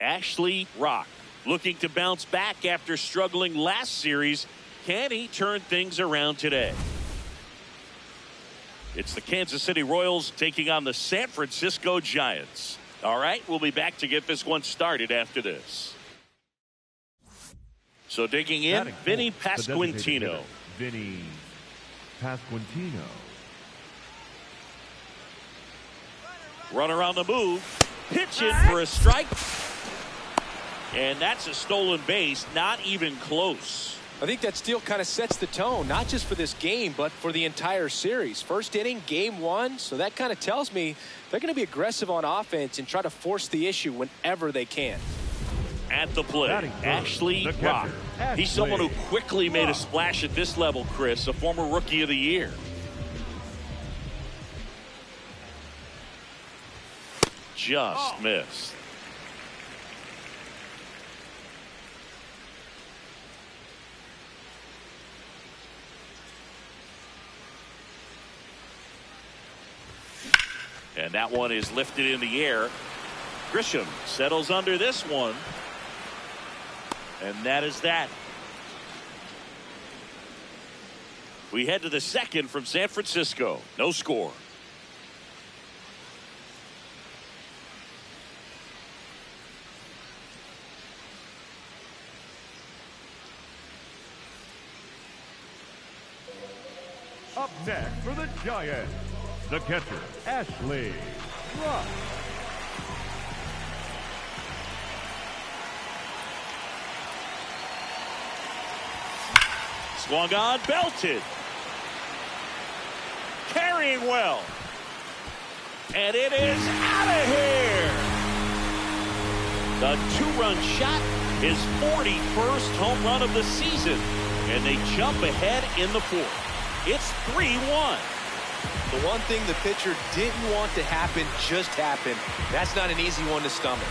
Ashley Rock looking to bounce back after struggling last series. Can he turn things around today? It's the Kansas City Royals taking on the San Francisco Giants. All right, we'll be back to get this one started after this. So digging in, Vinny Pasquantino. Vinny Pasquantino. Runner on the move. Pitch in for a strike. And that's a stolen base, not even close. I think that steal kind of sets the tone, not just for this game, but for the entire series. First inning, game one, so that kind of tells me they're going to be aggressive on offense and try to force the issue whenever they can. At the plate, Ashley Rock. He's someone who quickly made a splash at this level, Chris, a former Rookie of the Year. Just missed. And that one is lifted in the air. Grisham settles under this one. And that is that. We head to the second from San Francisco. No score. Up next for the Giants, the catcher, Ashley Rock. Swung on, belted. Carrying well. And it is out of here. The two-run shot, his 41st home run of the season. And they jump ahead in the fourth. It's 3-1. The one thing the pitcher didn't want to happen just happened. That's not an easy one to stomach.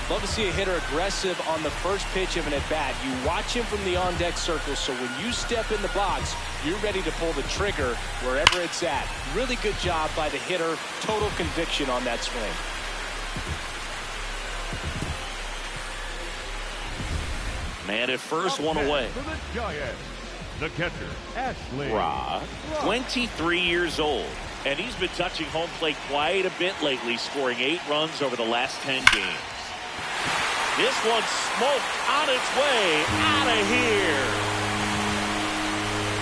Love to see a hitter aggressive on the first pitch of an at-bat. You watch him from the on-deck circle, so when you step in the box, you're ready to pull the trigger wherever it's at. Really good job by the hitter. Total conviction on that swing. Man at first, one away. For the Giants, the catcher, Ashley. 23 years old. And he's been touching home plate quite a bit lately, scoring 8 runs over the last 10 games. This one's smoked on its way out of here.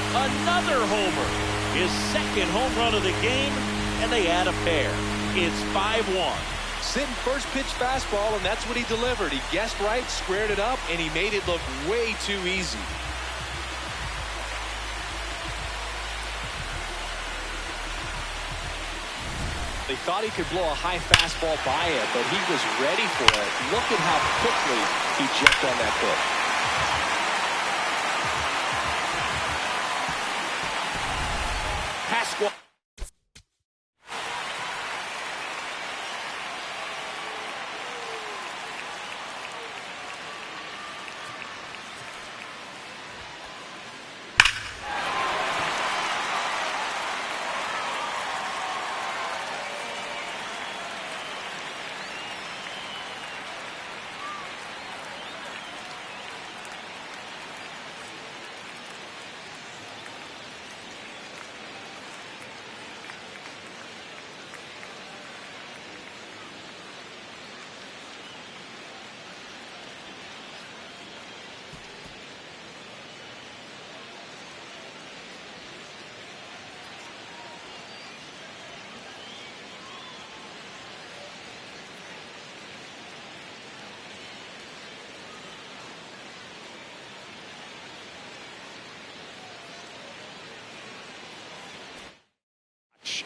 Another homer. His second home run of the game, and they add a pair. It's 5-1. Sitting first pitch fastball, and that's what he delivered. He guessed right, squared it up, and he made it look way too easy. They thought he could blow a high fastball by it, but he was ready for it. Look at how quickly he jumped on that pitch. Pasquale.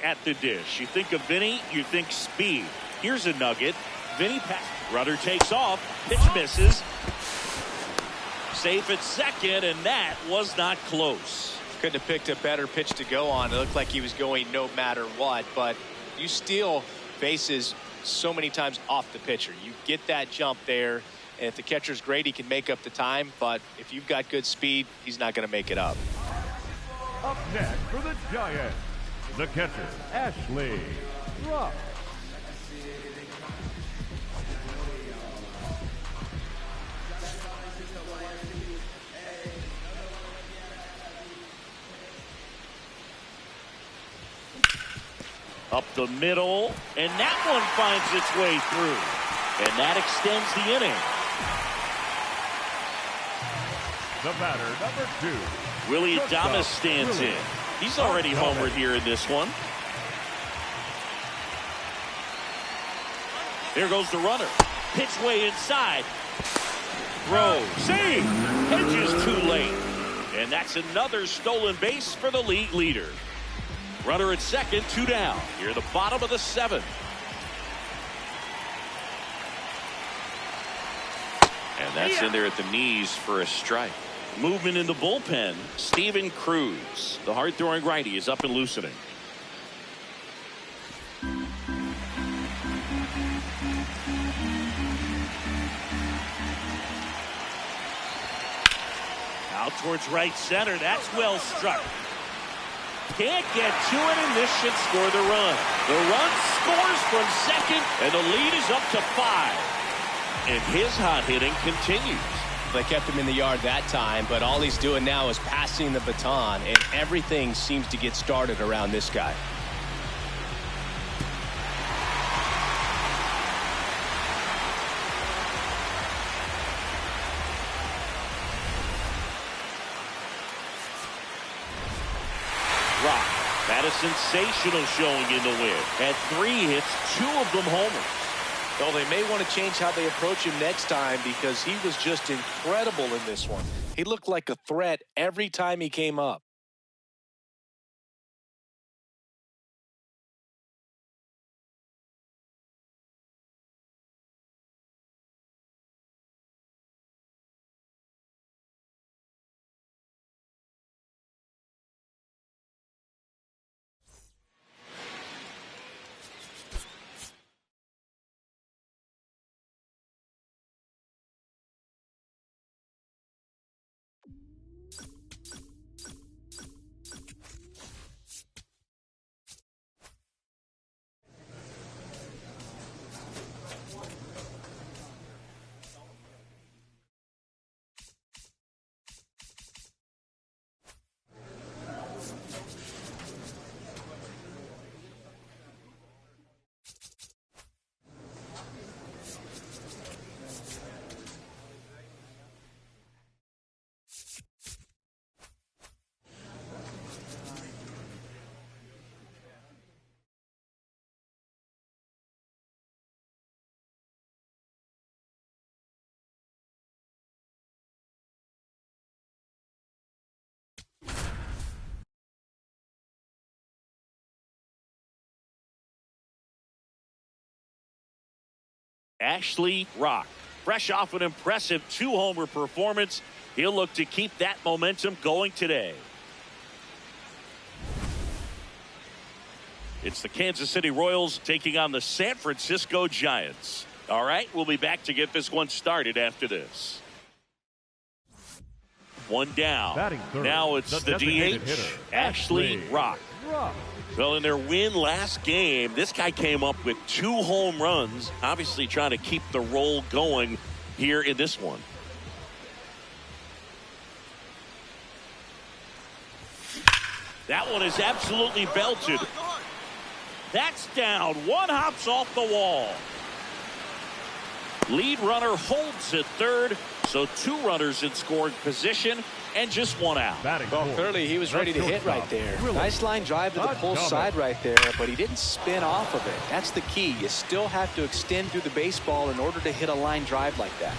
At the dish. You think of Vinny, you think speed. Here's a nugget. Vinny pass. Runner takes off. Pitch misses. Safe at second, and that was not close. Couldn't have picked a better pitch to go on. It looked like he was going no matter what, but you steal bases so many times off the pitcher. You get that jump there, and if the catcher's great, he can make up the time, but if you've got good speed, he's not going to make it up. Up next for the Giants, the catcher, Ashley. Up the middle, and that one finds its way through. And that extends the inning. The batter, number 2. Willie Adames stands in. He's already homered here in this one. Here goes the runner. Pitch way inside. Throw. Save. Hedges too late. And that's another stolen base for the league leader. Runner at second, 2 down. Here the bottom of the 7th. And that's in there at the knees for a strike. Movement in the bullpen. Steven Cruz, the hard-throwing righty, is up and loosening. Out towards right center. That's well struck. Can't get to it, and this should score the run. The run scores from second, and the lead is up to 5. And his hot hitting continues. They kept him in the yard that time, but all he's doing now is passing the baton, and everything seems to get started around this guy. Had a sensational showing in the win. Had 3 hits, 2 of them homers. Well, they may want to change how they approach him next time because he was just incredible in this one. He looked like a threat every time he came up. Ashley Rock, fresh off an impressive 2-homer performance, he'll look to keep that momentum going today. It's the Kansas City Royals taking on the San Francisco Giants. All right, we'll be back to get this one started after this. One down. Now it's the DH, Ashley Rock. Well, in their win last game, this guy came up with 2 home runs, obviously trying to keep the roll going here in this one. That one is absolutely belted. That's down. One hops off the wall. Lead runner holds at third, so 2 runners in scoring position and just 1 out. Well, clearly he was ready to hit right there. Nice line drive to the pull side right there, but he didn't spin off of it. That's the key. You still have to extend through the baseball in order to hit a line drive like that.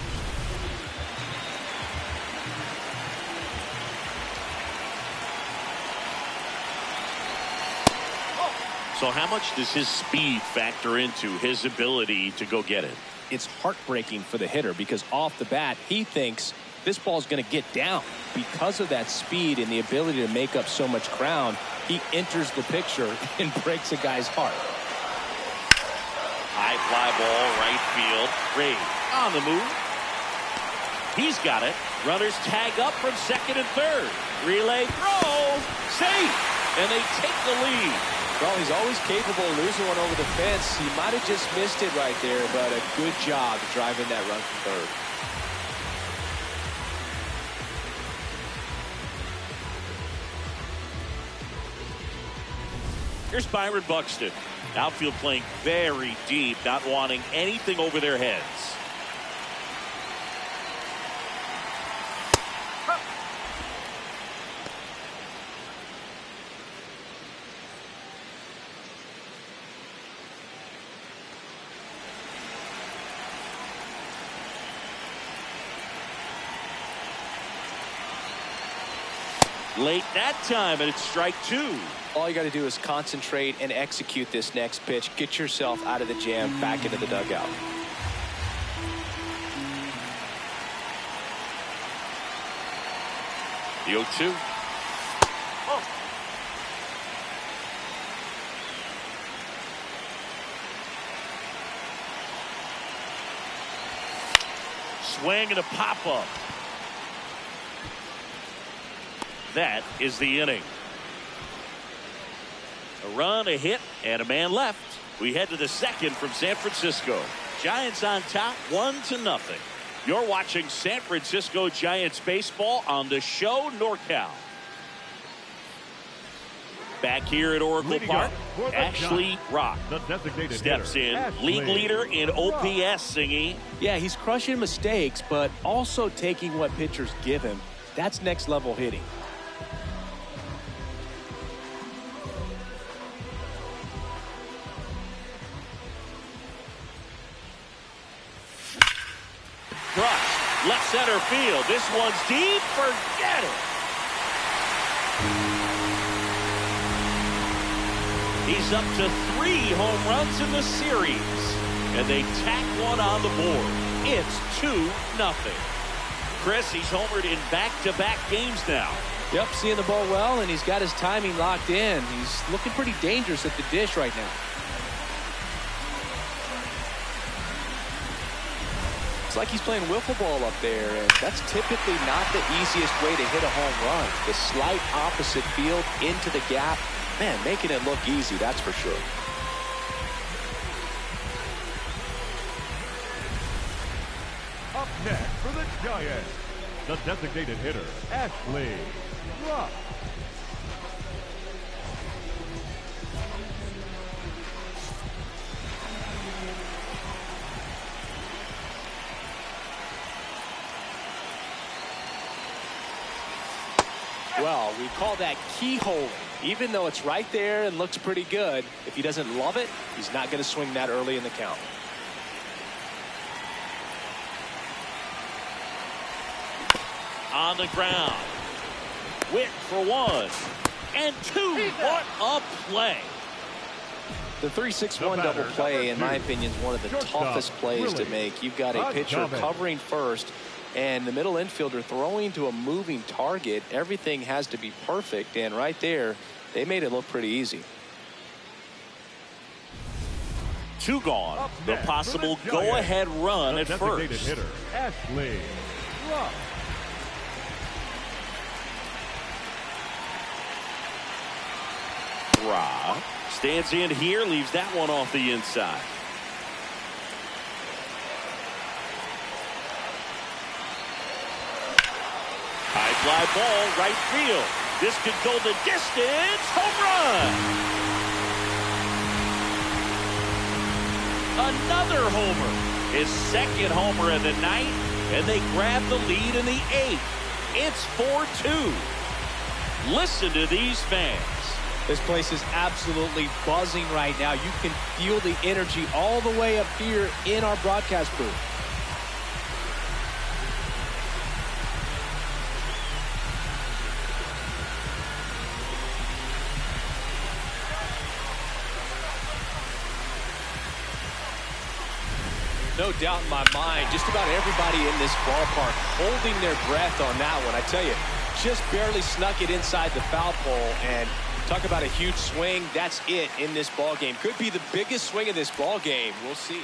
So how much does his speed factor into his ability to go get it? It's heartbreaking for the hitter because off the bat, he thinks this ball's going to get down. Because of that speed and the ability to make up so much ground, he enters the picture and breaks a guy's heart. High fly ball, right field. Ray on the move. He's got it. Runners tag up from second and third. Relay throw. Safe. And they take the lead. Well, he's always capable of losing one over the fence. He might have just missed it right there, but a good job driving that run from third. Here's Byron Buxton. Outfield playing very deep, not wanting anything over their heads. Late that time, and it's strike 2. All you got to do is concentrate and execute this next pitch. Get yourself out of the jam, back into the dugout. The 0-2. Oh. Swing and a pop-up. That is the inning. A run, a hit, and a man left. We head to the second from San Francisco. Giants on top, 1-0. You're watching San Francisco Giants baseball on the show NorCal. Back here at Oracle Park, Ashley Rock steps in. League leader in OPS, Singy. Yeah, he's crushing mistakes, but also taking what pitchers give him. That's next level hitting. Left center field. This one's deep. Forget it. He's up to 3 home runs in the series. And they tack one on the board. It's 2-0. Chris, he's homered in back-to-back games now. Yep, seeing the ball well, and he's got his timing locked in. He's looking pretty dangerous at the dish right now. It's like he's playing wiffle ball up there, and that's typically not the easiest way to hit a home run. The slight opposite field into the gap. Man, making it look easy, that's for sure. Up next for the Giants, the designated hitter, Ashley. Well, we call that keyhole. Even though it's right there and looks pretty good, if he doesn't love it, he's not going to swing that early in the count. On the ground. Witt for 1 and 2. What a play. The 3-6-1 double play, in my opinion, is one of the toughest plays to make. You've got a pitcher covering first and the middle infielder throwing to a moving target. Everything has to be perfect, and right there, they made it look pretty easy. 2 gone. The possible go-ahead run at first. Hitter, Ashley. Ra stands in here, leaves that one off the inside. High fly ball, right field. This could go the distance. Home run. Another homer. His second homer of the night, and they grab the lead in the 8th. It's 4-2. Listen to these fans. This place is absolutely buzzing right now. You can feel the energy all the way up here in our broadcast booth. No doubt in my mind, just about everybody in this ballpark holding their breath on that one. I tell you, just barely snuck it inside the foul pole, and talk about a huge swing. That's it in this ball game. Could be the biggest swing of this ball game. We'll see.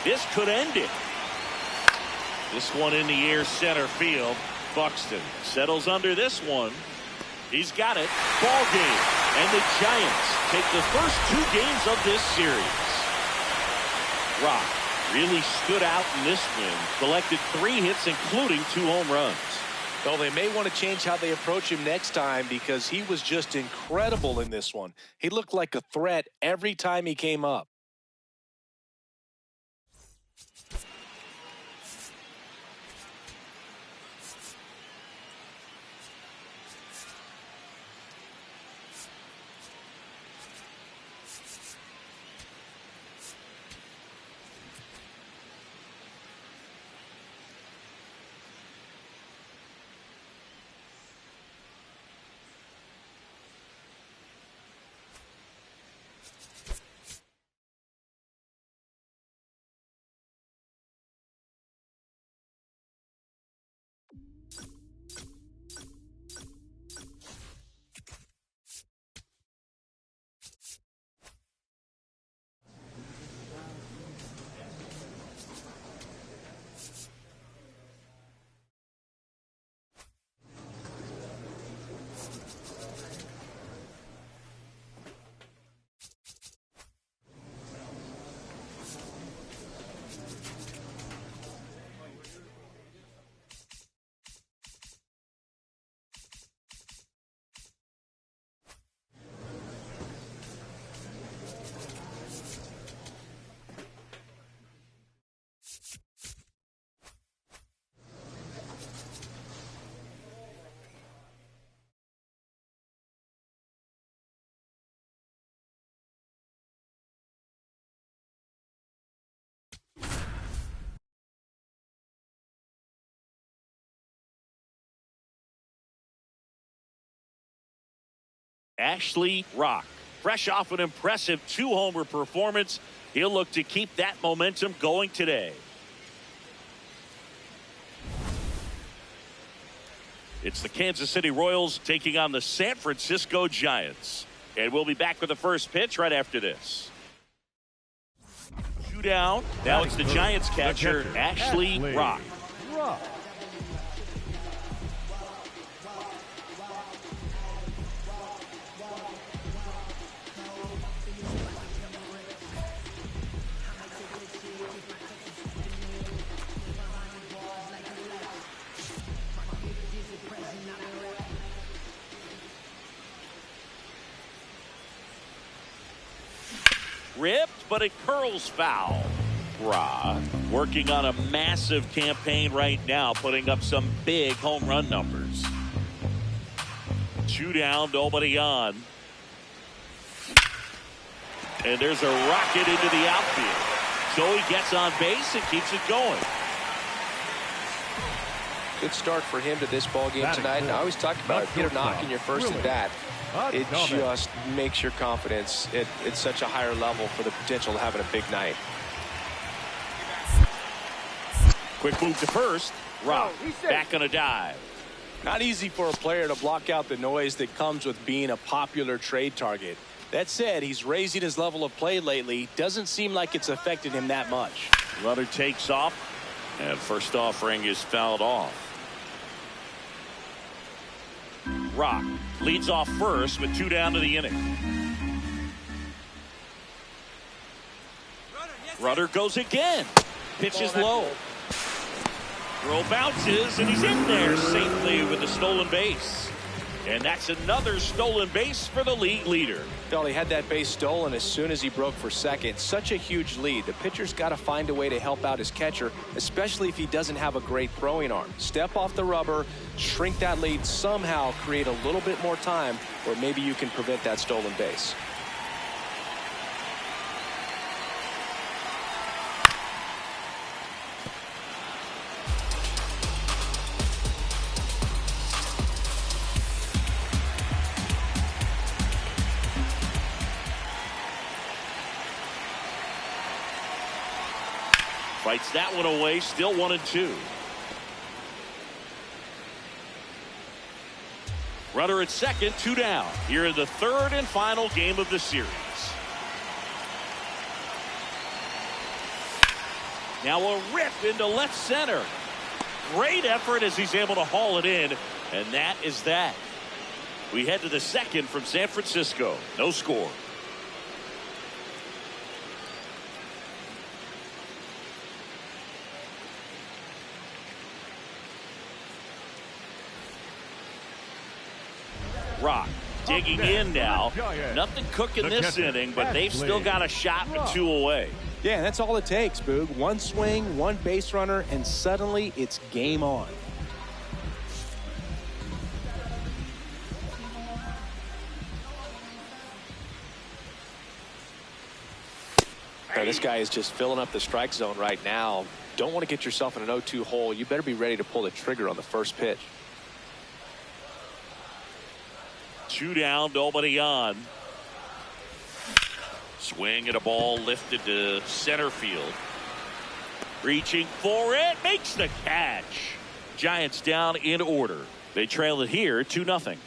This could end it. This one in the air, center field. Buxton settles under this one. He's got it. Ball game. And the Giants take the first 2 games of this series. Rock really stood out in this win. Collected 3 hits, including 2 home runs. Well, they may want to change how they approach him next time because he was just incredible in this one. He looked like a threat every time he came up. Ashley Rock, fresh off an impressive 2-homer performance, he'll look to keep that momentum going today. It's the Kansas City Royals taking on the San Francisco Giants. And we'll be back with the first pitch right after this. 2 down. Now it's the Giants catcher, Ashley Rock. Ripped, but it curls foul. Rock working on a massive campaign right now, putting up some big home run numbers. 2 down, nobody on. And there's a rocket into the outfield. So he gets on base and keeps it going. Good start for him to this ball game tonight. And I always talk about get a knock in your first at bat. It just makes your confidence at such a higher level for the potential of having a big night. Quick move to first. Rock back on a dive. Not easy for a player to block out the noise that comes with being a popular trade target. That said, he's raising his level of play lately. Doesn't seem like it's affected him that much. Runner takes off, and first offering is fouled off. Rock leads off first with 2 down to the inning. Runner goes again. Pitch is low. Throw bounces, and he's in there safely with the stolen base. And that's another stolen base for the league leader. Well, he had that base stolen as soon as he broke for second. Such a huge lead. The pitcher's got to find a way to help out his catcher, especially if he doesn't have a great throwing arm. Step off the rubber, shrink that lead, somehow create a little bit more time where maybe you can prevent that stolen base. Fights that one away, still 1-2. Runner at second, 2 down. Here in the third and final game of the series. Now a rip into left center. Great effort as he's able to haul it in, and that is that. We head to the second from San Francisco. No score. Rock digging in now. Nothing cooking this inning, but they've still got a shot with 2 away. Yeah, that's all it takes, Boog. One swing, one base runner, and suddenly it's game on. This guy is just filling up the strike zone right now. Don't want to get yourself in an 0-2 hole. You better be ready to pull the trigger on the first pitch. 2 down, nobody on. Swing at a ball lifted to center field. Reaching for it, makes the catch. Giants down in order. They trail it here 2-0.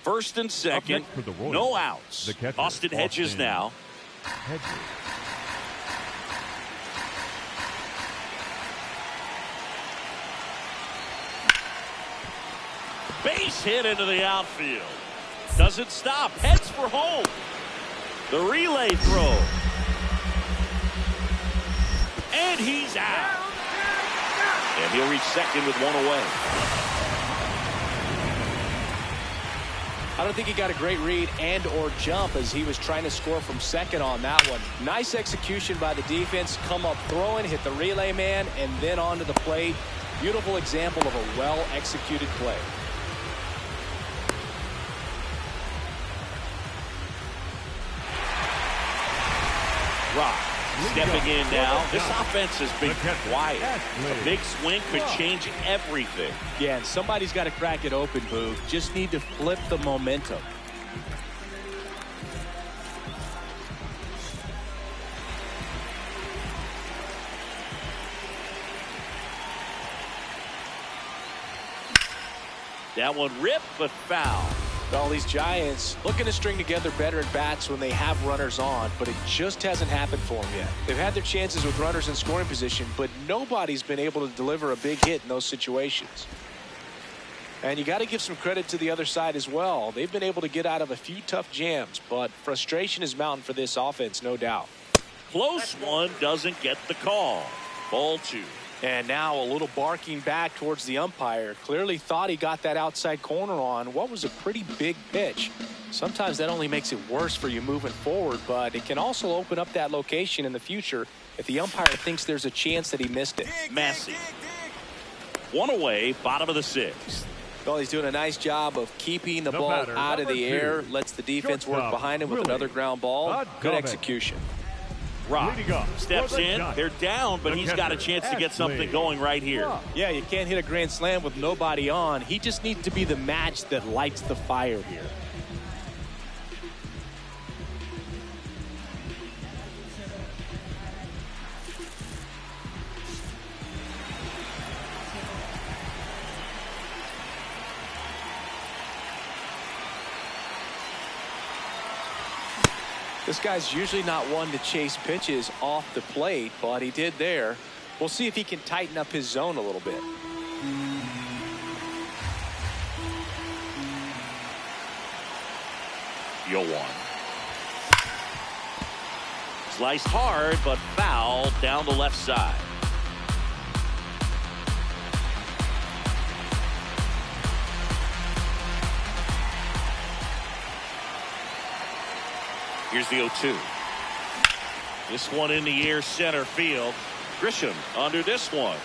First and second, no outs. Austin Hedges now. Base hit into the outfield. Doesn't stop. Heads for home. The relay throw. And he's out. And he'll reach second with 1 away. I don't think he got a great read and or jump as he was trying to score from second on that one. Nice execution by the defense. Come up throwing, hit the relay man, and then onto the plate. Beautiful example of a well-executed play. Rock stepping in now. This offense has been quiet. A big swing could change everything. Yeah, and somebody's got to crack it open, Boog. Just need to flip the momentum. That one ripped, but foul. Well, these Giants looking to string together better at bats when they have runners on, but it just hasn't happened for them yet. They've had their chances with runners in scoring position, but nobody's been able to deliver a big hit in those situations. And you got to give some credit to the other side as well. They've been able to get out of a few tough jams, but frustration is mounting for this offense, no doubt. Close one, doesn't get the call. Ball 2. And now a little barking back towards the umpire. Clearly thought he got that outside corner on what was a pretty big pitch. Sometimes that only makes it worse for you moving forward, but it can also open up that location in the future if the umpire thinks there's a chance that he missed it. Massey. 1 away, bottom of the 6th. Well, he's doing a nice job of keeping the ball out of the air. Lets the defense work behind him with another ground ball. Good execution. Rock steps in. They're down, but he's got a chance to get something going right here. Yeah, you can't hit a grand slam with nobody on. He just needs to be the match that lights the fire here. This guy's usually not one to chase pitches off the plate, but he did there. We'll see if he can tighten up his zone a little bit. Yo one. Sliced hard, but foul down the left side. Here's the 0-2. This one in the air center field. Grisham under this one.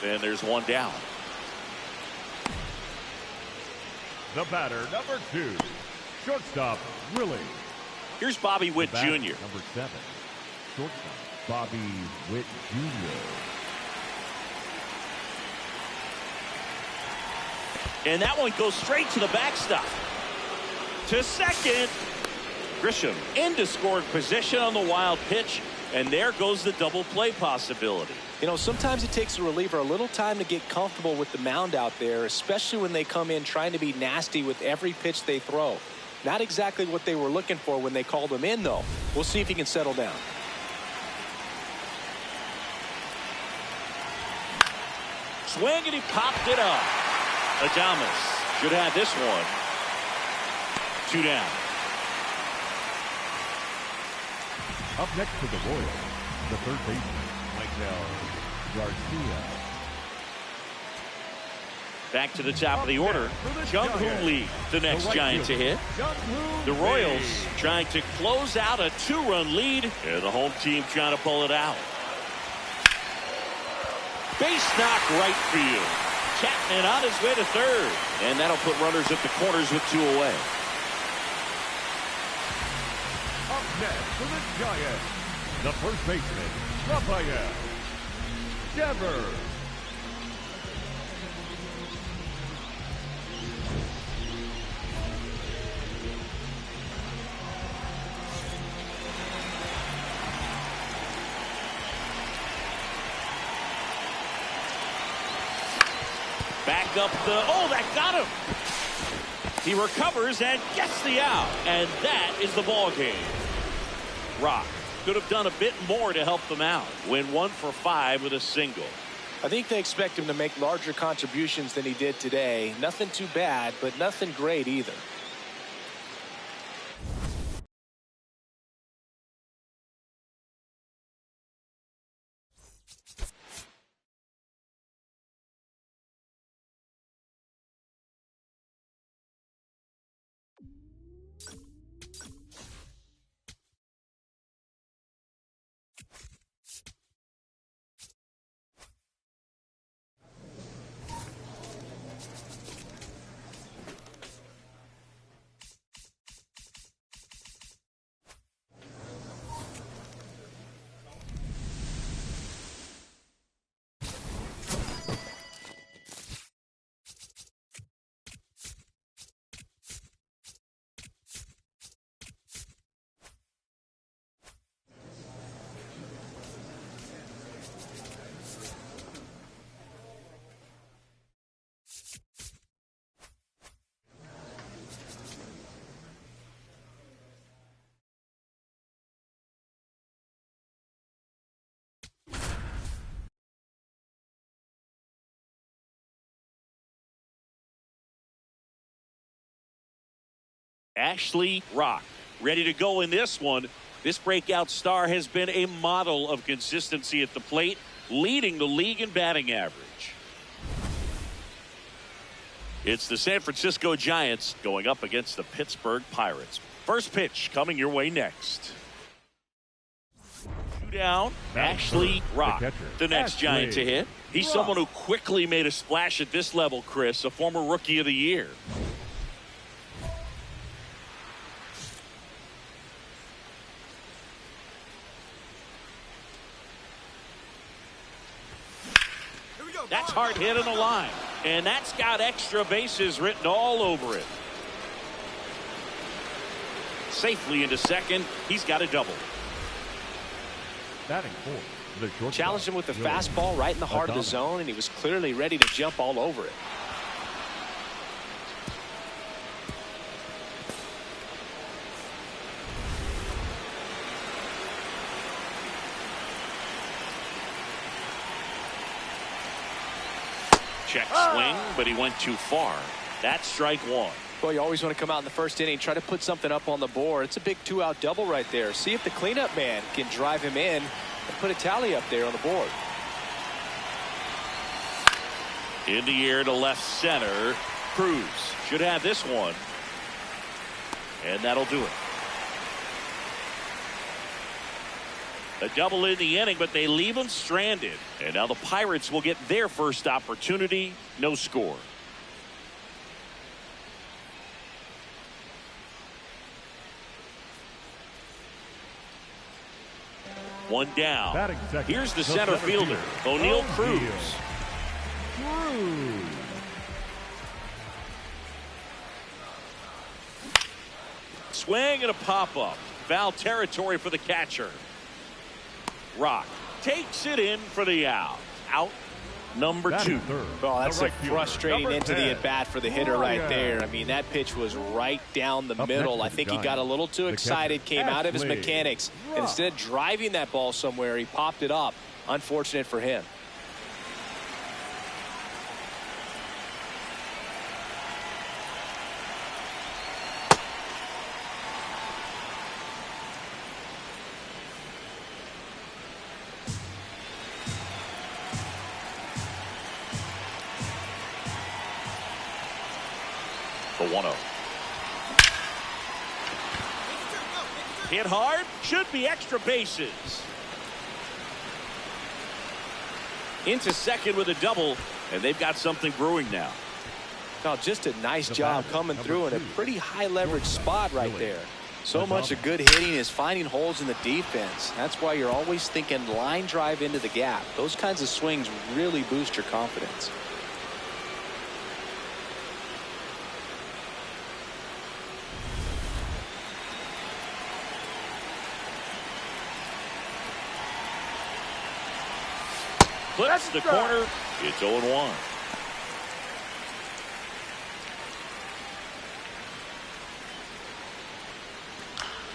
Then there's one down. The batter, number 2, shortstop, Willie. Here's Bobby Witt Jr. Number 7, shortstop, Bobby Witt Jr. And that one goes straight to the backstop. To second. Grisham into scoring position on the wild pitch, and there goes the double play possibility. You know, sometimes it takes a reliever a little time to get comfortable with the mound out there, especially when they come in trying to be nasty with every pitch they throw. Not exactly what they were looking for when they called him in, though. We'll see if he can settle down. Swing, and he popped it up. Adames should have this one. 2 down. Up next for the Royals, the third baseman, Michael Garcia. Back to the top of the order. Jung-Hoo Lee, the next Giant to hit. The Royals trying to close out a 2-run lead, and the home team trying to pull it out. Base knock right field. Chapman on his way to third, and that'll put runners at the corners with 2 away. Up next for the Giants, the first baseman, Rafael Devers. Back up that got him. He recovers and gets the out, and that is the ball game. Rock could have done a bit more to help them out. Win 1 for 5 with a single. I think they expect him to make larger contributions than he did today. Nothing too bad, but nothing great either. Ashley Rock ready to go in this one. This breakout star has been a model of consistency at the plate, leading the league in batting average. It's the San Francisco Giants going up against the Pittsburgh Pirates. First pitch coming your way next. 2 down, Ashley Rock, the next Giant to hit. He's someone who quickly made a splash at this level, Chris, a former Rookie of the Year. That's hard hit on the line, and that's got extra bases written all over it. Safely into second. He's got a double. Batting fourth, the shortstop. Challenged him with the fastball right in the heart of the zone, and he was clearly ready to jump all over it. Check swing, but he went too far. That's strike 1. Well, you always want to come out in the first inning, try to put something up on the board. It's a big 2-out double right there. See if the cleanup man can drive him in and put a tally up there on the board. In the air to left center. Cruz should have this one. And that'll do it. A double in the inning, but they leave him stranded. And now the Pirates will get their first opportunity. No score. One down. Here's the center fielder, O'Neal Cruz. Swing and a pop-up. Foul territory for the catcher. Rock takes it in for the out. Out number 2. Oh, that's a frustrating into the at-bat for the hitter right there. I mean, that pitch was right down the middle. I think he got a little too excited, came out of his mechanics, and instead of driving that ball somewhere, he popped it up. Unfortunate for him. 1-0. Hit hard, should be extra bases. Into second with a double, and they've got something brewing now. Oh, just a nice job coming through in a pretty high leverage spot right there. So much of good hitting is finding holes in the defense. That's why you're always thinking line drive into the gap. Those kinds of swings really boost your confidence. Clips the corner. It's 0-1.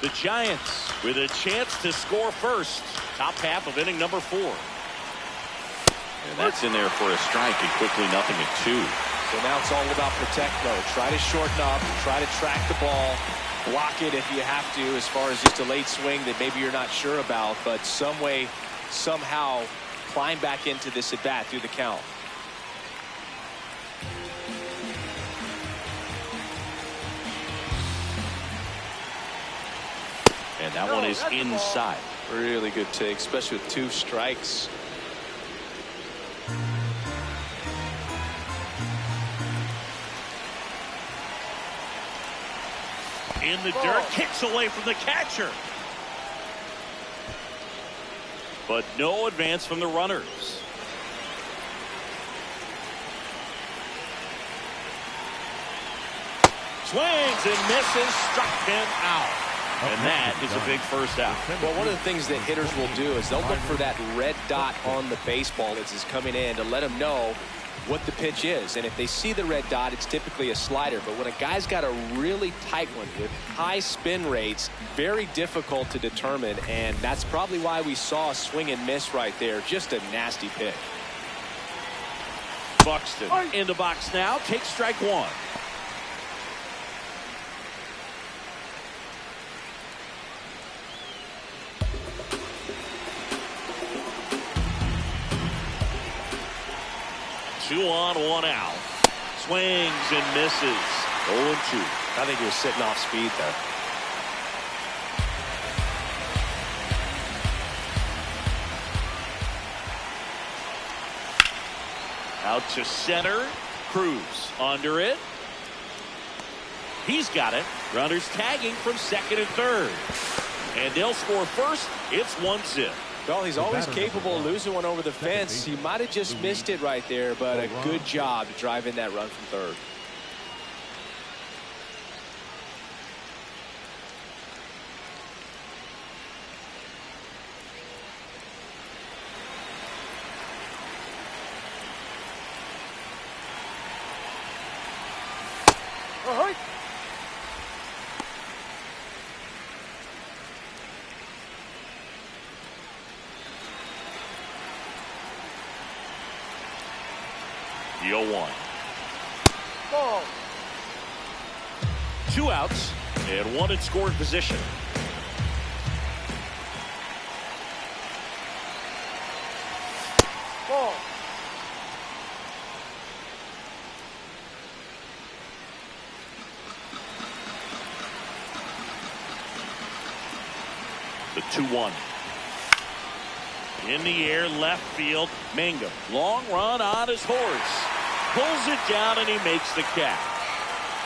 The Giants with a chance to score first. Top half of inning number 4. And that's in there for a strike, and quickly 0-2. So now it's all about protect mode. Try to shorten up, try to track the ball, block it if you have to, as far as just a late swing that maybe you're not sure about, but some way, somehow climb back into this at bat through the count. And that one is inside. Really good take, especially with 2 strikes. In the dirt, kicks away from the catcher. But no advance from the runners. Swings and misses, struck him out. And that is a big first out. Well, one of the things that hitters will do is they'll look for that red dot on the baseball as it's coming in to let them know what the pitch is. And if they see the red dot, it's typically a slider. But when a guy's got a really tight one with high spin rates, very difficult to determine. And that's probably why we saw a swing and miss right there. Just a nasty pick. Buxton in the box now, takes strike 1. Two on, 1 out. Swings and misses. 0-2. I think he was sitting off speed there. Out to center. Cruz under it. He's got it. Runners tagging from second and third. And they'll score first. It's 1-0. Well, he's always capable of losing one over the fence. He might have just missed it right there, but a good job to drive in that run from third. The 0-1. 2 outs and 1 in scoring position. The 2-1. In the air, left field. Mangum, long run on his horse. Pulls it down and he makes the catch.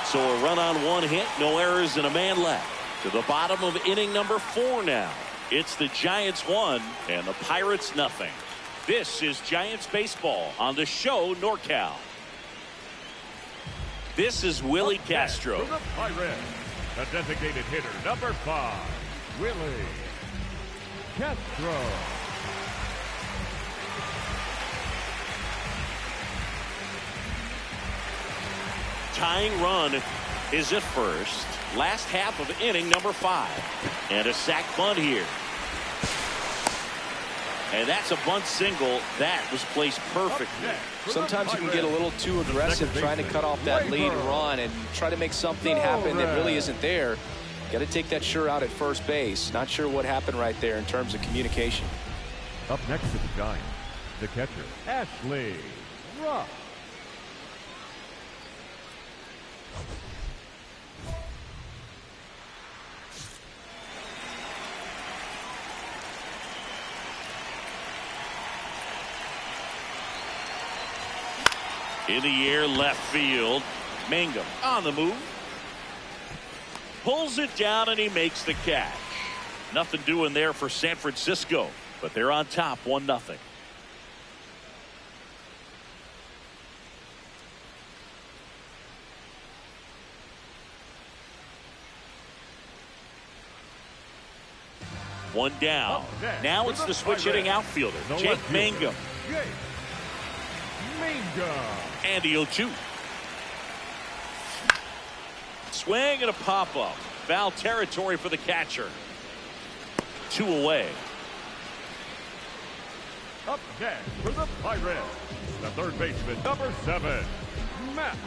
So a run on 1 hit, no errors and a man left. To the bottom of inning number 4 now. It's the Giants 1 and the Pirates nothing. This is Giants baseball on the show NorCal. This is Willie Castro. The Pirates, the designated hitter number 5, Willie Castro. Tying run is at first. Last half of inning number 5. And a sac bunt here. And that's a bunt single. That was placed perfectly. Sometimes you can get a little too aggressive trying to cut off that lead run and try to make something happen that really isn't there. Got to take that sure out at first base. Not sure what happened right there in terms of communication. Up next to the Giants, the catcher, Ashley. In the air, left field. Mangum on the move. Pulls it down, and he makes the catch. Nothing doing there for San Francisco, but they're on top 1-0. One down. Now it's the switch hitting outfielder, Jake Mangum. And the 0-2. Swing and a pop-up. Foul territory for the catcher. 2 away. Up next for the Pirates, the third baseman, number 7, Matt.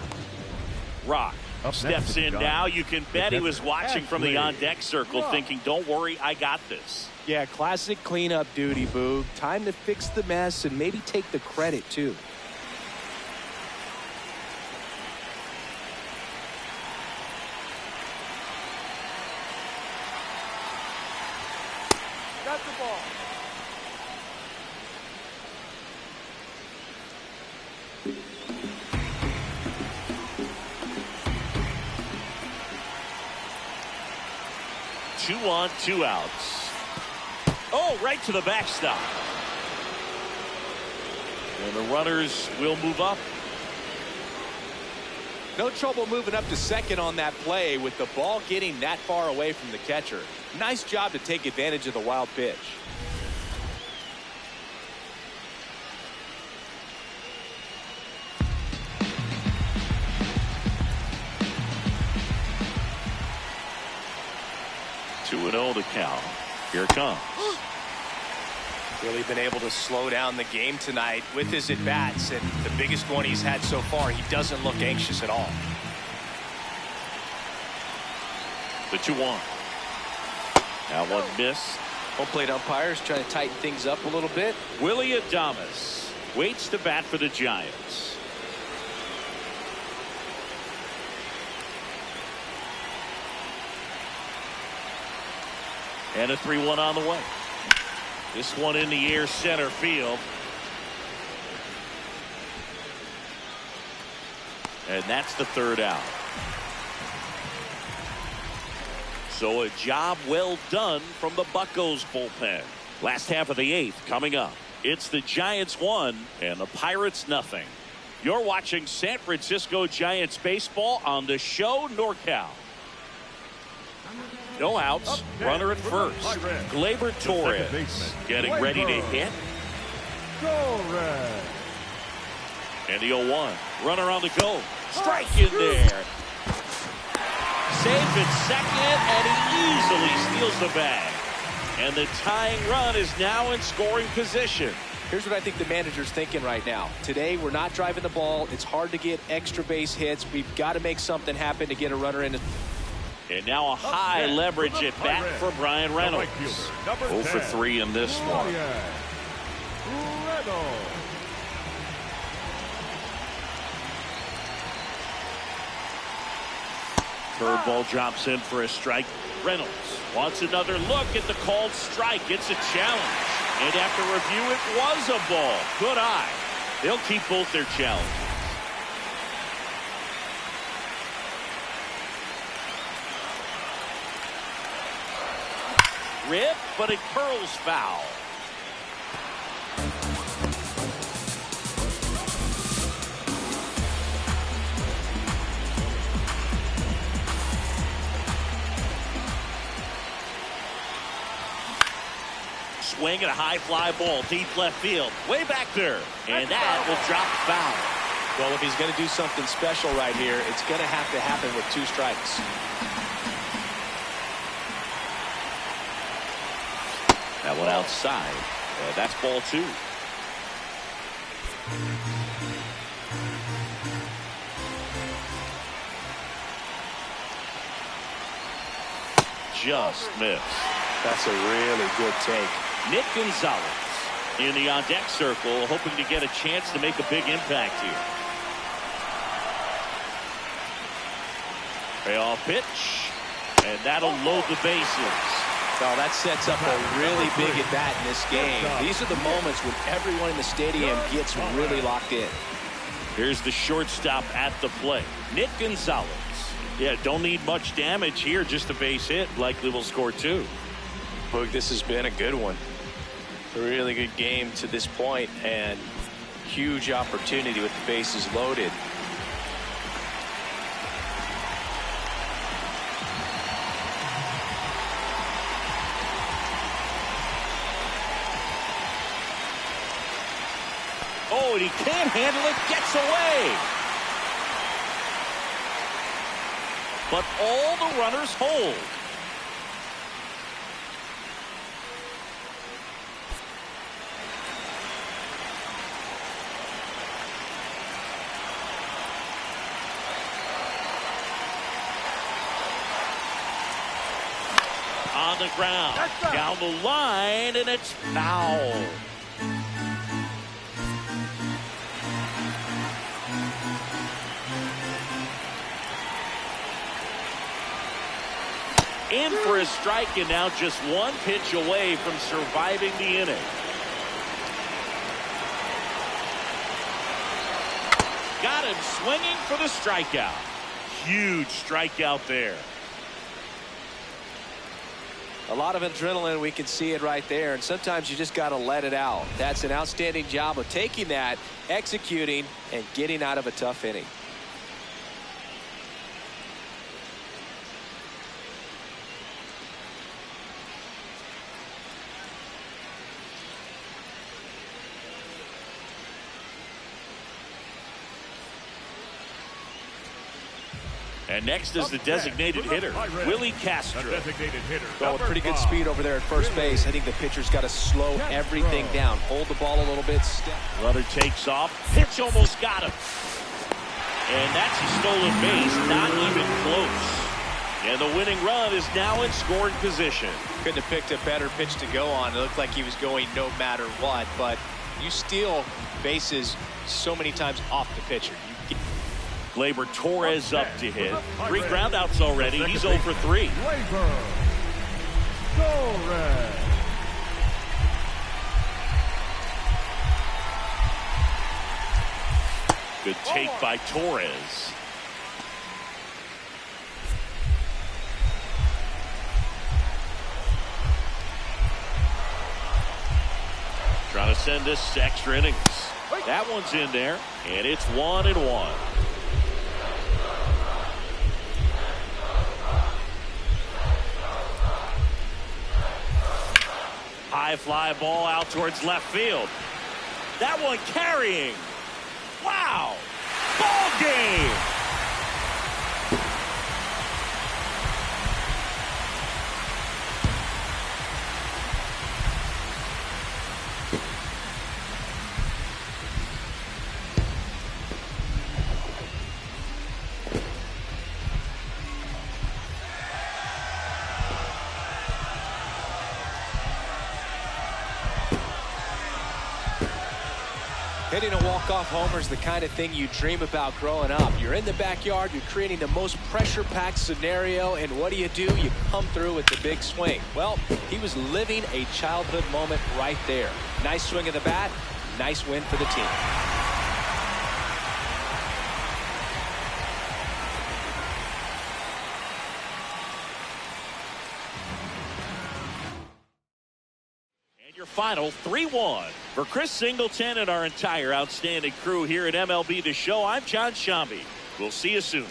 Rock steps in now. You can bet he was watching from the on-deck circle thinking, don't worry, I got this. Yeah, classic cleanup duty, Boog. Time to fix the mess and maybe take the credit, too. Got the ball. Two on, 2 outs. Oh, right to the backstop. And the runners will move up. No trouble moving up to second on that play with the ball getting that far away from the catcher. Nice job to take advantage of the wild pitch. Two and 0 to count. Here it comes. Really been able to slow down the game tonight with his at-bats, and the biggest one he's had so far, he doesn't look anxious at all. The 2-1. Now one miss. Home plate umpires trying to tighten things up a little bit. Willie Adames waits to bat for the Giants. And a 3-1 on the way. This one in the air, center field. And that's the 3rd out. So a job well done from the Buccos bullpen. Last half of the 8th coming up. It's the Giants 1 and the Pirates nothing. You're watching San Francisco Giants baseball on the show NorCal. No outs, runner at first. Gleyber Torres getting ready to hit. And the 0-1. Runner on the go. Strike in there. Safe at second, and he easily steals the bag. And the tying run is now in scoring position. Here's what I think the manager's thinking right now. Today, we're not driving the ball. It's hard to get extra base hits. We've got to make something happen to get a runner in. And now a high leverage at bat for Brian Reynolds. 0 for 3 in this one. Curveball drops in for a strike. Reynolds wants another look at the called strike. It's a challenge. And after review, it was a ball. Good eye. They'll keep both their challenges. Rip, but it curls foul. Swing at a high fly ball, deep left field, way back there, and that will drop foul. Well, if he's going to do something special right here, it's going to have to happen with 2 strikes. That one outside. That's ball 2. Just missed. That's a really good take. Nick Gonzalez in the on-deck circle, hoping to get a chance to make a big impact here. Payoff pitch, and that'll load the bases. Well, that sets up a really big at-bat in this game. These are the moments when everyone in the stadium gets really locked in. Here's the shortstop at the plate, Nick Gonzalez. Yeah, don't need much damage here, just a base hit. Likely will score 2. Boog, this has been a good one. A really good game to this point, and huge opportunity with the bases loaded. Oh, and he can't handle it, gets away. But all the runners hold. On the ground, down the line, and it's foul. In for a strike, and now just one pitch away from surviving the inning. Got him swinging for the strikeout. Huge strikeout there. A lot of adrenaline, we can see it right there, and sometimes you just got to let it out. That's an outstanding job of taking that, executing, and getting out of a tough inning. And next is the designated hitter, Willie Castro. Going with pretty good speed over there at first base. I think the pitcher's got to slow everything down. Hold the ball a little bit. Runner takes off. Pitch almost got him. And that's a stolen base. Not even close. And the winning run is now in scoring position. Couldn't have picked a better pitch to go on. It looked like he was going no matter what. But you steal bases so many times off the pitcher. Gleyber Torres up to hit. 3 groundouts already. He's 0 for 3. Gleyber Torres. Good take by Torres. Trying to send this to extra innings. That one's in there, and it's 1-1. High fly ball out towards left field. That one carrying. Wow. Ball game. Hitting a walk-off homer is the kind of thing you dream about growing up. You're in the backyard, you're creating the most pressure-packed scenario, and what do? You come through with the big swing. Well, he was living a childhood moment right there. Nice swing of the bat, nice win for the team. Your final 3-1. For Chris Singleton and our entire outstanding crew here at MLB The Show, I'm John Shambi. We'll see you soon.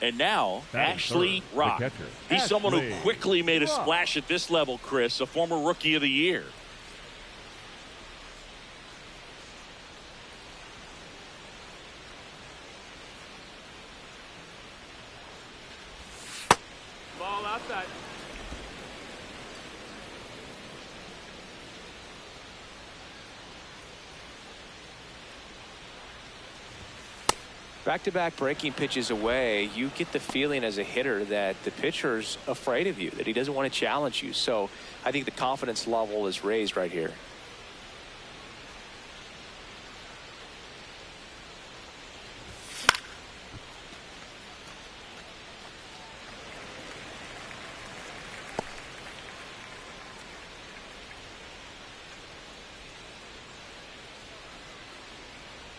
And now, Ashley Rock. He's someone who quickly made a splash at this level, Chris, a former Rookie of the Year. Ball outside. Back-to-back breaking pitches away, you get the feeling as a hitter that the pitcher's afraid of you, that he doesn't want to challenge you. So I think the confidence level is raised right here.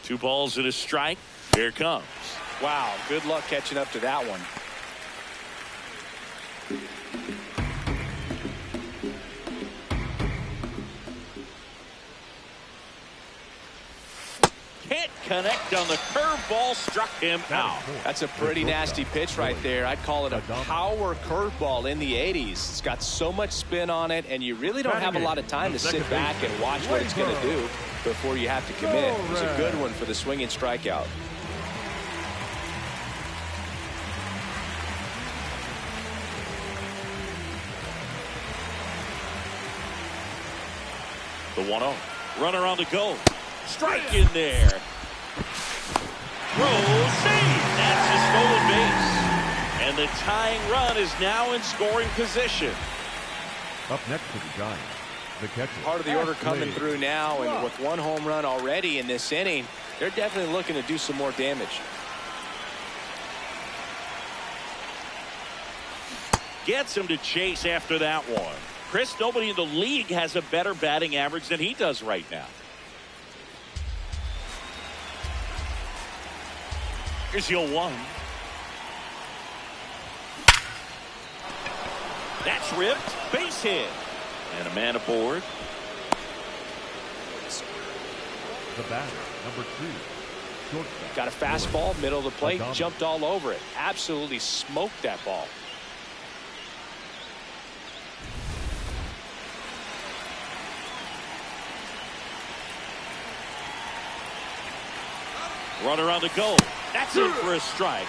Two balls and a strike. Here it comes. Wow, good luck catching up to that one. Can't connect on the curveball, struck him out. That's a pretty nasty pitch right there. I'd call it a power curveball in the 80s. It's got so much spin on it, and you really don't have a lot of time to sit back and watch what it's going to do before you have to commit. It was a good one for the swinging strikeout. The 1-0. Runner on the go. Strike in there. Throw, save. That's a stolen base. And the tying run is now in scoring position. Up next to the Giants, the catcher. Part of the order coming through now, and with one home run already in this inning, they're definitely looking to do some more damage. Gets him to chase after that one. Chris, nobody in the league has a better batting average than he does right now. Here's the 0-1. That's ripped. Base hit. And a man aboard. The batter, number 2. Shortstop. Got a fastball, middle of the plate, jumped all over it. Absolutely smoked that ball. Runner on the go. That's in for a strike.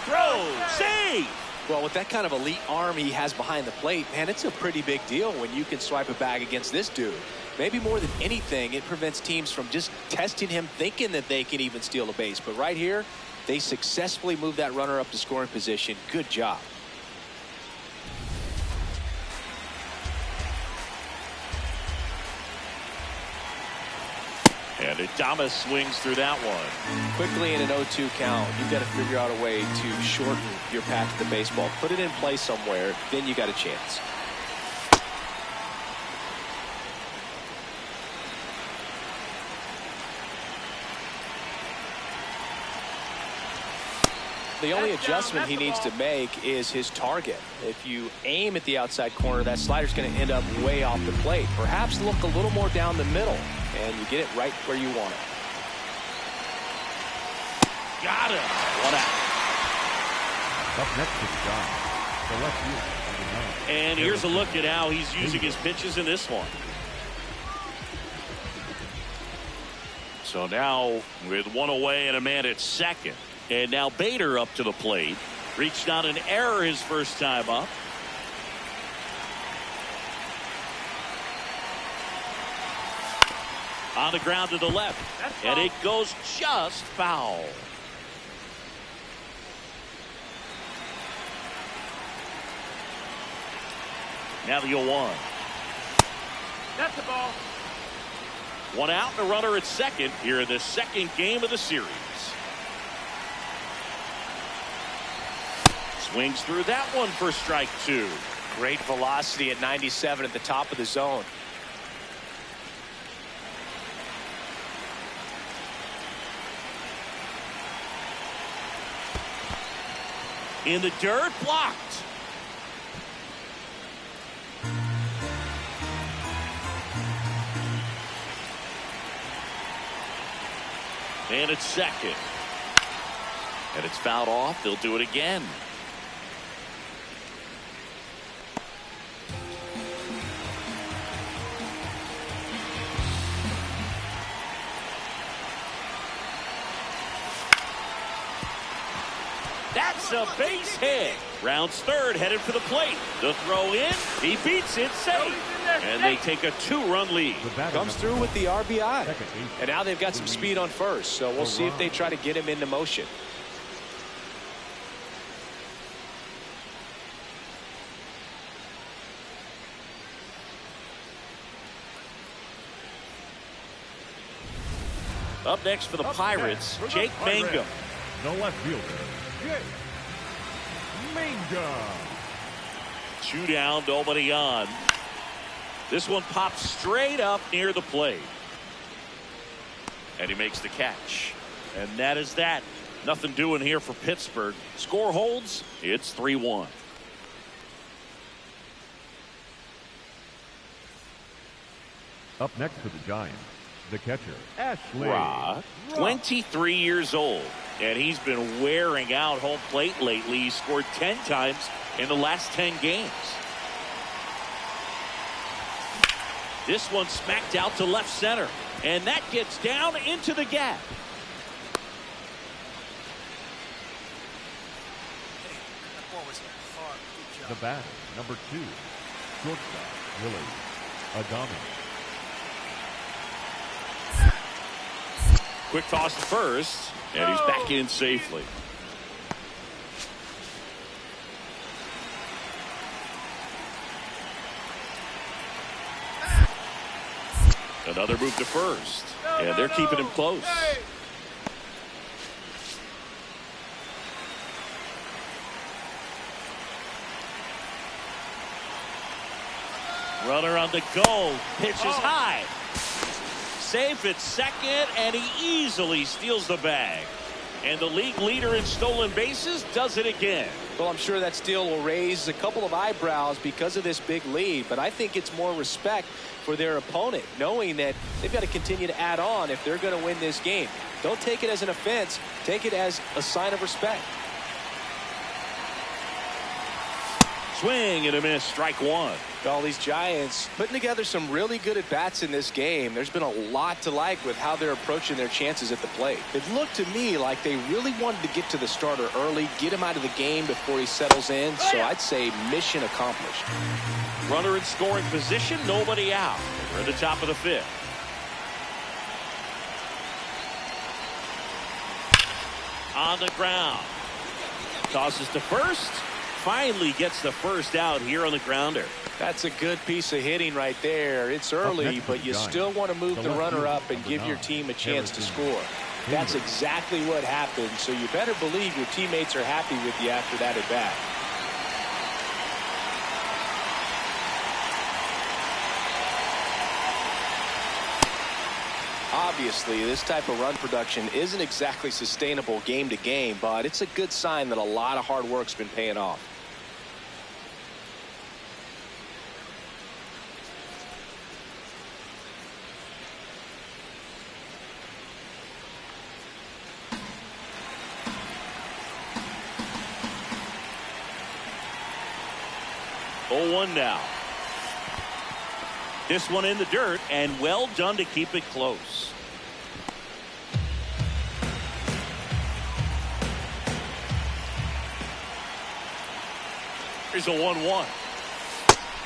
Throw, save. Well, with that kind of elite arm he has behind the plate, man, it's a pretty big deal when you can swipe a bag against this dude. Maybe more than anything, it prevents teams from just testing him, thinking that they can even steal a base. But right here, they successfully moved that runner up to scoring position. Good job. And Adames swings through that one. Quickly in an 0-2 count, you've got to figure out a way to shorten your path to the baseball. Put it in play somewhere, then you got a chance. The only adjustment he needs to make is his target. If you aim at the outside corner, that slider's going to end up way off the plate. Perhaps look a little more down the middle, and you get it right where you want it. Got him. One out. Up next is John, the left fielder. And here's a look at how he's using his pitches in this one. So now with one away and a man at second. And now Bader up to the plate. Reached on an error his first time up. On the ground to the left. And it goes just foul. Now the 0-1. That's the ball. One out and a runner at second here in the second game of the series. Swings through that one for strike 2. Great velocity at 97 at the top of the zone. In the dirt, blocked. And it's second. And it's fouled off. They'll do it again. That's a base hit. Rounds third, headed for the plate. The throw in, he beats it safe. And they take a 2-run lead. Comes through with the RBI. And now they've got some speed on first, so we'll see if they try to get him into motion. Up next for the Pirates, Jake Mangum. The left fielder, Jake Mangum. 2 down, nobody on. This one pops straight up near the plate. And he makes the catch. And that is that. Nothing doing here for Pittsburgh. Score holds. It's 3-1. Up next for the Giants, the catcher, Ashley. 23 years old. And he's been wearing out home plate lately. He scored 10 times in the last 10 games. This one smacked out to left center. And that gets down into the gap. The batter, number 2, shortstop, Willie Adami. Quick toss to first. And he's back in safely. Another move to first. And they're keeping him close. Runner on the go. Pitch is high. Safe at second, and he easily steals the bag. And the league leader in stolen bases does it again. Well, I'm sure that steal will raise a couple of eyebrows because of this big lead, but I think it's more respect for their opponent, knowing that they've got to continue to add on if they're going to win this game. Don't take it as an offense. Take it as a sign of respect. Swing and a miss, strike one. All these Giants putting together some really good at-bats in this game. There's been a lot to like with how they're approaching their chances at the plate. It looked to me like they really wanted to get to the starter early, get him out of the game before he settles in. So I'd say mission accomplished. Runner in scoring position, nobody out. We're at the top of the 5th. On the ground. Tosses to first. Finally gets the first out here on the grounder. That's a good piece of hitting right there. It's early, but you still want to move the runner up and give your team a chance to score. That's exactly what happened, so you better believe your teammates are happy with you after that at bat. Obviously, this type of run production isn't exactly sustainable game to game, but it's a good sign that a lot of hard work's been paying off. Oh, 1 now. This one in the dirt, and well done to keep it close. Here's a 1-1.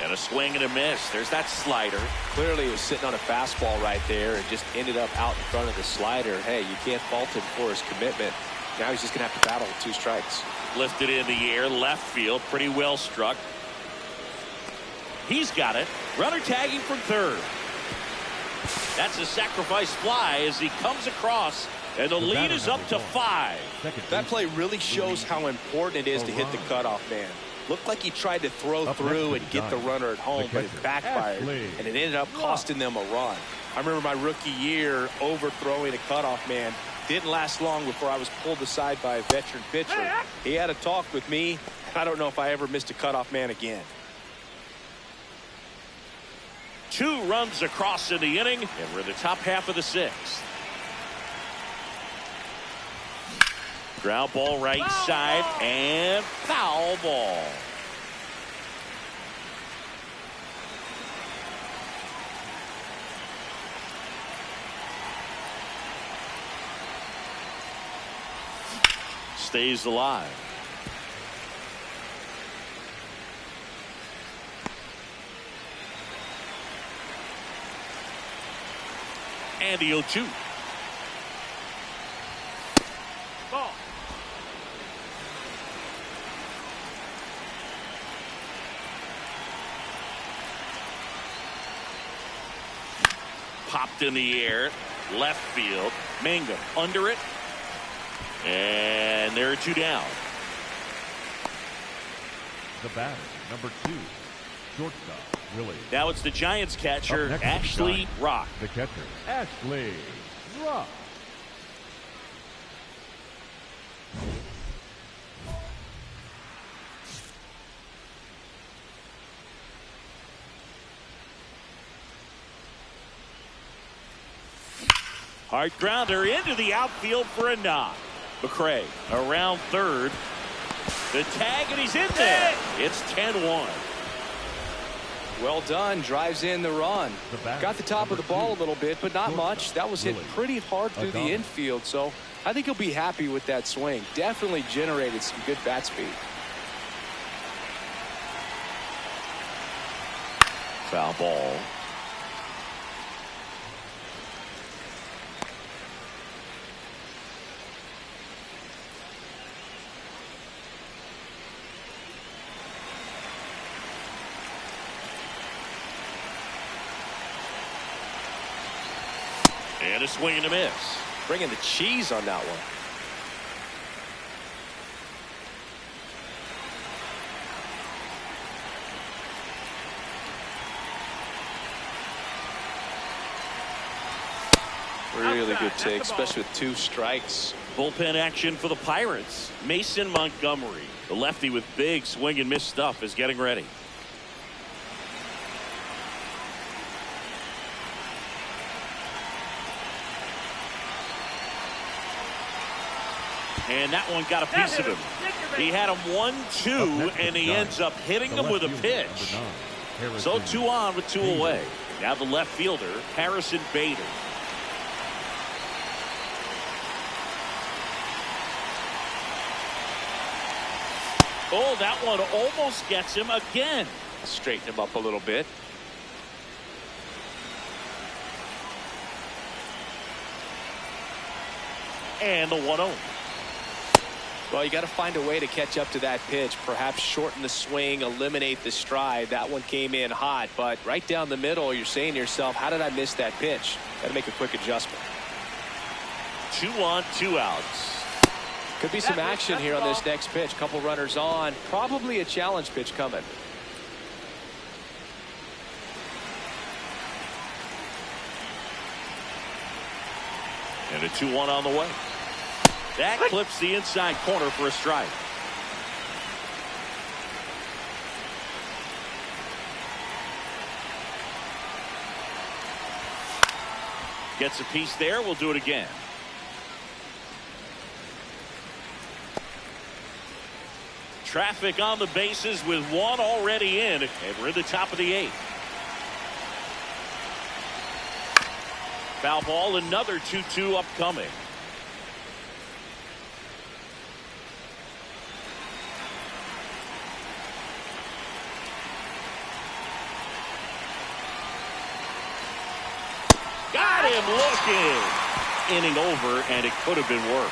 And a swing and a miss. There's that slider. Clearly, he was sitting on a fastball right there and just ended up out in front of the slider. Hey, you can't fault him for his commitment. Now he's just going to have to battle with 2 strikes. Lifted in the air, left field, pretty well struck. He's got it. Runner tagging from third. That's a sacrifice fly as he comes across, and the lead is up to 5. That play really shows how important it is to hit the cutoff man. Looked like he tried to throw through and get the runner at home, but it backfired, and it ended up costing them a run. I remember my rookie year overthrowing a cutoff man. Didn't last long before I was pulled aside by a veteran pitcher. He had a talk with me. I don't know if I ever missed a cutoff man again. 2 runs across in the inning, and we're in the top half of the 6th. Ground ball right side and foul ball. Stays alive. And the 0-2. Ball. Popped in the air, left field. Mangum under it. And there are 2 down. The batter, number 2, shortstop, Willie. Now it's the Giants catcher, Ashley Rock. The catcher, Ashley Rock. Hard grounder into the outfield for a knock. McCray around third. The tag, and he's in there. It's 10-1. Well done. Drives in the run. Got the top of the ball a little bit, but not much. That was hit pretty hard through the infield, so I think he'll be happy with that swing. Definitely generated some good bat speed. Foul ball. And a swing and a miss. Bringing the cheese on that one. Really good take, especially with 2 strikes. Bullpen action for the Pirates. Mason Montgomery, the lefty with big swing and miss stuff, is getting ready. And that one got a piece of him. He had him 1-2, and he ends up hitting him with a pitch. So 2 on with 2 away. Now the left fielder, Harrison Bader. Oh, that one almost gets him again. Straighten him up a little bit. And the 1-0. Well, you got to find a way to catch up to that pitch. Perhaps shorten the swing, eliminate the stride. That one came in hot, but right down the middle, you're saying to yourself, how did I miss that pitch? Got to make a quick adjustment. 2 on, 2 outs. Could be some action here on this next pitch. Couple runners on. Probably a challenge pitch coming. And a 2-1 on the way. That clips the inside corner for a strike. Gets a piece there. We'll do it again. Traffic on the bases with 1 already in, and we're in the top of the 8th. Foul ball, another 2-2 upcoming. Got him looking. Inning over, and it could have been worse.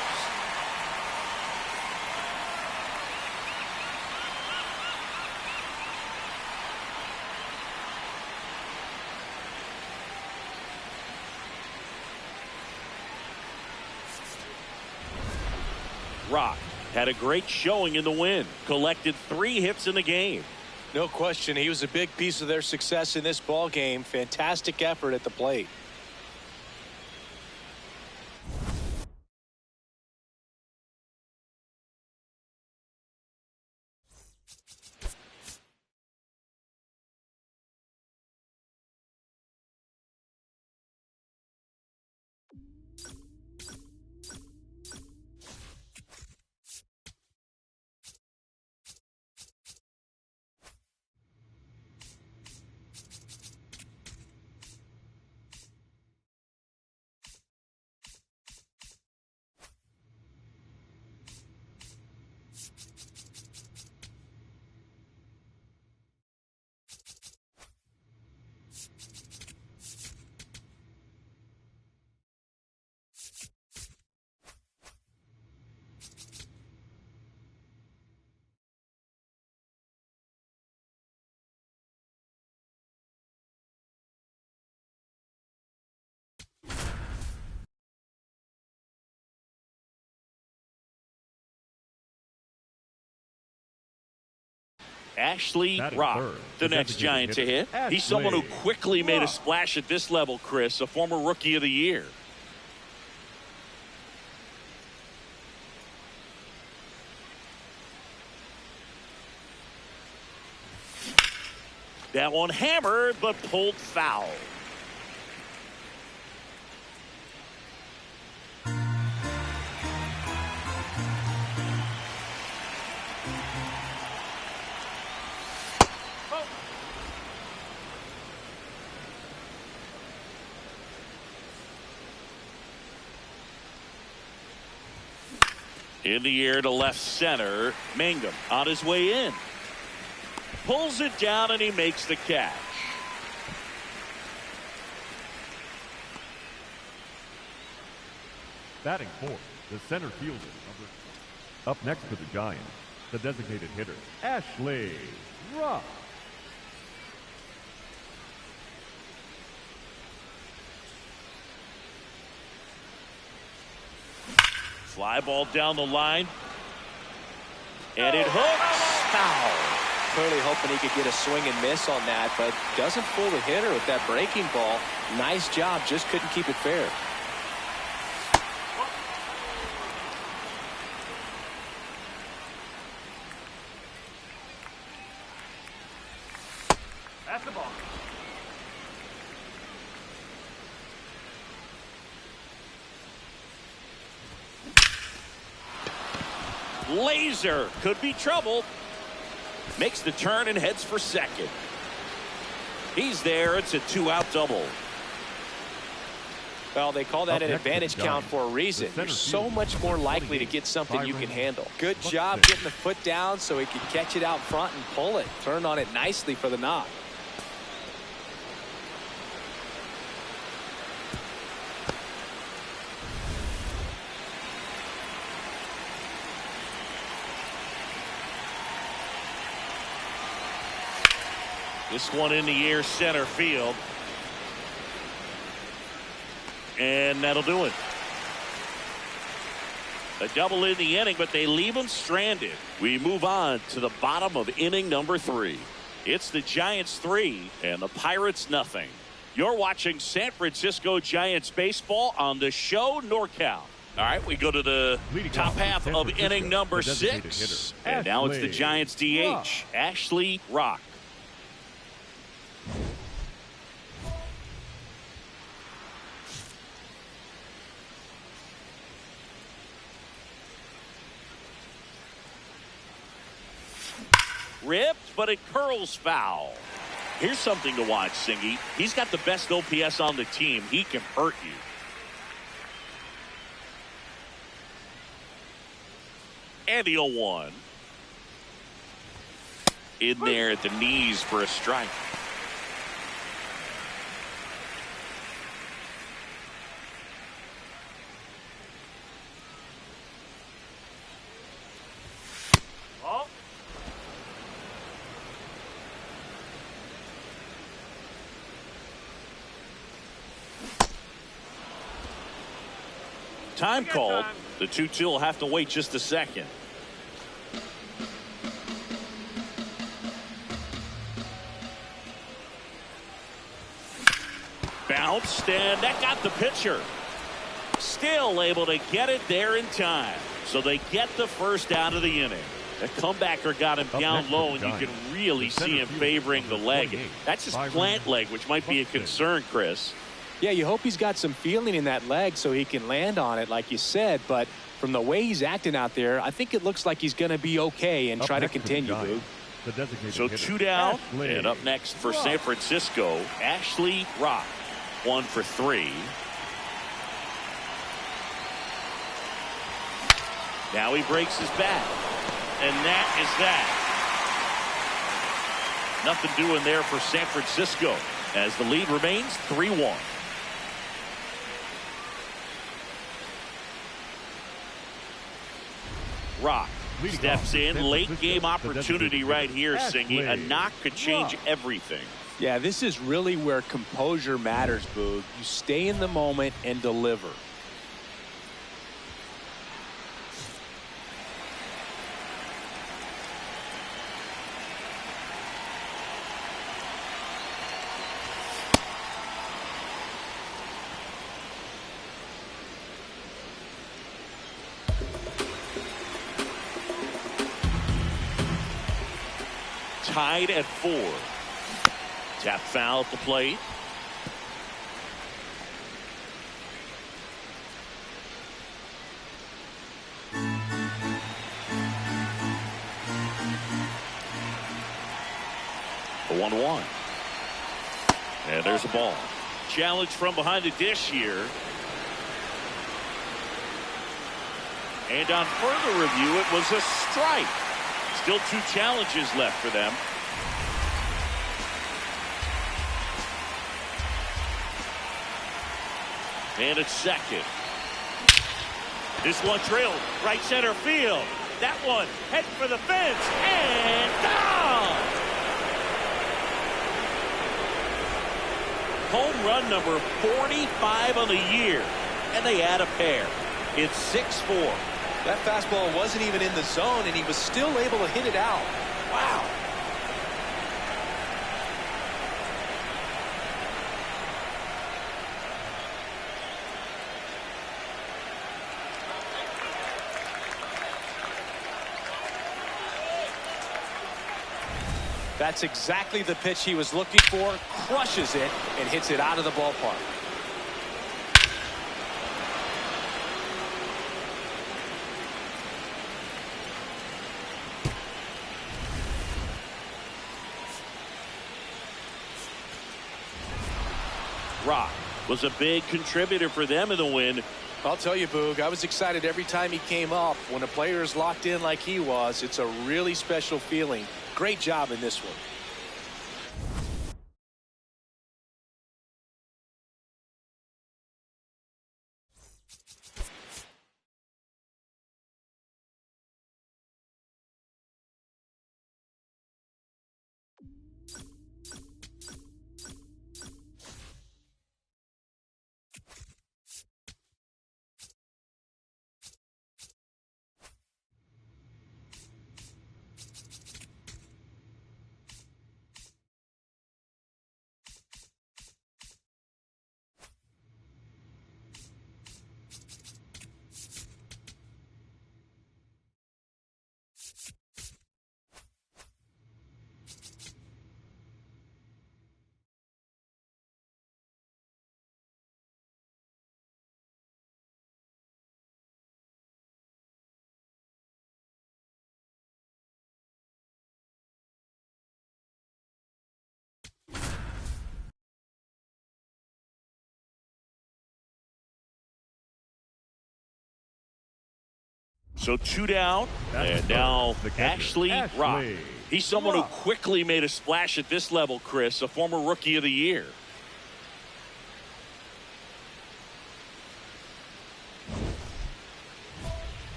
Rock had a great showing in the win. Collected 3 hits in the game. No question, he was a big piece of their success in this ball game. Fantastic effort at the plate. Ashley Batting Rock, third, the the next Giant to hit. designated hitter, He's someone who Ashley quickly made a Rock. splash at this level, Chris, a former Rookie of the Year. That one hammered, but pulled foul. In the air to left center, Mangum on his way in. Pulls it down and he makes the catch. Batting fourth, the center fielder. Up next for the Giants, the designated hitter, Ashley Rock. Fly ball down the line. And it hooks. Foul. Clearly hoping he could get a swing and miss on that, but doesn't fool the hitter with that breaking ball. Nice job, just couldn't keep it fair. That's the ball. Laser could be trouble. Makes the turn and heads for second. He's there. It's a 2-out double. Well, they call that an advantage count for a reason. You're so much more likely to get something you can handle. Good job getting the foot down so he could catch it out front and pull it. Turned on it nicely for the knock. This one in the air center field. And that'll do it. A double in the inning, but they leave him stranded. We move on to the bottom of inning number 3. It's the Giants 3 and the Pirates nothing. You're watching San Francisco Giants baseball on the show NorCal. All right, we go to the top half of inning number 6. And now it's the Giants DH, Ashley Rock. Ripped, but it curls foul. Here's something to watch, Singy. He's got the best OPS on the team. He can hurt you. And the 0-1. In there at the knees for a strike. Time called. The 2-2 will have to wait just a second. Bounced, and that got the pitcher. Still able to get it there in time. So they get the first out of the inning. The comebacker got him down low, and you can really see him favoring the leg. That's his plant leg, which might be a concern, Chris. Yeah, you hope he's got some feeling in that leg so he can land on it, like you said. But from the way he's acting out there, I think it looks like he's going to be okay and try to continue, Boog. So 2 down, and up next for San Francisco, Ashley Rock. 1 for 3. Now he breaks his bat. And that is that. Nothing doing there for San Francisco as the lead remains 3-1. Rock steps in. Late game opportunity right here, Singy. A knock could change everything. Yeah, this is really where composure matters, Boog. You stay in the moment and deliver. tied at 4. Tap foul at the plate. The 1-1. And there's a ball. Challenge from behind the dish here. And on further review, it was a strike. Still 2 challenges left for them. And it's second. This one drilled right center field. That one heading for the fence and down. Home run number 45 on the year, and they add a pair. It's 6-4. That fastball wasn't even in the zone, and he was still able to hit it out. Wow. That's exactly the pitch he was looking for. Crushes it and hits it out of the ballpark. Rock was a big contributor for them in the win. I'll tell you, Boog, I was excited every time he came up. When a player is locked in like he was, it's a really special feeling. Great job in this one. So 2 down, and now Ashley Rock. He's someone who quickly made a splash at this level, Chris, a former Rookie of the Year.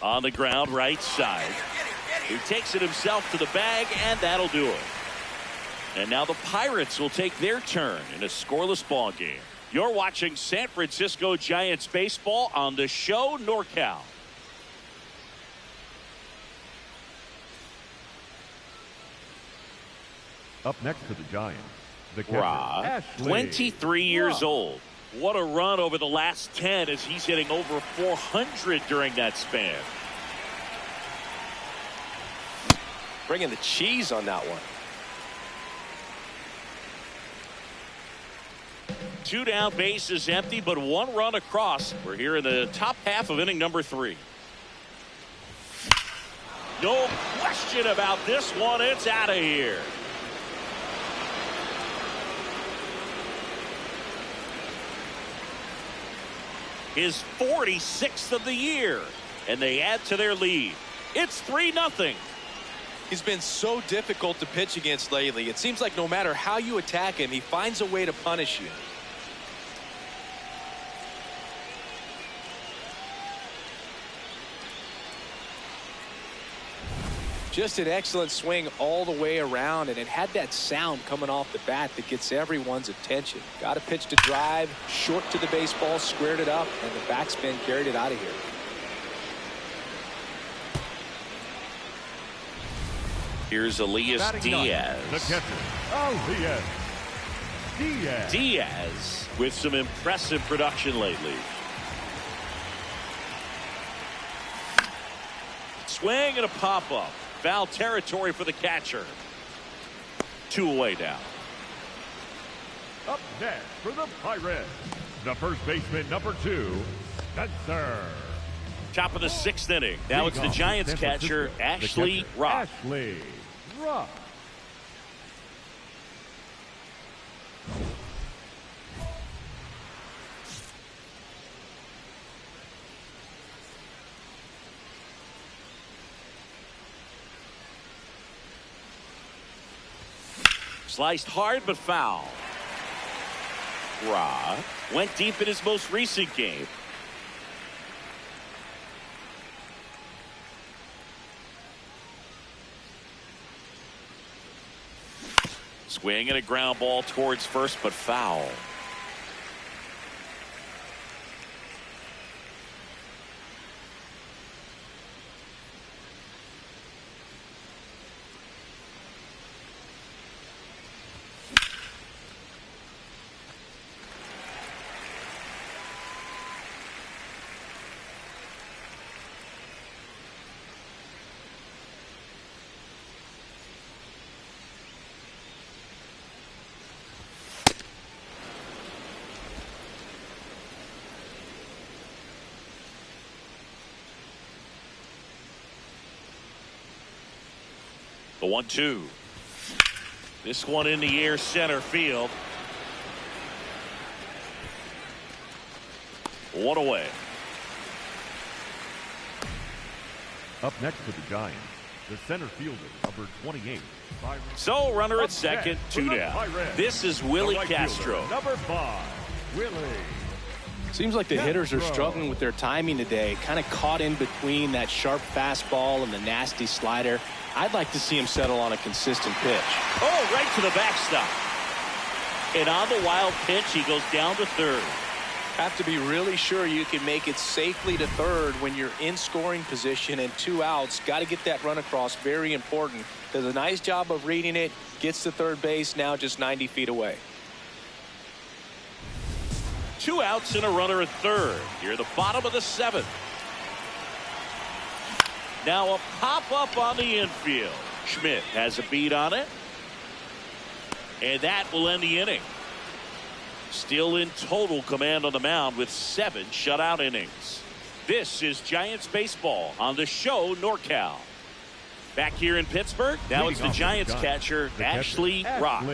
On the ground, right side. He takes it himself to the bag, and that'll do it. And now the Pirates will take their turn in a scoreless ball game. You're watching San Francisco Giants baseball on the show NorCal. Up next to the Giants, the catcher, Ashley. 23 years old. What a run over the last 10 as he's hitting over 400 during that span. Bringing the cheese on that one. 2 down, base is empty, but 1 run across. We're here in the top half of inning number 3. No question about this one. It's out of here. His 46th of the year, and they add to their lead. It's 3-0. He's been so difficult to pitch against lately. It seems like no matter how you attack him, he finds a way to punish you. Just an excellent swing all the way around, and it had that sound coming off the bat that gets everyone's attention. Got a pitch to drive, short to the baseball, squared it up, and the backspin carried it out of here. Here's Elias Diaz. The catcher, Elias. Diaz with some impressive production lately. Swing and a pop-up. Foul territory for the catcher. 2 away now. Up next for the Pirates, the first baseman, number 2, Spencer. Top of the 6th inning. Now it's the Giants catcher, Ashley Rock. Ashley Rock. Sliced hard but foul. Ra went deep in his most recent game. Swing and a ground ball towards first, but foul. The 1-2. This one in the air, center field. 1 away. Up next for the Giants, the center fielder, number 28. So runner at second, 2 down. This is Willie Castro. Number 5, Willie. Seems like the hitters are struggling with their timing today. Kind of caught in between that sharp fastball and the nasty slider. I'd like to see him settle on a consistent pitch. Oh, right to the backstop. And on the wild pitch, he goes down to third. Have to be really sure you can make it safely to third when you're in scoring position and 2 outs. Got to get that run across. Very important. Does a nice job of reading it. Gets to third base. Now just 90 feet away. 2 outs and a runner at third. Here, the bottom of the 7th. Now a pop-up on the infield. Schmidt has a beat on it. And that will end the inning. Still in total command on the mound with 7 shutout innings. This is Giants baseball on the show NorCal. Back here in Pittsburgh, now it's the Giants catcher, Ashley Rock.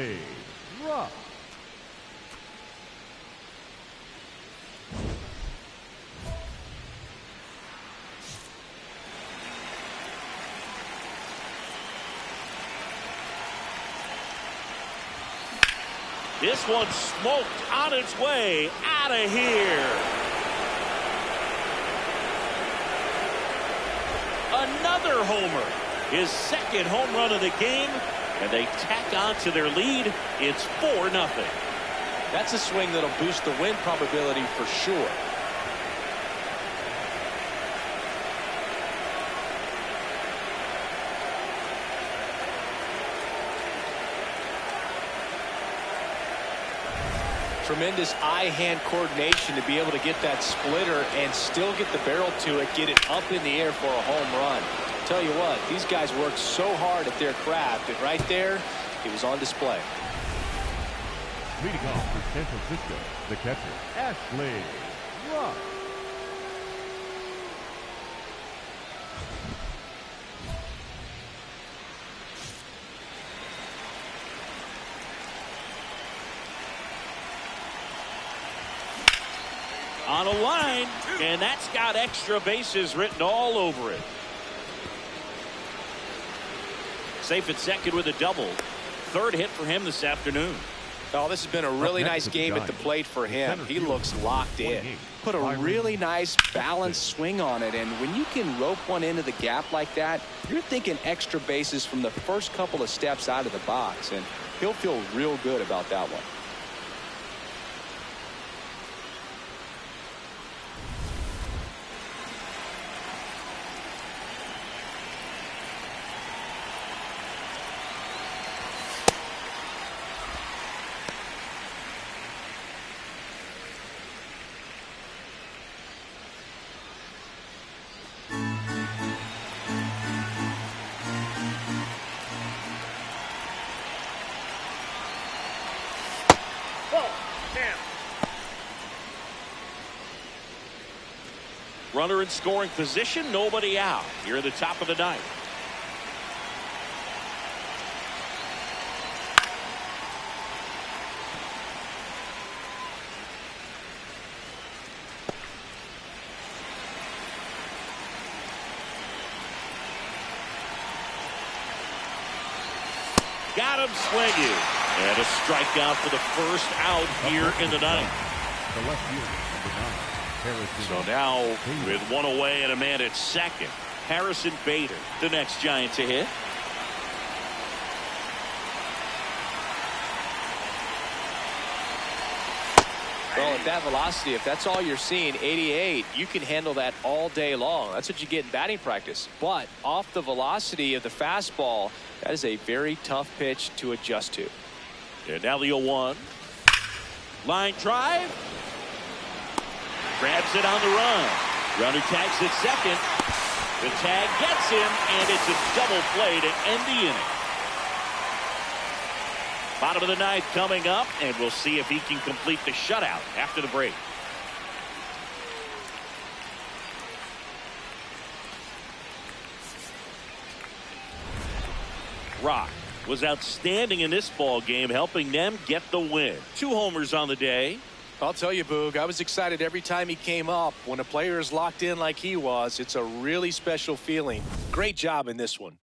This one's smoked on its way out of here. Another homer. His 2nd home run of the game. And they tack on to their lead. It's 4-0. That's a swing that'll boost the win probability for sure. Tremendous eye-hand coordination to be able to get that splitter and still get the barrel to it, get it up in the air for a home run. Tell you what, these guys work so hard at their craft, and right there, it was on display. Leading off for San Francisco, the catcher, Ashley Rock. On a line, and that's got extra bases written all over it. Safe at second with a double. 3rd hit for him this afternoon. Oh, this has been a really nice game at the plate for him. He looks locked in. Put a really nice balanced swing on it, and when you can rope one into the gap like that, you're thinking extra bases from the first couple of steps out of the box, and he'll feel real good about that one. Runner in scoring position, nobody out here at the top of the ninth. Got him swinging. And a strikeout for the first out here in the ninth. The left fielder, number 9, Harrison. So now with one away and a man at second, Harrison Bader, the next Giant to hit. Well, at that velocity, if that's all you're seeing, 88, you can handle that all day long. That's what you get in batting practice. But off the velocity of the fastball, that is a very tough pitch to adjust to. And now the 0-1. Line drive. Grabs it on the run. Runner tags at second. The tag gets him, and it's a double play to end the inning. Bottom of the ninth coming up, and we'll see if he can complete the shutout after the break. Rock was outstanding in this ball game, helping them get the win. 2 homers on the day. I'll tell you, Boog, I was excited every time he came up. When a player is locked in like he was, it's a really special feeling. Great job in this one.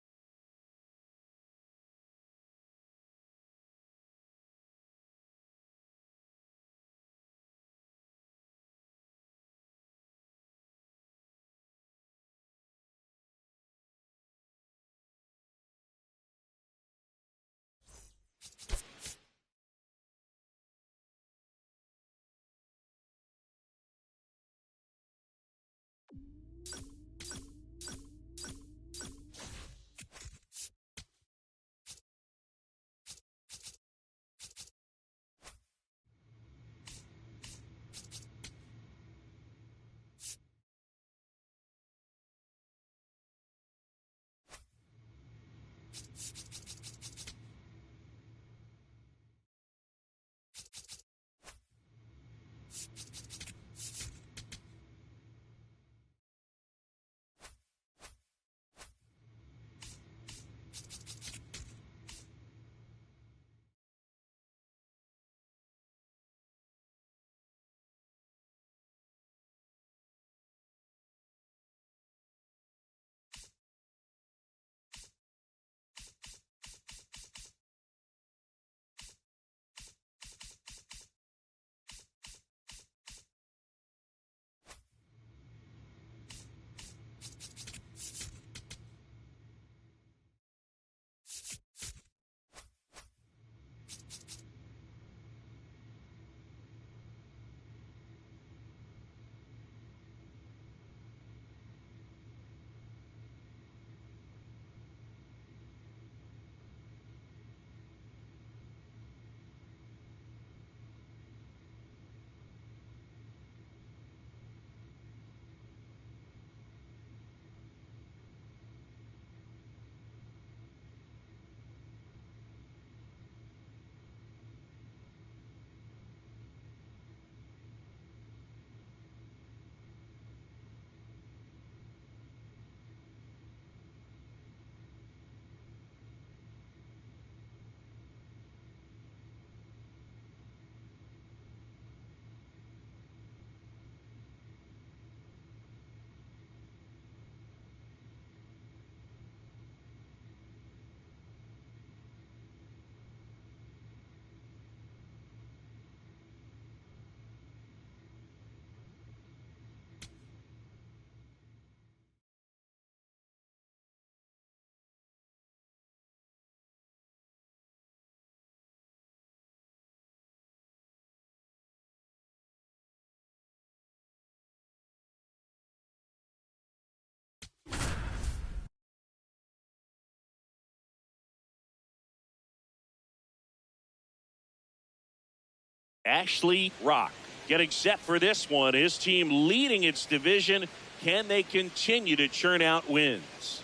Ashley Rock getting set for this one. His team leading its division. Can they continue to churn out wins?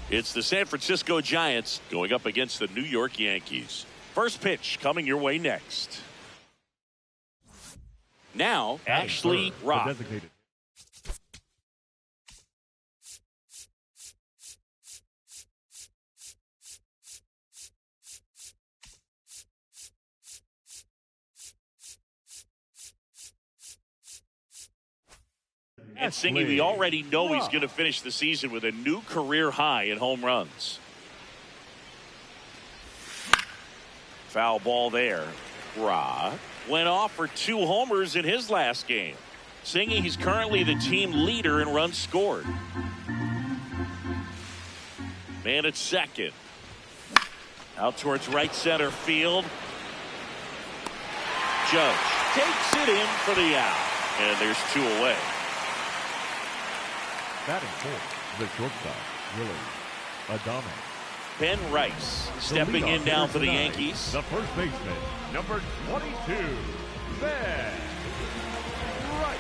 It's the San Francisco Giants going up against the New York Yankees. First pitch coming your way next. Now, Ashley Rock. Designated. And Singy, we already know he's going to finish the season with a new career high in home runs. Foul ball there. Rock went off for 2 homers in his last game. Singy, he's currently the team leader in runs scored. Man at second. Out towards right center field. Judge takes it in for the out. And there's 2 away. Batting fourth, the shortstop, Willie Adame. Ben Rice stepping in now for the Yankees. The first baseman, number 22, Ben Rice.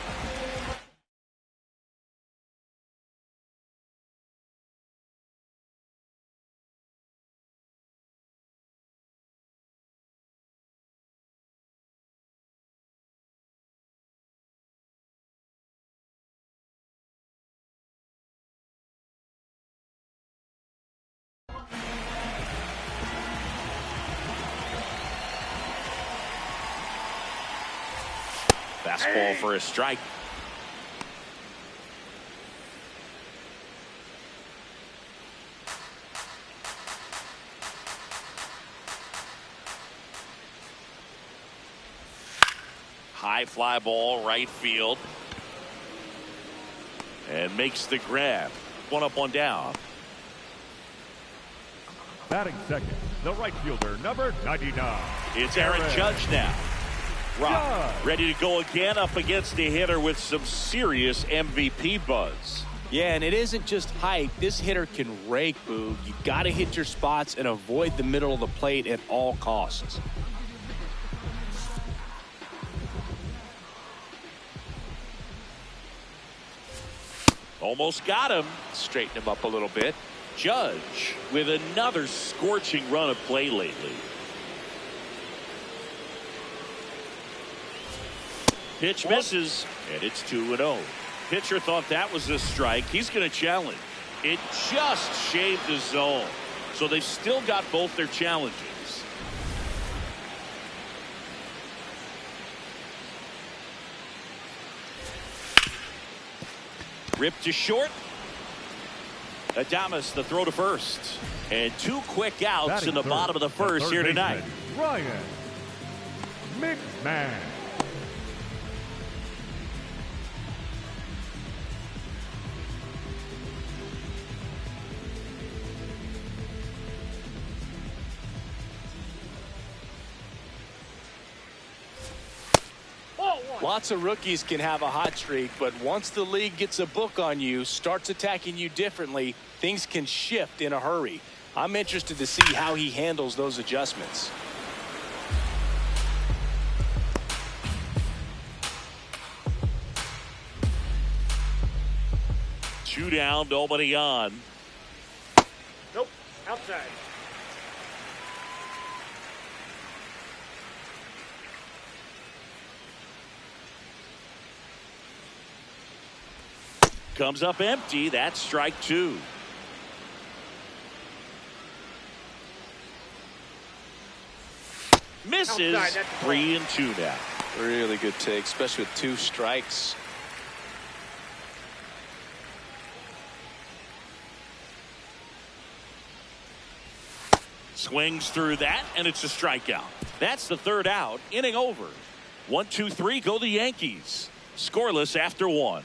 Fastball for a strike. High fly ball, right field. And makes the grab. 1 up, 1 down. Batting second, the right fielder, number 99. It's Aaron Judge now. Rock ready to go again up against the hitter with some serious MVP buzz. Yeah, and it isn't just height. This hitter can rake, Boog. You got to hit your spots and avoid the middle of the plate at all costs. Almost got him. Straighten him up a little bit. Judge with another scorching run of play lately. Pitch misses, and it's 2-0. Pitcher thought that was a strike. He's going to challenge. It just shaved the zone. So they've still got both their challenges. Ripped to short. Adames the throw to first. And 2 quick outs in the bottom of the first here tonight. Ryan McMahon. Lots of rookies can have a hot streak, but once the league gets a book on you, starts attacking you differently, things can shift in a hurry. I'm interested to see how he handles those adjustments. Two down, nobody on. Nope, outside. Comes up empty. That's strike 2. Misses. 3-2 now. Really good take, especially with 2 strikes. Swings through that, and it's a strikeout. That's the 3rd out. Inning over. 1-2-3, go the Yankees. Scoreless after 1.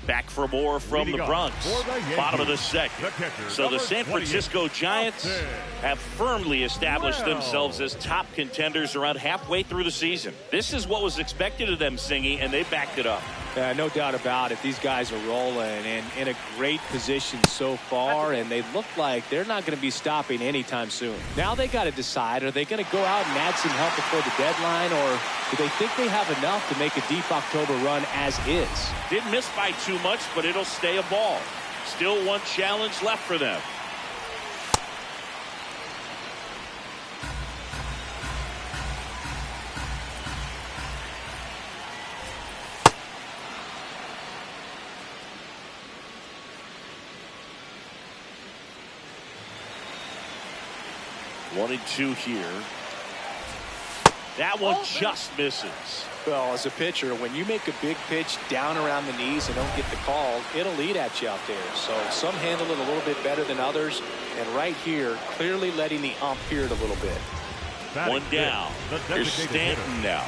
Back for more from the Bronx. Bottom of the second. So the San Francisco Giants have firmly established themselves as top contenders around halfway through the season. This is what was expected of them, Singy, and they backed it up. No doubt about it. These guys are rolling and in a great position so far, and they look like they're not going to be stopping anytime soon. Now they got to decide, are they going to go out and add some help before the deadline, or do they think they have enough to make a deep October run as is? Didn't miss by too much, but it'll stay a ball. Still one challenge left for them. One and two here. That one just misses. Well, as a pitcher, when you make a big pitch down around the knees and don't get the call, it'll eat at you out there. So some handle it a little bit better than others. And right here, clearly letting the ump hear it a little bit. One down. Here's Stanton now.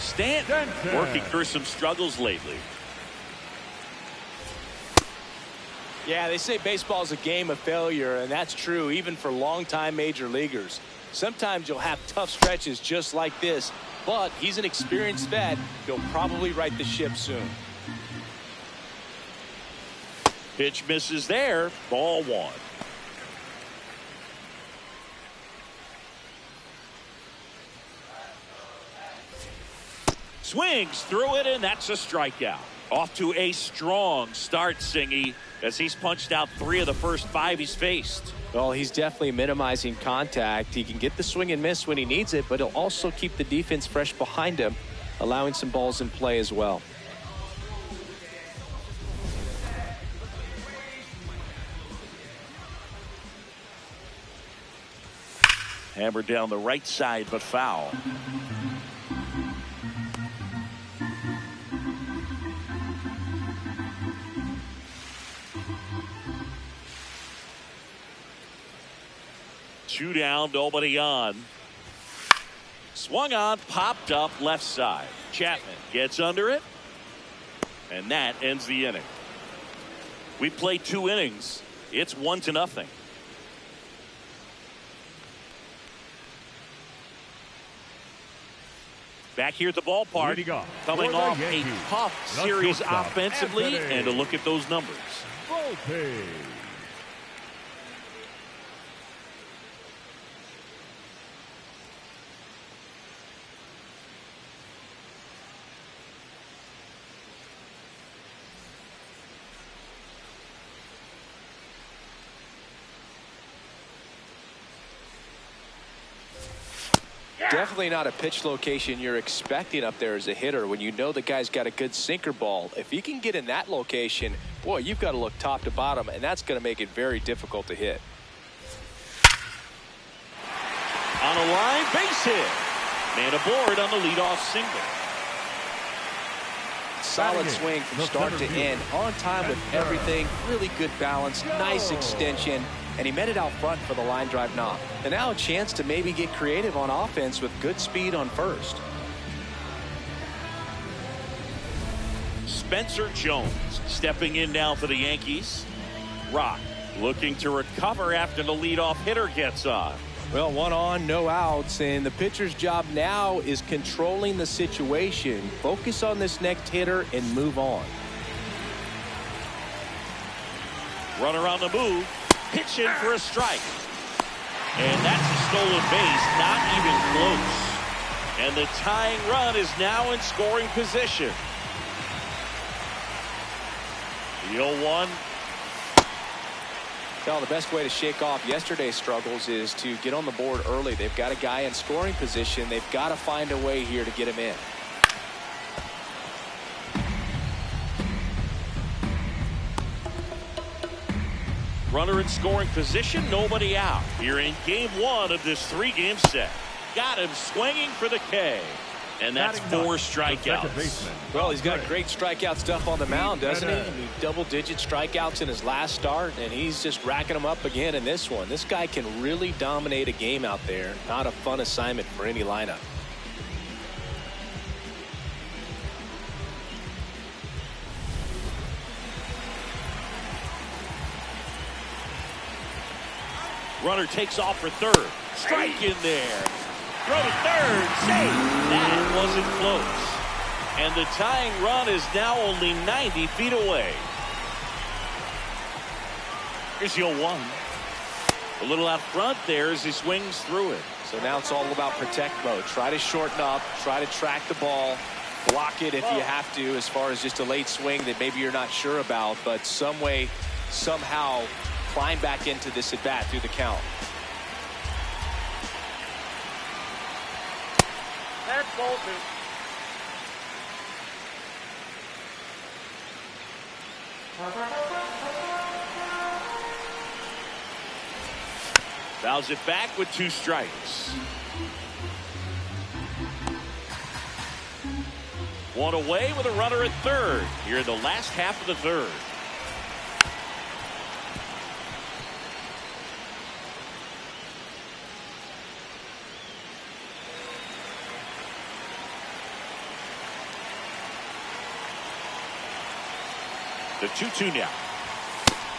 Stanton working through some struggles lately. Yeah, they say baseball is a game of failure, and that's true even for longtime major leaguers. Sometimes you'll have tough stretches just like this, but he's an experienced vet. He'll probably right the ship soon. Pitch misses there. Ball one. Swings through it, and that's a strikeout. Off to a strong start, Singy, as he's punched out 3 of the first 5 he's faced. Well, he's definitely minimizing contact. He can get the swing and miss when he needs it, but he'll also keep the defense fresh behind him, allowing some balls in play as well. Hammered down the right side, but foul. Two down, nobody on. Swung on, popped up left side. Chapman gets under it, and that ends the inning. We played 2 innings. It's 1-0. Back here at the ballpark, coming off a tough series offensively, and a look at those numbers. Definitely not a pitch location you're expecting up there as a hitter when you know the guy's got a good sinker ball. If he can get in that location, boy, you've got to look top to bottom, and that's going to make it very difficult to hit. On a line, base hit. Man aboard on the leadoff single. Solid swing from start to end. On time with everything. Really good balance. Nice extension. And he met it out front for the line drive knock. And now a chance to maybe get creative on offense with good speed on first. Spencer Jones stepping in now for the Yankees. Rock looking to recover after the leadoff hitter gets on. Well, 1 on, no outs, and the pitcher's job now is controlling the situation. Focus on this next hitter and move on. Runner on the move. Pitch in for a strike. And that's a stolen base, not even close. And the tying run is now in scoring position. The 0-1. Well, the best way to shake off yesterday's struggles is to get on the board early. They've got a guy in scoring position. They've got to find a way here to get him in. Runner in scoring position, nobody out. Here in game 1 of this 3-game set. Got him swinging for the K. And that's 4 strikeouts. Well, he's got great strikeout stuff on the mound, doesn't he? I mean, double-digit strikeouts in his last start, and he's just racking them up again in this one. This guy can really dominate a game out there. Not a fun assignment for any lineup. Runner takes off for third. Strike in there. Throw to third. Safe. That wasn't close. And the tying run is now only 90 feet away. Here's the 0-1. A little out front there as he swings through it. So now it's all about protect mode. Try to shorten up. Try to track the ball. Block it if you have to, as far as just a late swing that maybe you're not sure about, but some way, somehow climb back into this at bat through the count. That's Bolton. Fouls it back with 2 strikes. 1 away with a runner at third here in the last half of the third. The 2-2 now.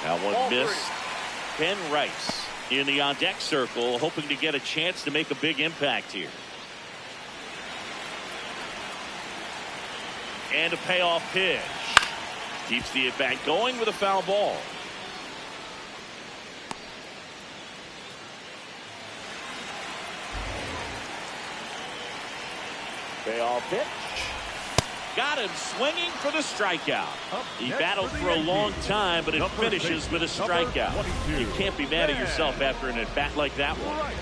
That one missed. Ben Rice in the on-deck circle, hoping to get a chance to make a big impact here. And a payoff pitch. Keeps the at-bat going with a foul ball. Payoff pitch. Got him swinging for the strikeout. He battled for a long time, but it finishes with a strikeout. You can't be mad at yourself after an at-bat like that one.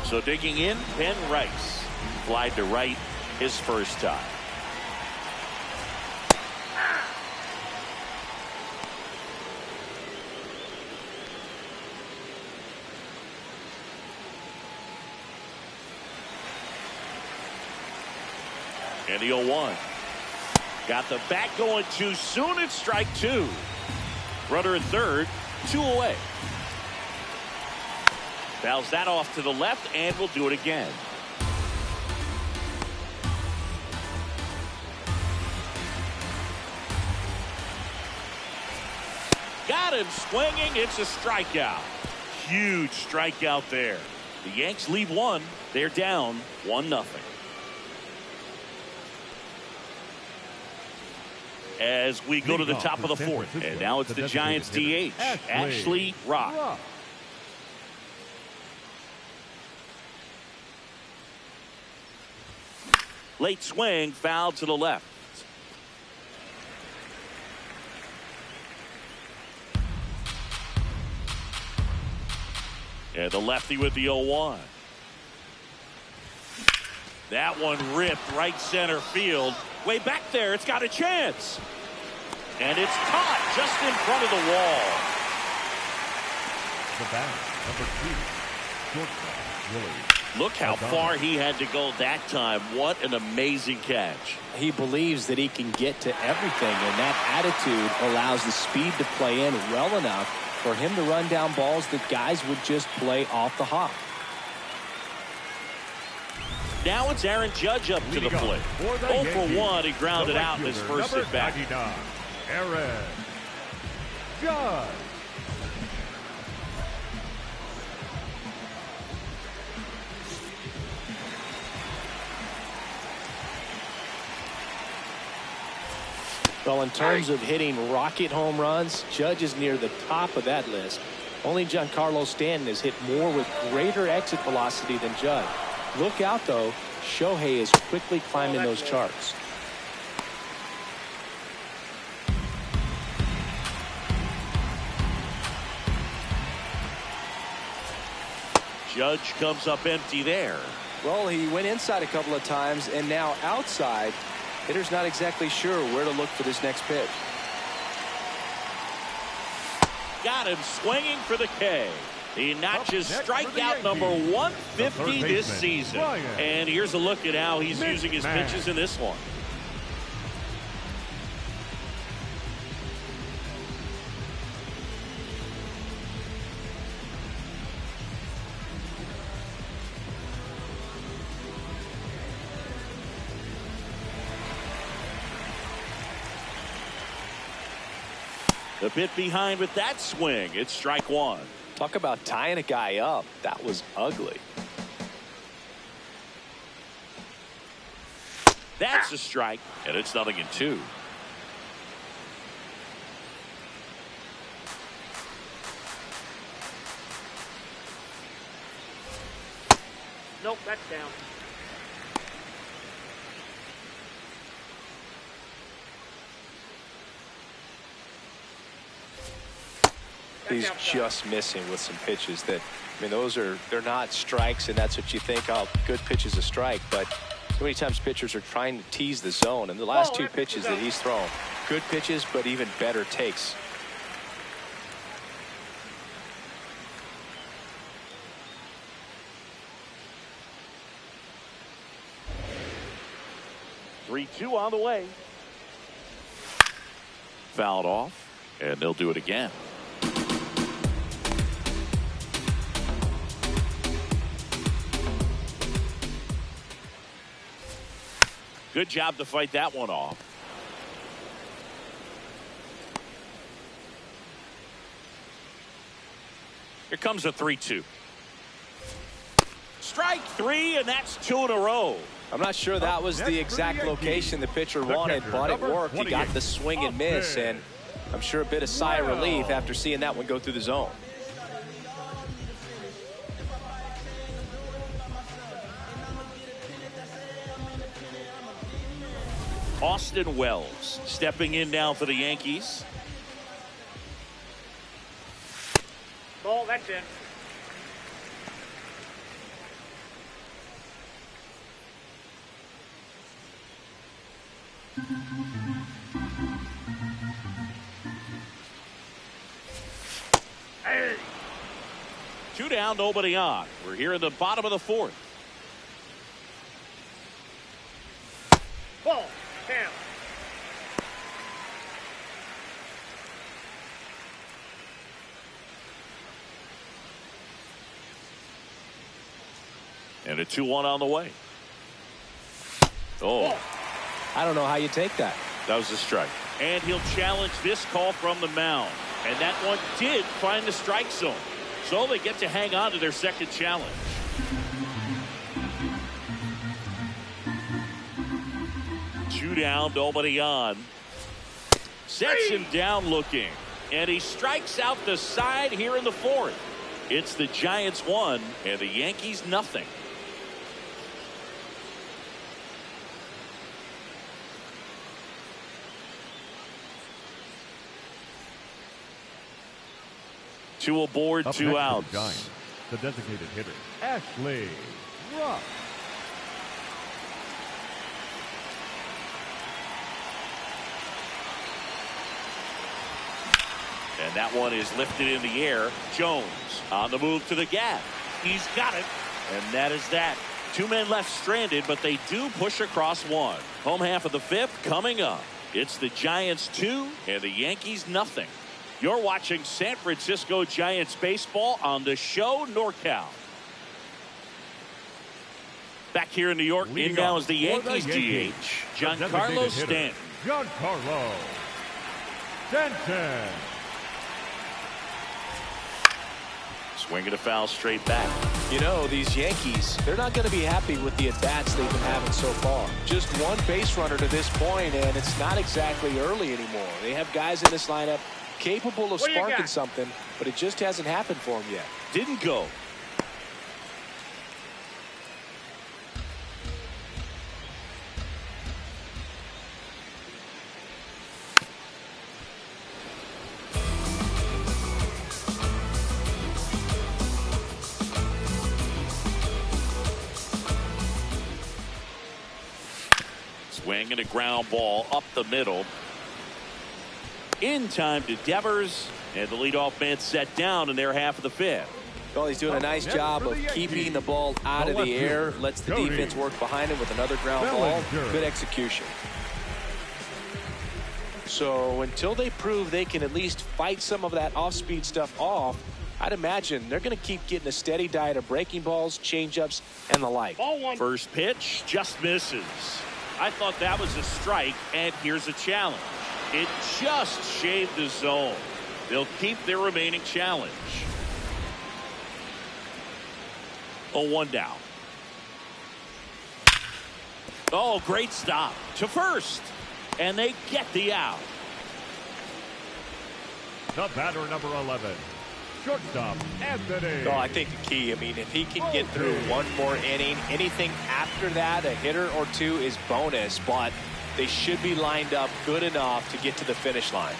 So digging in, Ben Rice. Fly to right his first time. And the 0-1. Got the bat going too soon. It's strike 2. Runner at third, 2 away. Fouls that off to the left, and we'll do it again. Got him swinging. It's a strikeout. Huge strikeout there. The Yanks lead 1. They're down 1-0. As we go to the top of the 4th, and now it's the Giants DH, Ashley Rock. Late swing, foul to the left. And the lefty with the 0-1. That one ripped right center field. Way back there, it's got a chance. And it's caught just in front of the wall. The batter, number 2, shortstop, Willie. Look how far he had to go that time. What an amazing catch. He believes that he can get to everything, and that attitude allows the speed to play in well enough for him to run down balls that guys would just play off the hop. Now it's Aaron Judge up to the plate. 0 for 1. He grounded out in his first at bat. Aaron Judge. Well, in terms of hitting rocket home runs, Judge is near the top of that list. Only Giancarlo Stanton has hit more with greater exit velocity than Judge. Look out, though. Shohei is quickly climbing those charts. Judge comes up empty there. Well, he went inside a couple of times, and now outside. Hitter's not exactly sure where to look for this next pitch. Got him swinging for the K. He notches strikeout number 150 this season. And here's a look at how he's using his pitches in this one. A bit behind with that swing. It's strike 1. Talk about tying a guy up. That was ugly. That's a strike, and it's 0-2. Nope, that's down. He's just missing with some pitches that, I mean, they're not strikes, and that's what you think, oh, good pitch is a strike, but so many times pitchers are trying to tease the zone, and the last two pitches that he's thrown, good pitches, but even better takes. Three-two on the way. Fouled off, and they'll do it again. Good job to fight that one off. Here comes a 3-2. Strike three, and that's two in a row. I'm not sure that was the exact location the pitcher wanted, but it worked. He got the swing and miss, and I'm sure a bit of sigh of relief after seeing that one go through the zone. Austin Wells stepping in now for the Yankees. Ball, that's in. Hey. Two down, nobody on. We're here in the bottom of the fourth. Ball, down. And a 2-1 on the way. Oh. I don't know how you take that. That was a strike. And he'll challenge this call from the mound. And that one did find the strike zone. So they get to hang on to their second challenge. Two down, nobody on. Sets him down looking. And he strikes out the side here in the fourth. It's the Giants 1 and the Yankees nothing. Two aboard, Up two next outs. the Giants, the designated hitter, Ashley. And that one is lifted in the air. Jones on the move to the gap. He's got it. And that is that. Two men left stranded, but they do push across one. Home half of the fifth coming up. It's the Giants 2 and the Yankees nothing. You're watching San Francisco Giants baseball on the show NorCal. Back here in New York, in now is the Yankees DH, Giancarlo Stanton. Giancarlo Stanton. Swing and a foul straight back. You know, these Yankees, they're not going to be happy with the at-bats they've been having so far. Just one base runner to this point, and it's not exactly early anymore. They have guys in this lineup capable of sparking something, but it just hasn't happened for them yet. Didn't go. Swing and a ground ball up the middle. In time to Devers, and the leadoff man set down in their half of the fifth. Well, he's doing a nice job of keeping the ball out of the air. Lets the defense work behind him with another ground ball. Good execution. So until they prove they can at least fight some of that off-speed stuff off, I'd imagine they're going to keep getting a steady diet of breaking balls, changeups, and the like. First pitch just misses. I thought that was a strike, and here's a challenge. It just shaved the zone. They'll keep their remaining challenge. 0-1 down. Oh, great stop to first. And they get the out. The batter, number 11, shortstop, Anthony. Oh, I think the key, I mean, if he can get through one more inning, anything after that, a hitter or two is bonus, but they should be lined up good enough to get to the finish line.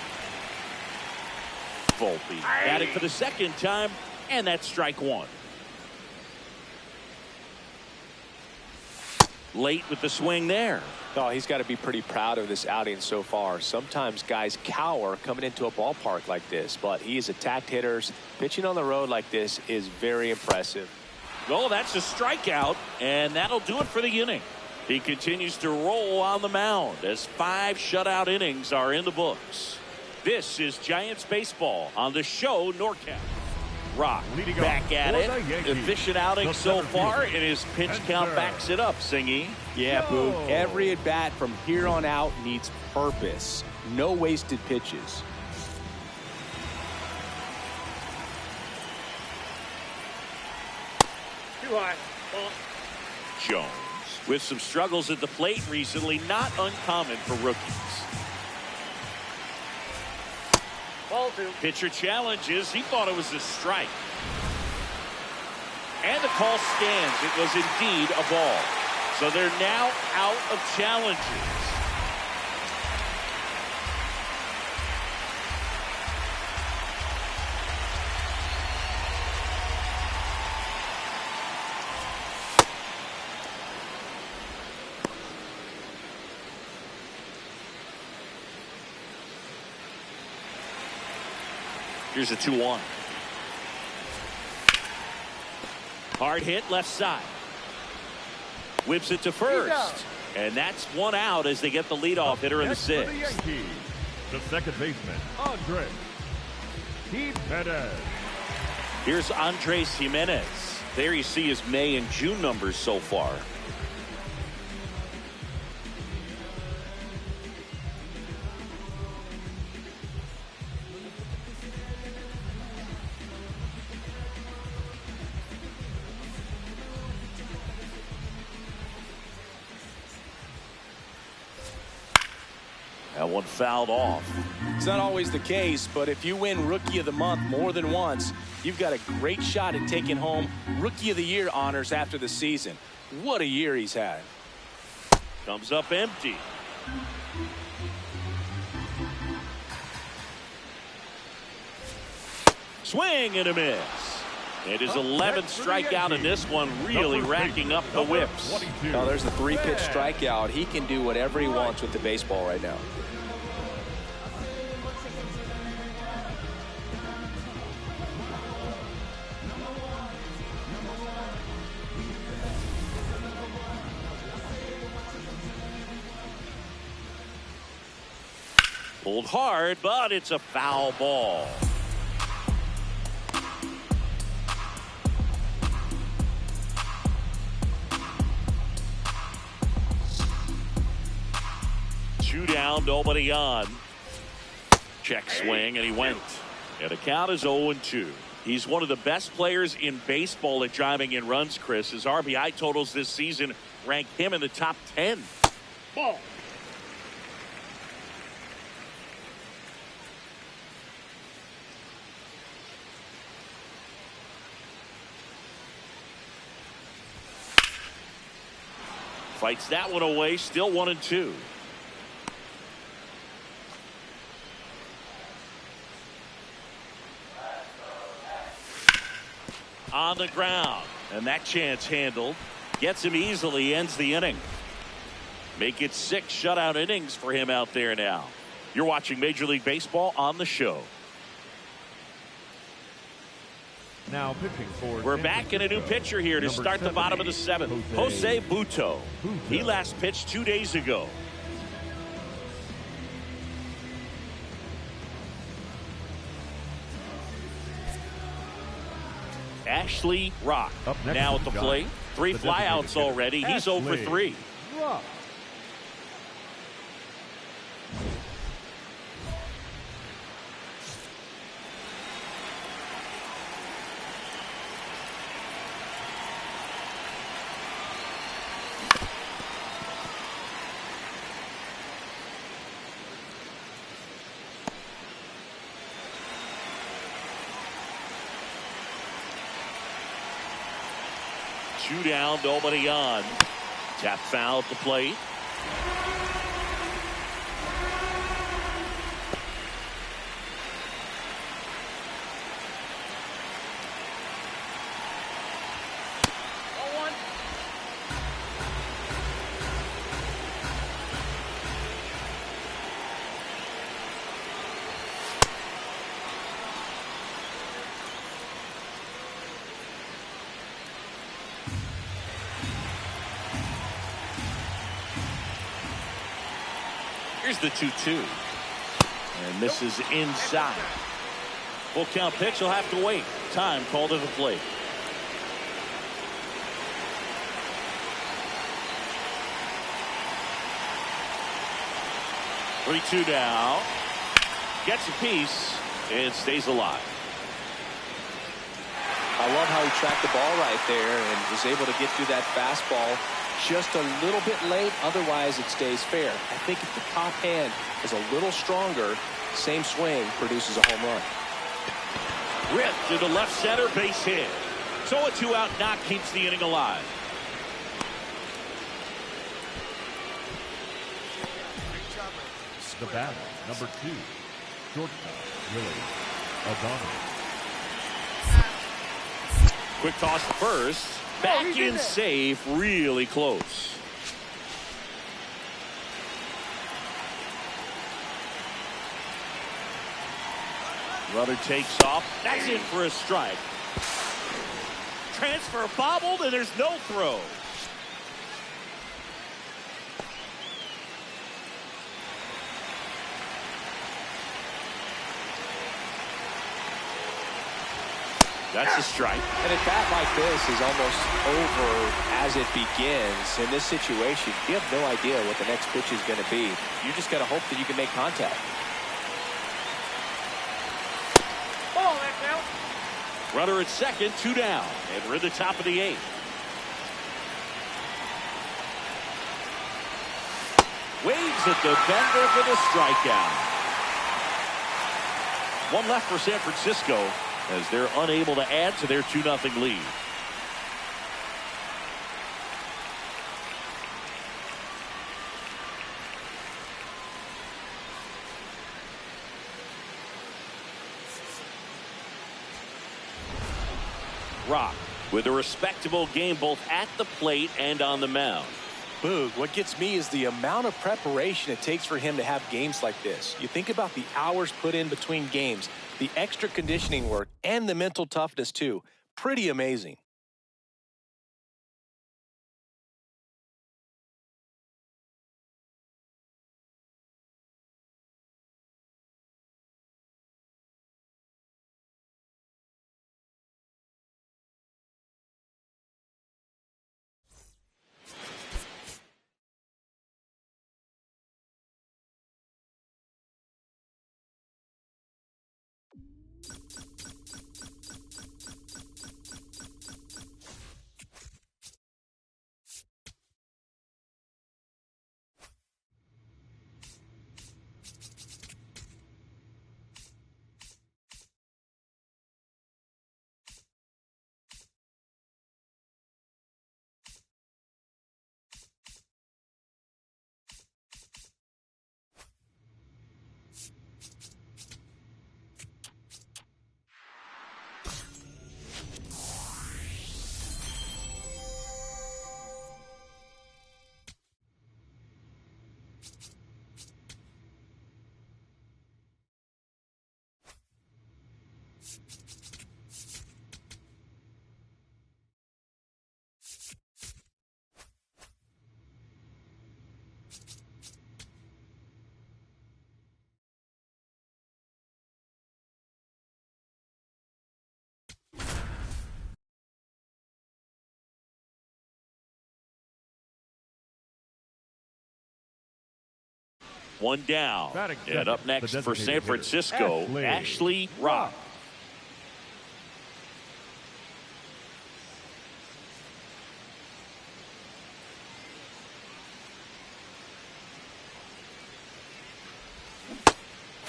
Volpe at it for the second time, and that's strike one. Late with the swing there. Oh, he's got to be pretty proud of this outing so far. Sometimes guys cower coming into a ballpark like this, but he's attacked hitters. Pitching on the road like this is very impressive. Oh, that's a strikeout, and that'll do it for the inning. He continues to roll on the mound as 5 shutout innings are in the books. This is Giants baseball on the show NorCal. Rock back at it. Efficient outing so far, and his pitch count backs it up, Singy. Yeah, Boog. Every at bat from here on out needs purpose. No wasted pitches. Too high. Ball. Jones with some struggles at the plate recently, not uncommon for rookies. Ball 2. Pitcher challenges. He thought it was a strike. And the call stands. It was indeed a ball. So they're now out of challenges. Here's a 2-1. Hard hit left side. Whips it to first. And that's one out as they get the leadoff hitter in the 6th. The second baseman, Andres Jimenez. Here's Andres Jimenez. There you see his May and June numbers so far. That one fouled off. It's not always the case, but if you win Rookie of the Month more than once, you've got a great shot at taking home Rookie of the Year honors after the season. What a year he's had. Comes up empty. Swing and a miss. And his 11th strikeout in this one, really racking up the whips. Oh, there's the 3-pitch strikeout. He can do whatever he wants with the baseball right now. Pulled hard, but it's a foul ball. Two down, nobody on. Check swing, and he went. And the count is 0-2. He's one of the best players in baseball at driving in runs, Chris. His RBI totals this season rank him in the top 10. Ball. Fights that one away, still 1-2. On the ground, and that chance handled. Gets him easily, ends the inning. Make it 6 shutout innings for him out there now. You're watching Major League Baseball on the show. Now pitching for. We're back in a new pitcher here to start the bottom of the 7th. Jose Butto. He last pitched 2 days ago. Ashley Rock now at the plate. 3 flyouts already. He's 0 for 3. Rock. 2 down, nobody on. Tap foul at the plate. Here's the 2-2. And this is inside. Full count pitch. He'll have to wait. Time called at the plate. Three-two now. Gets a piece and stays alive. I love how he tracked the ball right there and was able to get through that fastball just a little bit late. Otherwise, it stays fair. I think if the top hand is a little stronger, same swing produces a home run. Ripped to the left center, base hit. So a 2-out knock keeps the inning alive. The batter, number 2, shortstop, Willie O'Donnell. Quick toss to first. Back in safe, really close. Runner takes off. That's in for a strike. Transfer bobbled, and there's no throw. That's a strike. And a bat like this is almost over as it begins. In this situation, you have no idea what the next pitch is going to be. You just got to hope that you can make contact. Ball, that count. Runner at second, 2 down, and we're in the top of the 8th. Waves at the bender for the strikeout. One left for San Francisco as they're unable to add to their 2-0 lead. Rock with a respectable game both at the plate and on the mound. Boog, what gets me is the amount of preparation it takes for him to have games like this. You think about the hours put in between games, the extra conditioning work, and the mental toughness too. Pretty amazing. One down. And up next for San Francisco, Ashley Rock.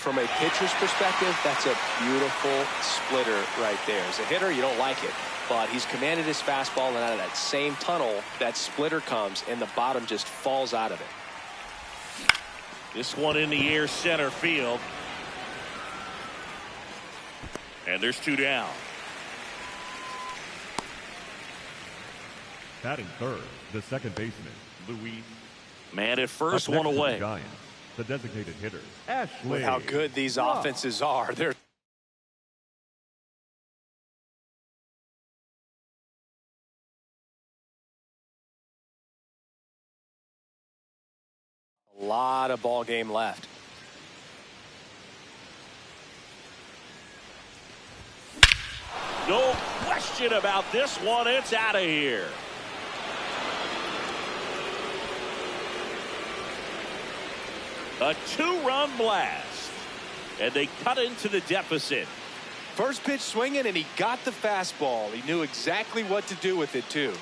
From a pitcher's perspective, that's a beautiful splitter right there. As a hitter, you don't like it, but he's commanded his fastball, and out of that same tunnel, that splitter comes, and the bottom just falls out of it. This one in the air, center field. And there's 2 down. Batting third, the second baseman, Luis. Man at first, one away. Giants, the designated hitter, Ashley. With how good these offenses are, they're a lot of ball game left. No question about this one. It's out of here. A 2-run blast. And they cut into the deficit. First pitch swinging, and he got the fastball. He knew exactly what to do with it, too.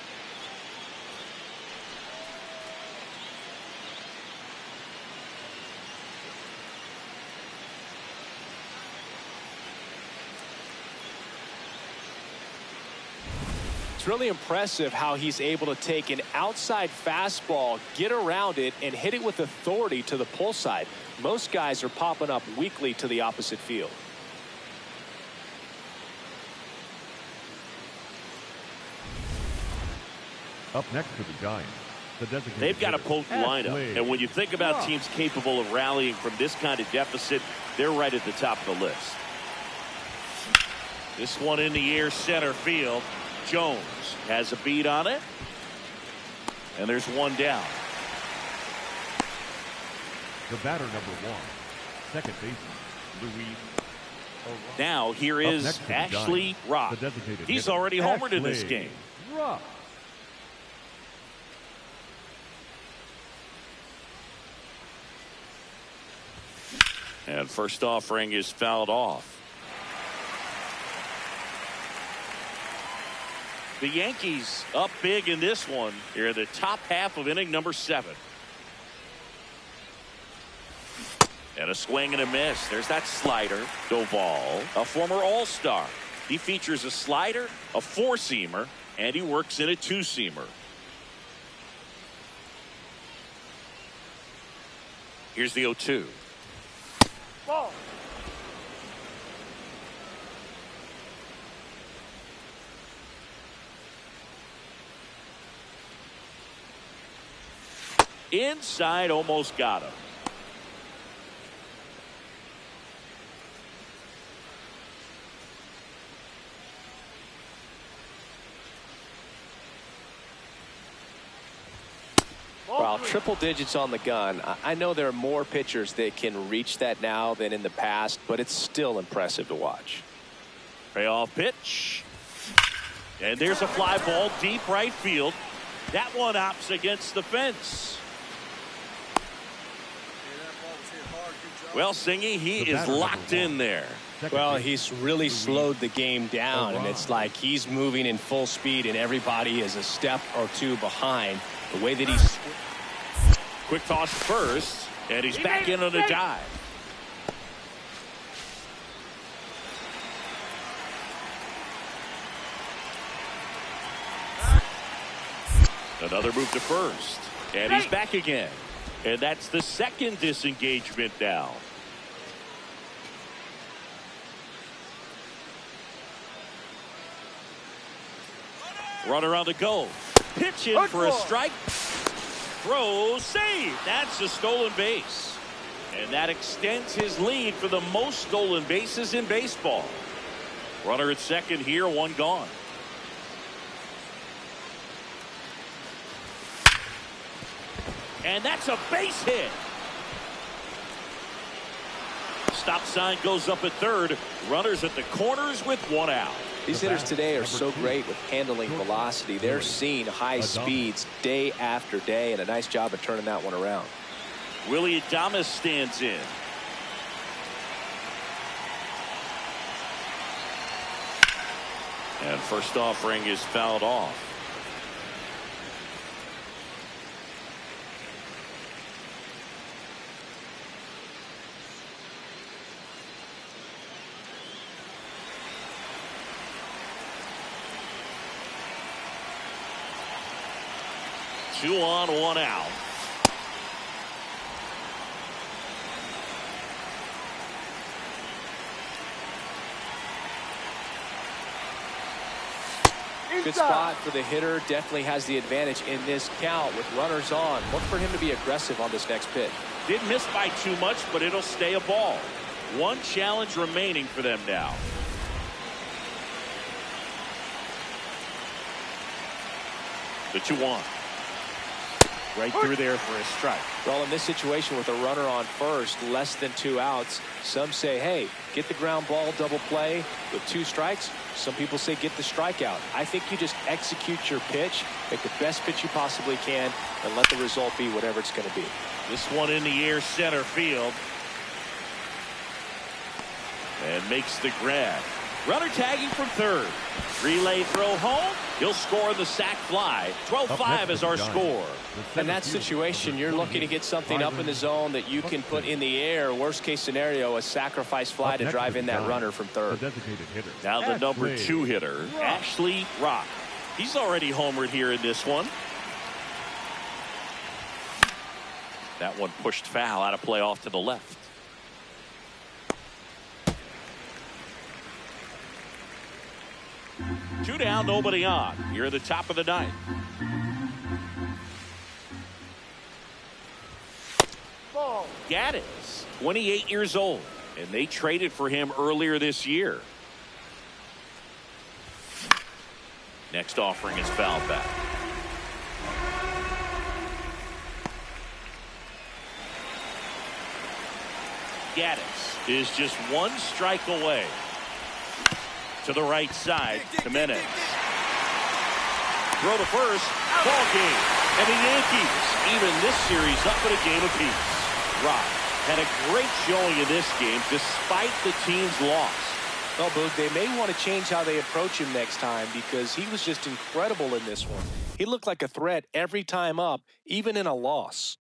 It's really impressive how he's able to take an outside fastball, get around it, and hit it with authority to the pull side. Most guys are popping up weakly to the opposite field. Up next for the Giants, the designated They've got a hitter, potent lineup. Ashley. And when you think about teams capable of rallying from this kind of deficit, they're right at the top of the list. This one in the air, center field. Jones has a beat on it. And there's 1 down. The batter number 1, second baseman, Luis. Now here Up is next for the Ashley Giants, Rock. the designated He's hitter, already homered in this Ashley game. Rock. And first offering is fouled off. The Yankees up big in this one. Here in the top half of inning number 7. And a swing and a miss. There's that slider. Doval, a former All-Star. He features a slider, a 4-seamer, and he works in a 2-seamer. Here's the 0-2. Ball. Inside, almost got him. Well, triple digits on the gun. I know there are more pitchers that can reach that now than in the past, but it's still impressive to watch. Payoff pitch. And there's a fly ball deep right field. That one opts against the fence. Well, Singy, he is locked in there. Well, he's really slowed the game down, and it's like he's moving in full speed, and everybody is a step or 2 behind. The way that he's... Quick toss first, and he's back in on a dive. Another move to first, and he's back again. And that's the second disengagement now. Runner on the go. Pitch in for a strike. Throw, save. That's a stolen base. And that extends his lead for the most stolen bases in baseball. Runner at second here, 1 gone. And that's a base hit. Stop sign goes up at third. Runners at the corners with 1 out. These hitters today are so great with handling velocity. They're seeing high speeds day after day, and a nice job of turning that one around. Willie Adames stands in. And first offering is fouled off. 2 on, 1 out. Good spot for the hitter. Definitely has the advantage in this count with runners on. Look for him to be aggressive on this next pitch. Didn't miss by too much, but it'll stay a ball. One challenge remaining for them now. The 2-1. Right through there for a strike. Well, in this situation with a runner on first, less than 2 outs, some say, hey, get the ground ball, double play with 2 strikes. Some people say get the strikeout. I think you just execute your pitch, make the best pitch you possibly can, and let the result be whatever it's going to be. This one in the air, center field. And makes the grab. Runner tagging from third. Relay throw home. He'll score the sac fly. 12-5 is our score. In that situation, you're looking to get something up in the zone that you can put in the air. Worst case scenario, a sacrifice fly to drive in that runner from third. Now the number 2 hitter, Ashley Rock. He's already homered here in this one. That one pushed foul, out of play off to the left. Two down, nobody on. Here at the top of the ninth. Ball. Gaddis, 28 years old, and they traded for him earlier this year. Next offering is fouled back. Gaddis is just 1 strike away. To the right side, Jimenez. Throw to first, ball game. And the Yankees even this series up at a game apiece. Rock had a great showing in this game despite the team's loss. Well, Boog, they may want to change how they approach him next time because he was just incredible in this one. He looked like a threat every time up, even in a loss.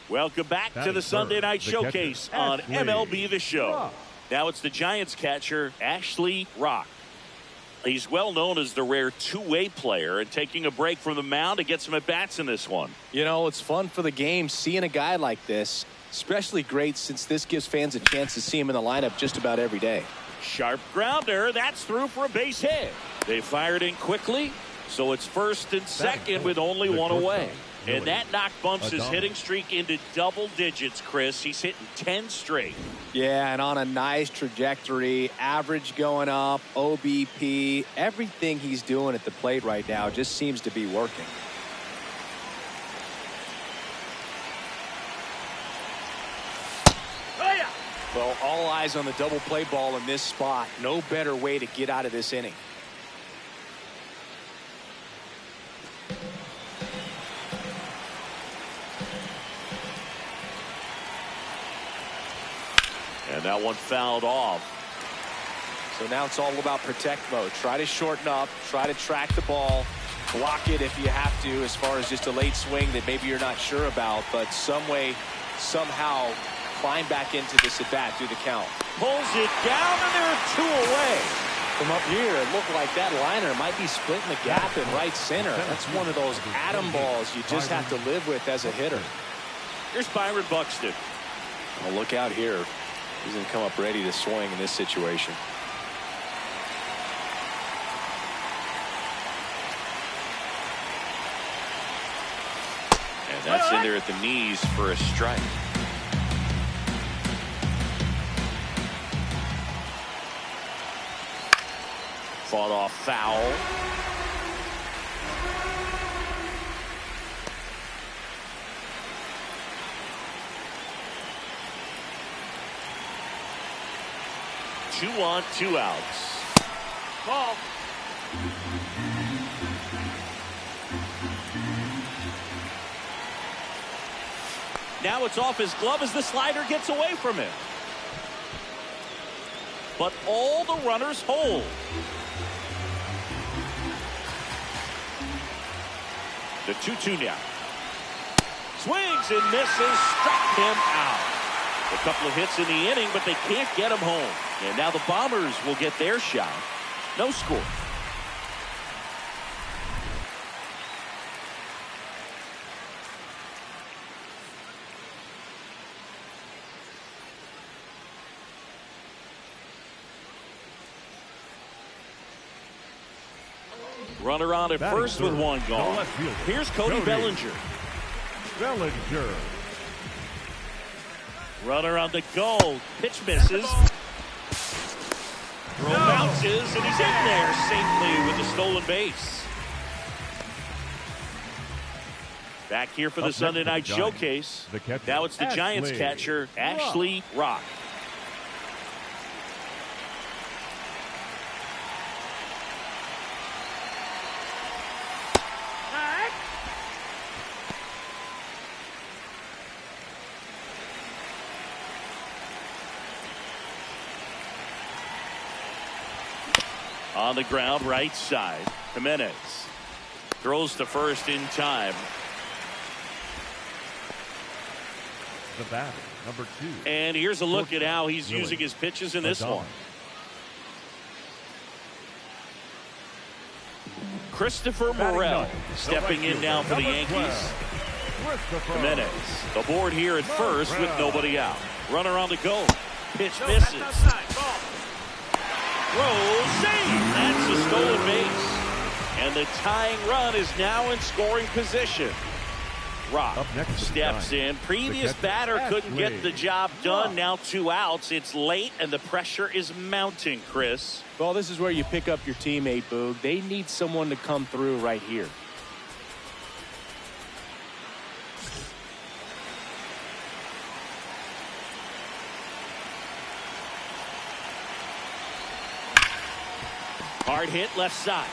Welcome back to the Sunday Night Showcase on MLB The Show. Now it's the Giants catcher, Ashley Rock. He's well known as the rare two-way player and taking a break from the mound to get some at-bats in this one. You know, it's fun for the game seeing a guy like this, especially great since this gives fans a chance to see him in the lineup just about every day. Sharp grounder, that's through for a base hit. They fired in quickly, so it's first and second with only one away. And that knock bumps his hitting streak into double digits, Chris. He's hitting 10 straight. Yeah, and on a nice trajectory, average going up, OBP, everything he's doing at the plate right now just seems to be working. capitalize on the double play ball in this spot. No better way to get out of this inning. And that one fouled off. So now it's all about protect mode. Try to shorten up, try to track the ball, block it if you have to, as far as just a late swing that maybe you're not sure about, but some way, somehow climb back into this at bat through the count. Pulls it down, and there are 2 away. From up here, it looked like that liner might be splitting the gap in right center. That's one of those atom balls you just have to live with as a hitter. Here's Byron Buxton. Well, look out here. He's going to come up ready to swing in this situation. And that's in there at the knees for a strike. Fought off foul. Two on, 2 outs. Ball. Now it's off his glove as the slider gets away from him. But all the runners hold. The 2-2 now. Swings and misses, struck him out. A couple of hits in the inning, but they can't get him home. And now the Bombers will get their shot. No score. Runner on at first with 1 gone. Here's Cody Bellinger. Runner on the go. Pitch misses. Throw bounces, and he's in there safely with the stolen base. Back here for the Sunday night showcase. Now it's the Giants catcher, Ashley Rock. On the ground, right side. Jimenez throws to first in time. The batter, number 2. And here's a look at how he's using his pitches in this one. Christopher Morel stepping in now for the Yankees. Jimenez aboard here at first with nobody out. Runner on the go. Pitch misses. Throw, save. That's a stolen base. And the tying run is now in scoring position. Rock steps in. Previous batter couldn't get the job done. Now 2 outs. It's late, and the pressure is mounting, Chris. Well, this is where you pick up your teammate, Boog. They need someone to come through right here. Hard hit left side.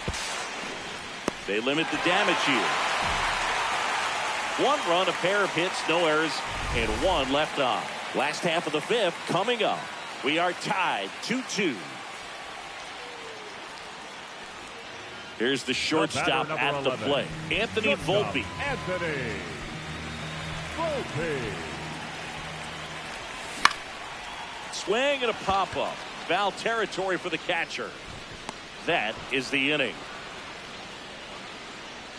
They limit the damage here. 1 run, a pair of hits, no errors, and 1 left on. Last half of the 5th coming up. We are tied 2-2. Here's the shortstop at the plate, Anthony Volpe. Anthony Volpe. Swing and a pop-up. Foul territory for the catcher. That is the inning.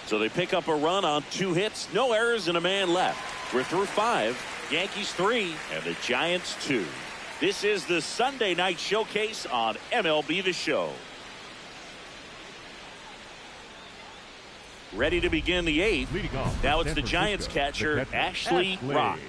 So they pick up a run on 2 hits, no errors, and a man left. We're through 5. Yankees 3 and the Giants 2. This is the Sunday night showcase on MLB The Show. Ready to begin the 8th. Now it's the Giants catcher, Ashley Rock.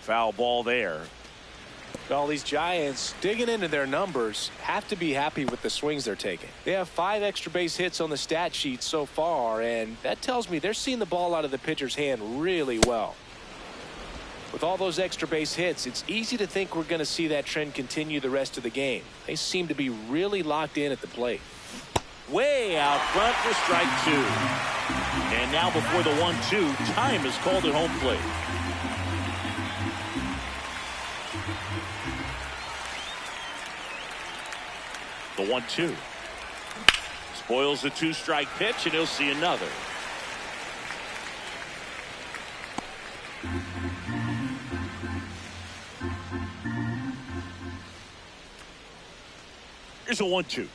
Foul ball there. All these Giants, digging into their numbers, have to be happy with the swings they're taking. They have 5 extra base hits on the stat sheet so far, and that tells me they're seeing the ball out of the pitcher's hand really well. With all those extra base hits, it's easy to think we're going to see that trend continue the rest of the game. They seem to be really locked in at the plate. Way out front for strike 2. And now before the 1-2, time is called at home plate. The 1-2. Spoils the 2-strike pitch, and he'll see another. Here's a 1-2.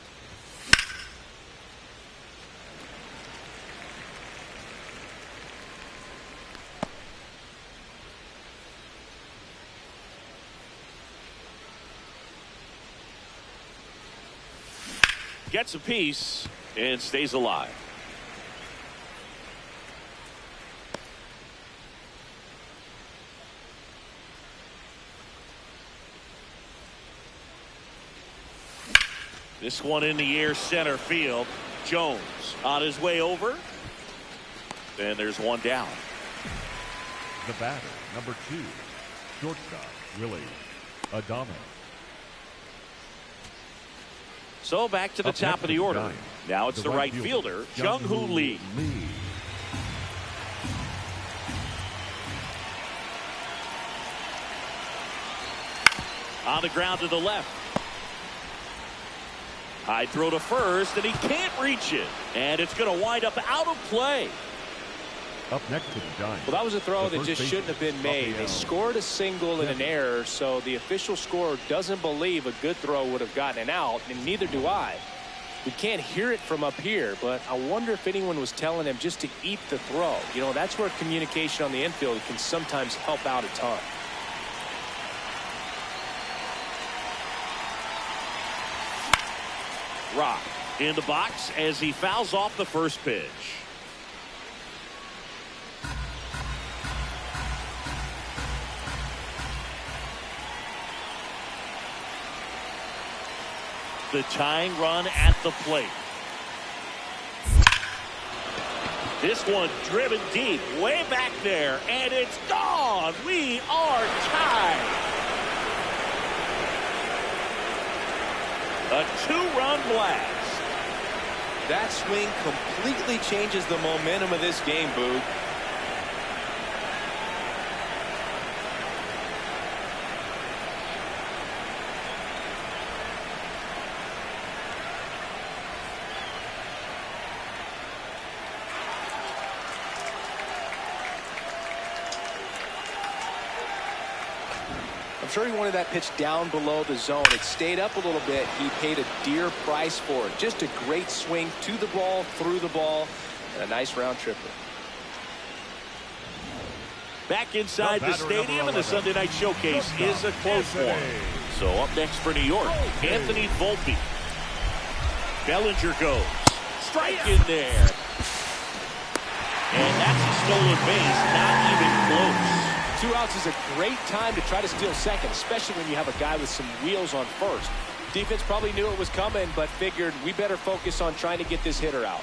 Gets a piece and stays alive. This one in the air, center field. Jones on his way over. And there's one down. The batter, number 2, shortstop, Willie Adames. So back to the top of the order. Now it's the right fielder, Jung-Hoo Lee. On the ground to the left. High throw to first, and he can't reach it. And it's going to wind up out of play. Up next to the Giants. Well, that was a throw that just shouldn't have been made. They scored a single and an error, so the official scorer doesn't believe a good throw would have gotten an out, and neither do I. We can't hear it from up here, but I wonder if anyone was telling him just to eat the throw. You know, that's where communication on the infield can sometimes help out a ton. Rock in the box as he fouls off the first pitch. The tying run at the plate. This one driven deep, way back there, and it's gone. We are tied. A 2-run blast. That swing completely changes the momentum of this game, Boog. I'm sure he wanted that pitch down below the zone. It stayed up a little bit. He paid a dear price for it. Just a great swing to the ball, through the ball, and a nice round tripper. Back inside the stadium, and the Sunday night showcase is a close one. So up next for New York, Anthony Volpe. Bellinger goes. Strike in there. And that's a stolen base, not even close. 2 outs is a great time to try to steal second, especially when you have a guy with some wheels on first. Defense probably knew it was coming, but figured we better focus on trying to get this hitter out.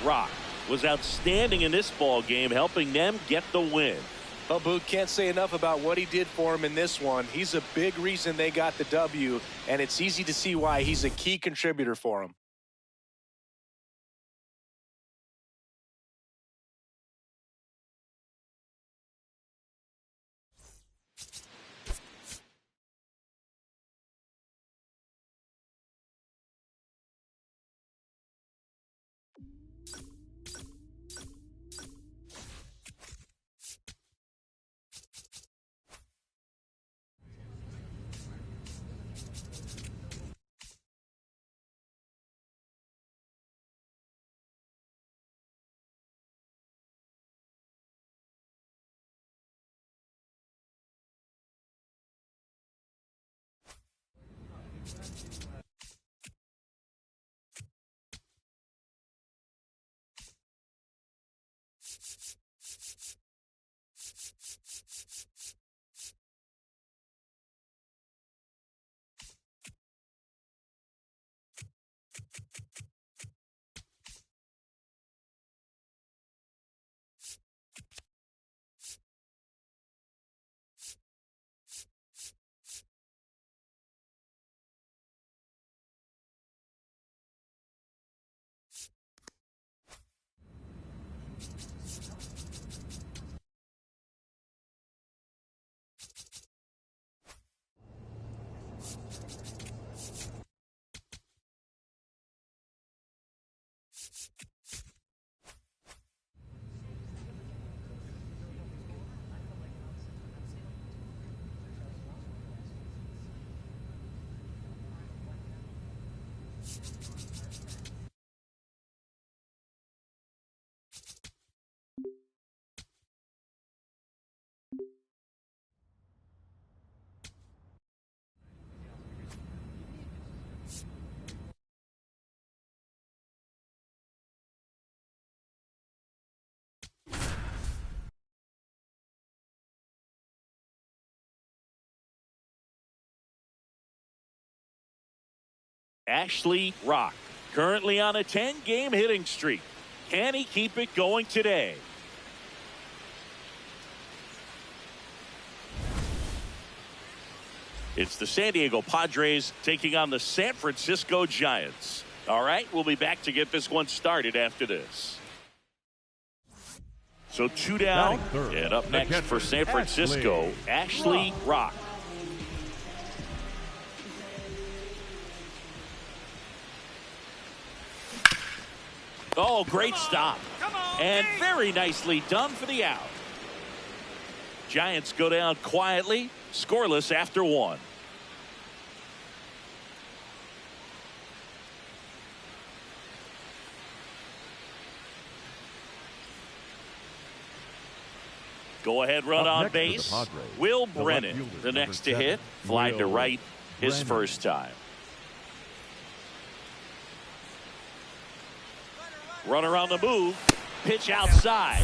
Rock was outstanding in this ball game, helping them get the win. Well, Boog, can't say enough about what he did for him in this one. He's a big reason they got the W, and it's easy to see why he's a key contributor for him. Ashley Rock, currently on a 10-game hitting streak. Can he keep it going today? It's the San Diego Padres taking on the San Francisco Giants. All right, we'll be back to get this one started after this. So 2 down, and up next for San Francisco, Ashley Rock. Oh, great stop. And very nicely done for the out. Giants go down quietly, scoreless after 1. Go ahead, run on base. Will Brennan, the next to hit, fly to right, his first time. Runner on the move, pitch outside.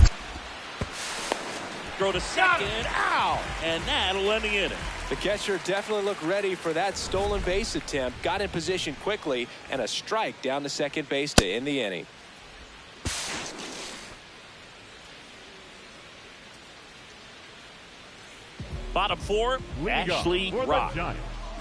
Throw to second, out, and that'll end the inning. The catcher definitely looked ready for that stolen base attempt, got in position quickly, and a strike down to second base to end the inning. Bottom 4, Ashley Rock.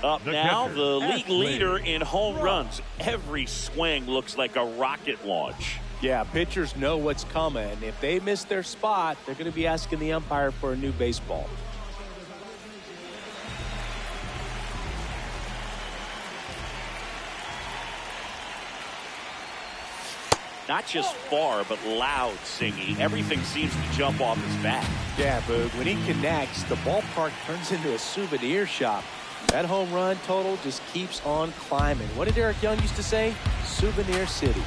Up now, the league leader in home runs. Every swing looks like a rocket launch. Yeah, pitchers know what's coming. If they miss their spot, they're going to be asking the umpire for a new baseball. Not just far, but loud singing. Everything seems to jump off his bat. Yeah, Boog, when he connects, the ballpark turns into a souvenir shop. That home run total just keeps on climbing. What did Eric Young used to say? Souvenir City.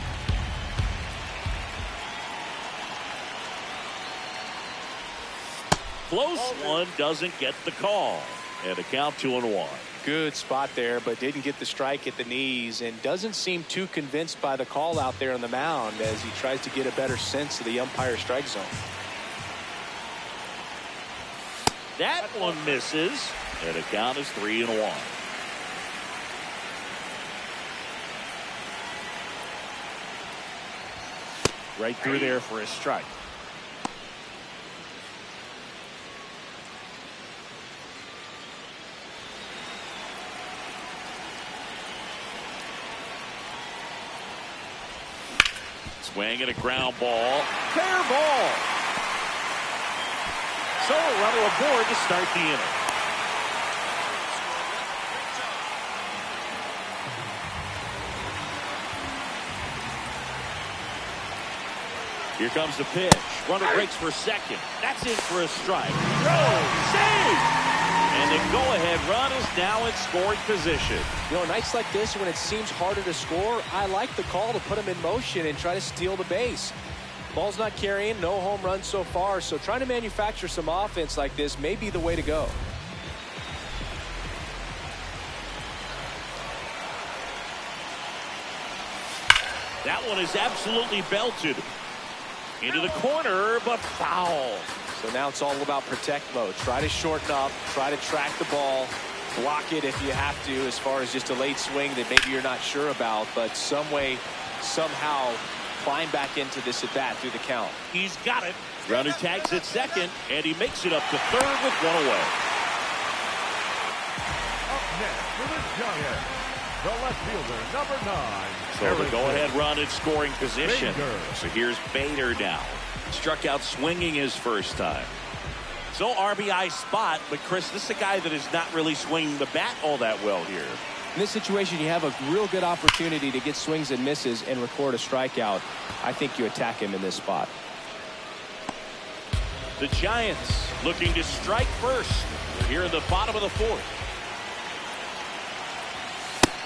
Close one, doesn't get the call. And a count 2-1. Good spot there, but didn't get the strike at the knees and doesn't seem too convinced by the call out there on the mound as he tries to get a better sense of the umpire strike zone. That one misses, and a count is 3-1. Right through there for a strike. Swing and a ground ball. Fair ball. So a runner aboard to start the inning. Here comes the pitch. Runner breaks for second. That's in for a strike. Throw. Save. And the go-ahead run is now in scoring position. You know, nights like this when it seems harder to score, I like the call to put him in motion and try to steal the base. Ball's not carrying, no home runs so far, so trying to manufacture some offense like this may be the way to go. That one is absolutely belted. Into the corner, but foul. So now it's all about protect mode. Try to shorten up, try to track the ball, block it if you have to as far as just a late swing that maybe you're not sure about, but some way, somehow climb back into this at bat through the count. He's got it. Runner tags at second, and he makes it up to third with one away. Up next for the Giants, the left fielder, number 9. So the go-ahead run in scoring position. So here's Bader now. Struck out swinging his first time. So RBI spot, but Chris, this is a guy that is not really swinging the bat all that well here. In this situation, you have a real good opportunity to get swings and misses and record a strikeout. I think you attack him in this spot. The Giants looking to strike first. We're here in the bottom of the 4th.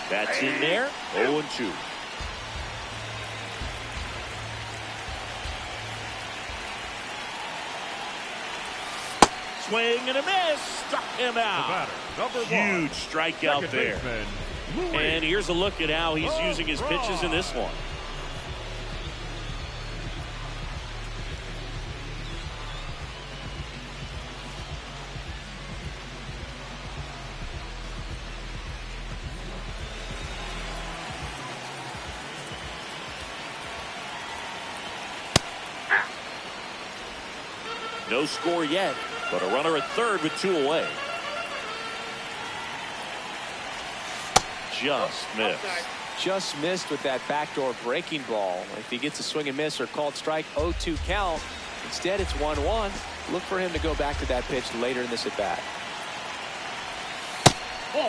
That's in there. 0-2. Swing and a miss. Struck him out. Huge strikeout there. And here's a look at how he's using his pitches in this one. No score yet, but a runner at third with 2 away. Just missed. Just missed with that backdoor breaking ball. If he gets a swing and miss or called strike, 0-2 count. Instead, it's 1-1. Look for him to go back to that pitch later in this at bat.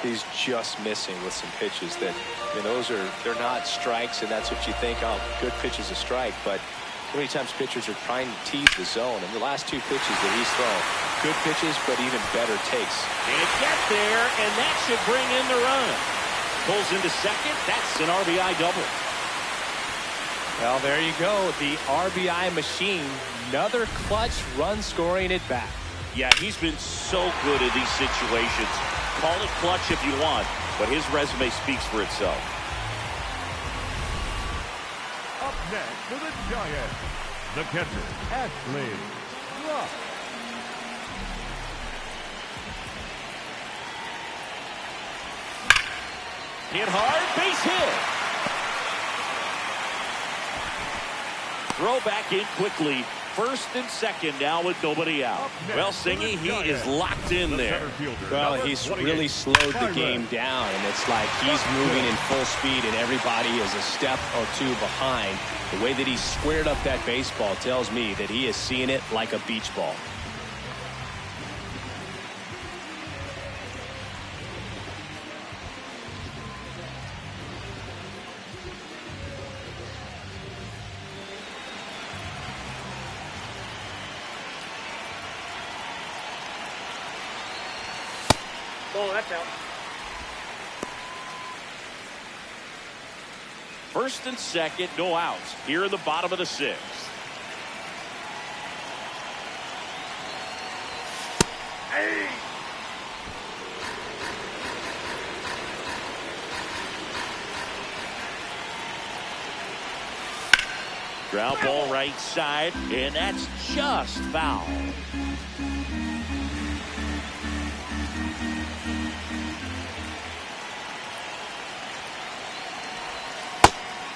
He's just missing with some pitches that, I mean, they're not strikes, and that's what you think. Oh, good pitch is a strike, but how many times pitchers are trying to tease the zone? And the last 2 pitches that he's thrown, good pitches, but even better takes. And get there, and that should bring in the run. Pulls into second. That's an RBI double. Well, there you go. The RBI machine. Another clutch run scoring at bat. Yeah, he's been so good in these situations. Call it clutch if you want, but his resume speaks for itself. Up next for the Giants, the catcher, Ashley. Hit hard, base hit. Throw back in quickly. First and second now with nobody out. Well, Singy, he is locked in there. Well, he's really slowed the game down, and it's like he's moving in full speed, and everybody is a step or 2 behind. The way that he squared up that baseball tells me that he is seeing it like a beach ball. Oh, that's out. First and second, no outs. Here in the bottom of the 6th. Hey! Ground ball right side, and that's just foul.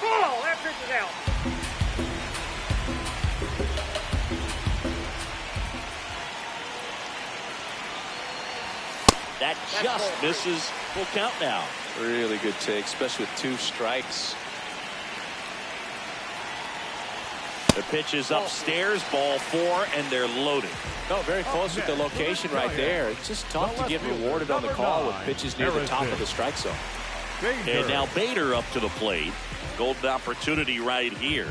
Oh, that pitch is out. That just misses. Full count now. Really good take, especially with 2 strikes. The pitch is upstairs, ball 4, and they're loaded. No, very close with the location right there. It's just tough to get rewarded on the call with pitches near the top of the strike zone. And now Bader up to the plate. Golden opportunity right here.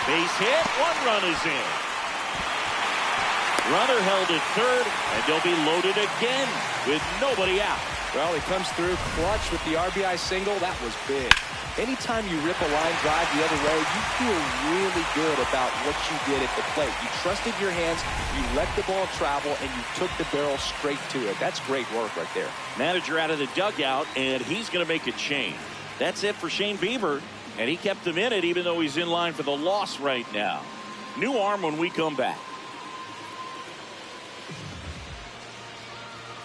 Base hit, 1 run is in. Runner held at third, and they'll be loaded again with nobody out. Well, he comes through clutch with the RBI single. That was big. Anytime you rip a line drive the other way, you feel really good about what you did at the plate. You trusted your hands, you let the ball travel, and you took the barrel straight to it. That's great work right there. Manager out of the dugout, and he's going to make a change. That's it for Shane Bieber, and he kept him in it even though he's in line for the loss right now. New arm when we come back.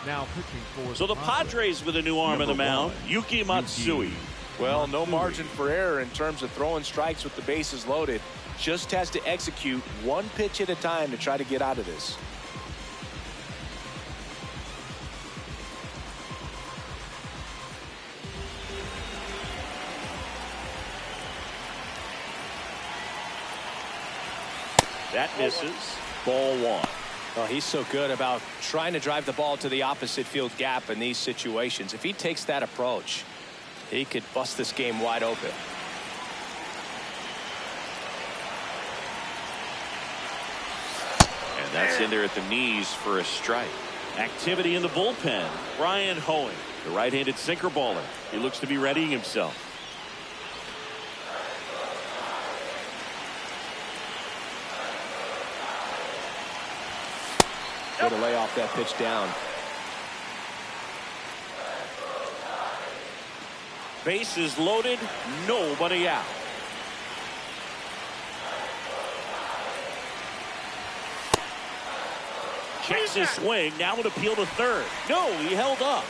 Now pitching for So the Padres with a new arm on the mound, Yuki Matsui. Well, no margin for error in terms of throwing strikes with the bases loaded. Just has to execute 1 pitch at a time to try to get out of this. That misses. Ball 1. Well, he's so good about trying to drive the ball to the opposite field gap in these situations. If he takes that approach, he could bust this game wide open. And that's in there at the knees for a strike. Activity in the bullpen. Brian Hoeing, the right-handed sinker baller. He looks to be readying himself. Way to lay off that pitch down. Bases loaded, nobody out. Checks his swing, now an appeal to third. No, he held up.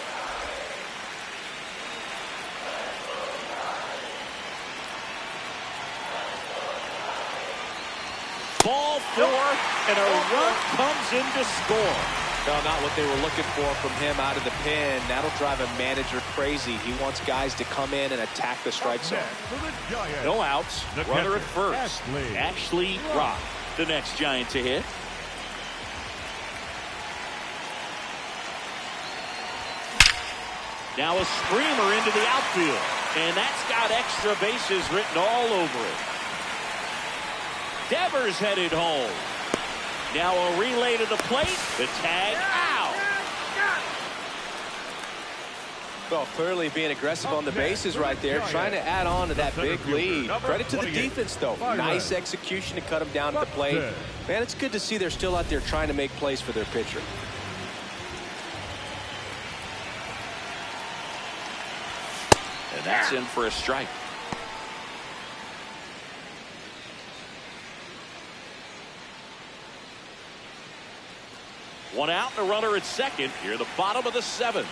Ball 4, and a run comes in to score. No, not what they were looking for from him out of the pen. That'll drive a manager crazy. He wants guys to come in and attack the strike zone. No outs. Runner at first. Ashley Rock, the next Giant to hit. Now a screamer into the outfield. And that's got extra bases written all over it. Devers headed home. Now a relay to the plate. The tag out. Well, clearly being aggressive on the bases right there, trying to add on to that big lead. Credit to the defense, though. Nice execution to cut him down at the plate. Man, it's good to see they're still out there trying to make plays for their pitcher. And that's in for a strike. One out and a runner at second. Here the bottom of the seventh.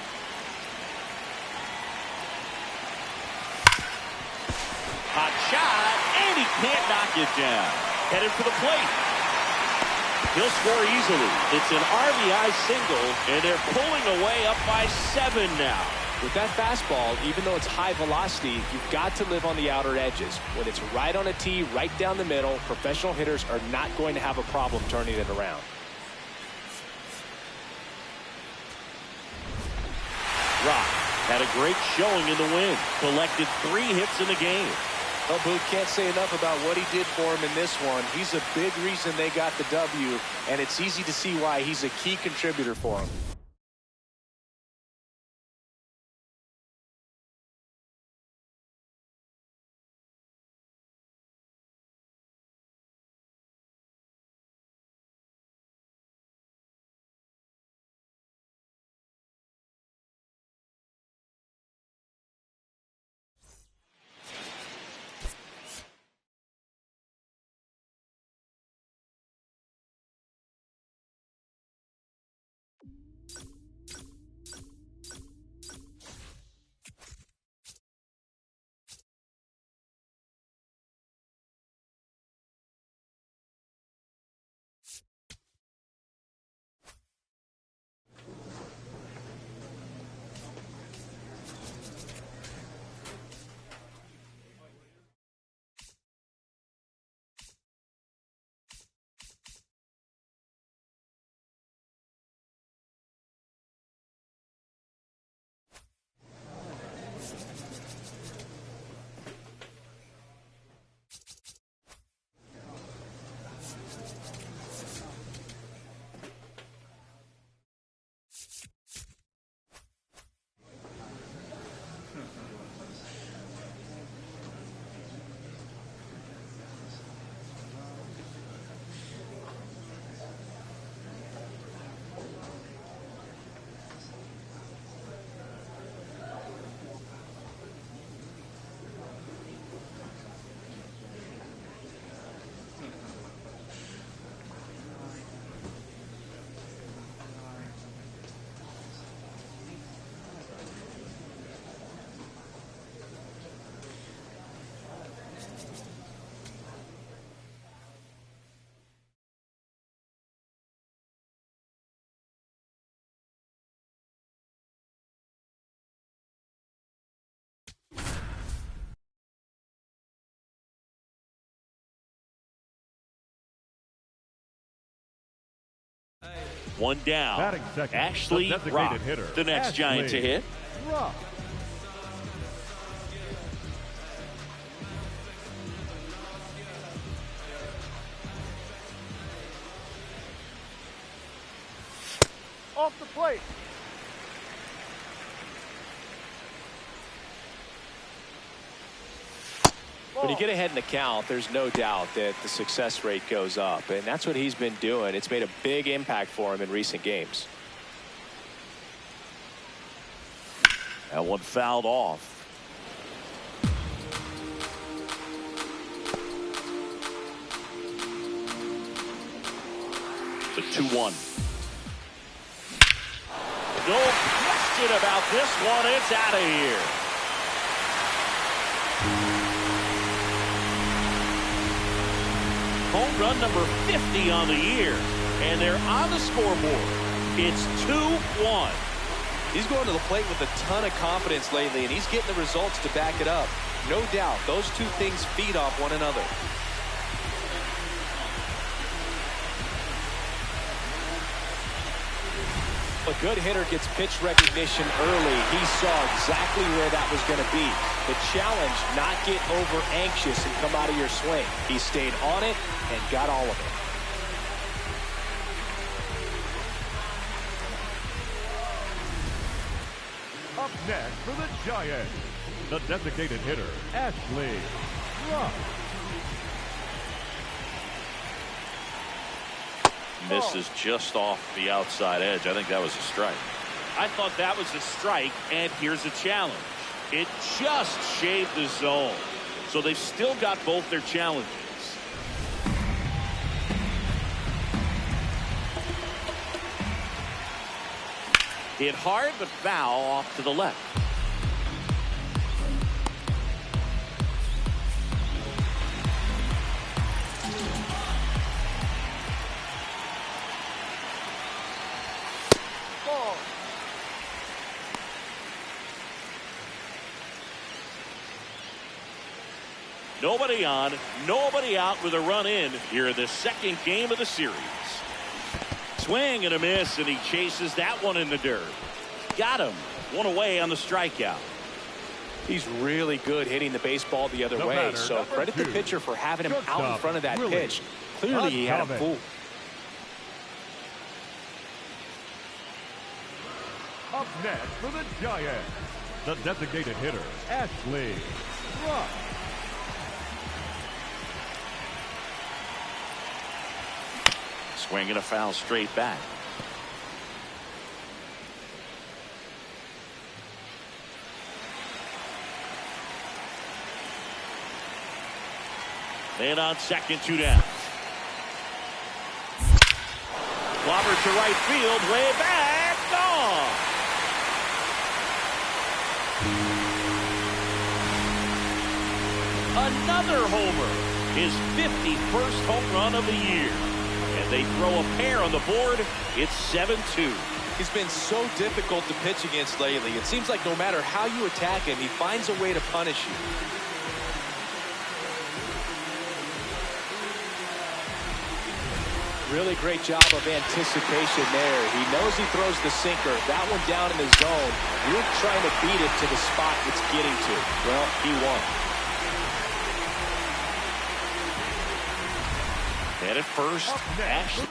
Hot shot, and he can't knock it down. Headed for the plate. He'll score easily. It's an RBI single, and they're pulling away up by 7 now. With that fastball, even though it's high velocity, you've got to live on the outer edges. When it's right on a tee, right down the middle, professional hitters are not going to have a problem turning it around. Rock had a great showing in the win. Collected 3 hits in the game. Well, Booth can't say enough about what he did for him in this one. He's a big reason they got the W, and it's easy to see why he's a key contributor for him. One down. Batting second, Ashley the Rock, designated hitter, the next Giant to hit. Rock. Off the plate. When you get ahead in the count, there's no doubt that the success rate goes up, and that's what he's been doing. It's made a big impact for him in recent games. That one fouled off. The 2-1. No question about this one. It's out of here. home run number 50 on the year. And they're on the scoreboard. It's 2-1. He's going to the plate with a ton of confidence lately, and he's getting the results to back it up. No doubt, those two things feed off one another. A good hitter gets pitch recognition early. He saw exactly where that was going to be. The challenge, not get over anxious and come out of your swing. He stayed on it and got all of it. Up next for the Giants, the designated hitter, Ashley. Misses just off the outside edge. I think that was a strike. I thought that was a strike, and here's a challenge. It just shaved the zone. So they've still got both their challenges. Hit hard, but foul off to the left. Nobody on, nobody out with a run in here in the second game of the series. Swing and a miss, and he chases that one in the dirt. Got him. One away on the strikeout. He's really good hitting the baseball the other way, so credit the pitcher for having him out in front of that pitch. Clearly he had him fooled. Up next for the Giants, the designated hitter, Ashley. Swing and a foul straight back. Man on second, 2 down. Clobbered to right field, way back, gone. Another homer, his 51st home run of the year. And they throw a pair on the board. It's 7-2. He's been so difficult to pitch against lately. It seems like no matter how you attack him, he finds a way to punish you. Really great job of anticipation there. He knows he throws the sinker. That one down in the zone. You're trying to beat it to the spot it's getting to. Well, he won. And at first, Ashley.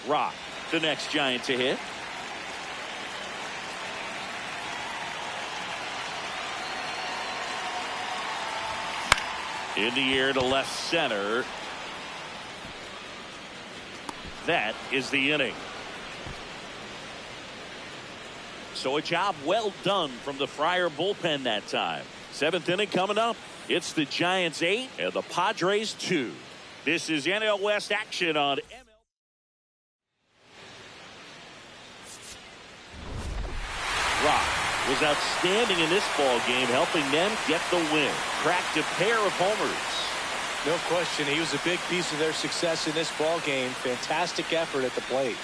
Rock, the next Giant to hit. In the air to left center. That is the inning. So a job well done from the Friar bullpen that time. Seventh inning coming up. It's the Giants 8 and the Padres 2. This is NL West action on MLB. Rock was outstanding in this ball game, helping them get the win. Cracked a pair of homers. No question, he was a big piece of their success in this ball game. Fantastic effort at the plate.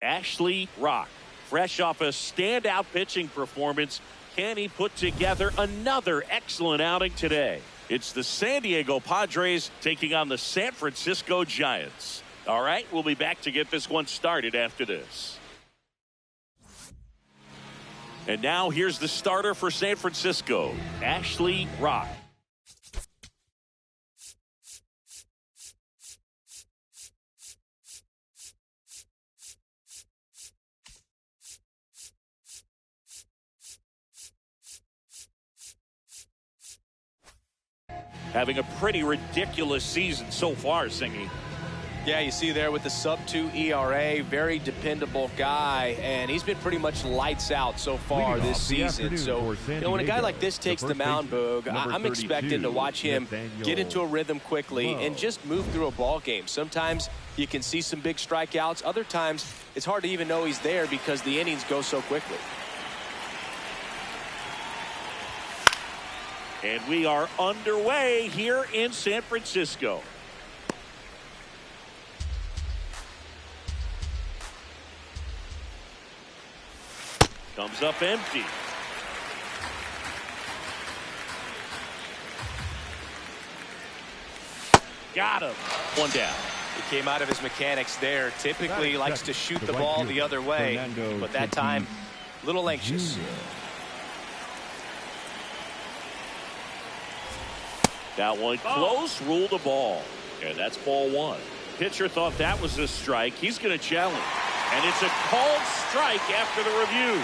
Ashley Rock, fresh off a standout pitching performance, can he put together another excellent outing today? It's the San Diego Padres taking on the San Francisco Giants. All right, we'll be back to get this one started after this. And now here's the starter for San Francisco, Ashley Rock. Having a pretty ridiculous season so far, Singy. Yeah, you see there with the sub-2 ERA, very dependable guy, and he's been pretty much lights out so far this season. So, when a guy like this takes the mound, Boog, I'm expecting to watch him get into a rhythm quickly and just move through a ball game. Sometimes you can see some big strikeouts. Other times, it's hard to even know he's there because the innings go so quickly. And we are underway here in San Francisco. Comes up empty. Got him. One down. He came out of his mechanics there. Typically likes to shoot the ball the other way, but that time, a little anxious. That one close, ruled the ball. And that's ball one. Pitcher thought that was a strike. He's going to challenge. And it's a called strike after the review.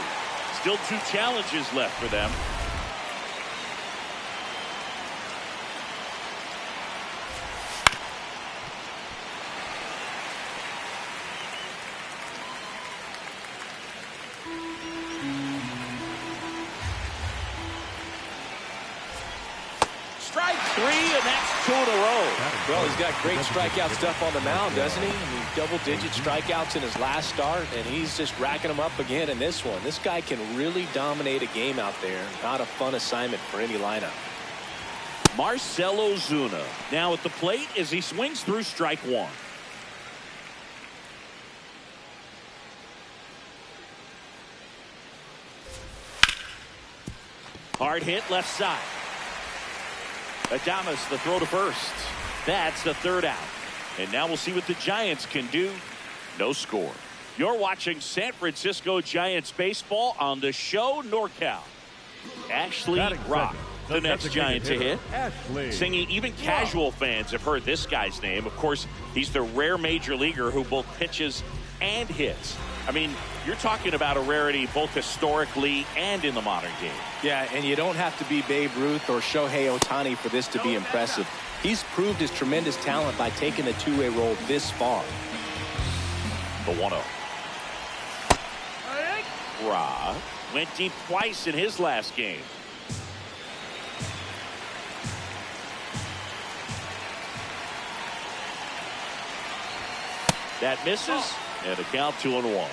Still 2 challenges left for them. Strike 3, and that's 2 in a row. Well, he's got great strikeout stuff on the mound, doesn't he? I mean, double-digit strikeouts in his last start, and he's just racking them up again in this one. This guy can really dominate a game out there. Not a fun assignment for any lineup. Marcell Ozuna now at the plate as he swings through strike 1. Hard hit left side. Adames the throw to first. That's the 3rd out. And now we'll see what the Giants can do. No score. You're watching San Francisco Giants baseball on the show NorCal. Ashley Rock, the next Giant to hit. Singing, even casual fans have heard this guy's name. Of course, he's the rare major leaguer who both pitches and hits. I mean, you're talking about a rarity both historically and in the modern game. Yeah, and you don't have to be Babe Ruth or Shohei Ohtani for this to be impressive. He's proved his tremendous talent by taking the two-way role this far. The 1-0. Rock went deep twice in his last game. That misses, and a count 2-1.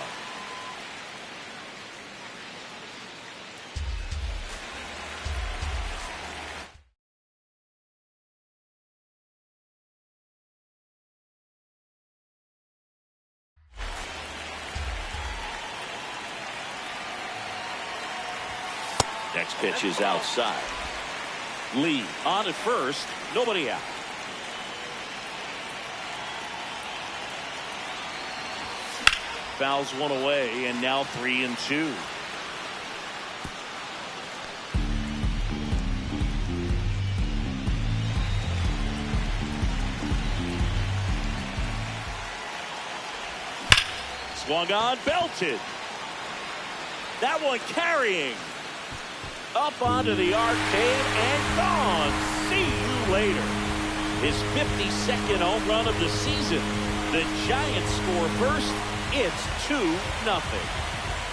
Next pitch is outside. Lee on at first, nobody out. Fouls one away, and now 3-2. Swung on, belted. That one carrying. Up onto the arcade and gone. See you later. His 52nd home run of the season. The Giants score first. It's 2-0.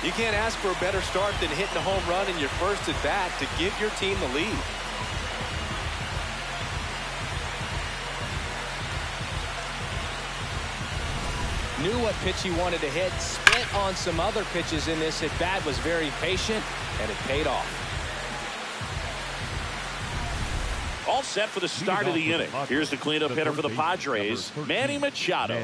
You can't ask for a better start than hitting a home run in your first at bat to give your team the lead. Knew what pitch he wanted to hit. Spent on some other pitches in this at bat. Was very patient, and it paid off. All set for the start of the inning. Here's the cleanup hitter for the Padres, Manny Machado.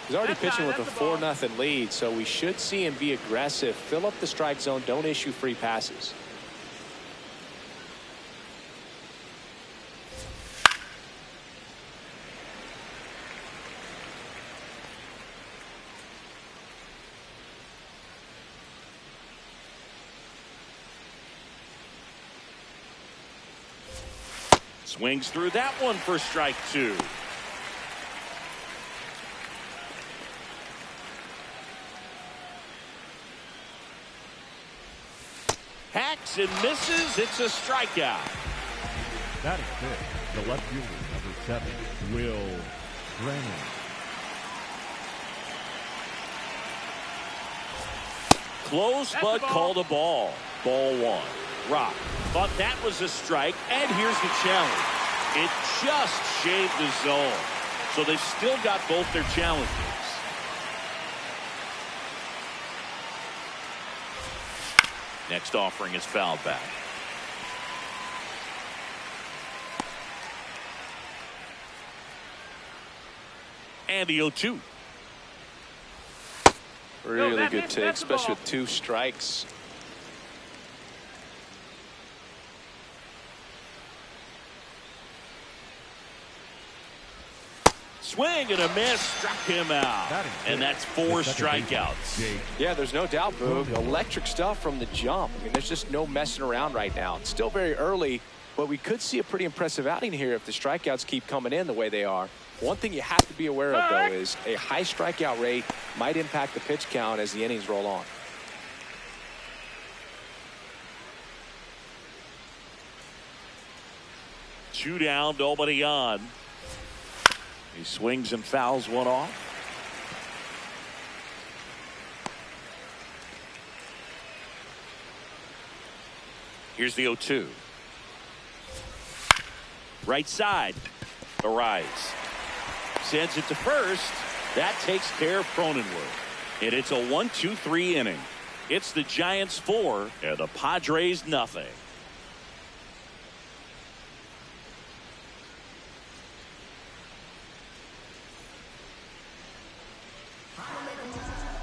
He's already pitching with a 4-0 lead, so we should see him be aggressive, fill up the strike zone, don't issue free passes. Swings through that one for strike 2. Hacks and misses. It's a strikeout. That is it. The left fielder, number 7, Will Brennan. Close, but called a ball. Ball 1. Rock thought that was a strike, and here's the challenge. It just shaved the zone. So they've still got both their challenges. Next offering is fouled back. And the 0-2. Really good take, especially with 2 strikes. Swing and a miss, struck him out. And that's 4 strikeouts. Yeah, there's no doubt, Boog. Electric stuff from the jump. I mean, there's just no messing around right now. It's still very early, but we could see a pretty impressive outing here if the strikeouts keep coming in the way they are. One thing you have to be aware of, though, is a high strikeout rate might impact the pitch count as the innings roll on. Two down, nobody on. He swings and fouls one off. Here's the 0-2. Right side. The rise. Sends it to first. That takes care of Cronenworth. And it's a 1-2-3 inning. It's the Giants 4 and the Padres nothing.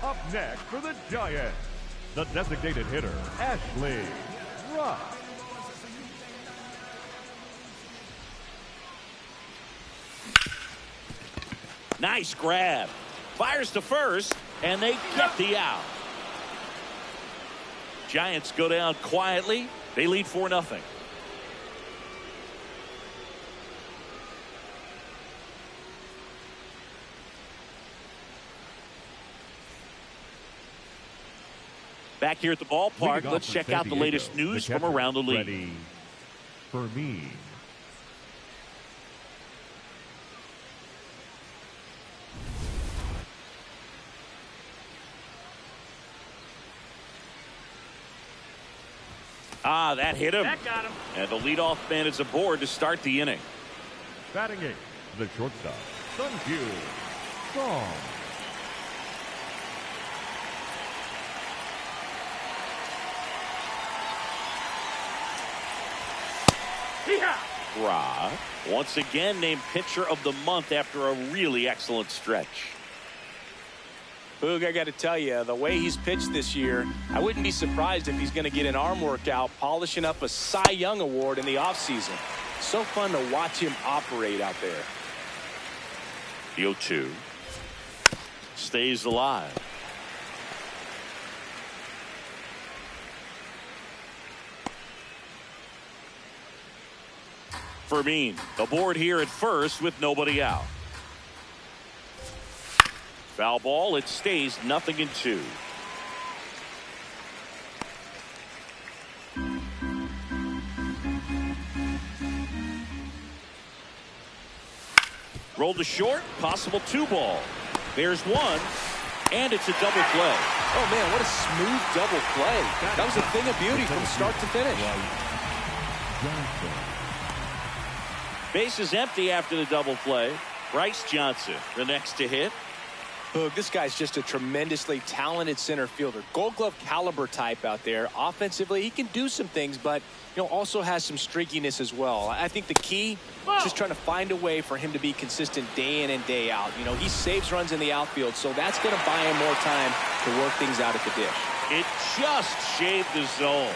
Up next for the Giants, the designated hitter, Ashley. Nice grab. Fires to first, and they get the out. Giants go down quietly. They lead 4-0. Back here at the ballpark, let's check out the latest news from around the league. Ready for me. Ah, that hit him. That got him. And the leadoff man is aboard to start the inning. Batting 8, the shortstop, Sunju Song. Ra, once again named pitcher of the month after a really excellent stretch. Boog, I got to tell you, the way he's pitched this year, I wouldn't be surprised if he's going to get an arm workout polishing up a Cy Young award in the offseason. So fun to watch him operate out there. The 0-2 stays alive. Fermin aboard here at first with nobody out. Foul ball. It stays 0-2. Rolled to short. Possible 2-ball. There's one. And it's a double play. Oh, man, what a smooth double play. That was a thing of beauty from start to finish. Base is empty after the double play. Bryce Johnson, the next to hit. Boog, this guy's just a tremendously talented center fielder. Gold Glove caliber type out there. Offensively, he can do some things, but also has some streakiness as well. I think the key is just trying to find a way for him to be consistent day in and day out. He saves runs in the outfield, so that's going to buy him more time to work things out at the dish. It just shaved the zone.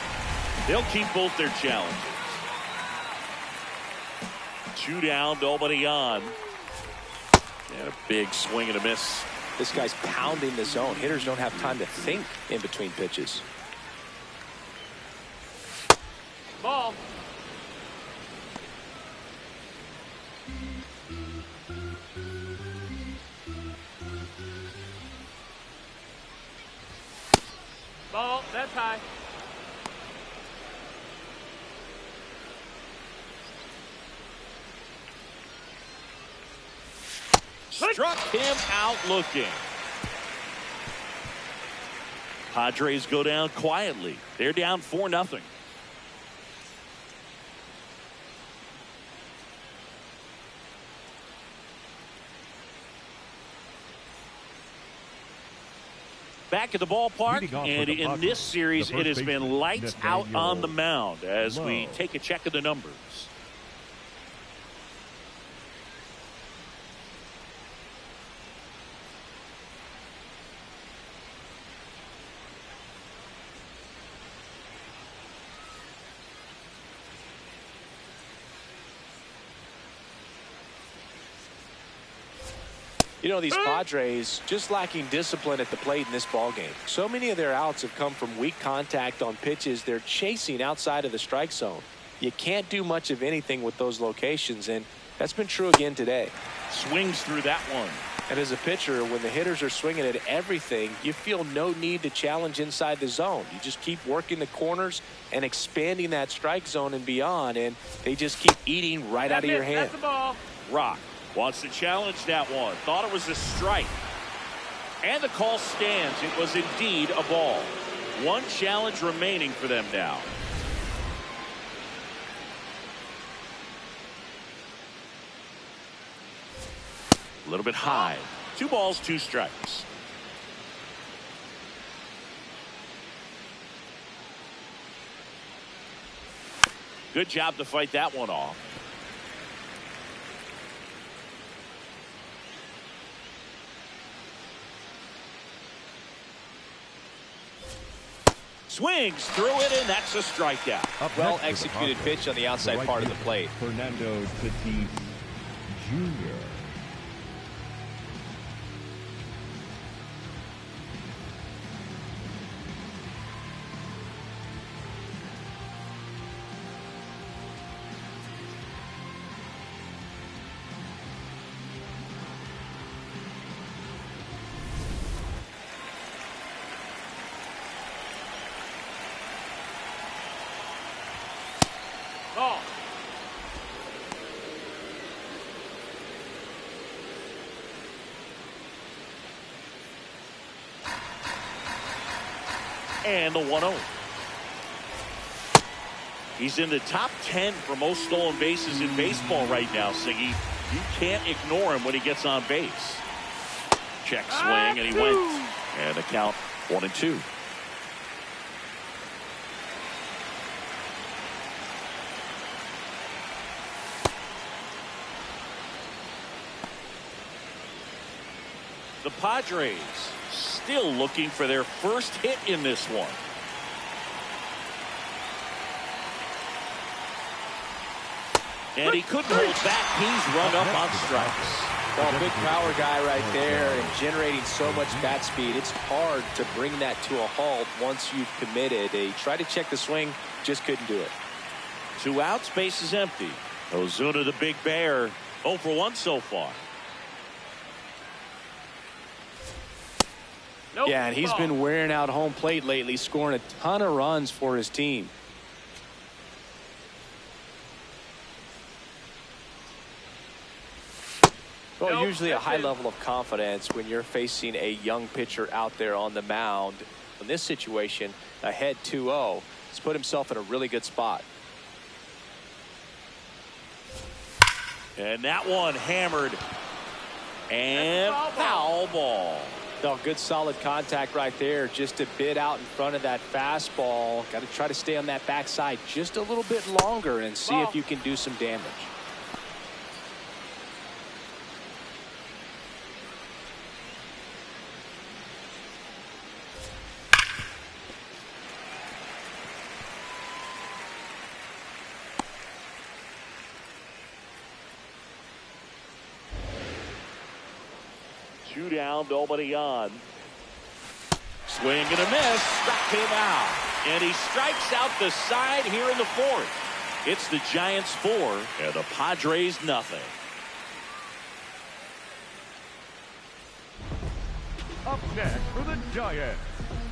They'll keep both their challenges. 2 down, nobody on. And a big swing and a miss. This guy's pounding the zone. Hitters don't have time to think in between pitches. Ball. That's high. Struck him out looking. Padres go down quietly. They're down 4-0. Back at the ballpark, and in this series, it has been lights out on the mound as we take a check of the numbers. You know, these Padres just lacking discipline at the plate in this ballgame. So many of their outs have come from weak contact on pitches they're chasing outside of the strike zone. You can't do much of anything with those locations, and that's been true again today. Swings through that one. And as a pitcher, when the hitters are swinging at everything, you feel no need to challenge inside the zone. You just keep working the corners and expanding that strike zone and beyond, and they just keep eating right out of your hand. That's the ball. Rock wants to challenge that one. Thought it was a strike. And the call stands. It was indeed a ball. One challenge remaining for them now. A little bit high. 2 balls, 2 strikes. Good job to fight that one off. Swings through it, and that's a strikeout. Well executed pitch on the outside part of the plate. Fernando Tatis Jr. Ball. And the 1-0. He's in the top 10 for most stolen bases in baseball right now, Siggy. You can't ignore him when he gets on base. Check swing, and he went. And the count 1-2. The Padres still looking for their first hit in this one. And he couldn't hold back. He's run up on strikes. Well, big power guy right there and generating so much bat speed. It's hard to bring that to a halt once you've committed. They tried to check the swing, just couldn't do it. 2 outs, base is empty. Ozuna, the big bear, 0 for 1 so far. Nope. Yeah, and he's been wearing out home plate lately, scoring a ton of runs for his team. Well, Nope, usually a high it. level of confidence when you're facing a young pitcher out there on the mound. In this situation, ahead 2-0, he's put himself in a really good spot. And that one hammered. And foul ball. No, good solid contact right there, just a bit out in front of that fastball. Got to try to stay on that backside just a little bit longer and see if you can do some damage. Two down, nobody on. Swing and a miss. Struck him out. And he strikes out the side here in the 4th. It's the Giants 4 and the Padres nothing. Up next for the Giants,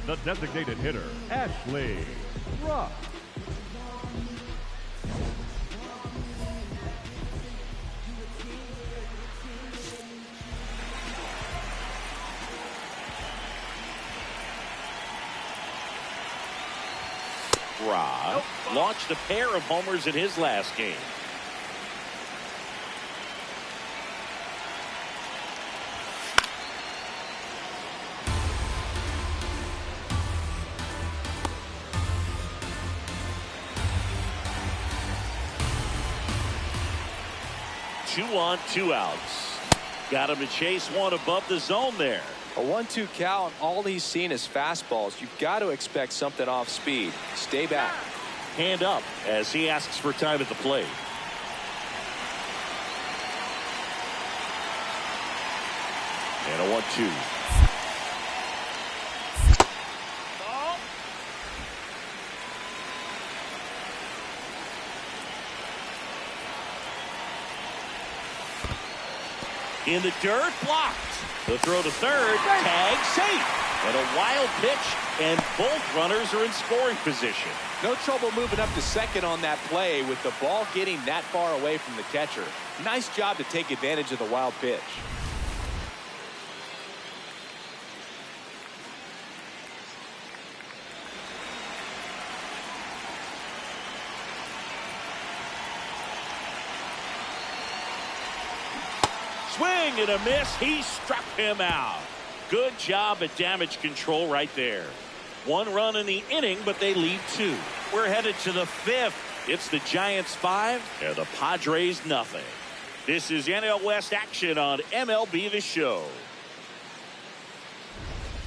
the designated hitter, Ashley. Rock. Rock launched a pair of homers in his last game. Two on, two outs. Got him to chase one above the zone there. A 1-2 count, all he's seen is fastballs. You've got to expect something off speed. Stay back. Hand up as he asks for time at the plate. And a 1-2. In the dirt, blocked. The throw to third, tag, safe. And a wild pitch, and both runners are in scoring position. No trouble moving up to second on that play with the ball getting that far away from the catcher. Nice job to take advantage of the wild pitch. Swing and a miss. He struck him out. Good job at damage control right there. One run in the inning, but they lead two. We're headed to the fifth. It's the Giants 5 and the Padres nothing. This is NL West action on MLB The Show.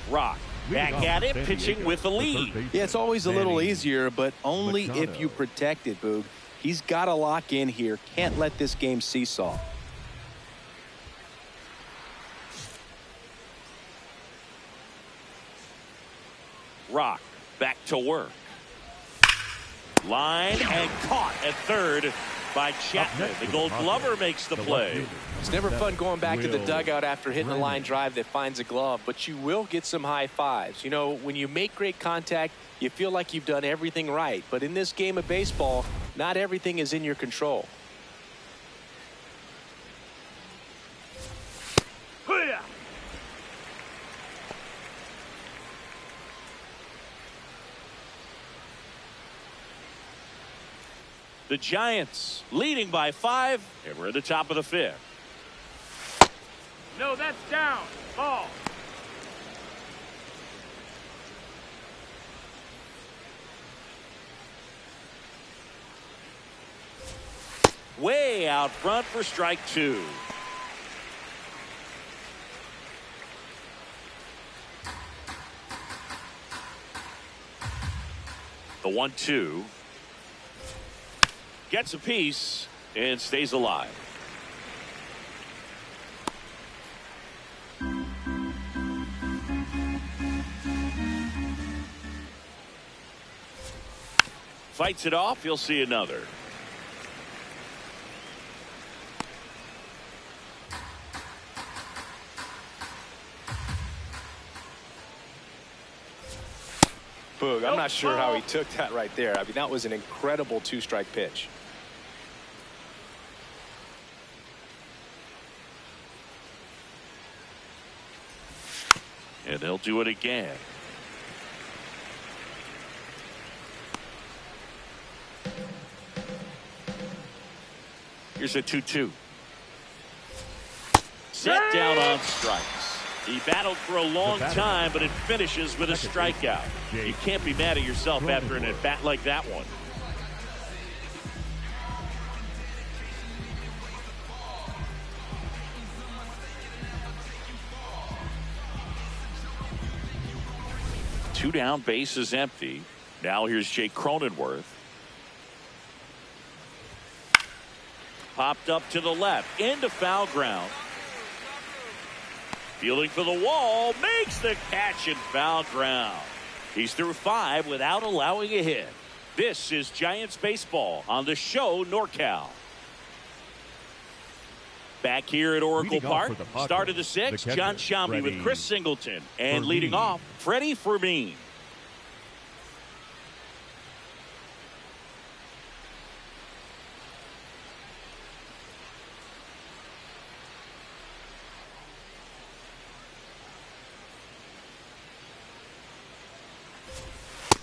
Rock back at it, pitching with the lead. Yeah, it's always a little easier, but only if you protect it, Boog. He's got to lock in here. Can't let this game seesaw. Rock back to work. Line and caught at third by Chapman. The Gold Glover makes the play. It's never fun going back to the dugout after hitting a line drive that finds a glove, but you will get some high fives. You know, when you make great contact, you feel like you've done everything right. But in this game of baseball, not everything is in your control. The Giants leading by 5, and we're at the top of the 5th. No, that's down. Ball. Way out front for strike 2. The 1-2. Gets a piece and stays alive. Fights it off. You'll see another. Boog, I'm not sure how he took that right there. I mean, that was an incredible two-strike pitch. And they'll do it again. Here's a 2-2. Set down on strikes. He battled for a long time, but it finishes with a strikeout. You can't be mad at yourself after an at-bat like that one. Two down, base is empty. Now here's Jake Cronenworth. Popped up to the left, into foul ground. Fielding for the wall, makes the catch in foul ground. He's through 5 without allowing a hit. This is Giants baseball on the show NorCal. Back here at Oracle Leading Park, off for the Padres, start of the sixth, the catcher, John Shambi with Freddie Chris Singleton. And Fermin. leading off, Freddie Fermin.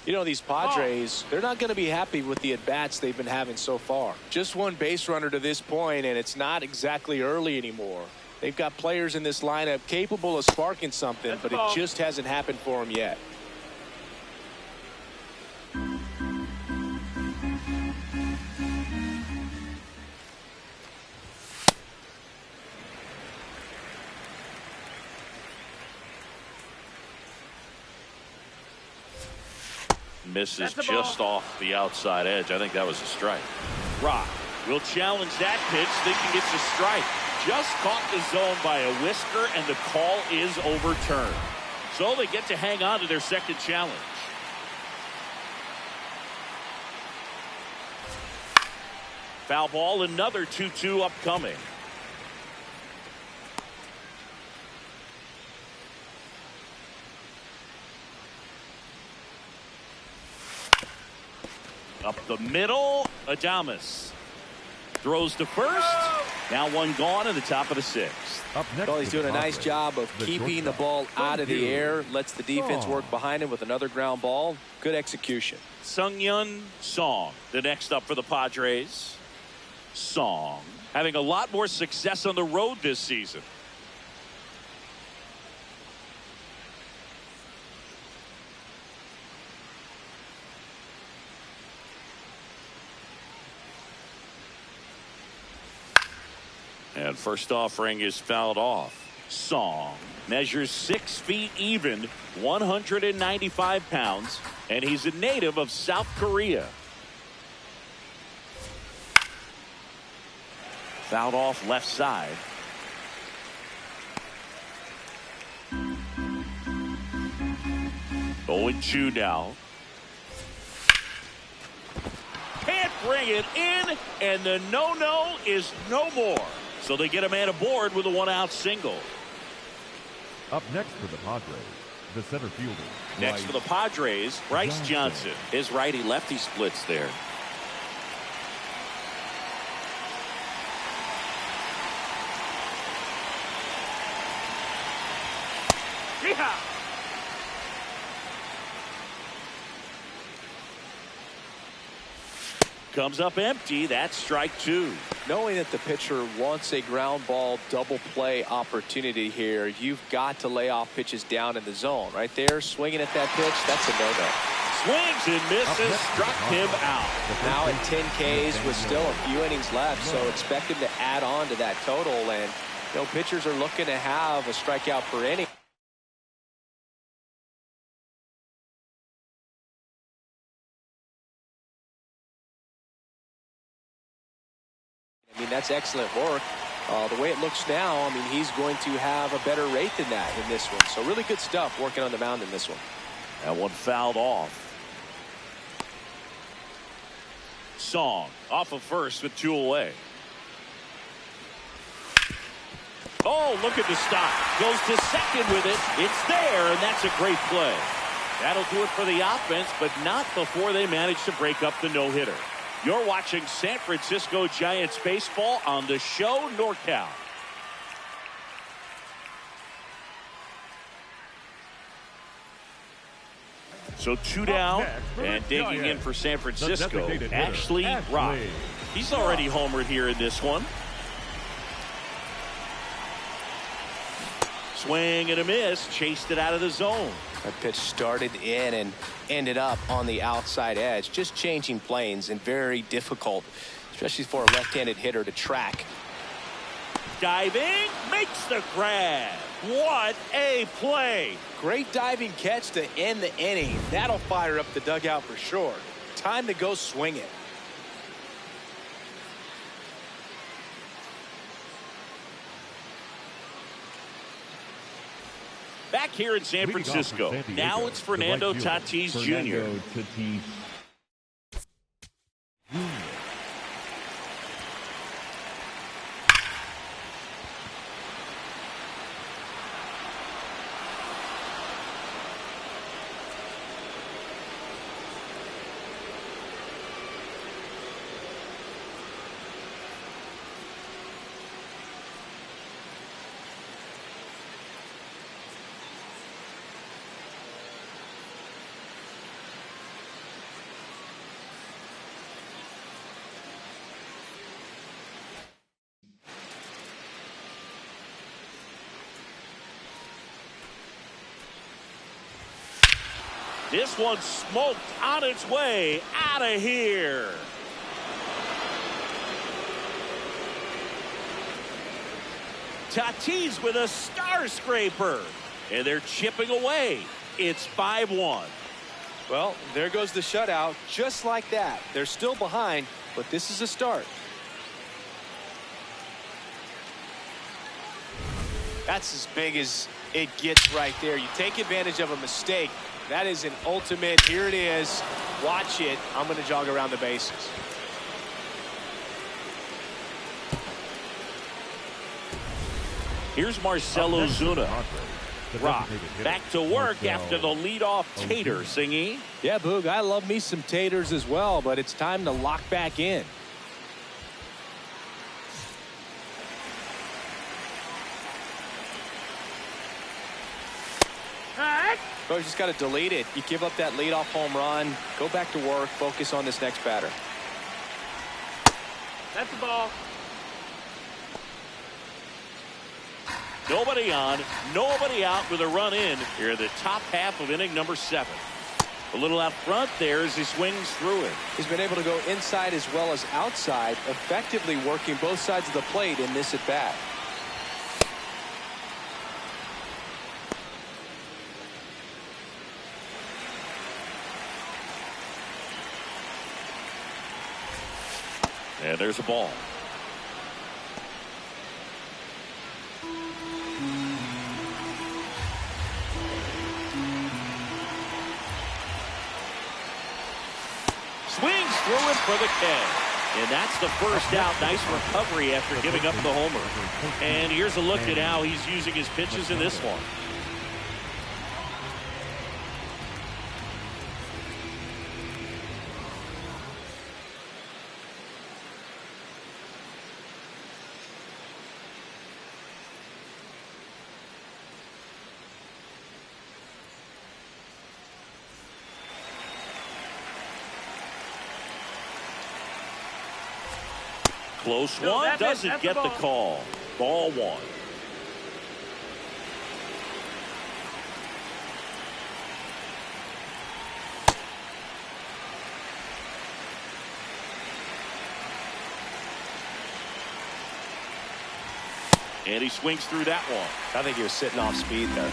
You know, these Padres, they're not going to be happy with the at-bats they've been having so far. Just one base runner to this point, and it's not exactly early anymore. They've got players in this lineup capable of sparking something, but it just hasn't happened for them yet. Misses just off the outside edge. I think that was a strike. Rock will challenge that pitch, thinking it's a strike. Just caught the zone by a whisker, and the call is overturned. So they get to hang on to their second challenge. Foul ball, another 2-2 upcoming. Up the middle, Adames throws to first. Now one gone in the top of the sixth. Up next, Well, he's doing a nice job of keeping the ball out of the air. Lets the defense work behind him with another ground ball. Good execution. Seung-Yun Song, the next up for the Padres. Song having a lot more success on the road this season. And first offering is fouled off. Song measures 6 feet even, 195 pounds, and he's a native of South Korea. Fouled off left side. Going 2 now. Can't bring it in, and the no-no is no more. So they get a man aboard with a 1-out single. Up next for the Padres, the center fielder. Next for the Padres, Bryce Johnson. His righty-lefty splits there. Yeah. Comes up empty. That's strike 2. Knowing that the pitcher wants a ground ball double play opportunity here, you've got to lay off pitches down in the zone. Right there, swinging at that pitch, that's a no-no. Swings and misses, struck him out. Now at 10 Ks with still a few innings left, so expect him to add on to that total. And, you know, pitchers are looking to have a strikeout per inning. I mean, that's excellent work. The way it looks now, I mean, he's going to have a better rate than that in this one. So really good stuff working on the mound in this one. That one fouled off. Song off of first with 2 away. Oh, look at the stop. Goes to second with it. It's there, and that's a great play. That'll do it for the offense, but not before they manage to break up the no-hitter. You're watching San Francisco Giants baseball on the show NorCal. So 2 down, and digging in for San Francisco, Ashley Rock. He's already homered here in this one. Swing and a miss, chased it out of the zone. That pitch started in and ended up on the outside edge. Just changing planes and very difficult, especially for a left-handed hitter to track. Diving, makes the grab. What a play. Great diving catch to end the inning. That'll fire up the dugout for sure. Time to go swing it. Back here in San Francisco, now it's Fernando Tatis Jr. This one smoked on its way out of here. Tatis with a star scraper, and they're chipping away. It's 5-1. Well, there goes the shutout, just like that. They're still behind, but this is a start. That's as big as it gets right there. You take advantage of a mistake. That is an ultimate. Here it is. Watch it. I'm going to jog around the bases. Here's Marcell Ozuna. Rock back to work after the leadoff tater, Singy. Yeah, Boog, I love me some taters as well, but it's time to lock back in. So you just got to delete it. You give up that leadoff home run, go back to work, focus on this next batter. That's the ball. Nobody on, nobody out with a run in here in the top half of inning number 7. A little out front there as he swings through it. He's been able to go inside as well as outside, effectively working both sides of the plate in this at bat. And there's a ball. Swings through it for the K. And that's the first out. Nice recovery after giving up the homer. And here's a look at how he's using his pitches in this one. Close one, doesn't get the call. Ball 1. And he swings through that one. I think he was sitting off speed there.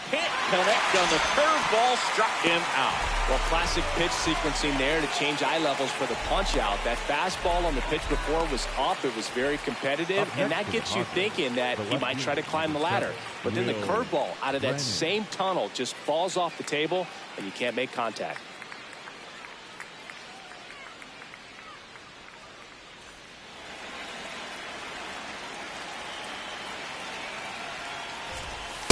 Can't connect on the curveball, struck him out. Well, classic pitch sequencing there to change eye levels for the punch out. That fastball on the pitch before was up. It was very competitive, and that gets you thinking that he might try to climb the ladder. But then the curveball out of that same tunnel just falls off the table, and you can't make contact.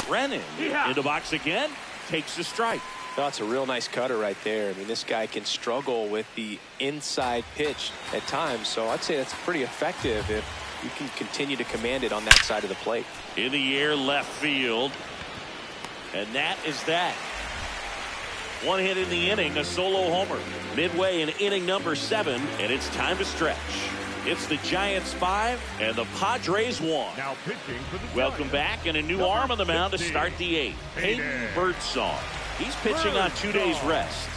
Brennan in the box again, takes a strike. That's a real nice cutter right there. I mean, this guy can struggle with the inside pitch at times, so I'd say that's pretty effective if you can continue to command it on that side of the plate. In the air, left field, and that is that. One hit in the inning, a solo homer. Midway in inning number 7, and it's time to stretch. It's the Giants 5 and the Padres 1. Now pitching for the Welcome back, and a new arm on the mound to start the 8th. Peyton Birdsong. He's pitching on 2 days rest.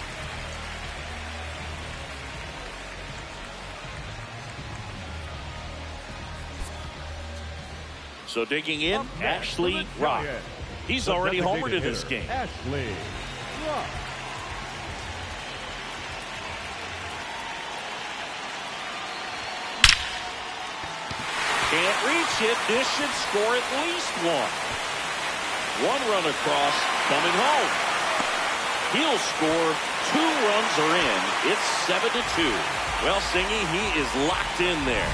So digging in, Ashley Rock. He's already homered in this game. Ashley Rock. Can't reach it. This should score at least 1. 1 run across, coming home. He'll score. 2 runs are in. It's 7-2. Well, Singy, he is locked in there.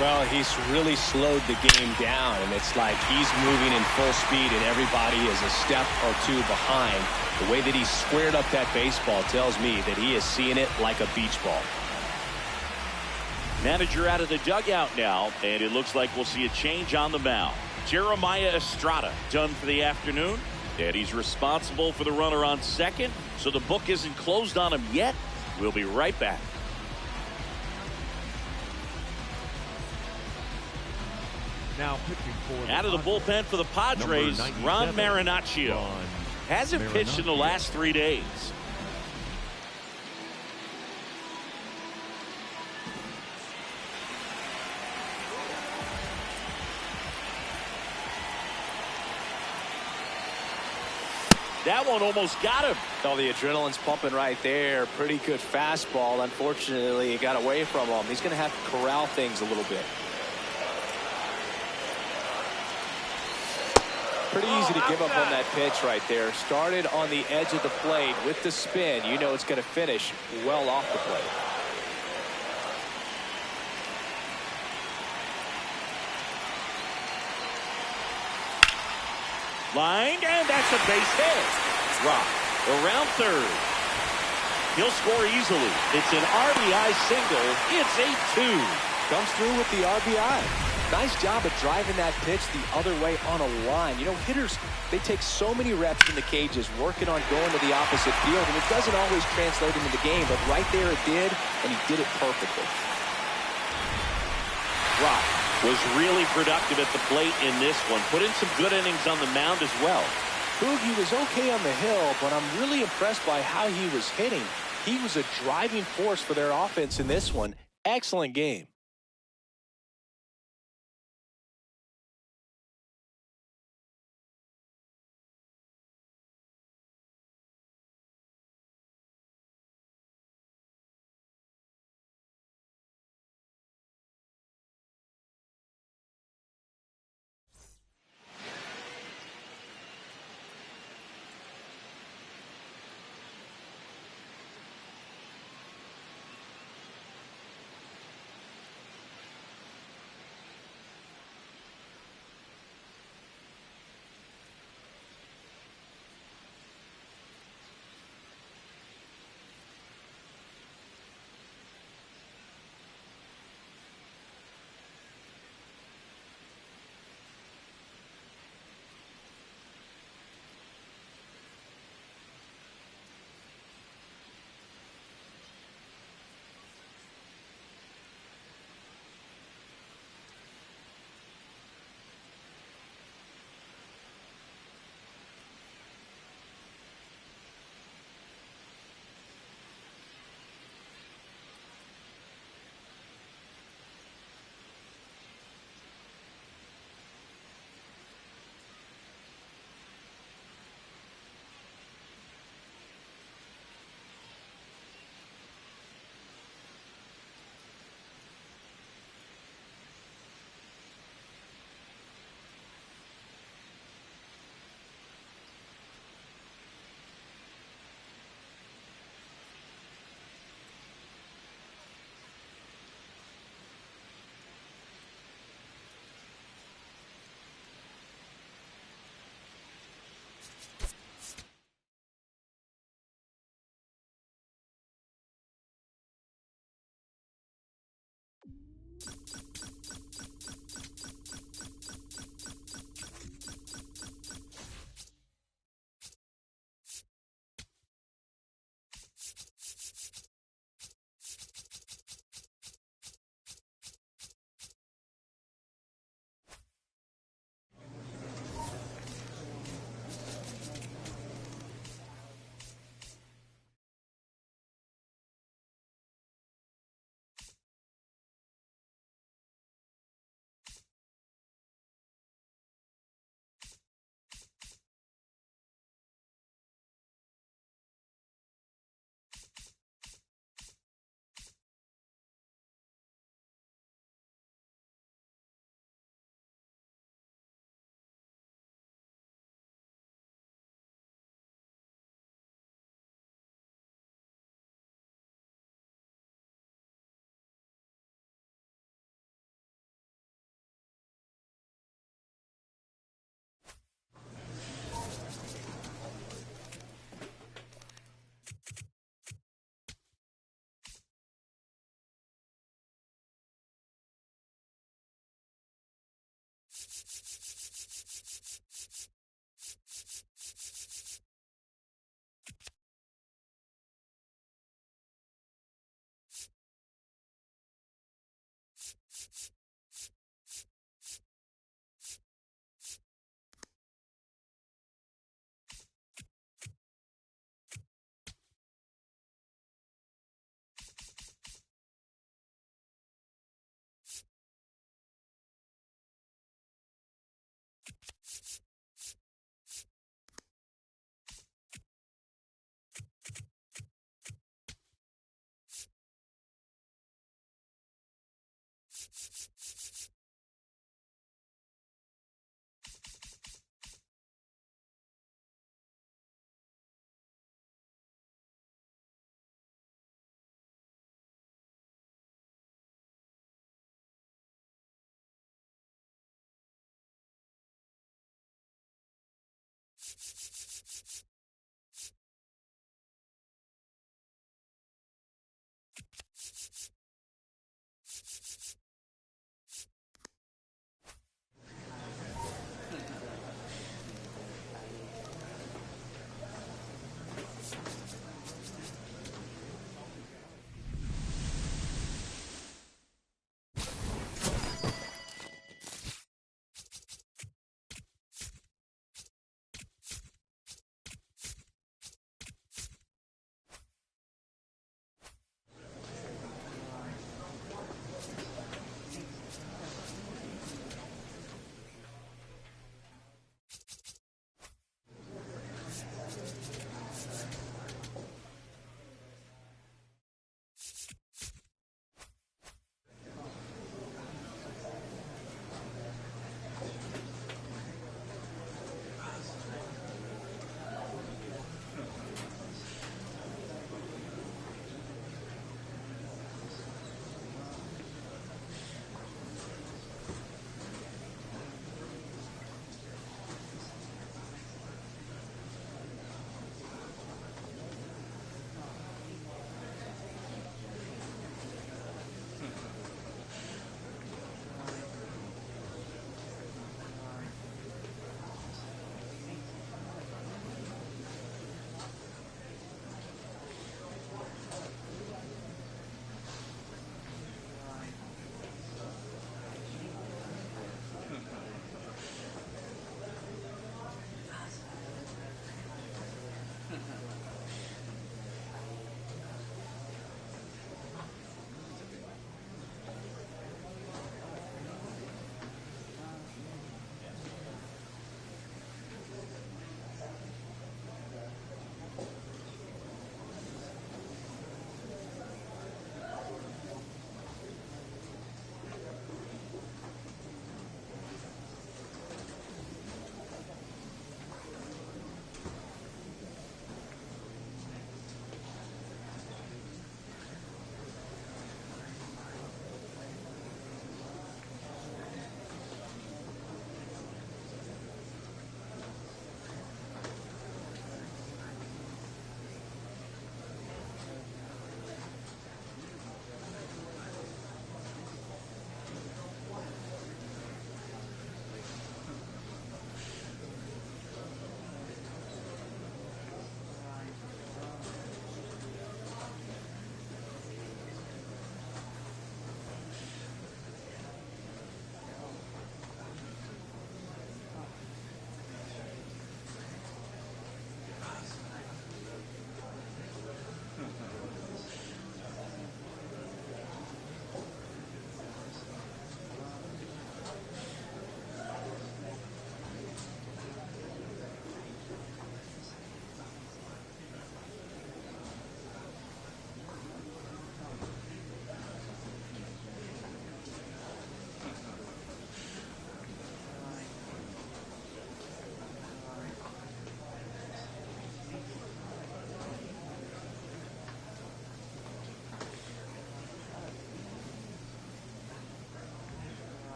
Well, he's really slowed the game down, and it's like he's moving in full speed, and everybody is a step or 2 behind. The way that he squared up that baseball tells me that he is seeing it like a beach ball. Manager out of the dugout now, and it looks like we'll see a change on the mound. Jeremiah Estrada done for the afternoon, and he's responsible for the runner on second, so the book isn't closed on him yet. We'll be right back. Now pitching for Out of the bullpen for the Padres, Ron Marinaccio. Hasn't pitched in the last 3 days. That one almost got him. Oh, the adrenaline's pumping right there. Pretty good fastball. Unfortunately, it got away from him. He's going to have to corral things a little bit. Pretty easy to give up on that pitch right there. Started on the edge of the plate with the spin. You know it's going to finish well off the plate. Lined, and that's a base hit. Rock around third. He'll score easily. It's an RBI single. It's 8-2. Comes through with the RBI. Nice job of driving that pitch the other way on a line. You know, hitters, they take so many reps in the cages working on going to the opposite field, and it doesn't always translate into the game, but right there it did, and he did it perfectly. Rock was really productive at the plate in this one. Put in some good innings on the mound as well. Boogie was okay on the hill, but I'm really impressed by how he was hitting. He was a driving force for their offense in this one. Excellent game.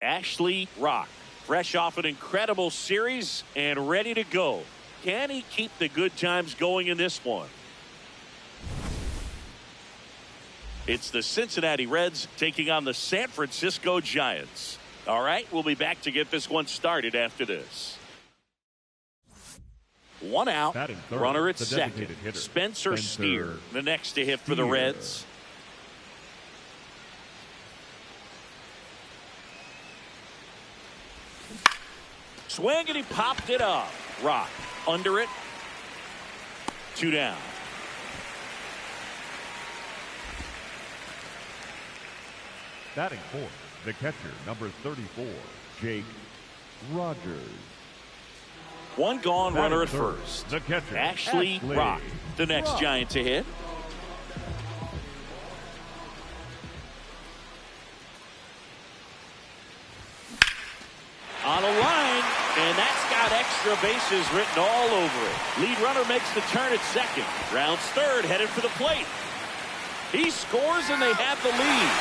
Ashley Rock, fresh off an incredible series and ready to go. Can he keep the good times going in this one? It's the Cincinnati Reds taking on the San Francisco Giants. All right, we'll be back to get this one started after this. One out, runner at second. Spencer Steer, the next to hit for the Reds. Swing, and he popped it up. Rock under it. 2 down. Batting fourth, the catcher, number 34, Jake Rogers. 1 gone, runner at first. The catcher, Ashley Rock, the next Giant to hit. And that's got extra bases written all over it. Lead runner makes the turn at second. Rounds third, headed for the plate. He scores and they have the lead.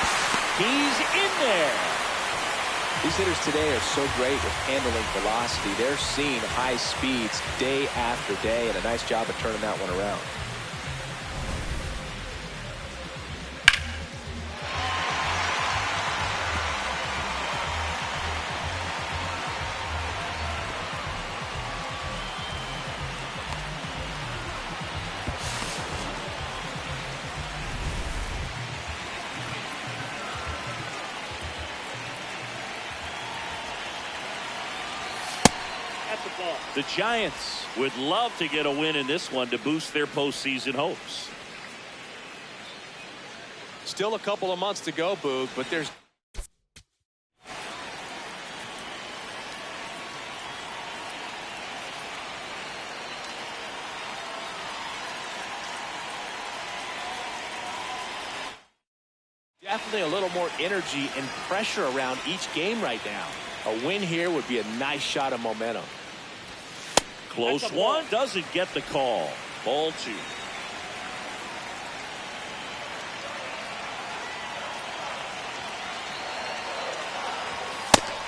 He's in there. These hitters today are so great with handling velocity. They're seeing high speeds day after day, and a nice job of turning that one around. The Giants would love to get a win in this one to boost their postseason hopes. Still a couple of months to go, Boog, but there's definitely a little more energy and pressure around each game right now. A win here would be a nice shot of momentum. Close one, doesn't get the call. Ball two.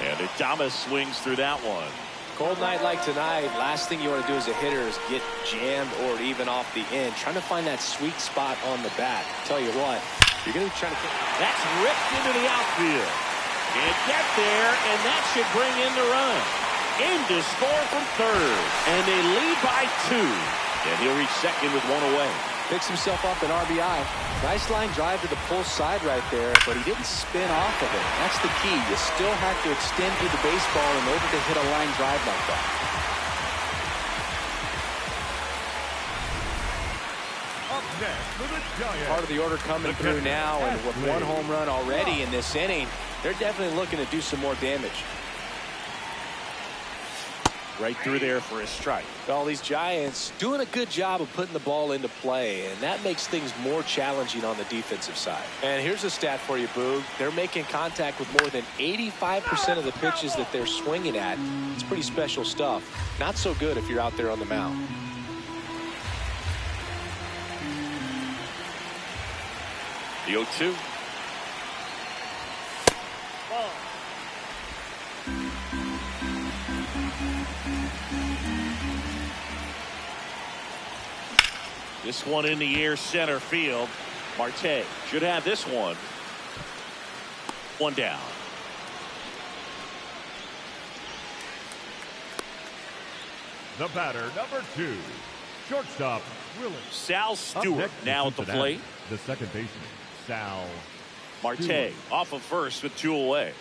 And Adames swings through that one. Cold night like tonight, last thing you want to do as a hitter is get jammed or even off the end. Trying to find that sweet spot on the bat. Tell you what, you're going to be trying to get... That's ripped into the outfield. Can't get there, and that should bring in the run. Aim to score from third, and they lead by 2. And he'll reach second with one away. Picks himself up an RBI. Nice line drive to the pull side right there, but he didn't spin off of it. That's the key. You still have to extend through the baseball in order to hit a line drive like that. Up next for the Giants. Part of the order coming through now, and with one home run already in this inning, they're definitely looking to do some more damage. Right through there for a strike. Well, these Giants doing a good job of putting the ball into play, and that makes things more challenging on the defensive side. And here's a stat for you, Boog. They're making contact with more than 85% of the pitches that they're swinging at. It's pretty special stuff. Not so good if you're out there on the mound. The 0-2. This one in the air, center field. Marte should have this one. One down. The batter, number 2, shortstop Willis. Sal Stewart now at the plate. The second baseman, Sal Marte Stewart. off of first with 2 away.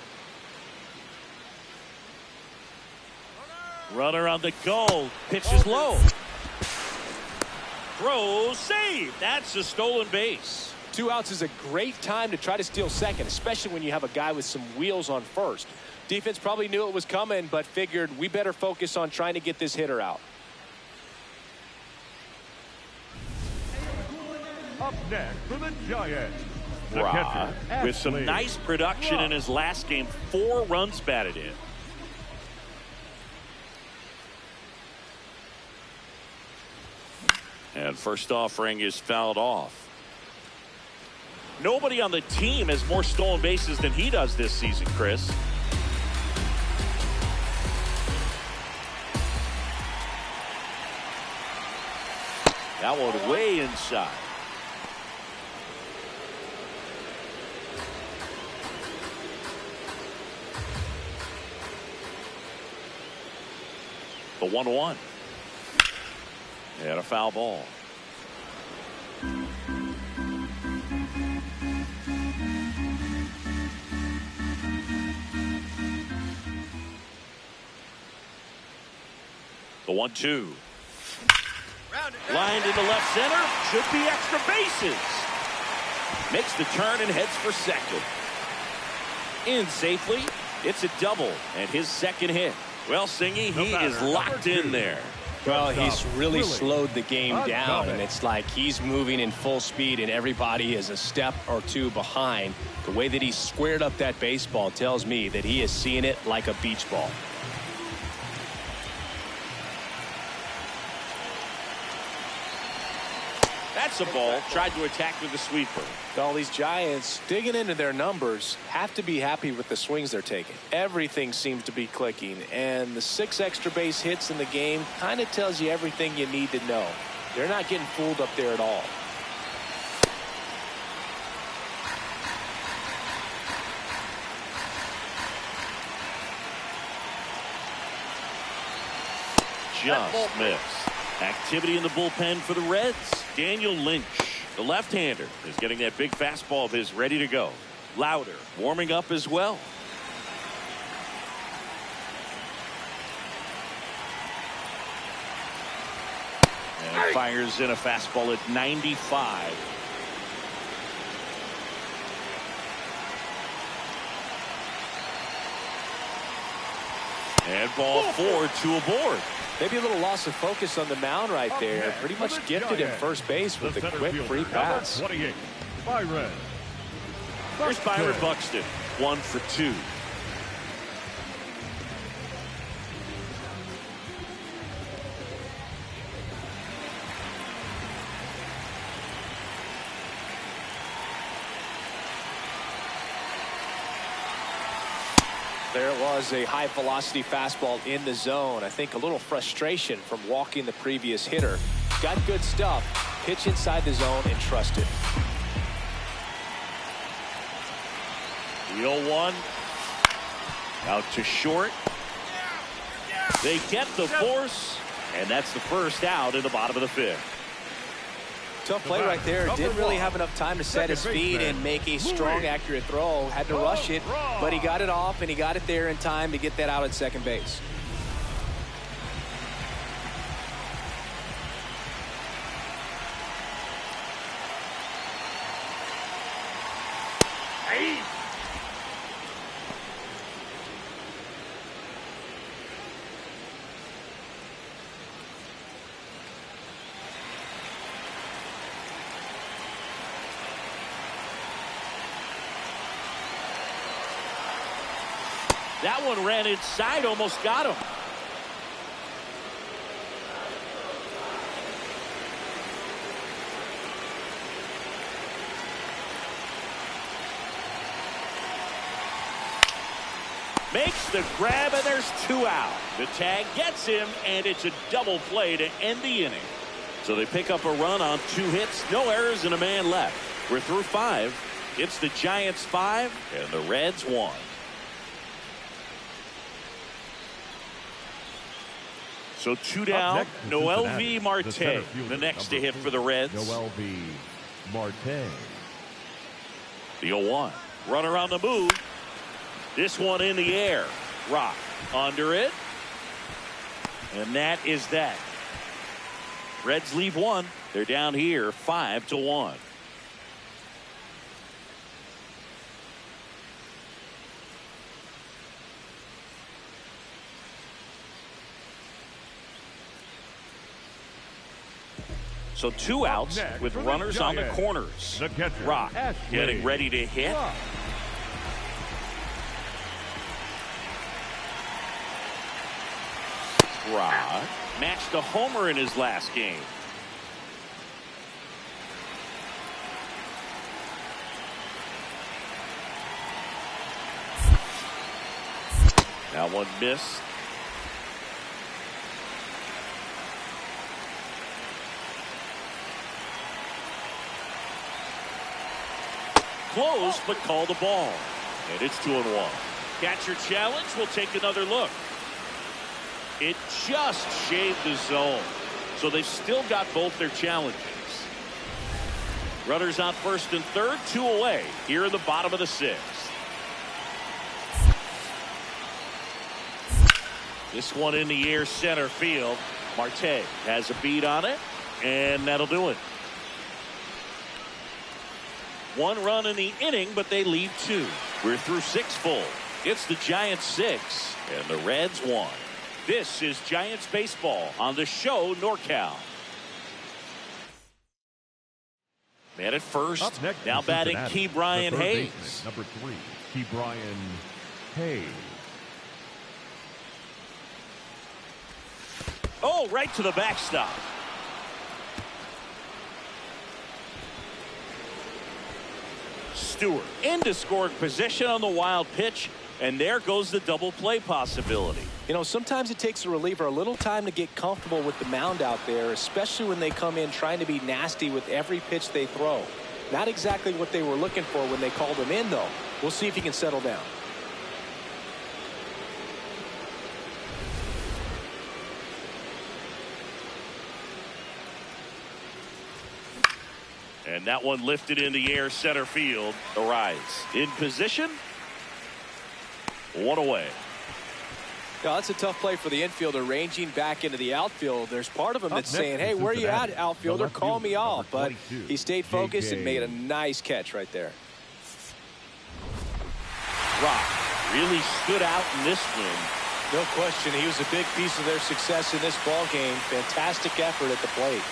Runner on the go. Pitch is low. Throw, save. That's a stolen base. 2 outs is a great time to try to steal second, especially when you have a guy with some wheels on first. Defense probably knew it was coming, but figured we better focus on trying to get this hitter out. Up next for the Giants, the Ra, catcher, with some Ashley. nice production in his last game. 4 runs batted in. And first offering is fouled off. Nobody on the team has more stolen bases than he does this season, Chris. That one way inside. The 1-1. And a foul ball. The 1-2. Lined into left center. Should be extra bases. Makes the turn and heads for second. In safely. It's a double and his second hit. Well, Singy, he is locked in there. Well, he's really slowed the game down, and it's like he's moving in full speed and everybody is a step or 2 behind. The way that he squared up that baseball tells me that he is seeing it like a beach ball. That's a ball. Tried to attack with the sweeper. All these Giants digging into their numbers have to be happy with the swings they're taking. Everything seems to be clicking, and the 6 extra base hits in the game kind of tells you everything you need to know. They're not getting fooled up there at all. Just missed. Activity in the bullpen for the Reds. Daniel Lynch, the left-hander, is getting that big fastball of his ready to go. Louder warming up as well. And fires in a fastball at 95. And ball 4, 2 aboard. Maybe a little loss of focus on the mound right there. Pretty much gifted him first base with a quick free pass. 28, Byron. Here's Byron Buxton, 1 for 2. There was a high velocity fastball in the zone. I think a little frustration from walking the previous hitter. Got good stuff. Pitch inside the zone and trust it. The 0-1. Out to short. They get the force, and that's the first out in the bottom of the 5th. Tough play right there. Didn't really have enough time to set his feet and make a strong, accurate throw. Had to rush it, but he got it off, and he got it there in time to get that out at second base. That one ran inside, almost got him. Makes the grab, and there's 2 out. The tag gets him, and it's a double play to end the inning. So they pick up a run on 2 hits, no errors, and a man left. We're through 5. It's the Giants 5 and the Reds 1. So 2 down. Noel V. Marte, the next to hit for the Reds. Noel V. Marte. The 0-1. Runner on the move. This one in the air. Rock under it. And that is that. Reds leave 1. They're down here 5-1. So 2 outs with runners on the corners. Rock getting ready to hit. Rock matched a homer in his last game. That one missed. Close, but called the ball. And it's 2-1. Catcher challenge. We'll take another look. It just shaved the zone. So they've still got both their challenges. Runners on first and third, 2 away here in the bottom of the 6th. This one in the air center field. Marte has a beat on it, and that'll do it. 1 run in the inning, but they leave 2. We're through 6 full. It's the Giants 6 and the Reds 1. This is Giants baseball on the show NorCal. Man at first, now batting Key Brian Hayes. Number 3, Key Brian Hayes. Oh, right to the backstop. Stewart into scoring position on the wild pitch, and there goes the double play possibility. You know, sometimes it takes a reliever a little time to get comfortable with the mound out there, especially when they come in trying to be nasty with every pitch they throw. Not exactly what they were looking for when they called him in, though. We'll see if he can settle down. And that one lifted in the air, center field. The rise in position. One away. Yeah, that's a tough play for the infielder, ranging back into the outfield. There's part of him that's saying, hey, where are you at, outfielder? Call me off. But he stayed focused and made a nice catch right there. Rock really stood out in this win. No question. He was a big piece of their success in this ball game. Fantastic effort at the plate.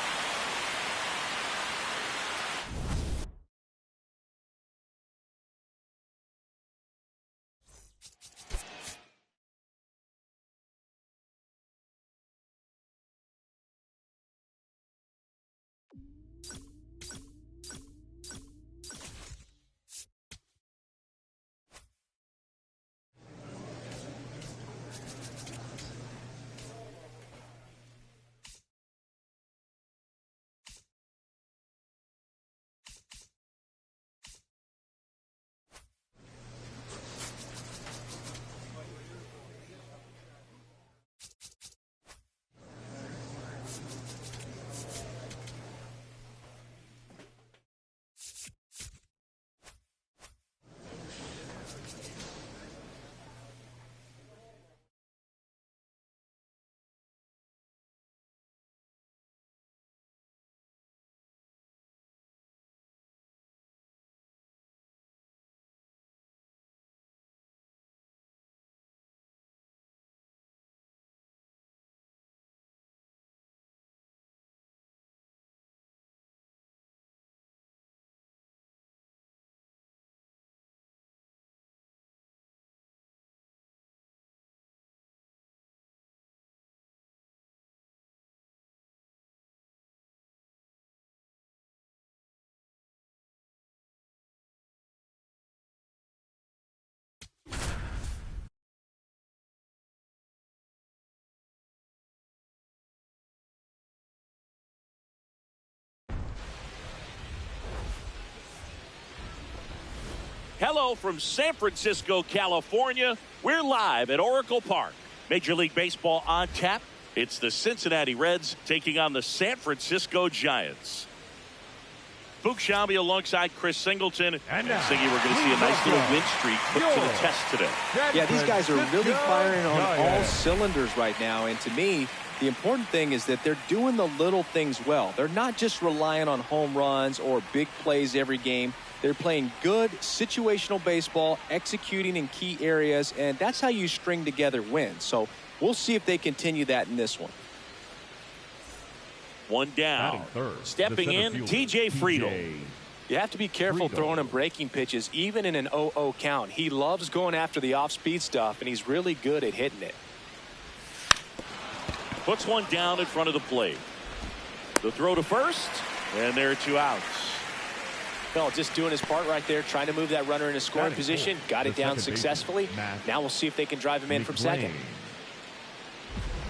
Hello from San Francisco, California. We're live at Oracle Park. Major League Baseball on tap. It's the Cincinnati Reds taking on the San Francisco Giants. Fuchs Shambi alongside Chris Singleton. And Singy, we're going to see a nice little win streak put to the test today. Yeah, these guys are really firing on all cylinders right now. And to me, the important thing is that they're doing the little things well. They're not just relying on home runs or big plays every game. They're playing good situational baseball, executing in key areas, and that's how you string together wins. So we'll see if they continue that in this one. One down. Stepping in, T.J. Friedel. You have to be careful throwing him breaking pitches, even in an 0-0 count. He loves going after the off-speed stuff, and he's really good at hitting it. Puts one down in front of the plate. The throw to first, and there are 2 outs. Well, just doing his part right there, trying to move that runner in a scoring position. Got it down successfully. Now we'll see if they can drive him in from second.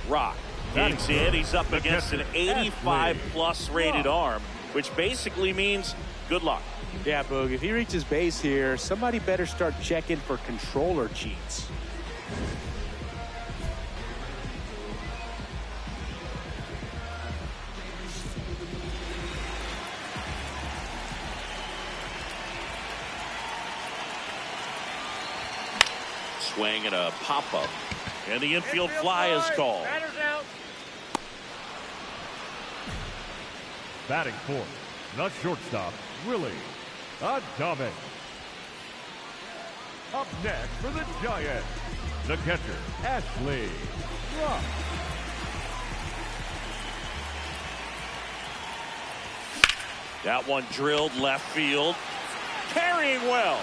Rock digs in. He's up against an 85-plus rated arm, which basically means good luck. Yeah, Boog, if he reaches base here, somebody better start checking for controller cheats. Swing and a pop-up. And the infield fly is called. Batting fourth, the shortstop, Willie Adames. Up next for the Giants, the catcher, Ashley. That one drilled left field. Carrying well.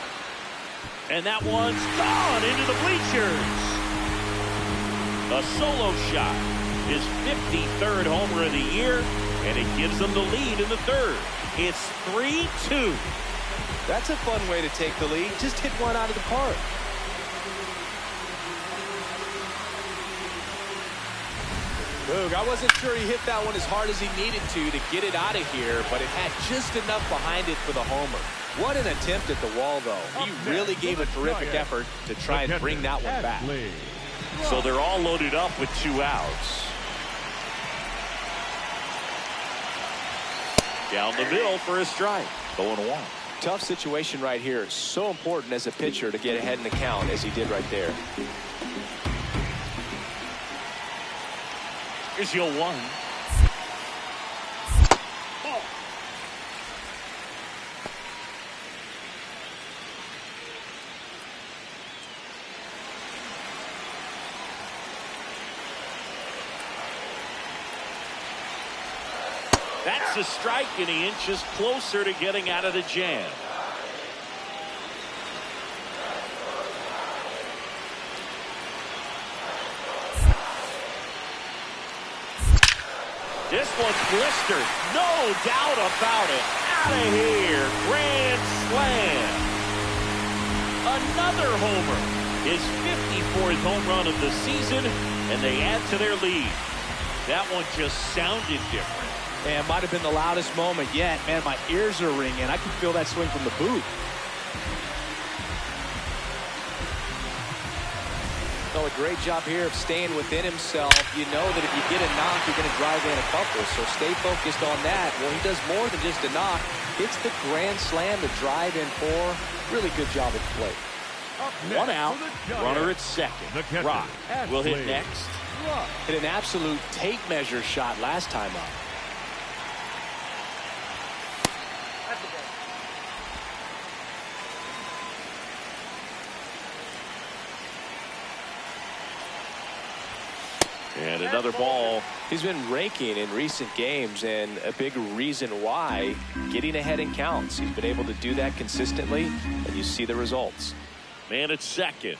And that one's gone into the bleachers. A solo shot. His 53rd homer of the year, and it gives them the lead in the third. It's 3-2. That's a fun way to take the lead. Just hit one out of the park. Boog, I wasn't sure he hit that one as hard as he needed to get it out of here, but it had just enough behind it for the homer. What an attempt at the wall, though. He really gave a terrific effort to try and bring that one back. So they're all loaded up with 2 outs. Down the middle for a strike. 0-1. Tough situation right here. So important as a pitcher to get ahead in the count as he did right there. Here's your 1. Oh. That's a strike, and he inches closer to getting out of the jam. This one's blistered. No doubt about it. Out of here. Grand slam. Another homer. His 54th home run of the season, and they add to their lead. That one just sounded different. Man, might have been the loudest moment yet. Man, my ears are ringing. I can feel that swing from the booth. Well, a great job here of staying within himself. You know that if you get a knock, you're going to drive in a couple. So stay focused on that. Well, he does more than just a knock. Hits the grand slam to drive in 4. Really good job at the plate. 1 out. Runner at second. Rock will hit next. Hit an absolute tape measure shot last time up. And another ball. He's been raking in recent games, and a big reason why, getting ahead in counts. He's been able to do that consistently, and you see the results. Man at second.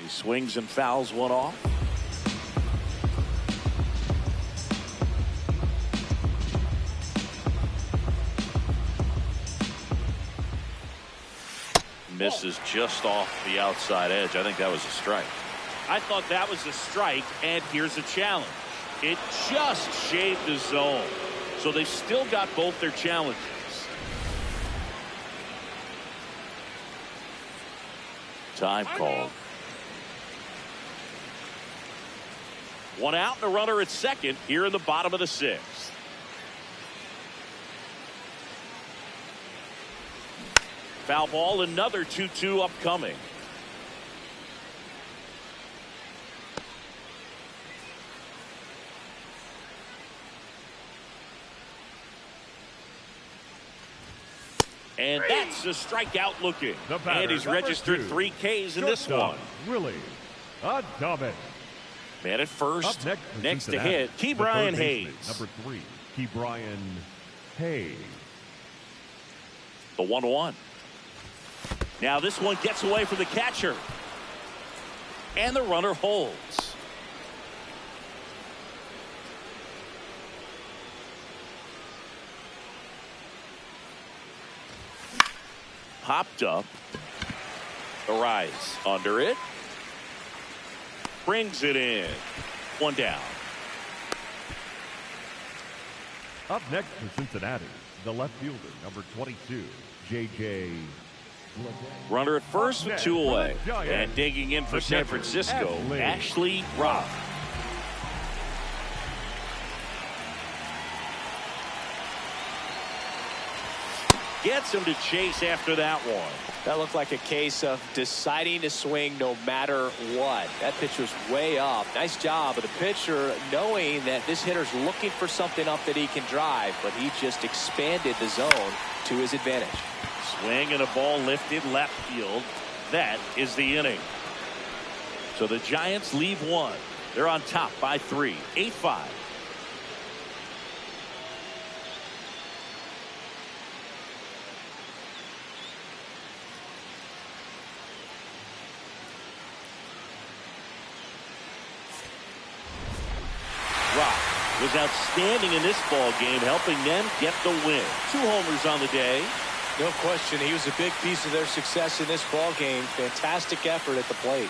He swings and fouls one off. Misses just off the outside edge. I think that was a strike. I thought that was a strike, and here's a challenge. It just shaved the zone. So they've still got both their challenges. Time called. 1 out and a runner at second here in the bottom of the 6th. Foul ball, another 2-2 upcoming. And that's a strikeout looking. And he's registered 3 Ks in this one. Really? Adames. Man at first. Next to hit, Ke'Bryan Hayes. Number 3, Ke'Bryan Hayes. The 1-1. Now this one gets away from the catcher. And the runner holds. Hopped up. The rise under it. Brings it in. 1 down. Up next for Cincinnati, the left fielder, number 22, J.J. Runner at first with 2 away. And digging in for San Francisco, Ashley Rock. Gets him to chase after that one. That looked like a case of deciding to swing no matter what. That pitch was way up. Nice job of the pitcher knowing that this hitter's looking for something up that he can drive, but he just expanded the zone to his advantage. Swing and a ball lifted left field. That is the inning. So the Giants leave 1. They're on top by 3. 8-5. Was outstanding in this ball game, helping them get the win. 2 homers on the day. No question, he was a big piece of their success in this ball game. Fantastic effort at the plate.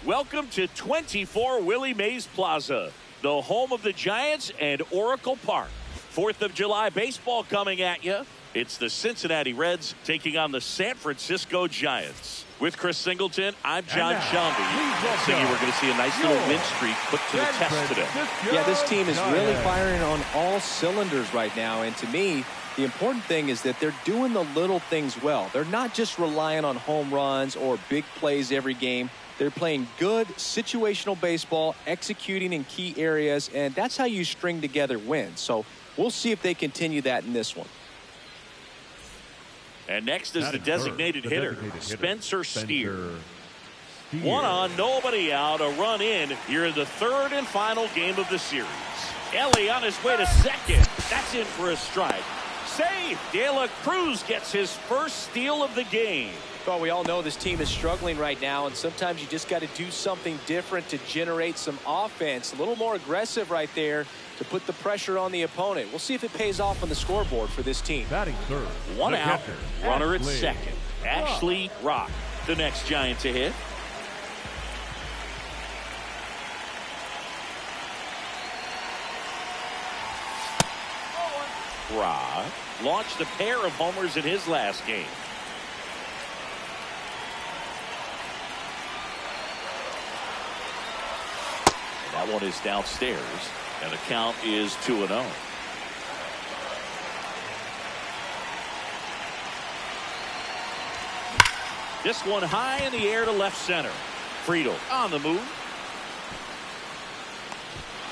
Welcome to 24 Willie Mays Plaza, the home of the Giants and Oracle Park. 4th of July baseball coming at you. It's the Cincinnati Reds taking on the San Francisco Giants. With Chris Singleton, I'm John Shelby. We're going to see a nice little win streak put to the test today. Yeah, this team is really firing on all cylinders right now. And to me, the important thing is that they're doing the little things well. They're not just relying on home runs or big plays every game. They're playing good situational baseball, executing in key areas, and that's how you string together wins. So we'll see if they continue that in this one. And next is the designated hitter, Spencer Steer. One on, nobody out, a run in here in the third and final game of the series. Ellie on his way to second. That's in for a strike. Save. De La Cruz gets his first steal of the game. Well, we all know this team is struggling right now, and sometimes you just got to do something different to generate some offense. A little more aggressive right there to put the pressure on the opponent. We'll see if it pays off on the scoreboard for this team. Batting third. One out. Runner at second. Ashley Rock, the next Giant to hit. Rock launched a pair of homers in his last game. That one is downstairs, and the count is 2-0. This one high in the air to left center. Friedel on the move.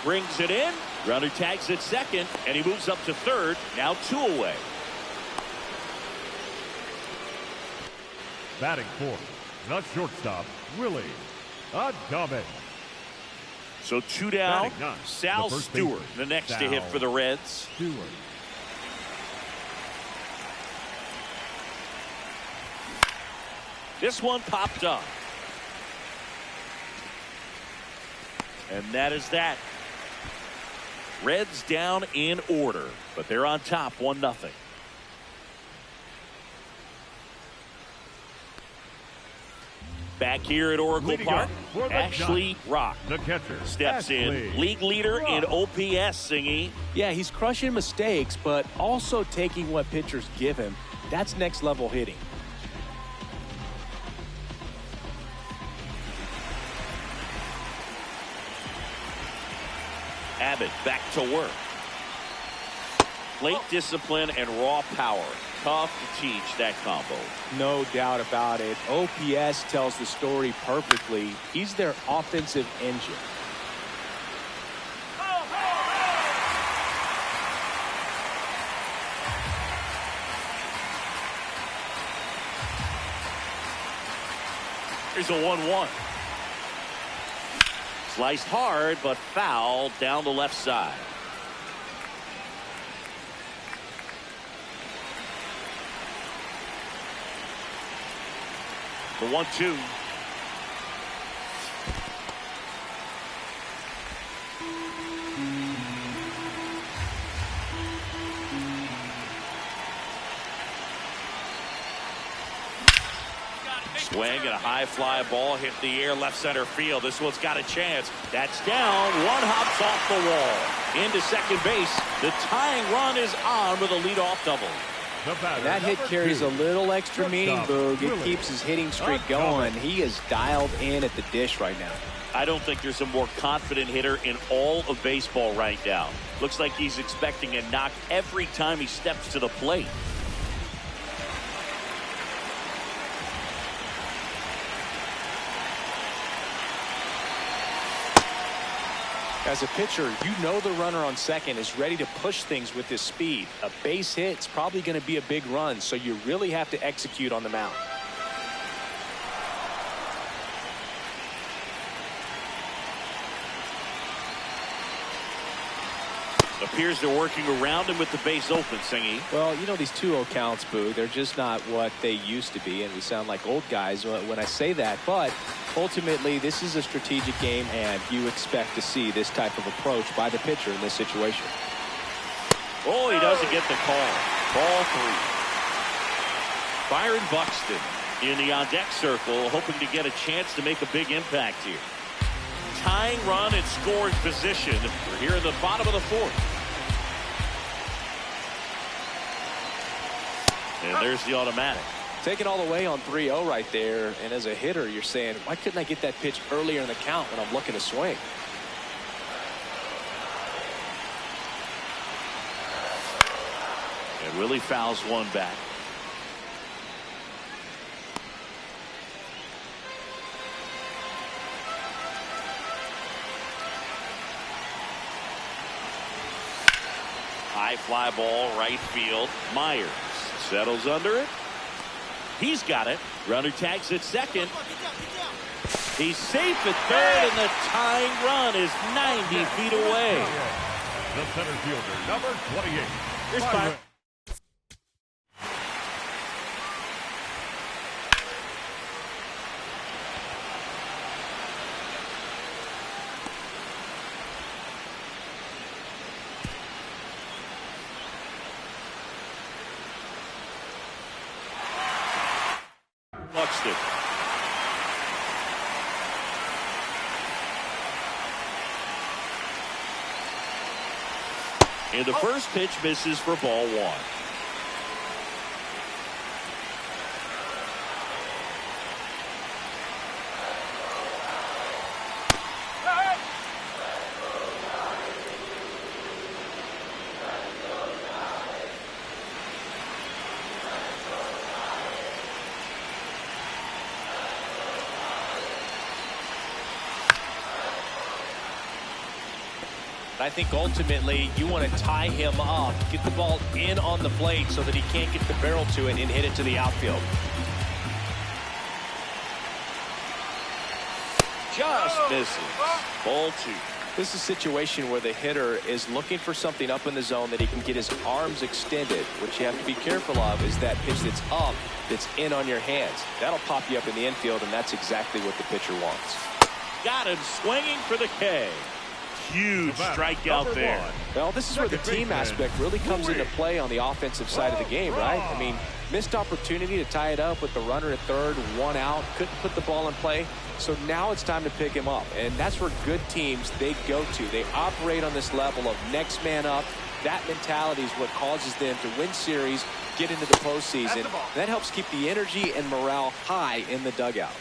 Brings it in. Runner tags at second, and he moves up to third. Now 2 away. Batting fourth, the shortstop, Willie Adames. So 2 down. Sal Stewart, the next to hit for the Reds. This one popped up. And that is that. Reds down in order, but they're on top 1-0. Back here at Oracle Park, Ashley Rock the catcher, steps in. League leader in OPS, Singy. Yeah, he's crushing mistakes, but also taking what pitchers give him. That's next level hitting. Abbott back to work. Plate discipline and raw power. Tough to teach that combo. No doubt about it. OPS tells the story perfectly. He's their offensive engine. Here's a 1-1. Sliced hard, but foul down the left side. The 1-2. Swing and a high fly ball hit the air left center field. This one's got a chance. That's down. One hops off the wall. Into second base. The tying run is on with a leadoff double. That hit carries a little extra meaning, Boog. It keeps his hitting streak going. He is dialed in at the dish right now. I don't think there's a more confident hitter in all of baseball right now. Looks like he's expecting a knock every time he steps to the plate. As a pitcher, you know the runner on second is ready to push things with his speed. A base hit is probably going to be a big run, so you really have to execute on the mound. Appears they're working around him with the base open, Singy. Well, you know, these 2-0 counts, Boo, they're just not what they used to be, and we sound like old guys when I say that, but ultimately this is a strategic game, and you expect to see this type of approach by the pitcher in this situation. Oh, he doesn't get the call. Ball 3. Byron Buxton in the on-deck circle, hoping to get a chance to make a big impact here. Tying run in scoring position. We're here in the bottom of the 4th. And there's the automatic. Taking all the way on 3-0 right there, and as a hitter, you're saying, why couldn't I get that pitch earlier in the count when I'm looking to swing? It really fouls one back. High fly ball, right field. Myers settles under it. He's got it. Runner tags at second. He's safe at third, and the tying run is 90 feet away. The center fielder, number 28. Here's Byron. Buxton. And the first pitch misses for ball 1. I think ultimately you want to tie him up, get the ball in on the plate so that he can't get the barrel to it and hit it to the outfield. Just misses. Ball 2. This is a situation where the hitter is looking for something up in the zone that he can get his arms extended. What you have to be careful of is that pitch that's up, that's in on your hands. That'll pop you up in the infield, and that's exactly what the pitcher wants. Got him swinging for the K. Huge strikeout there. Well, this is where the team aspect really comes into play on the offensive side of the game, right? I mean, missed opportunity to tie it up with the runner at third, 1 out, couldn't put the ball in play. So now it's time to pick him up, and that's where good teams, they go to. They operate on this level of next man up. That mentality is what causes them to win series, get into the postseason. That helps keep the energy and morale high in the dugout.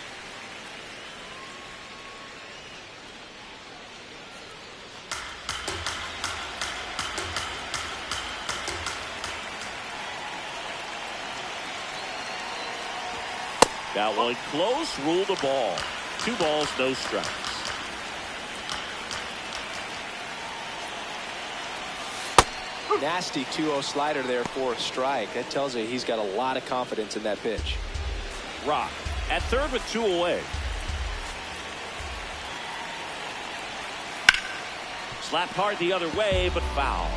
That one close, ruled the ball. 2 balls, no strikes. Nasty 2-0 slider there for a strike. That tells you he's got a lot of confidence in that pitch. Rock at third with 2 away. Slapped hard the other way, but foul.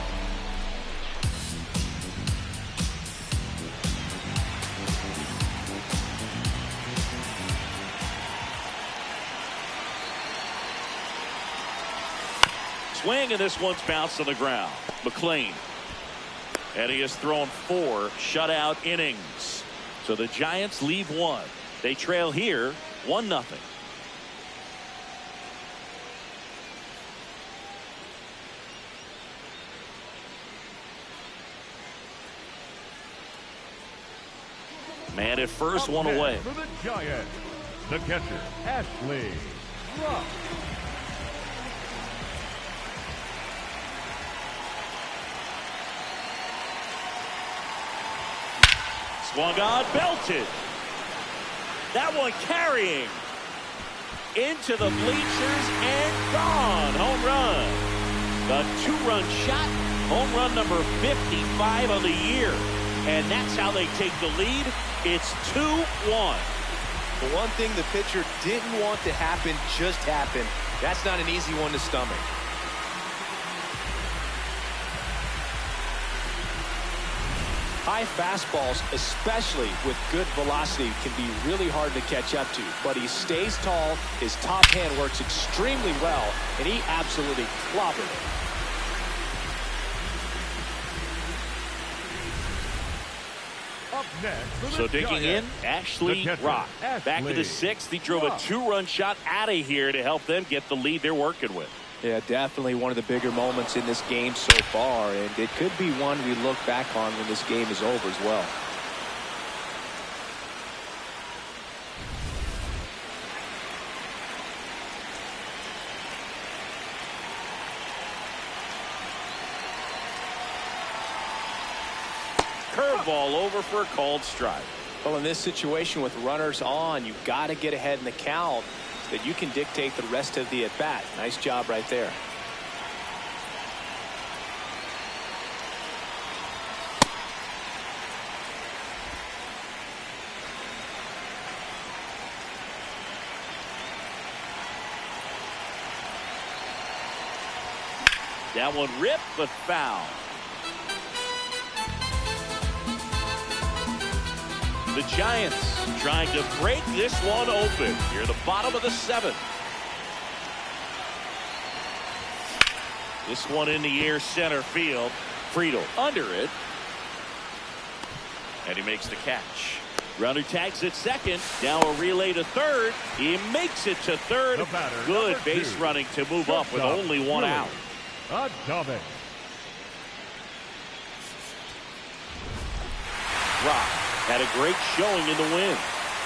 Swing, and this one's bounced on the ground. McLean. And he has thrown 4 shutout innings. So the Giants leave 1. They trail here 1-0. Man at first, one away. For the Giants, the catcher, Ashley. Swung on, belted. That one carrying into the bleachers and gone. Home run. The two-run shot. Home run number 55 of the year. And that's how they take the lead. It's 2-1. The one thing the pitcher didn't want to happen just happened. That's not an easy one to stomach. High fastballs, especially with good velocity, can be really hard to catch up to. But he stays tall, his top hand works extremely well, and he absolutely clobbered it. So digging in, Ashley Rock. Back to the sixth. He drove a two-run shot out of here to help them get the lead they're working with. Yeah, definitely one of the bigger moments in this game so far, and it could be one we look back on when this game is over as well. Curveball over for a called strike. Well, in this situation with runners on, you've got to get ahead in the count so that you can dictate the rest of the at-bat. Nice job right there. That one ripped, but foul. The Giants trying to break this one open here at the bottom of the seventh. This one in the air, center field. Friedel under it. And he makes the catch. Runner tags at second. Now a relay to third. He makes it to third. Good base running to move up with only one out. Rock had a great showing in the win.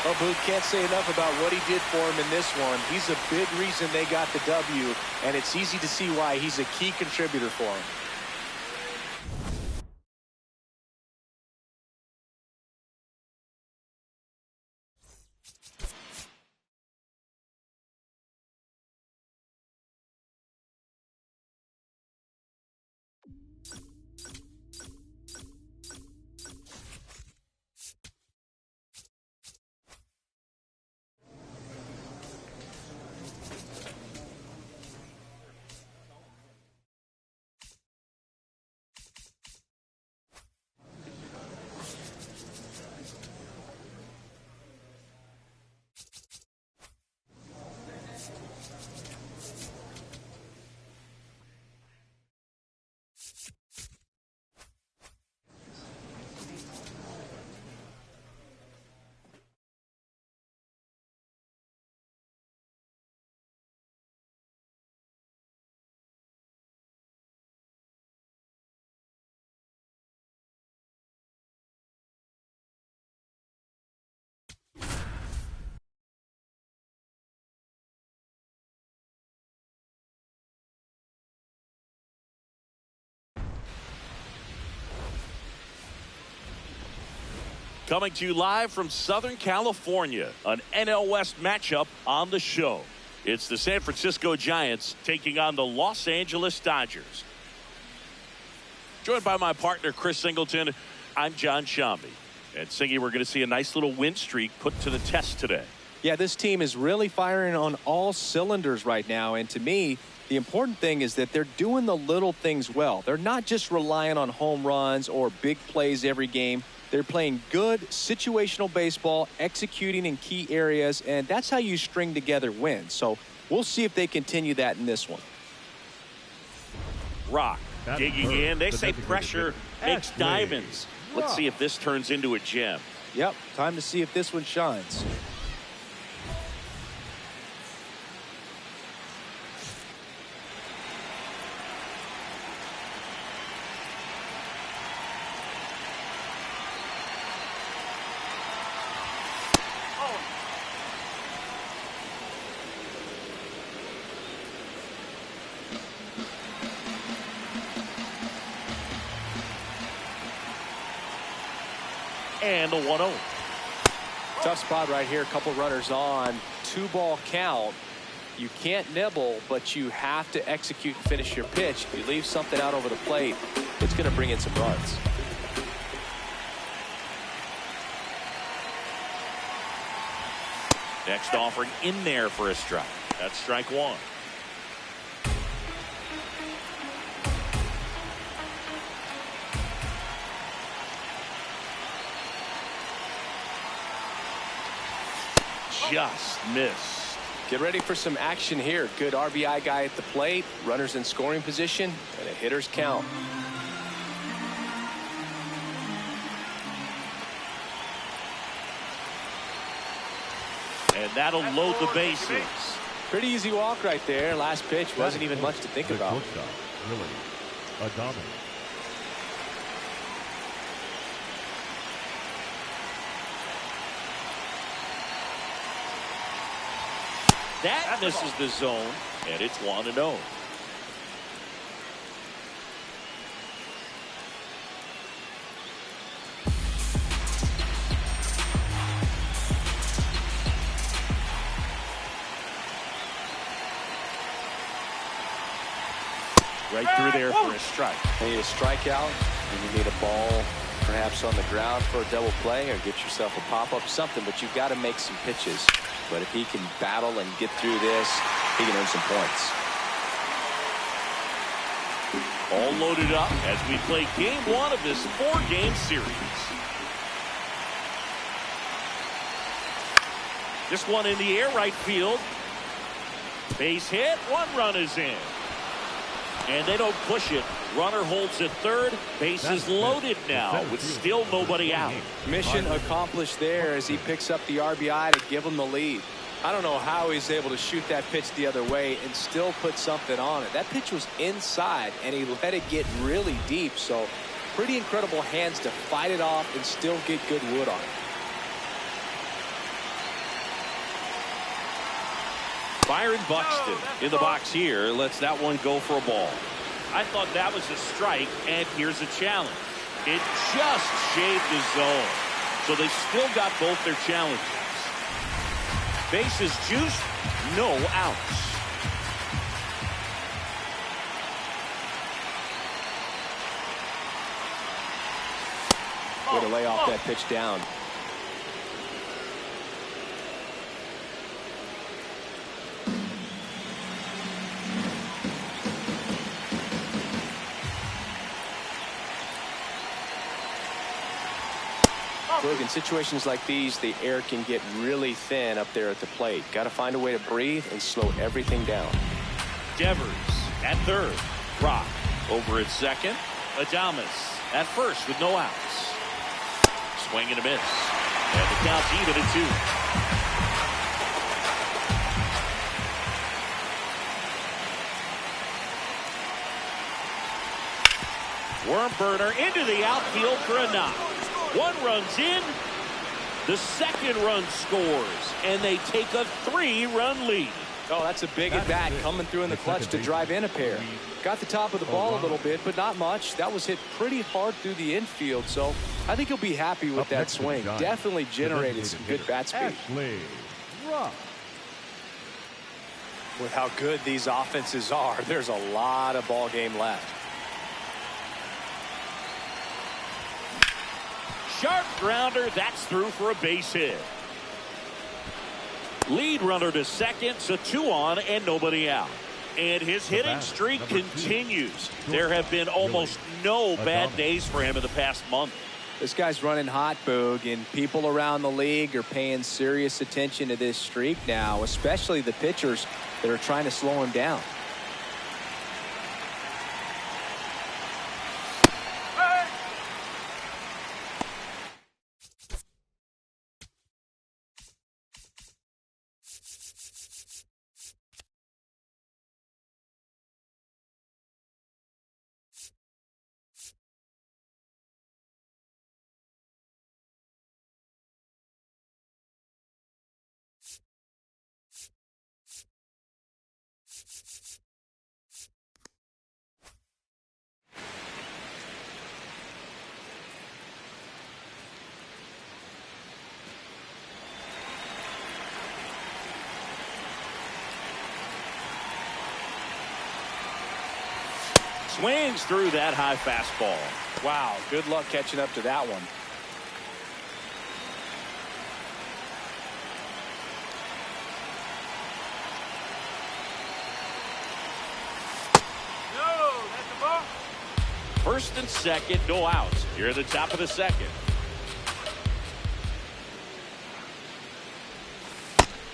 Well, Booth, can't say enough about what he did for him in this one. He's a big reason they got the W, and it's easy to see why he's a key contributor for him. Coming to you live from Southern California, an NL West matchup on the show. It's the San Francisco Giants taking on the Los Angeles Dodgers. Joined by my partner, Chris Singleton, I'm John Shambi. And Singy, we're going to see a nice little win streak put to the test today. Yeah, this team is really firing on all cylinders right now. And to me, the important thing is that they're doing the little things well. They're not just relying on home runs or big plays every game. They're playing good situational baseball, executing in key areas, and that's how you string together wins. So we'll see if they continue that in this one. Rock digging in. They say pressure makes diamonds. Let's see if this turns into a gem. Yep, time to see if this one shines. And the 1-0. Tough spot right here. A couple runners on. 2-ball count. You can't nibble, but you have to execute and finish your pitch. If you leave something out over the plate, it's going to bring in some runs. Next offering in there for a strike. That's strike one. Just missed. Get ready for some action here. Good RBI guy at the plate. Runners in scoring position. And a hitter's count. And that'll load the bases. Pretty easy walk right there. Last pitch wasn't even much to think about. Really, a dominant. That misses the zone, and it's 1-0. Right through there for a strike. You need a strikeout, and you need a ball perhaps on the ground for a double play, or get yourself a pop-up, something, but you've got to make some pitches. But if he can battle and get through this, he can earn some points. All loaded up as we play game one of this 4-game series. This one in the air, right field. Base hit, 1 run is in. And they don't push it. Runner holds at third. Bases loaded now with still nobody out. Mission accomplished there as he picks up the RBI to give him the lead. I don't know how he's able to shoot that pitch the other way and still put something on it. That pitch was inside, and he let it get really deep. So pretty incredible hands to fight it off and still get good wood on it. Byron Buxton in the box here lets that one go for a ball. I thought that was a strike, and here's a challenge. It just shaved the zone. So they still got both their challenges. Bases juiced, no outs. Way to lay off that pitch down. Look, in situations like these, the air can get really thin up there at the plate. Got to find a way to breathe and slow everything down. Devers at third. Rock over at second. Adames at first with no outs. Swing and a miss. And the count's even at 2. Worm burner into the outfield for a knock. 1 run's in. The second run scores, and they take a 3-run lead. Oh, that's a big at bat coming through in the clutch to drive in a pair. Got the top of the ball a little bit, but not much. That was hit pretty hard through the infield, so I think he'll be happy with that swing. Definitely generated some good bat speed. With how good these offenses are, there's a lot of ball game left. Sharp grounder, that's through for a base hit. Lead runner to second, so 2 on and nobody out. And his hitting streak continues. There have been almost no bad days for him in the past month. This guy's running hot, Boog, and people around the league are paying serious attention to this streak now, especially the pitchers that are trying to slow him down. Swings through that high fastball. Wow, good luck catching up to that one. No, that's a ball. First and second, no outs. Here at the top of the second.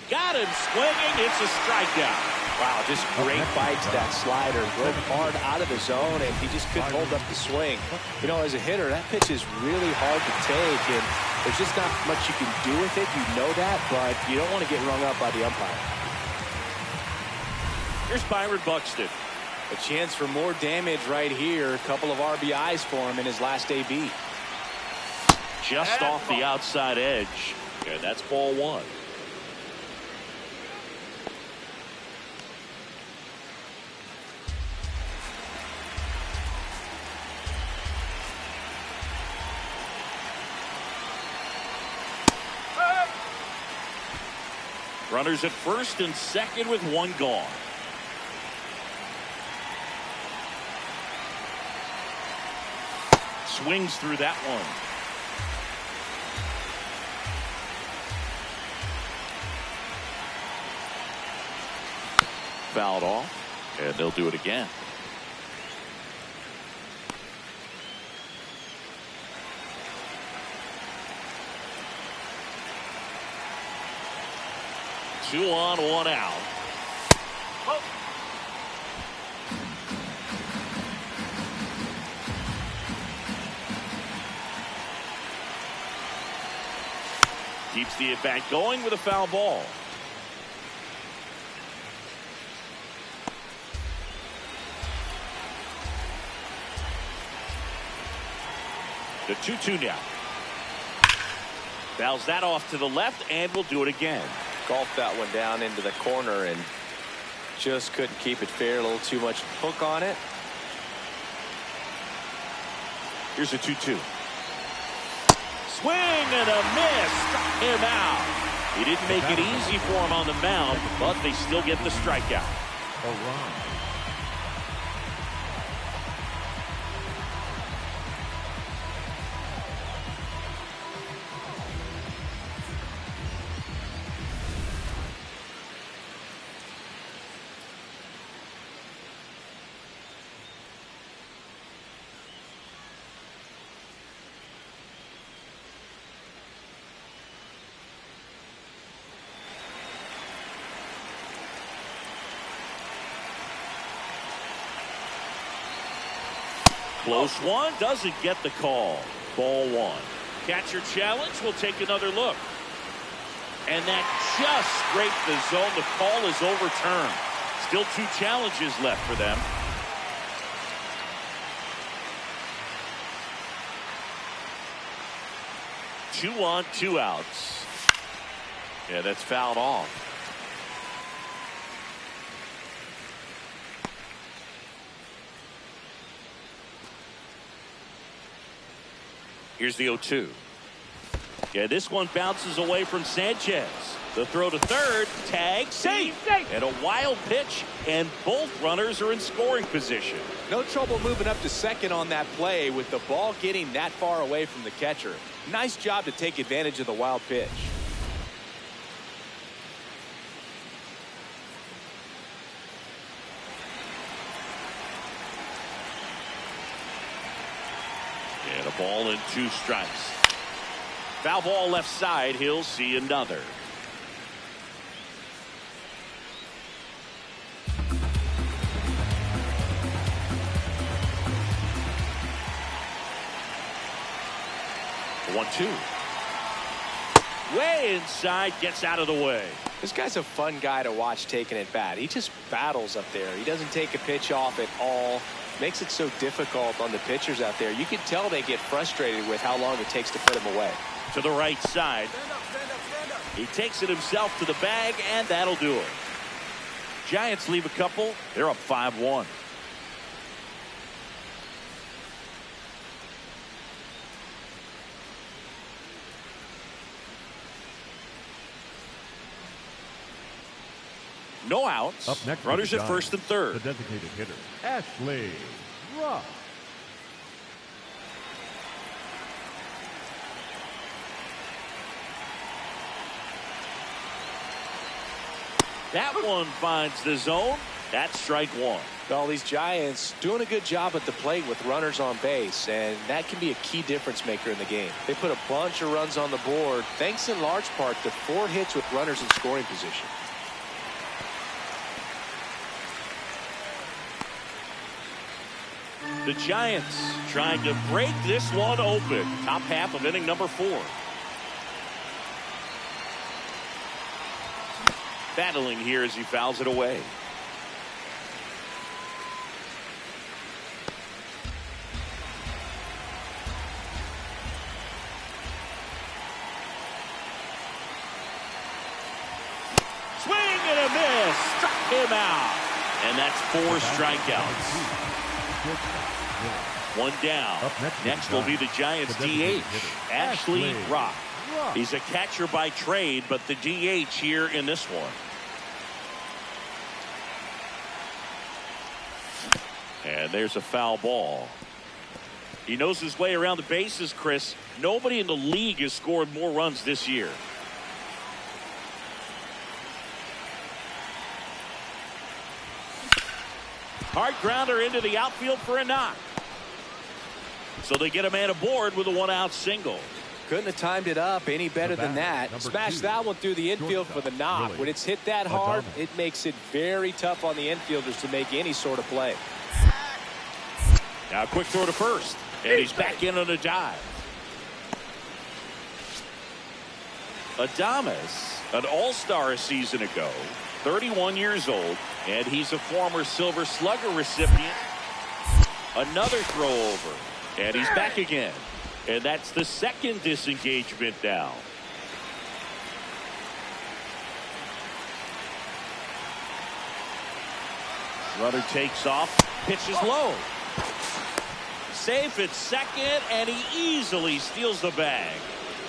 Got him swinging. It's a strikeout. Wow, just great bites that slider. Broke hard out of the zone, and he just couldn't hold up the swing. You know, as a hitter, that pitch is really hard to take, and there's just not much you can do with it. You know that, but you don't want to get rung up by the umpire. Here's Byron Buxton. A chance for more damage right here. A couple of RBIs for him in his last AB. Just off the outside edge. And that's ball one. Runners at first and second with one gone. Swings through that one. Fouled off, and they'll do it again. Two on, one out. Oh. Keeps the at-bat going with a foul ball. The 2-2 now. Fouls that off to the left, and will do it again. Golfed that one down into the corner and just couldn't keep it fair. A little too much hook on it. Here's a 2-2. Swing and a miss. Struck him out. He didn't make it easy for him on the mound, but they still get the strikeout. A run. Close one, doesn't get the call. Ball one. Catcher challenge, will take another look. And that just scraped the zone. The call is overturned. Still two challenges left for them. Two on, two outs. Yeah, that's fouled off. Here's the 0-2. Yeah, this one bounces away from Sanchez. The throw to third, tag, safe. And a wild pitch, and both runners are in scoring position. No trouble moving up to second on that play with the ball getting that far away from the catcher. Nice job to take advantage of the wild pitch. And a ball and two strikes. Foul ball left side. He'll see another. The 1-2. Way inside, gets out of the way. This guy's a fun guy to watch taking at bat. He just battles up there. He doesn't take a pitch off at all. Makes it so difficult on the pitchers out there. You can tell they get frustrated with how long it takes to put him away. To the right side. He takes it himself to the bag, and that'll do it. Giants leave a couple. They're up 5-1. No outs. Up next, runners at first and third. The designated hitter, Ashley Rock. That one finds the zone. That's strike one. Well, these Giants doing a good job at the plate with runners on base, and that can be a key difference maker in the game. They put a bunch of runs on the board, thanks in large part to 4 hits with runners in scoring position. The Giants trying to break this one open. Top half of inning number 4. Battling here as he fouls it away. Swing and a miss. Struck him out. And that's 4 strikeouts. One down. Next will be the Giants DH, Ashley Rock. He's a catcher by trade, but the DH here in this one. And there's a foul ball. He knows his way around the bases, Chris. Nobody in the league has scored more runs this year. Hard grounder into the outfield for a knock. So they get a man aboard with a 1-out single. Couldn't have timed it up any better than that. Smashed that one through the infield for the knock. When it's hit that hard, it makes it very tough on the infielders to make any sort of play. Now a quick throw to first. And he's back in on a dive. Adames, an all-star a season ago, 31 years old, and he's a former Silver Slugger recipient. Another throw over, and he's back again. And that's the second disengagement now. Runner takes off, pitches low. Safe at second, and he easily steals the bag.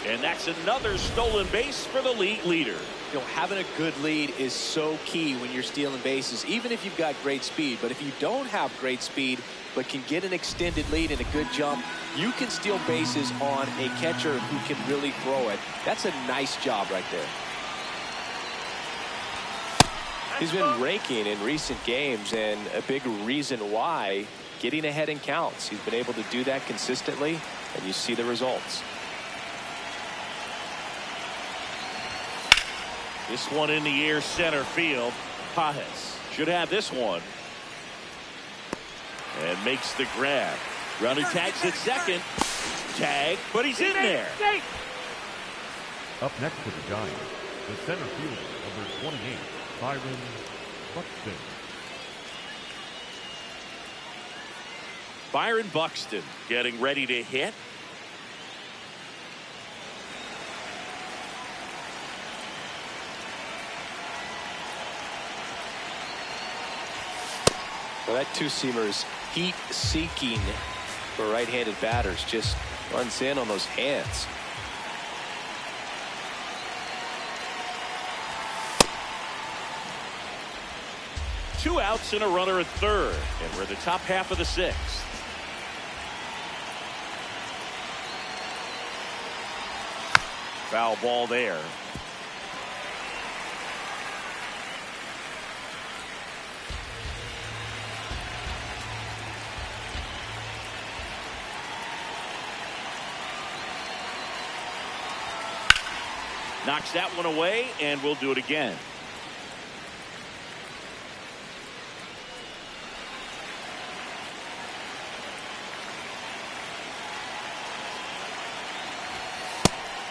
And that's another stolen base for the league leader. You know, having a good lead is so key when you're stealing bases, even if you've got great speed. But if you don't have great speed, but can get an extended lead and a good jump, you can steal bases on a catcher who can really throw it. That's a nice job right there. He's been raking in recent games, and a big reason why, getting ahead in counts. He's been able to do that consistently, and you see the results. This one in the air, center field. Pajes should have this one. And makes the grab. Runner tags at second. Tag, but he's in there. Up next for the Giants, the center fielder, number 28, Byron Buxton. Byron Buxton getting ready to hit. Well, that two-seamer is heat-seeking for right-handed batters. Just runs in on those hands. Two outs and a runner at third. And we're in the top half of the sixth. Foul ball there. Knocks that one away, and we'll do it again.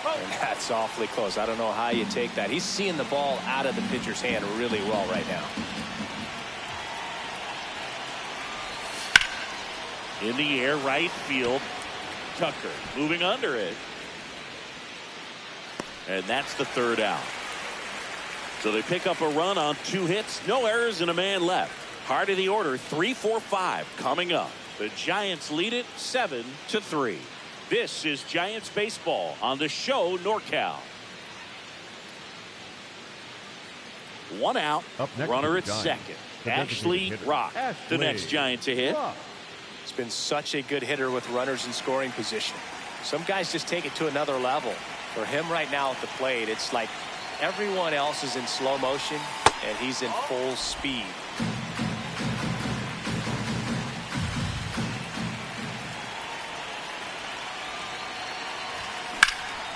And that's awfully close. I don't know how you take that. He's seeing the ball out of the pitcher's hand really well right now. In the air, right field. Tucker moving under it. And that's the third out. So they pick up a run on 2 hits, no errors, and a man left. Heart of the order, 3-4-5 coming up. The Giants lead it 7-3. This is Giants baseball on the show NorCal. 1 out, runner at second. Ashley Rock, the next Giant to hit. He's been such a good hitter with runners in scoring position. Some guys just take it to another level. For him right now at the plate, it's like everyone else is in slow motion and he's in full speed.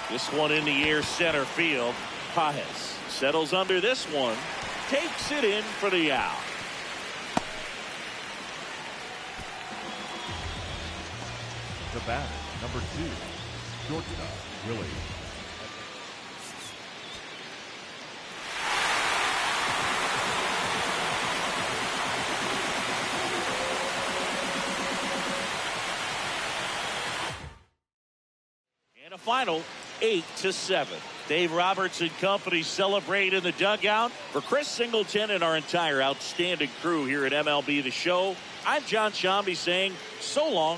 This one in the air center field. Pajes settles under this one. Takes it in for the out. The batter, number 2, shortstop, Willie. And a final 8-7. Dave Roberts and company celebrate in the dugout. For Chris Singleton and our entire outstanding crew here at MLB The Show, I'm John Shambi saying so long.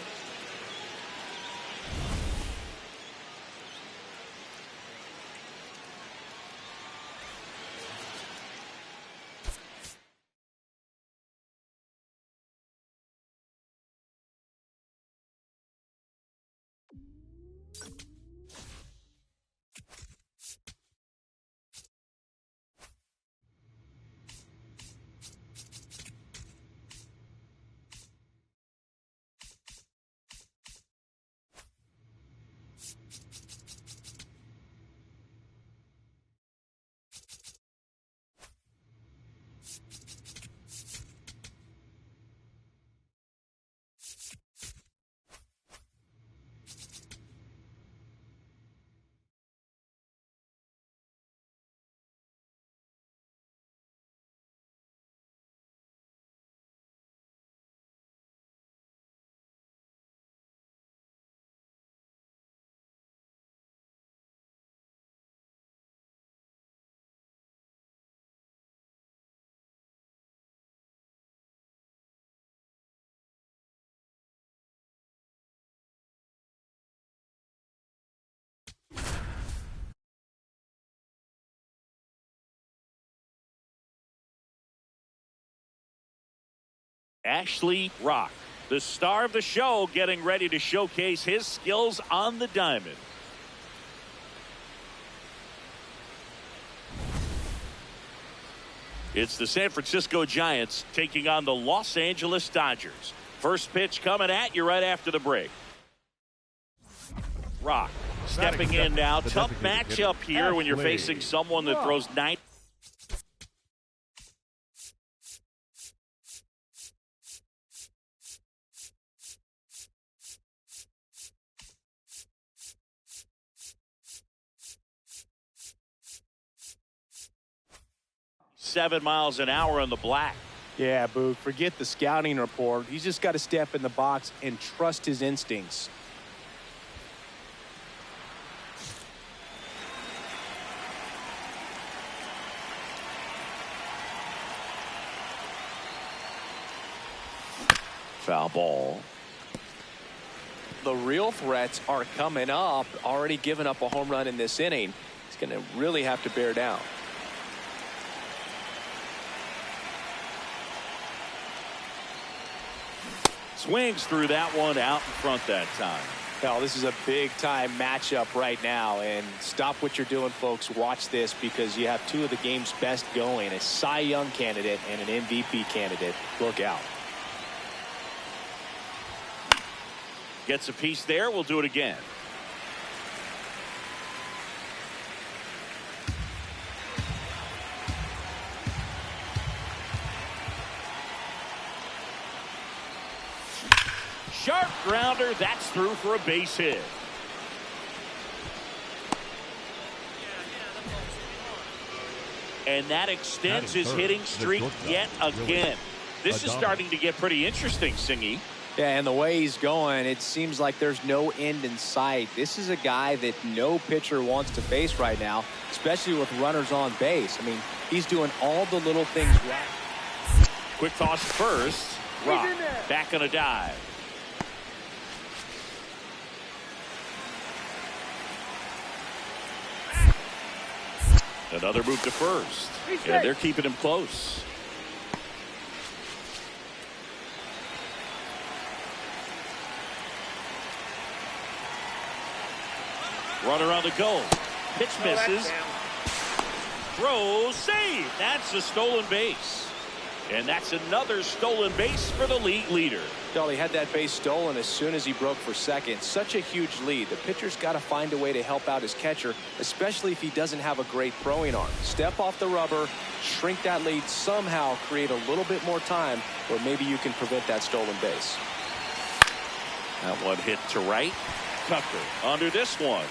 Ashley Rock, the star of the show, getting ready to showcase his skills on the diamond. It's the San Francisco Giants taking on the Los Angeles Dodgers. First pitch coming at you right after the break. Rock stepping in now. Tough matchup here when you're facing someone that throws 9. .7 miles an hour on the black. Yeah, Boog, forget the scouting report. He's just got to step in the box and trust his instincts. Foul ball. The real threats are coming up. Already given up a home run in this inning. He's going to really have to bear down. Swings through that one out in front that time. Well, this is a big-time matchup right now, and stop what you're doing, folks. Watch this, because you have two of the game's best going, a Cy Young candidate and an MVP candidate. Look out. Gets a piece there. We'll do it again. Sharp grounder. That's through for a base hit. And that extends his hitting streak yet again. This is starting to get pretty interesting, Singy. Yeah, and the way he's going, it seems like there's no end in sight. This is a guy that no pitcher wants to face right now, especially with runners on base. I mean, he's doing all the little things right. Quick toss first. Rock back on a dive. Another move to first. And they're keeping him close. Runner on the go. Pitch that's misses. down. Throw, save. That's a stolen base. And that's another stolen base for the league leader. Well, he had that base stolen as soon as he broke for second. Such a huge lead. The pitcher's got to find a way to help out his catcher, especially if he doesn't have a great throwing arm. Step off the rubber, shrink that lead, somehow create a little bit more time where maybe you can prevent that stolen base. That one hit to right. Tucker under this one.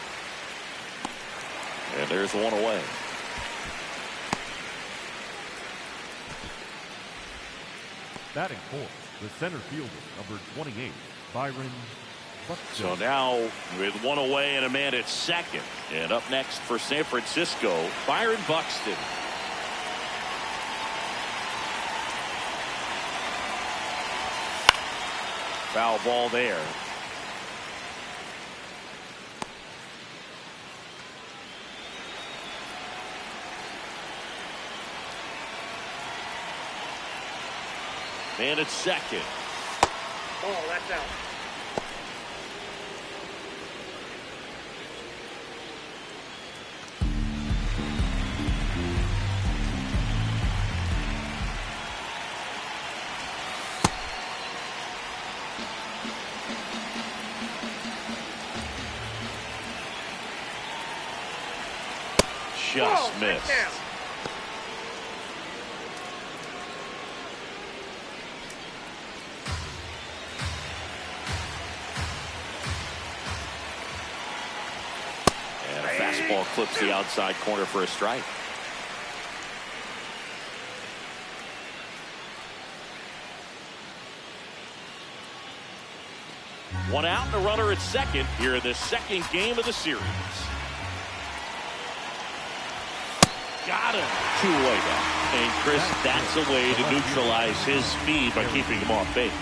And there's one away. Batting fourth, the center fielder, number 28, Byron Buxton. So now with one away and a man at second. And up next for San Francisco, Byron Buxton. Foul ball there. Man at second. Oh, that's out. Just missed. Down. And a fastball clips the outside corner for a strike. One out and a runner at second here in the second game of the series. Got him. 2 away now. And Chris, that's a way to neutralize his speed by keeping him off base.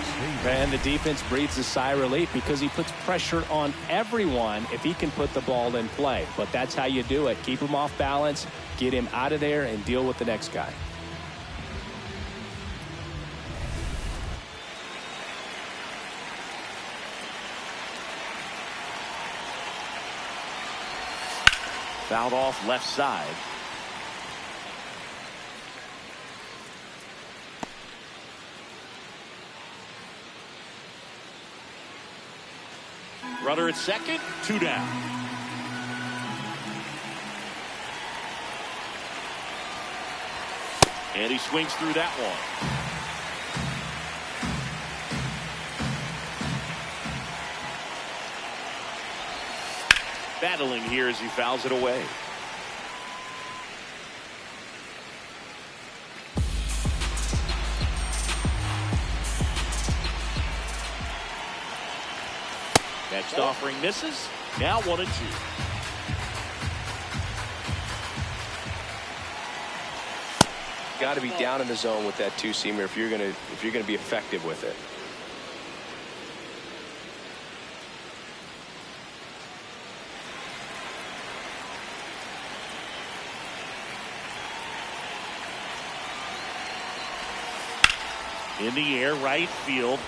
And the defense breathes a sigh of relief because he puts pressure on everyone if he can put the ball in play. But that's how you do it. Keep him off balance, get him out of there, and deal with the next guy. Fouled off left side. Runner at second, 2 down. And he swings through that one. Battling here as he fouls it away. Next offering misses. Now 1-2. Got to be down in the zone with that two-seamer if you're gonna be effective with it. In the air, right field.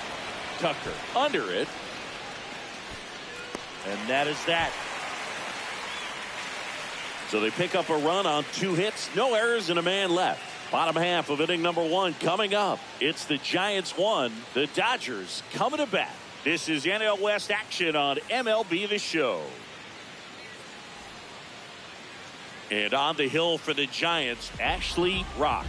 Tucker under it. And that is that. So they pick up a run on 2 hits, no errors, and a man left. Bottom half of inning number 1 coming up. It's the Giants 1, the Dodgers coming to bat. This is NL West action on MLB The Show. And on the hill for the Giants, Ashley Rock.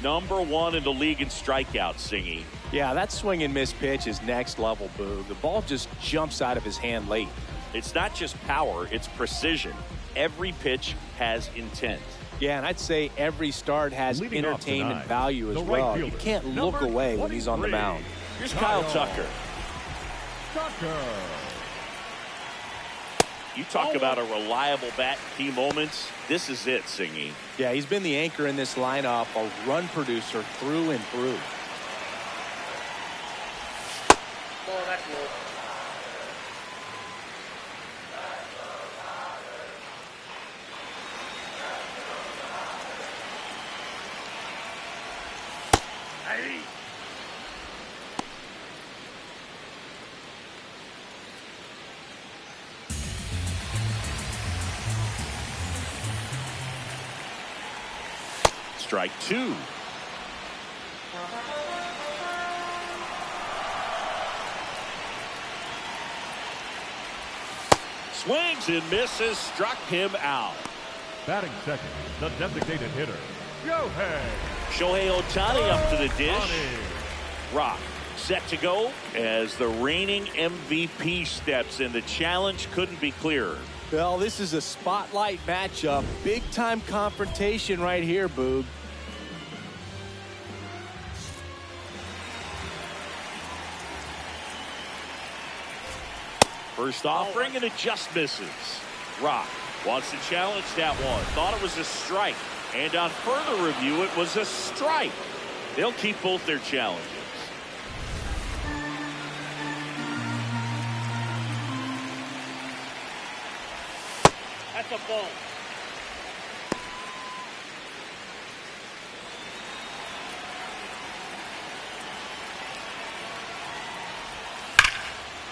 Number 1 in the league in strikeouts, Singy. Yeah, that swing and miss pitch is next level, Boog. The ball just jumps out of his hand late. It's not just power, it's precision. Every pitch has intent. Yeah, and I'd say every start has Leading off entertainment tonight, value as the right well. You fielder, can't look number away when he's on the 23. mound. Here's Kyle Tucker. You talk about a reliable bat in key moments. This is it, Singy. Yeah, he's been the anchor in this lineup, a run producer through and through. Oh, that's low. Hey. strike two. Swings and misses, struck him out. Batting second, the designated hitter, Shohei Ohtani up to the dish. Rock set to go as the reigning MVP steps in. The challenge couldn't be clearer. Well, this is a spotlight matchup. Big time confrontation right here, Boog. First offering and it just misses. Rock wants to challenge that one. Thought it was a strike. And on further review, it was a strike. They'll keep both their challenges. That's a ball.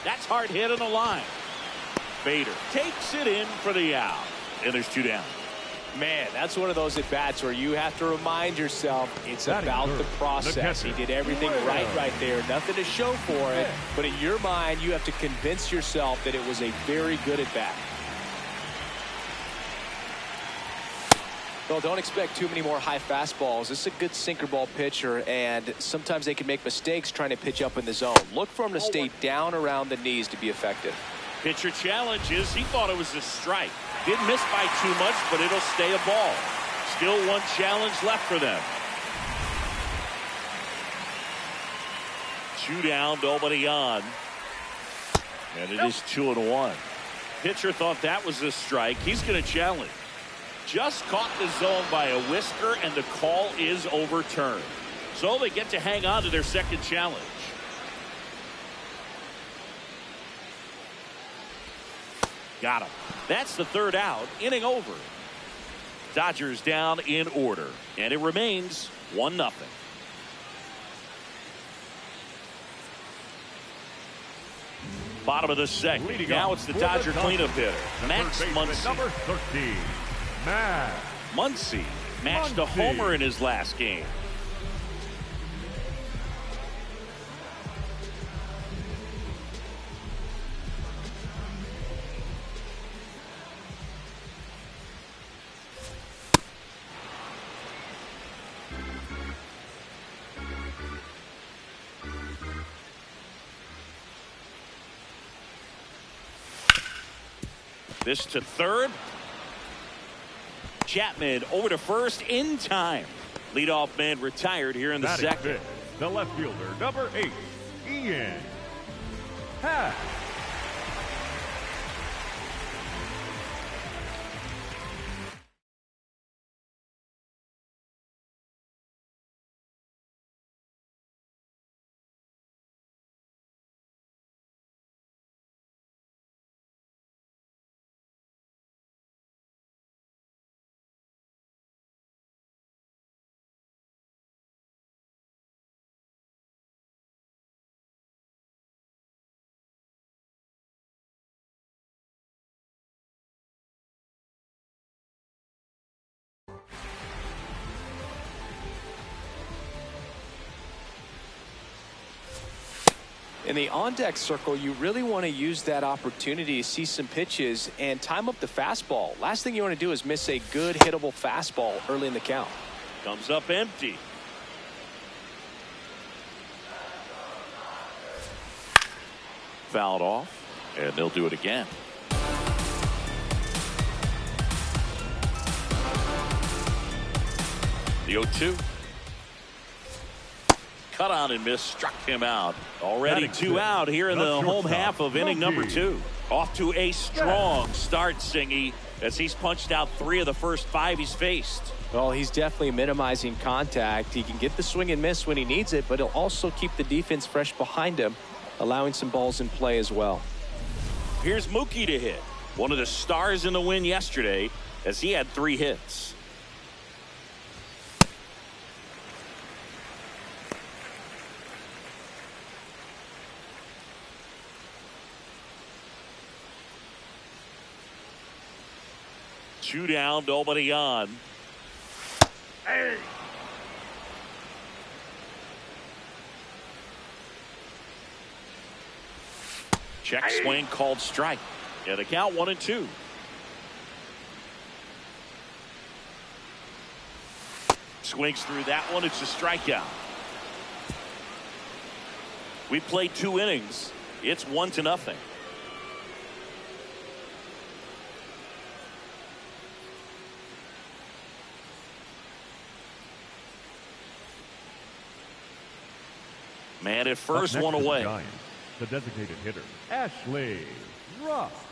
That's hard hit on the line. Bader takes it in for the out. And there's two down. Man, that's one of those at-bats where you have to remind yourself it's about the process. He did everything right there. Nothing to show for it. But in your mind, you have to convince yourself that it was a very good at-bat. Well, don't expect too many more high fastballs. This is a good sinker ball pitcher, and sometimes they can make mistakes trying to pitch up in the zone. Look for him to stay down around the knees to be effective. Pitcher challenges. He thought it was a strike. Didn't miss by too much, but it'll stay a ball. Still one challenge left for them. Two down, nobody on. And it is 2-1. Pitcher thought that was a strike. He's going to challenge. Just caught the zone by a whisker, and the call is overturned. So they get to hang on to their second challenge. Got him. That's the third out. Inning over. Dodgers down in order, and it remains 1-0. Bottom of the second. Now it's the Dodger cleanup hitter, Max Muncy. Number 13, Max Muncy matched a homer in his last game. This to third. Chapman over to first in time. Leadoff man retired here in the second. Fifth, the left fielder, number 8, Ian Happ. In the on-deck circle, you really want to use that opportunity to see some pitches and time up the fastball. Last thing you want to do is miss a good hittable fastball early in the count. Comes up empty. Fouled off, and they'll do it again. The 0-2. Cut on and miss, struck him out. Already 2 out here in the home half of inning number 2. Off to a strong start, Singy, as he's punched out 3 of the first 5 he's faced. Well, he's definitely minimizing contact. He can get the swing and miss when he needs it, but he'll also keep the defense fresh behind him, allowing some balls in play as well. Here's Mookie to hit. One of the stars in the win yesterday, as he had 3 hits. Two down, nobody on. Check swing called strike. Yeah, the count 1-2. Swings through that one. It's a strikeout. We played 2 innings. It's 1-0. Man at first, one away. Giants, the designated hitter, Ashley. Rough.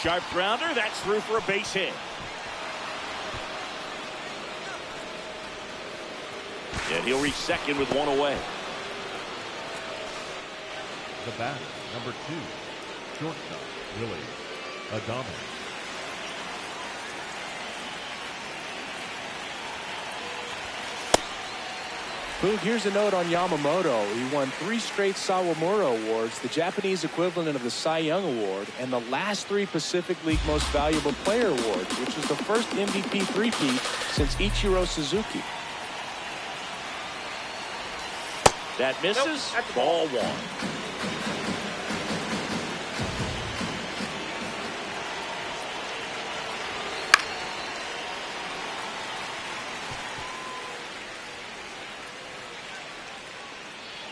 Sharp grounder. That's through for a base hit. And he'll reach second with 1 away. The batter, number 2, shortstop, Willie Adames. Boog, here's a note on Yamamoto. He won 3 straight Sawamura Awards, the Japanese equivalent of the Cy Young Award, and the last 3 Pacific League Most Valuable Player Awards, which is the first MVP three-peat since Ichiro Suzuki. That misses. Nope, ball 1.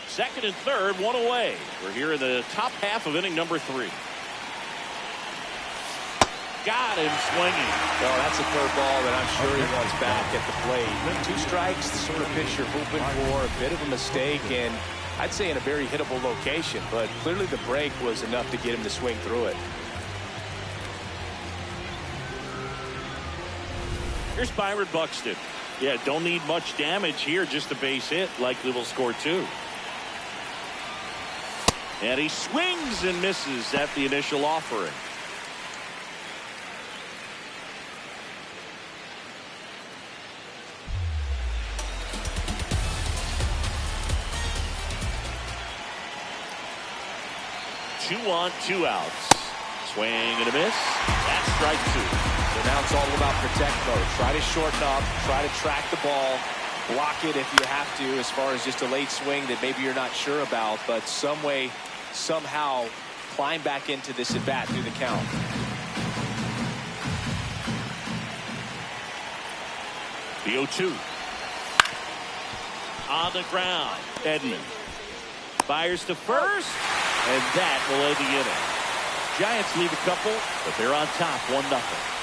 Second and third, 1 away. We're here in the top half of inning number 3. Got him swinging. Well, that's a curveball that I'm sure he wants back at the plate. 2 strikes, the sort of pitch you're hoping for. A bit of a mistake, and I'd say in a very hittable location. But clearly the break was enough to get him to swing through it. Here's Byron Buxton. Yeah, don't need much damage here. Just a base hit. Likely will score 2. And he swings and misses at the initial offering. Two on, 2 outs. Swing and a miss. That's strike 2. So now it's all about protect mode. Try to shorten up. Try to track the ball. Block it if you have to, as far as just a late swing that maybe you're not sure about. But some way, somehow climb back into this at bat through the count. The 0-2 on the ground. Edman fires to first, and that will end the inning. Giants leave a couple, but they're on top 1-0.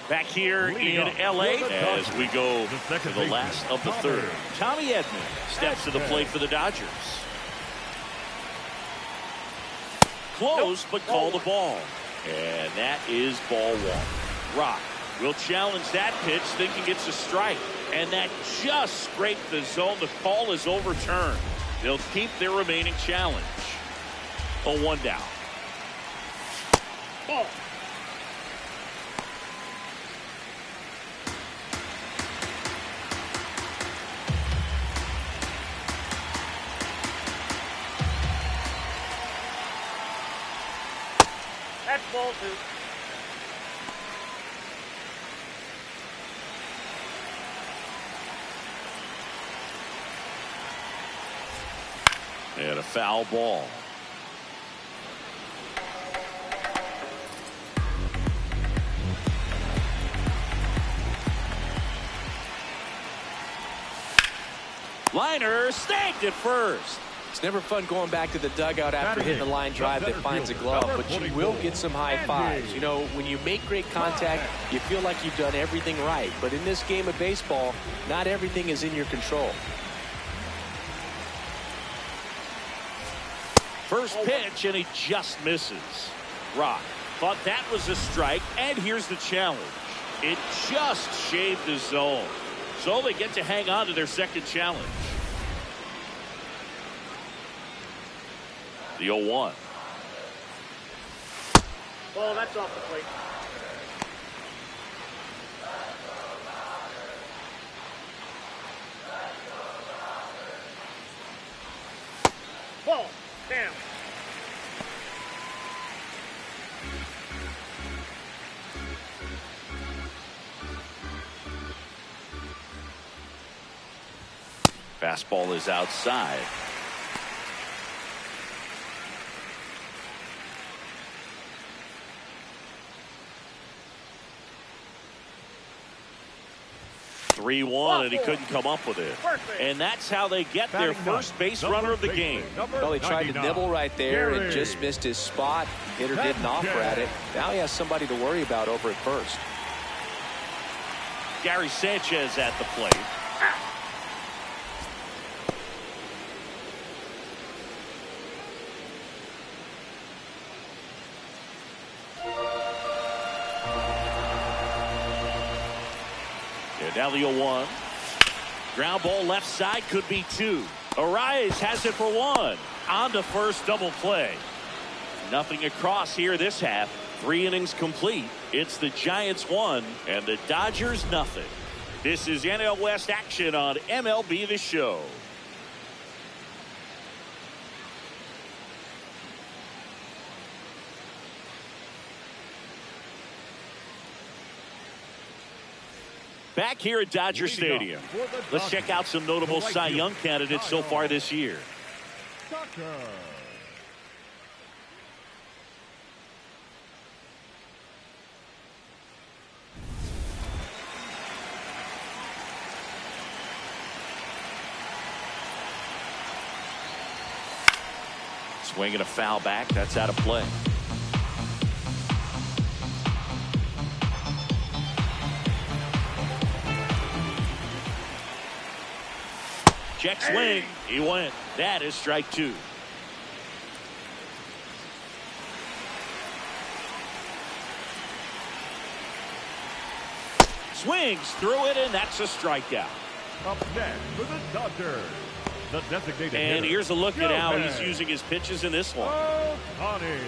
Back here in L.A. as we go to the last of the third. Tommy Edman steps to the plate for the Dodgers. Close, but call the ball. And that is ball 1. Rock will challenge that pitch, thinking it's a strike. And that just scraped the zone. The call is overturned. They'll keep their remaining challenge. A 1 down. Ball. That's ball 2. And a foul ball. Liner snagged at first. It's never fun going back to the dugout after hitting a line drive that finds a glove, but you will get some high fives. You know, when you make great contact, you feel like you've done everything right. But in this game of baseball, not everything is in your control. First pitch, and he just misses. Rock thought that was a strike, and here's the challenge. It just shaved the zone. So they get to hang on to their second challenge. The 0-1. Ball, that's off the plate. Fastball is outside. (3-1), and he couldn't come up with it. And that's how they get their first base runner of the game. Well, he tried to nibble right there and just missed his spot. Hitter didn't offer at it. Now he has somebody to worry about over at first. Gary Sanchez at the plate. Now the 0-1. Ground ball left side, could be 2. Arias has it for 1. On to first, double play. Nothing across here this half. 3 innings complete. It's the Giants 1 and the Dodgers nothing. This is NL West action on MLB The Show. Back here at Dodger Stadium, let's check out some notable Cy Young candidates so far this year. Swinging a foul back, that's out of play. Check swing. He went. That is strike 2. Swings through it, and that's a strikeout. Up next for the Dodgers, the designated And hitter, here's a look at how he's using his pitches in this one. Ohtani.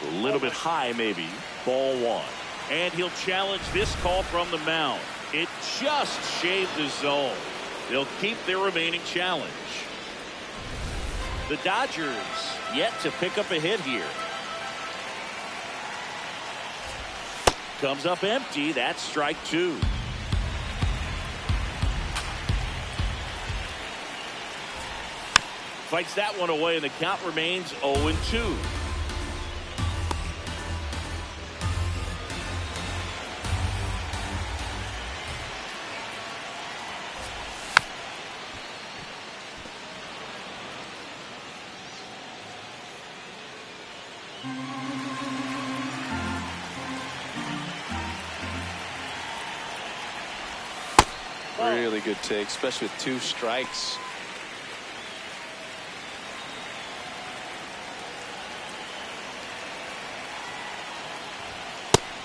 A little bit high, maybe. Ball 1. And he'll challenge this call from the mound. It just shaved the zone. They'll keep their remaining challenge. The Dodgers yet to pick up a hit here. Comes up empty. That's strike 2. Fights that one away, and the count remains 0-2. Really good take, especially with 2 strikes.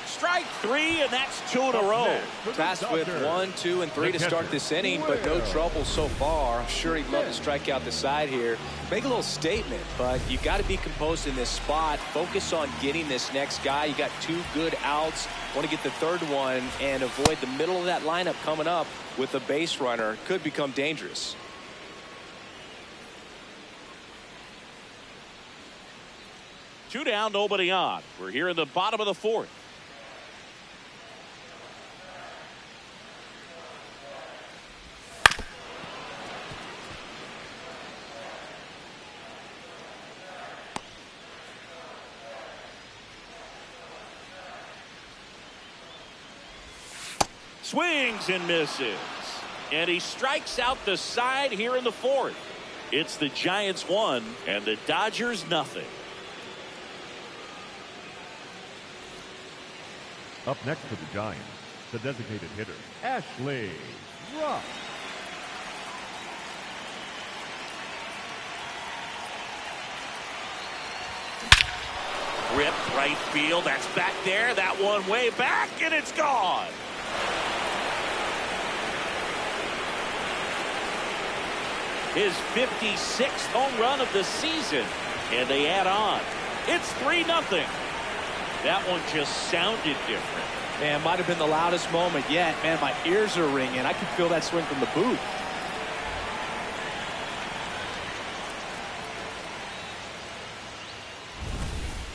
Strike 3, and that's 2 in a row. Tasked with 1, 2, and 3 to start this inning, but no trouble so far. I'm sure he'd love to strike out the side here. Make a little statement, but you got to be composed in this spot. Focus on getting this next guy. You got 2 good outs. Want to get the 3rd one and avoid the middle of that lineup coming up with a base runner. Could become dangerous. Two down, nobody on. We're here in the bottom of the 4th. Swings and misses. And he strikes out the side here in the 4th. It's the Giants 1 and the Dodgers nothing. Up next for the Giants, the designated hitter, Ashley. Rip right field. That's back there. That one way back, and it's gone. His 56th home run of the season, and they add on. It's 3-0. That one just sounded different. Man, might have been the loudest moment yet. Man, my ears are ringing. I can feel that swing from the booth.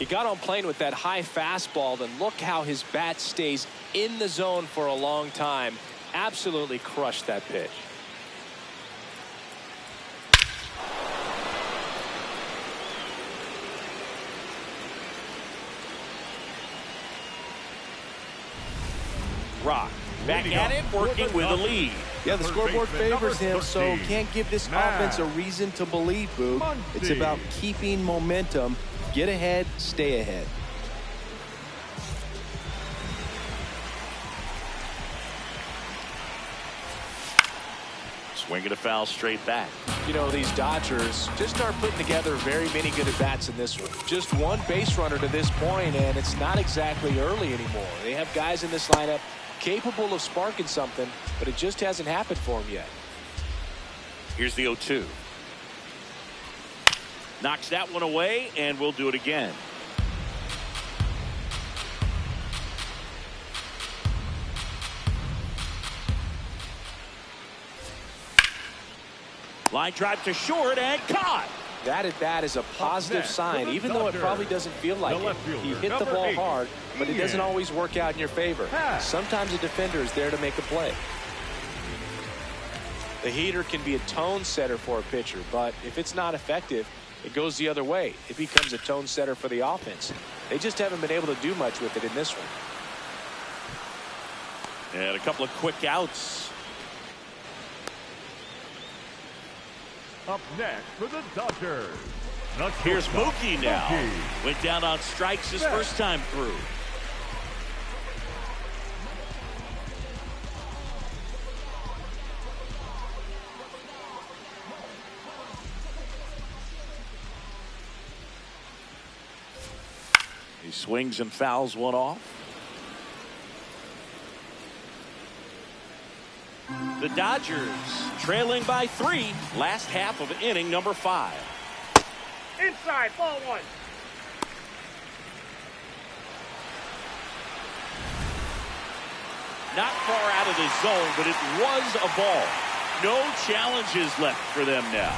He got on plane with that high fastball, and look how his bat stays in the zone for a long time. Absolutely crushed that pitch. Rock back at it, working with a lead. Yeah, the scoreboard favors him, so can't give this offense a reason to believe, Boog. It's about keeping momentum. Get ahead, stay ahead. Swinging a foul straight back. You know, these Dodgers just aren't putting together very many good at-bats in this one. Just one base runner to this point, and it's not exactly early anymore. They have guys in this lineup capable of sparking something, but it just hasn't happened for them yet. Here's the 0-2. Knocks that one away, and we'll do it again. Line drive to short and caught. That at bat is a positive sign, even though it probably doesn't feel like it. He hit the ball hard, but it doesn't always work out in your favor. Sometimes a defender is there to make a play. The heater can be a tone setter for a pitcher, but if it's not effective, it goes the other way. It becomes a tone setter for the offense. They just haven't been able to do much with it in this one. And a couple of quick outs. Up next for the Dodgers. Here's Mookie now. Went down on strikes his first time through. He swings and fouls one off. The Dodgers trailing by 3, last half of inning number 5. Inside, ball 1. Not far out of the zone, but it was a ball. No challenges left for them now.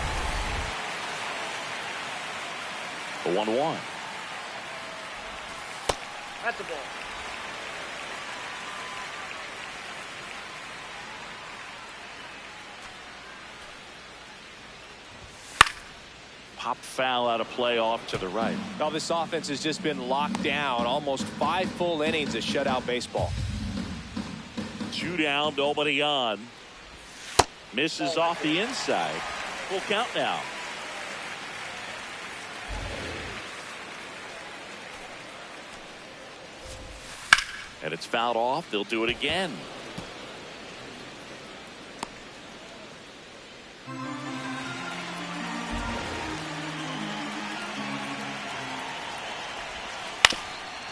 The 1-1. That's a ball. Pop foul out of play off to the right. Well, this offense has just been locked down. Almost 5 full innings of shutout baseball. 2 down, nobody on. Misses off the inside. Full count now. And it's fouled off. They'll do it again.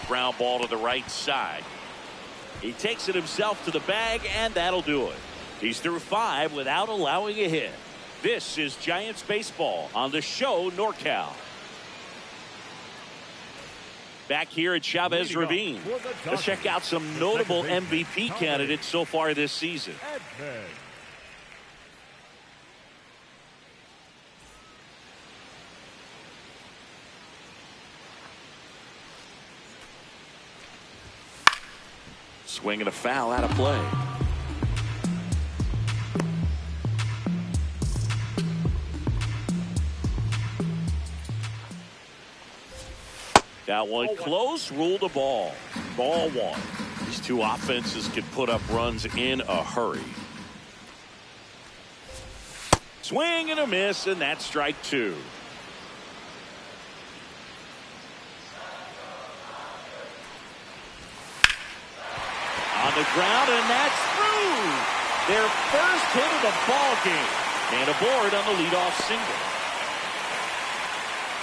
Ground ball to the right side. He takes it himself to the bag, and that'll do it. He's through 5 without allowing a hit. This is Giants baseball on the show NorCal. Back here at Chavez Ravine. Let's check out some notable MVP candidates so far this season. Swinging a foul out of play. That one close, ruled a ball. Ball 1. These two offenses can put up runs in a hurry. Swing and a miss, and that's strike 2. On the ground, and that's through. Their first hit of the ball game. And aboard on the leadoff single.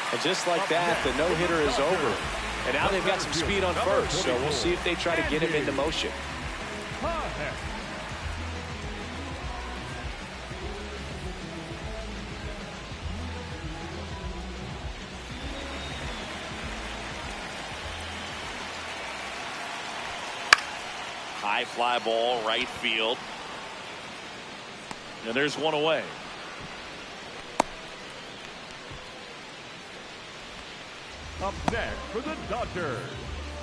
And just like that, the no-hitter is over. And now they've got some speed on first, so we'll see if they try to get him into motion. High fly ball, right field. And there's one away. Up next for the Dodgers,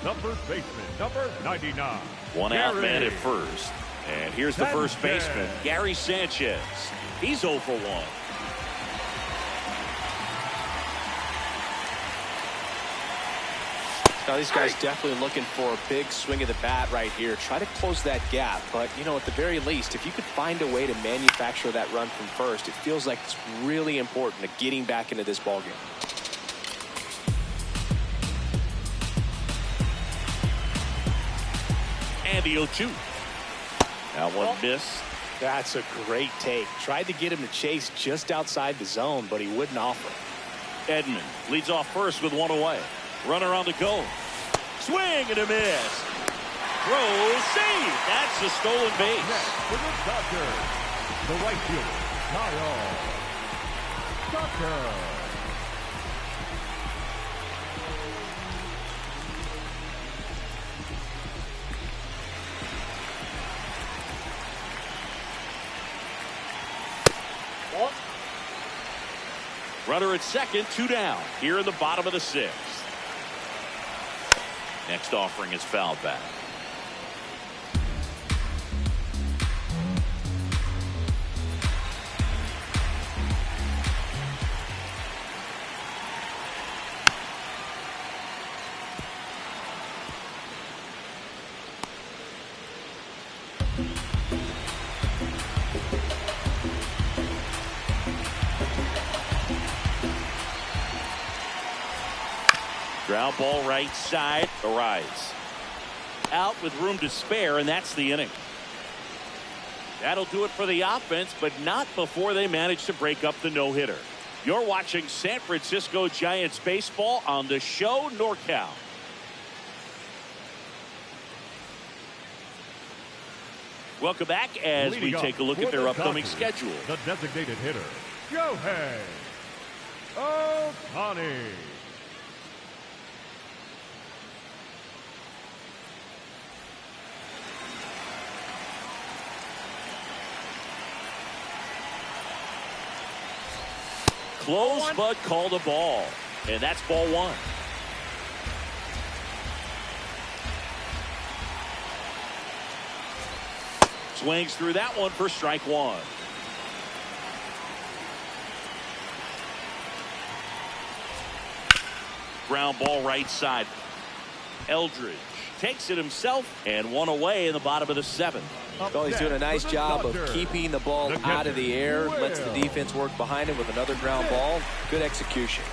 the first baseman, number 99. One out man at first. And here's the first baseman, Gary Sanchez. He's 0 for 1. Now these guys definitely looking for a big swing of the bat right here. Try to close that gap. But, you know, at the very least, if you could find a way to manufacture that run from first, it feels like it's really important to getting back into this ballgame. And the 0-2. That one missed. That's a great take. Tried to get him to chase just outside the zone, but he wouldn't offer. Edman leads off first with 1 away. Runner on the go. Swing and a miss. Throw, save. That's a stolen base. Next for the Dodgers, the right fielder, Kyle Tucker. Runner at second, 2 down. Here in the bottom of the 6th. Next offering is fouled back. Ground ball right side. Arise. Out with room to spare, and that's the inning. That'll do it for the offense, but not before they manage to break up the no-hitter. You're watching San Francisco Giants baseball on the show NorCal. Welcome back as we take a look at their upcoming schedule. The designated hitter, Shohei Ohtani. Close, but called a ball. And that's ball 1. Swings through that one for strike 1. Ground ball right side. Eldridge takes it himself, and 1 away in the bottom of the 7th. Well, he's doing a nice job of keeping the ball out of the air. Lets the defense work behind him with another ground ball. Good execution.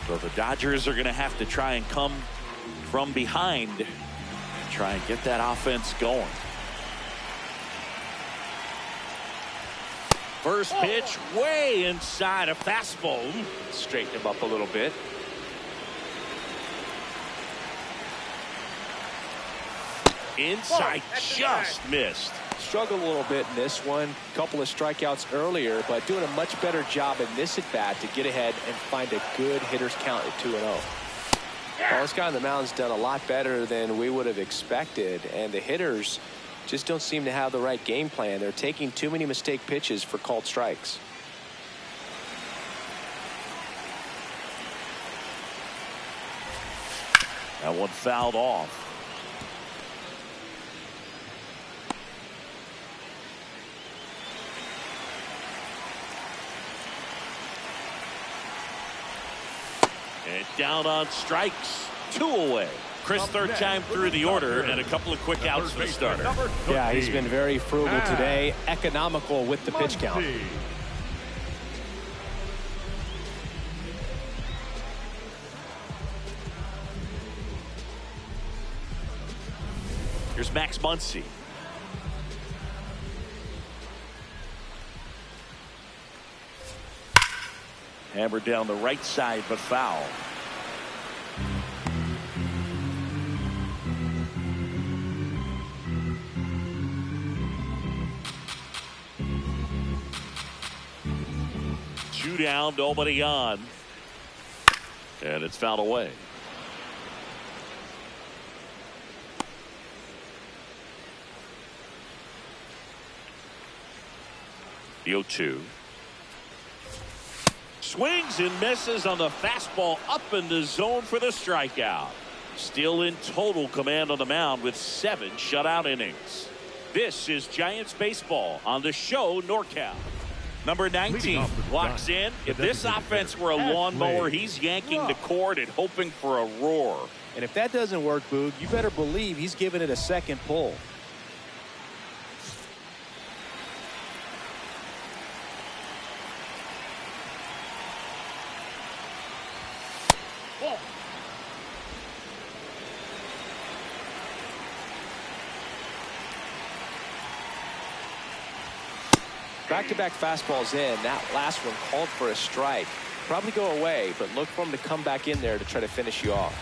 So the Dodgers are going to have to try and come from behind and try and get that offense going. First pitch way inside a fastball. Straighten him up a little bit. Inside, just missed. Struggled a little bit in this one. Couple of strikeouts earlier, but doing a much better job in this at bat to get ahead and find a good hitter's count at 2-0. Well, this guy on the mound's done a lot better than we would have expected, and the hitters just don't seem to have the right game plan. They're taking too many mistake pitches for called strikes. That one fouled off. And down on strikes. 2 away. Chris, third time through the order, and a couple of quick outs for the starter. Yeah, he's been very frugal today, economical with the pitch count. Here's Max Muncy. Hammered down the right side, but foul. Two down, nobody on. And it's fouled away. The 0-2. Swings and misses on the fastball up in the zone for the strikeout. Still in total command on the mound with 7 shutout innings. This is Giants baseball on the show NorCal. Number 19 walks in. If this offense were a lawnmower, he's yanking the cord and hoping for a roar. And if that doesn't work, Boog, you better believe he's giving it a second pull. Back-to-back fastballs in. That last one called for a strike. Probably go away, but look for him to come back in there to try to finish you off.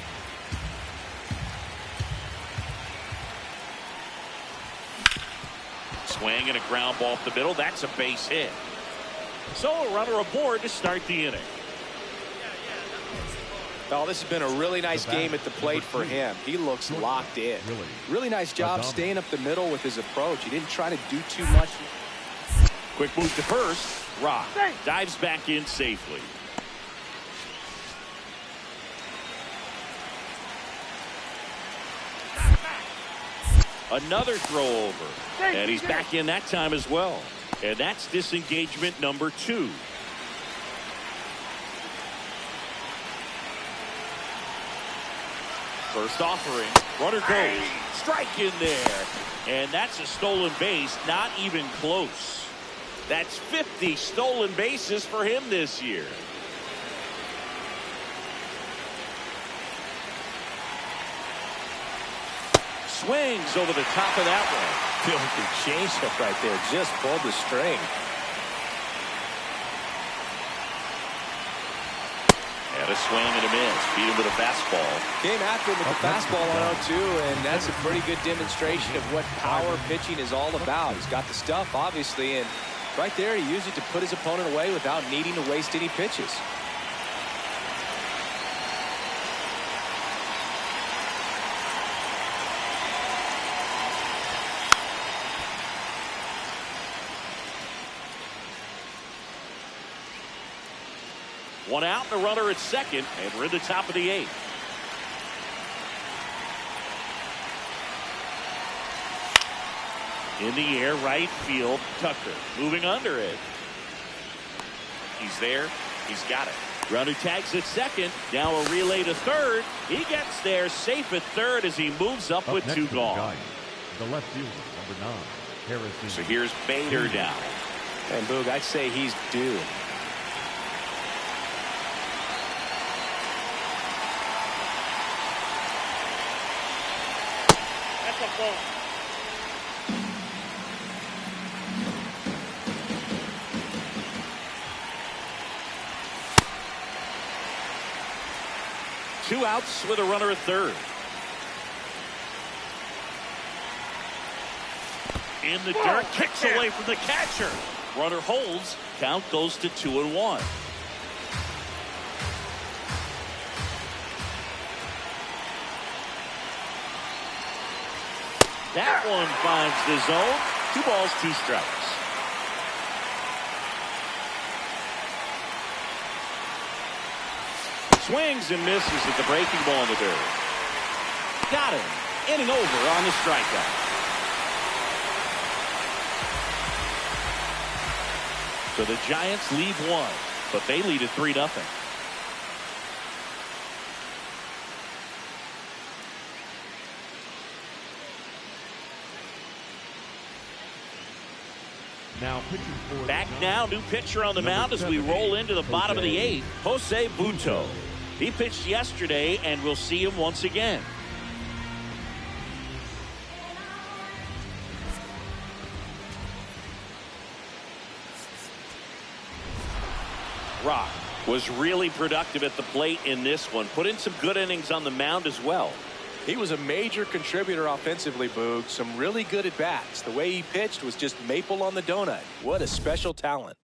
Swing and a ground ball up the middle. That's a base hit. So a runner aboard to start the inning. Oh, this has been a really nice game at the plate for him. He looks locked in. Really nice job staying up the middle with his approach. He didn't try to do too much. Quick move to first. Rock dives back in safely. Another throw over. And he's back in that time as well. And that's disengagement number 2. First offering. Runner goes. Strike in there. And that's a stolen base. Not even close. That's 50 stolen bases for him this year. Swings over the top of that one. Filthy changeup right there. Just pulled the string. And a swing and a miss. Beat him with a fastball. Came after him with the fastball on 0-2, and that's a pretty good demonstration of what power pitching is all about. He's got the stuff, obviously, and right there he used it to put his opponent away without needing to waste any pitches. One out and a runner at second, and we're in the top of the 8th. In the air, right field, Tucker moving under it. He's there. He's got it. Runner tags at second. Now a relay to third. He gets there safe at third as he moves up with 2 gone. The left fielder, number 9, Harrison. So here's Bader down. And Boog, I'd say he's due. That's a ball. Two outs with a runner at third. In the dirt, kicks away from the catcher. Runner holds. Count goes to 2-1. That one finds the zone. 2 balls, 2 strikes. Swings and misses at the breaking ball in the dirt. Got him. Inning over on the strikeout. So the Giants lead 1, but they lead at 3-0. Now pitching for Back now, new pitcher on the mound as we roll into the bottom of the 8th, Jose Butto. He pitched yesterday, and we'll see him once again. Rock was really productive at the plate in this one. Put in some good innings on the mound as well. He was a major contributor offensively, Boog. Some really good at-bats. The way he pitched was just maple on the donut. What a special talent.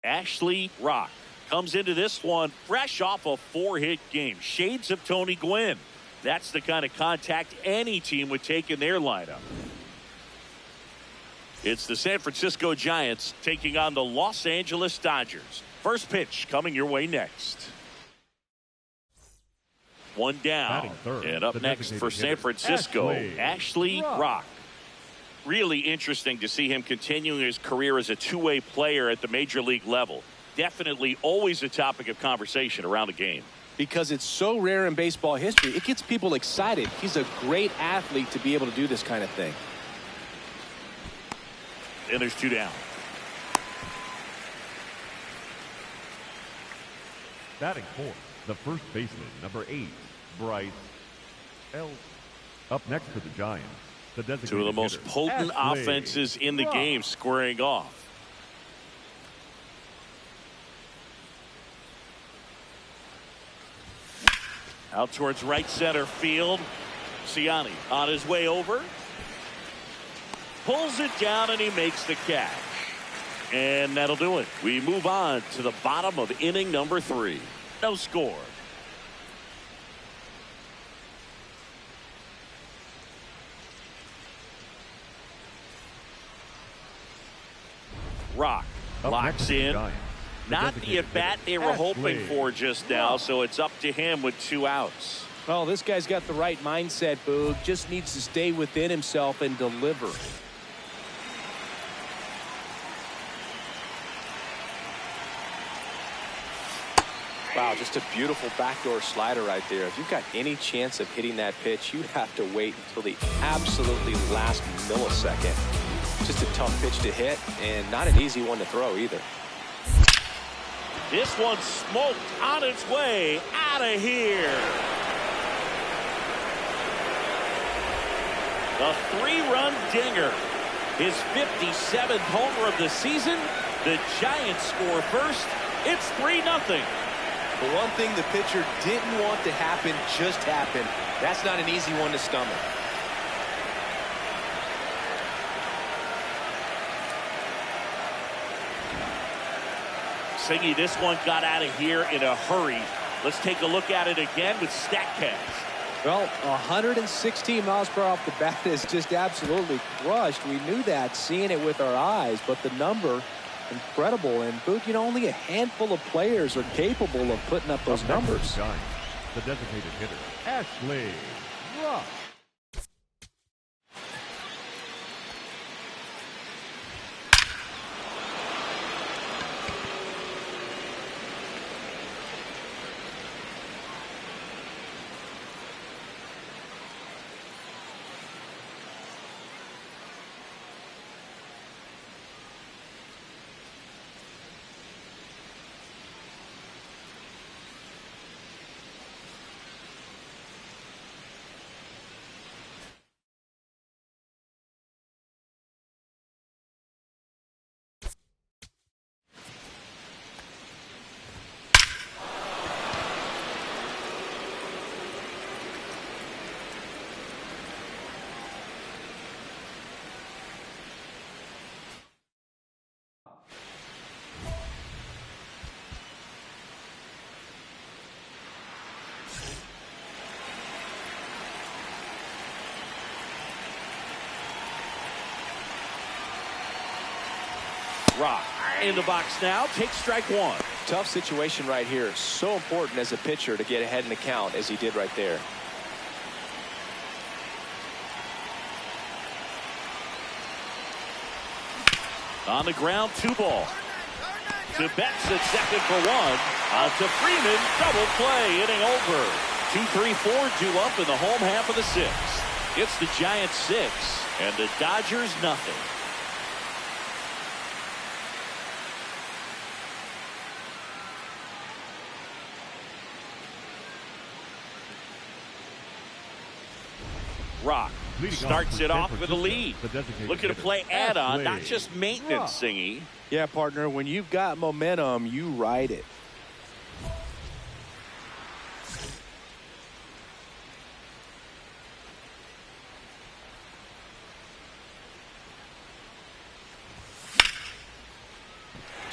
Ashley Rock comes into this one fresh off a 4-hit game. Shades of Tony Gwynn. That's the kind of contact any team would take in their lineup. It's the San Francisco Giants taking on the Los Angeles Dodgers. First pitch coming your way next. One down. And up next for San Francisco, Ashley Rock. Really interesting to see him continuing his career as a two-way player at the major league level. Definitely always a topic of conversation around the game. Because it's so rare in baseball history, it gets people excited. He's a great athlete to be able to do this kind of thing. And there's two down. Batting fourth, the first baseman, number 8, Bryce L. Up next for the Giants, the designated two of the most hitter, potent Ashley offenses in the Rock. game squaring off. Out towards right center field. Ciani on his way over. Pulls it down and he makes the catch. And that'll do it. We move on to the bottom of inning number 3. No score. Rock locks in. Not the at-bat they were hoping for just now, so it's up to him with 2 outs. Well, this guy's got the right mindset, Boog. Just needs to stay within himself and deliver. Wow, just a beautiful backdoor slider right there. If you've got any chance of hitting that pitch, you have to wait until the absolutely last millisecond. Just a tough pitch to hit and not an easy one to throw either. This one's smoked on its way out of here. A 3-run dinger. His 57th homer of the season. The Giants score first. It's 3-0. The one thing the pitcher didn't want to happen just happened. That's not an easy one to stomach. Singy, this one got out of here in a hurry. Let's take a look at it again with StatCast. Well, 116 miles per hour off the bat is just absolutely crushed. We knew that, seeing it with our eyes, but the number, incredible. And, Boog, you know, only a handful of players are capable of putting up those numbers. The designated hitter, Ashley Rock. Rock in the box now. Takes strike 1. Tough situation right here. So important as a pitcher to get ahead in the count as he did right there. On the ground, 2 ball. To Betts at second for 1. On to Freeman. Double play. Inning over. 2-3-4 due up in the home half of the 6th. It's the Giants 6 and the Dodgers nothing. Rock starts it off with a lead. Looking to play add-on, not just maintenance, Singy. Yeah, partner, when you've got momentum, you ride it.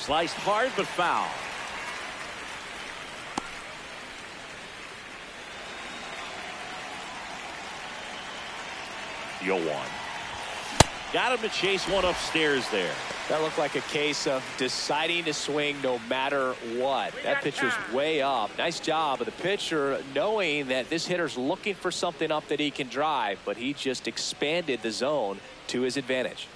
Sliced hard, but foul. Yo one. Got him to chase one upstairs there. That looked like a case of deciding to swing no matter what. That pitcher's way up. Nice job of the pitcher knowing that this hitter's looking for something up that he can drive, but he just expanded the zone to his advantage.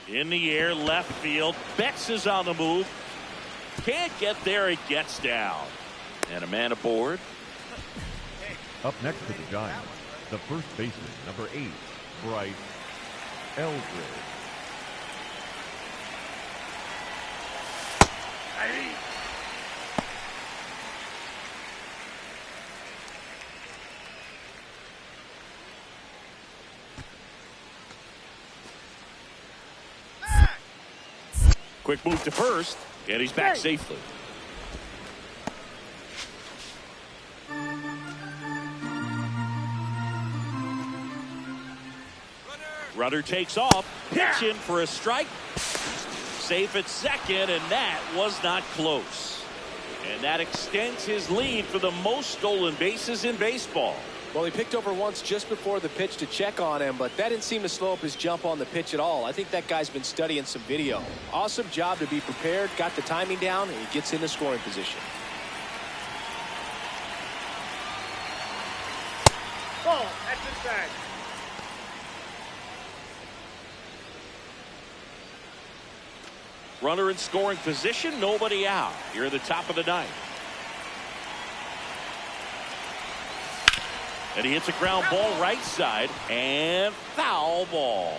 In the air, left field. Betts is on the move. Can't get there. It gets down. And a man aboard. Up next to the Giants, the first baseman, number 8, Bryce Eldridge. Quick move to first, and he's back safely. Runner takes off, pitching for a strike. Safe at second, and that was not close. And that extends his lead for the most stolen bases in baseball. Well, he picked over once just before the pitch to check on him, but that didn't seem to slow up his jump on the pitch at all. I think that guy's been studying some video. Awesome job to be prepared, got the timing down, and he gets into scoring position. Ball, that's inside. Runner in scoring position, nobody out. Here at the top of the ninth. And he hits a ground ball right side, and foul ball.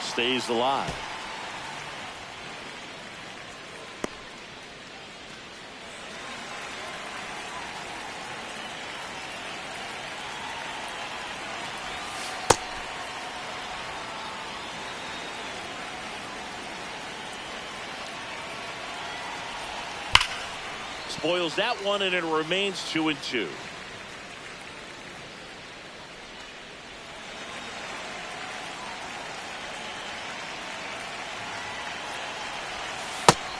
Stays alive. Spoils that one, and it remains 2-2.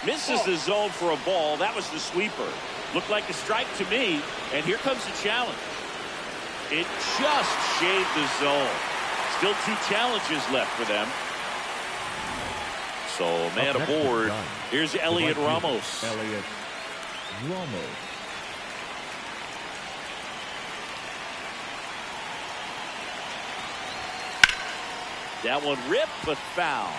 Misses the zone for a ball. That was the sweeper. Looked like a strike to me, and here comes the challenge. It just shaved the zone. Still 2 challenges left for them. So, man aboard. Here's Elliot Ramos. Elliot Ramos. That one ripped, but foul.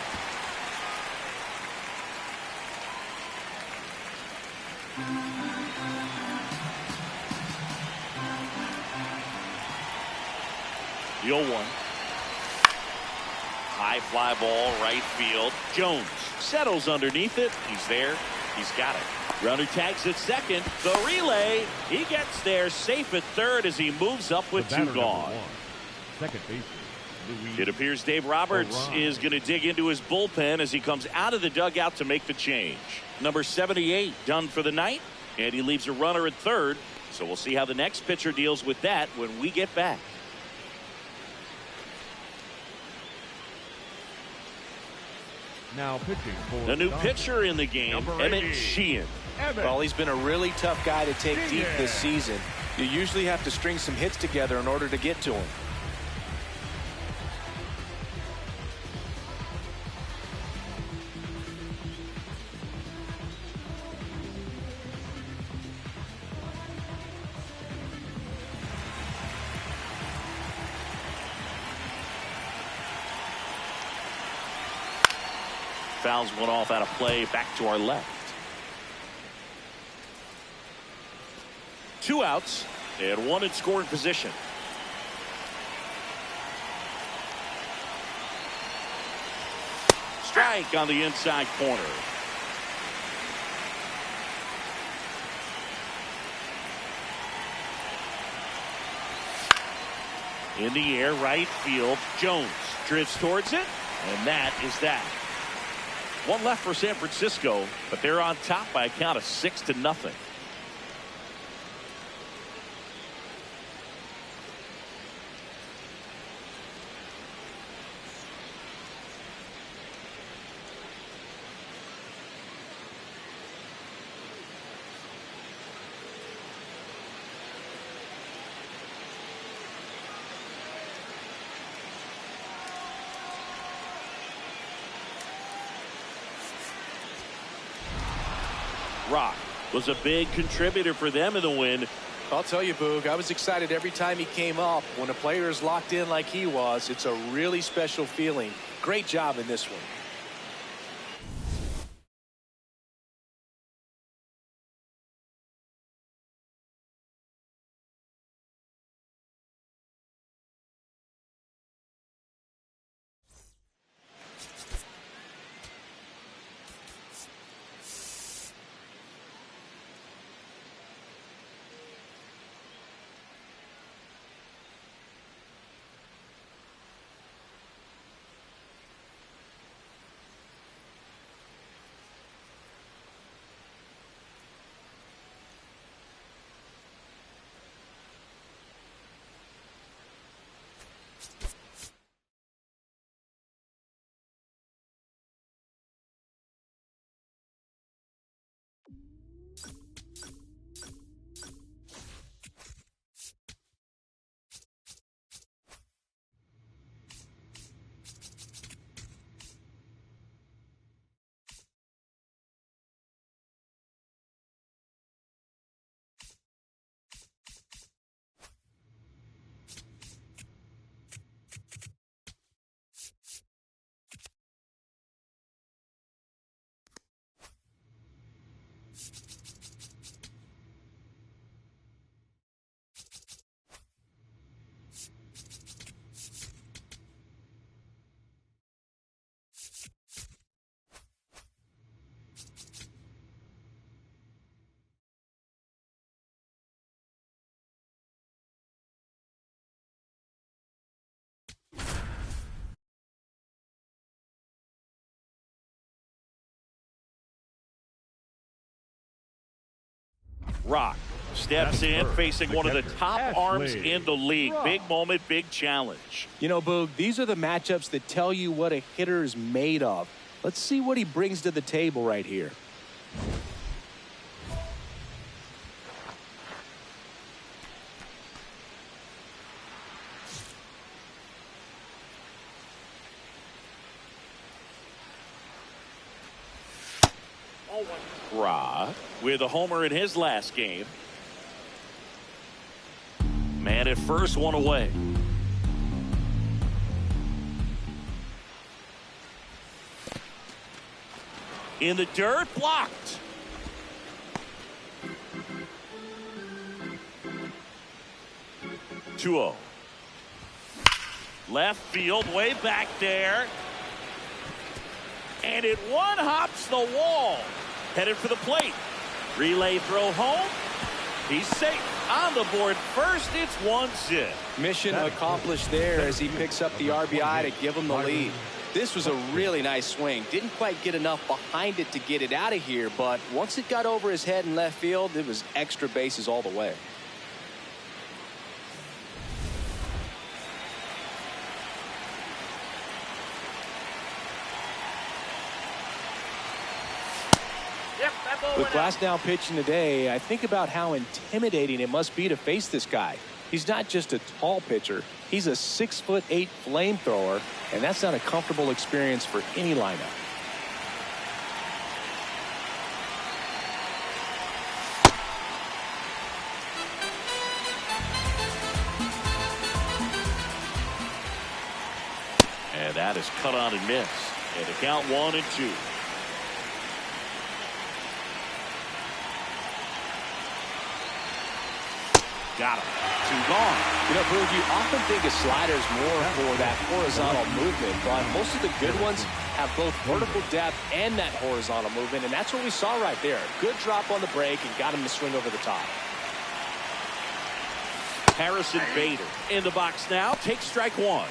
The 0-1. High fly ball, right field. Jones settles underneath it. He's there. He's got it. Runner tags at second. The relay. He gets there safe at third as he moves up with 2 gone. Second baseman. It appears Dave Roberts is going to dig into his bullpen as he comes out of the dugout to make the change. Number 78 done for the night, and he leaves a runner at third. So we'll see how the next pitcher deals with that when we get back. Now pitching for the new pitcher in the game, Emmett Sheehan. Well, he's been a really tough guy to take deep this season. You usually have to string some hits together in order to get to him. Fouls one off out of play, back to our left. 2 outs and 1 in scoring position. Strike on the inside corner. In the air, right field. Jones drifts towards it, and that is that. 1 left for San Francisco, but they're on top by a count of 6-0. Rock was a big contributor for them in the win. I'll tell you, Boog, I was excited every time he came up. When a player is locked in like he was, it's a really special feeling. Great job in this one. Rock steps in, facing one of the top arms in the league. Big moment, big challenge. You know, Boog, these are the matchups that tell you what a hitter is made of. Let's see what he brings to the table right here. Rock with a homer in his last game. Man at first, one away. In the dirt, blocked. Two-0. Left field, way back there. And it one-hops the wall. Headed for the plate. Relay throw home. He's safe. On the board first, it's 1-0. Mission accomplished there as he picks up the RBI to give him the lead. This was a really nice swing. Didn't quite get enough behind it to get it out of here, but once it got over his head in left field, it was extra bases all the way. With Glasnow pitching today, I think about how intimidating it must be to face this guy. He's not just a tall pitcher. He's a 6'8" flamethrower, and that's not a comfortable experience for any lineup. And that is cut on and miss. And the count 1-2. Got him. 2 gone. You know, Boog, you often think a slider is more for that horizontal movement, but most of the good ones have both vertical depth and that horizontal movement, and that's what we saw right there. Good drop on the break and got him to swing over the top. Harrison Bader in the box now. Takes strike 1.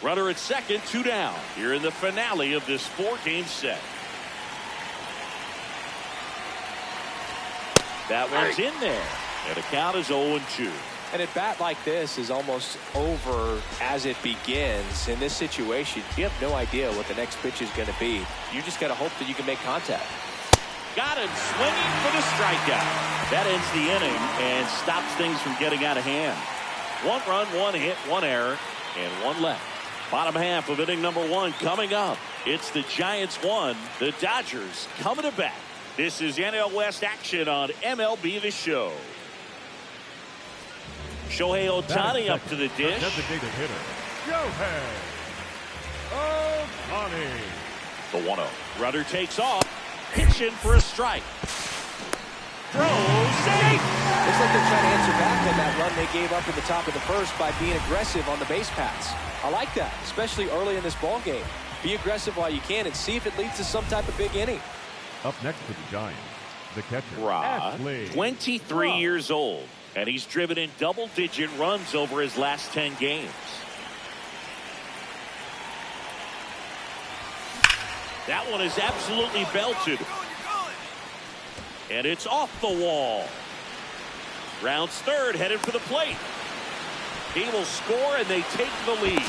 Runner at second, 2 down. Here in the finale of this 4-game set. That one's in there. And the count is 0-2. And a bat like this is almost over as it begins. In this situation, you have no idea what the next pitch is going to be. You just got to hope that you can make contact. Got him swinging for the strikeout. That ends the inning and stops things from getting out of hand. 1 run, 1 hit, 1 error, and 1 left. Bottom half of inning number 1 coming up. It's the Giants 1, the Dodgers coming to bat. This is NL West action on MLB The Show. Shohei Ohtani up to the dish. Designated hitter, Shohei Ohtani. The 1-0. Runner takes off. Pitching for a strike. Throws. Safe. Looks like they're trying to answer back on that run they gave up in the top of the first by being aggressive on the base paths. I like that, especially early in this ball game. Be aggressive while you can and see if it leads to some type of big inning. Up next for the Giants, the catcher, Rod, Ashley. 23 years old, and he's driven in double-digit runs over his last 10 games. That one is absolutely belted. And it's off the wall. Rounds third, headed for the plate. He will score, and they take the lead.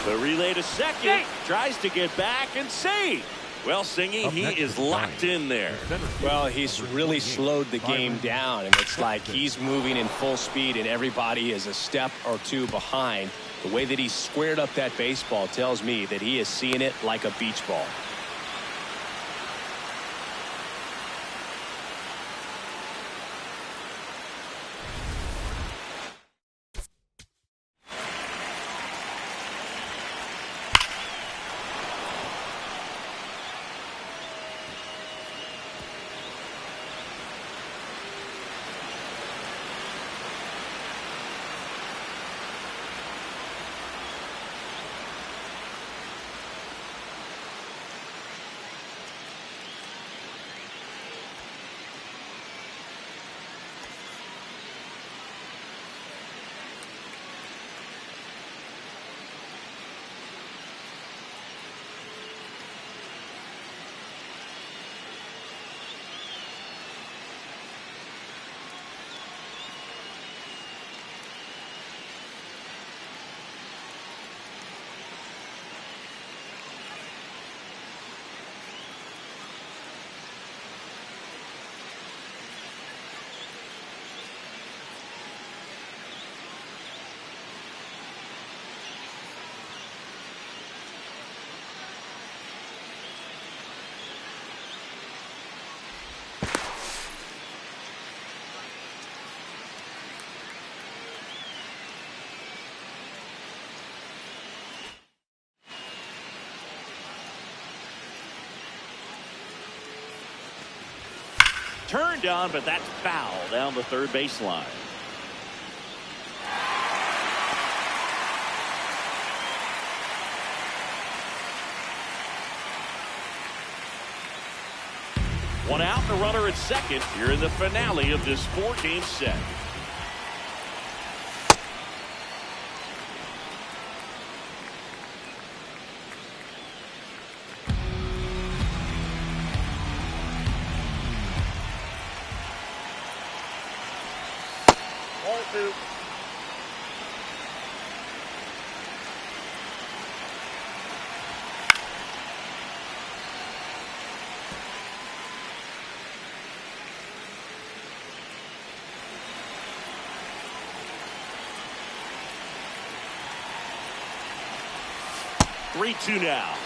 The relay to second, tries to get back and save. Well, Singy, he is locked in there. Well, he's really slowed the game down, and it's like he's moving in full speed, and everybody is a step or two behind. The way that he squared up that baseball tells me that he is seeing it like a beach ball. Turned on, but that's foul down the third baseline. One out and a runner at second here in the finale of this 4-game set. Ball 2. Three-two now.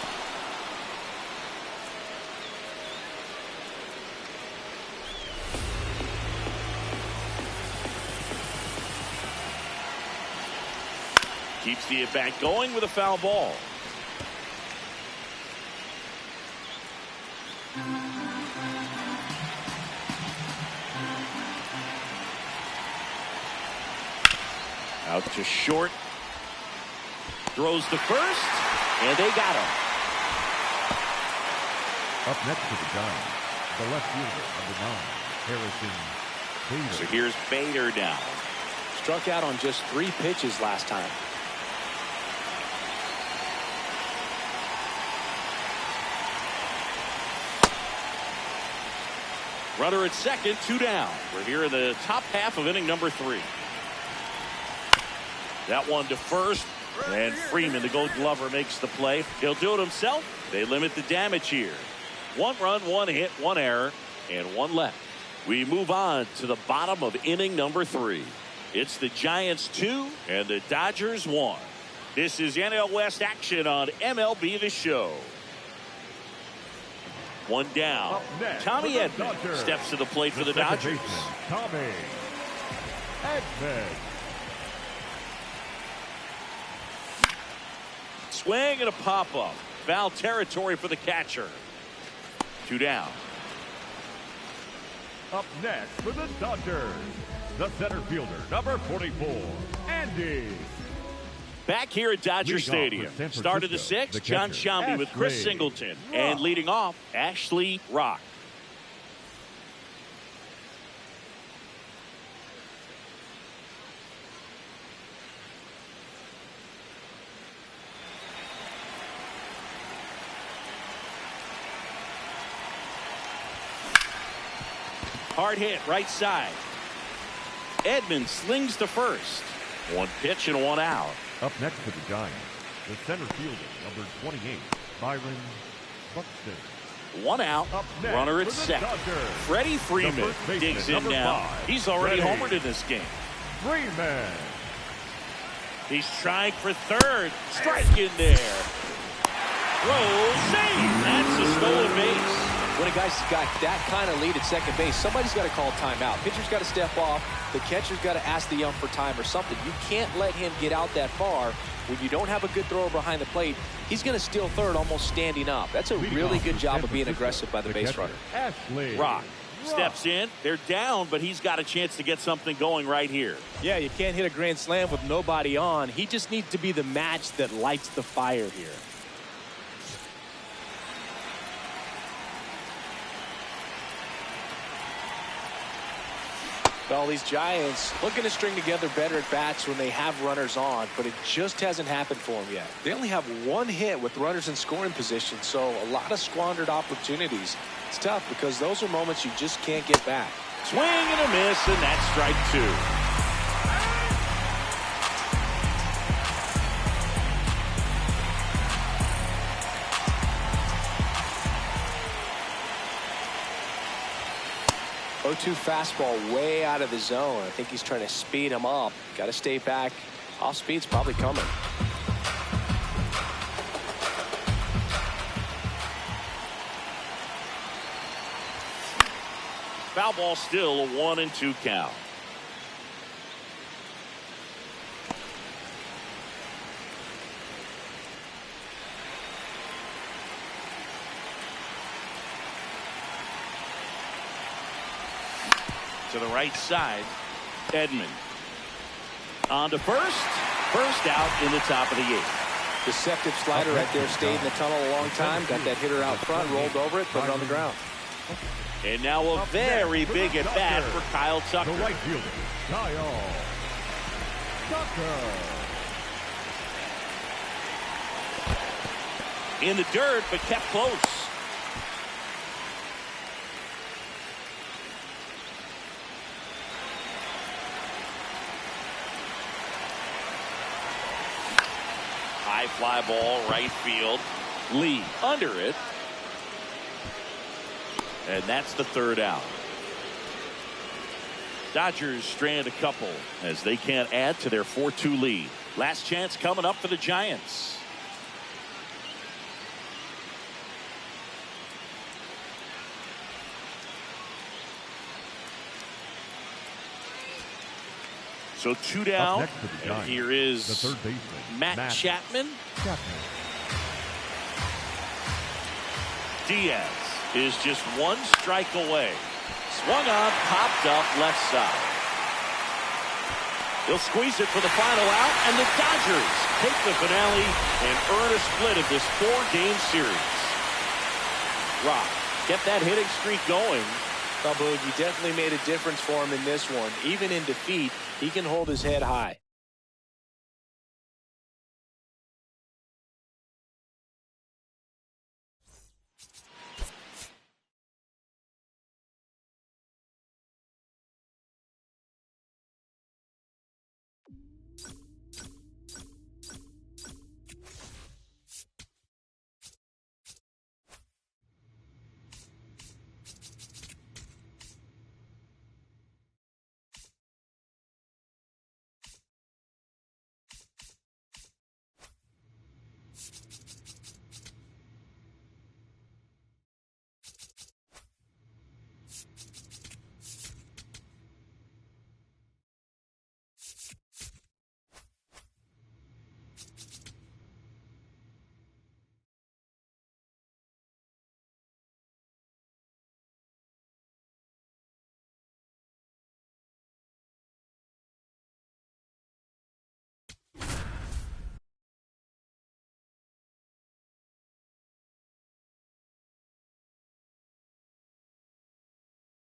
Keeps the at-bat going with a foul ball. Out to short. Throws to first, and they got him. Up next for the Giants, the left fielder, number 9, Harrison Bader. So here's Bader now. Struck out on just 3 pitches last time. Runner at second, 2 down. We're here in the top half of inning number 3. That one to first, and Freeman, the Gold Glover, makes the play. He'll do it himself. They limit the damage here. 1 run, 1 hit, 1 error, and 1 left. We move on to the bottom of inning number 3. It's the Giants 2 and the Dodgers 1. This is NL West action on MLB The Show. One down. Tommy Edman steps to the plate for the Dodgers. Tommy Edman. Swing and a pop-up. Foul territory for the catcher. Two down. Up next for the Dodgers, the center fielder, number 44, Andy. Back here at Dodger Stadium. Start of the sixth, John Sciambi with Chris Singleton. And leading off, Ashley Rock. Hard hit, right side. Edman slings to first. One pitch and one out. Up next for the Giants, the center fielder, number 28, Byron Buxton. One out, runner at second. Freddie Freeman digs in now. He's already homered in this game. Freeman. He's trying for third. Strike in there. Throw, save. That's a stolen base. When a guy's got that kind of lead at second base, somebody's got to call timeout. Pitcher's got to step off. The catcher's got to ask the ump for time or something. You can't let him get out that far. When you don't have a good thrower behind the plate, he's going to steal third almost standing up. That's a really good job of being aggressive by the base runner. Ashley Rock steps in. They're down, but he's got a chance to get something going right here. Yeah, you can't hit a grand slam with nobody on. He just needs to be the match that lights the fire here. Well, these Giants looking to string together better at bats when they have runners on, but it just hasn't happened for them yet. They only have one hit with runners in scoring position, so a lot of squandered opportunities. It's tough because those are moments you just can't get back. Swing and a miss, and that's strike two. Oh-2 fastball way out of the zone. I think he's trying to speed him up. Got to stay back. Off speed's probably coming. Foul ball still, a 1-2 count. To the right side, Edman. On to first. First out in the top of the eighth. Deceptive slider right there. Stayed in the tunnel a long time. Got that hitter out front. Rolled over it. Put it on the ground. And now a very big at bat for Kyle Tucker. The right fielder, Kyle Tucker. In the dirt, but kept close. High fly ball, right field. Lee under it. And that's the third out. Dodgers strand a couple as they can't add to their 4-2 lead. Last chance coming up for the Giants. So two down, and here is the third baseman, Matt Chapman. Diaz is just one strike away. Swung on, popped up left side. They'll squeeze it for the final out, and the Dodgers take the finale and earn a split of this 4-game series. Rock, get that hitting streak going. Well, Boog, he definitely made a difference for him in this one. Even in defeat, he can hold his head high.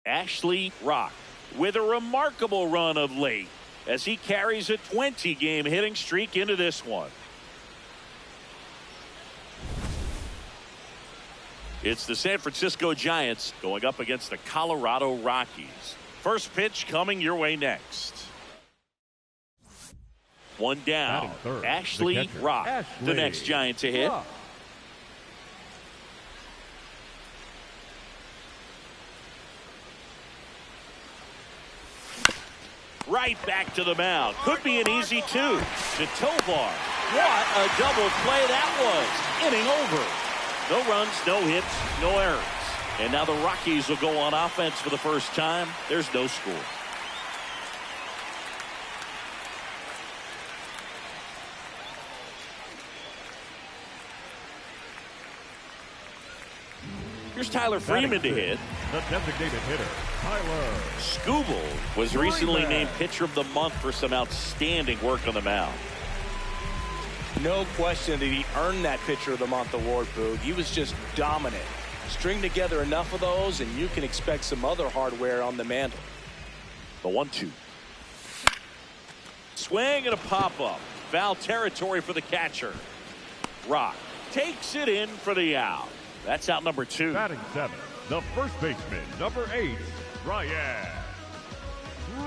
Ashley Rock with a remarkable run of late as he carries a 20-game hitting streak into this one. It's the San Francisco Giants going up against the Colorado Rockies. First pitch coming your way next. One down. Third, Ashley Rock, the next Giant to hit. Rock. Right back to the mound. Could be an easy two. To Tovar. What a double play that was. Inning over. No runs, no hits, no errors. And now the Rockies will go on offense for the first time. There's no score. Here's Tyler Freeman to hit. The designated hitter, Tyler. Skubal was recently named Pitcher of the Month for some outstanding work on the mound. No question that he earned that Pitcher of the Month award, Boog. He was just dominant. String together enough of those, and you can expect some other hardware on the mantle. The 1-2. Swing and a pop-up. Foul territory for the catcher. Rock takes it in for the out. That's out number 2. Batting 7, the first baseman, number 8, Ryan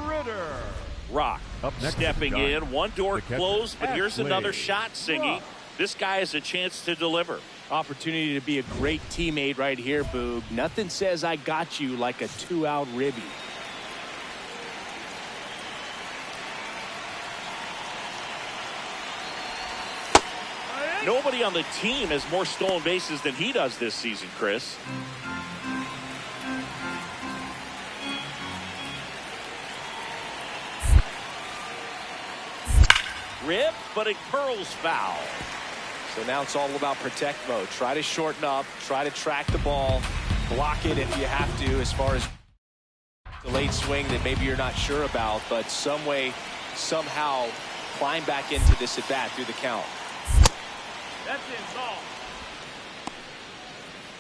Ritter. Rock Up next stepping in. One door closed, but here's Ashley another shot, Singy. Rock. This guy has a chance to deliver. Opportunity to be a great teammate right here, Boog. Nothing says I got you like a 2-out ribby. Nobody on the team has more stolen bases than he does this season, Chris. Rip, but it curls foul. So now it's all about protect mode. Try to shorten up, try to track the ball, block it if you have to, as far as the late swing that maybe you're not sure about, but some way, somehow climb back into this at bat through the count. That's in, ball.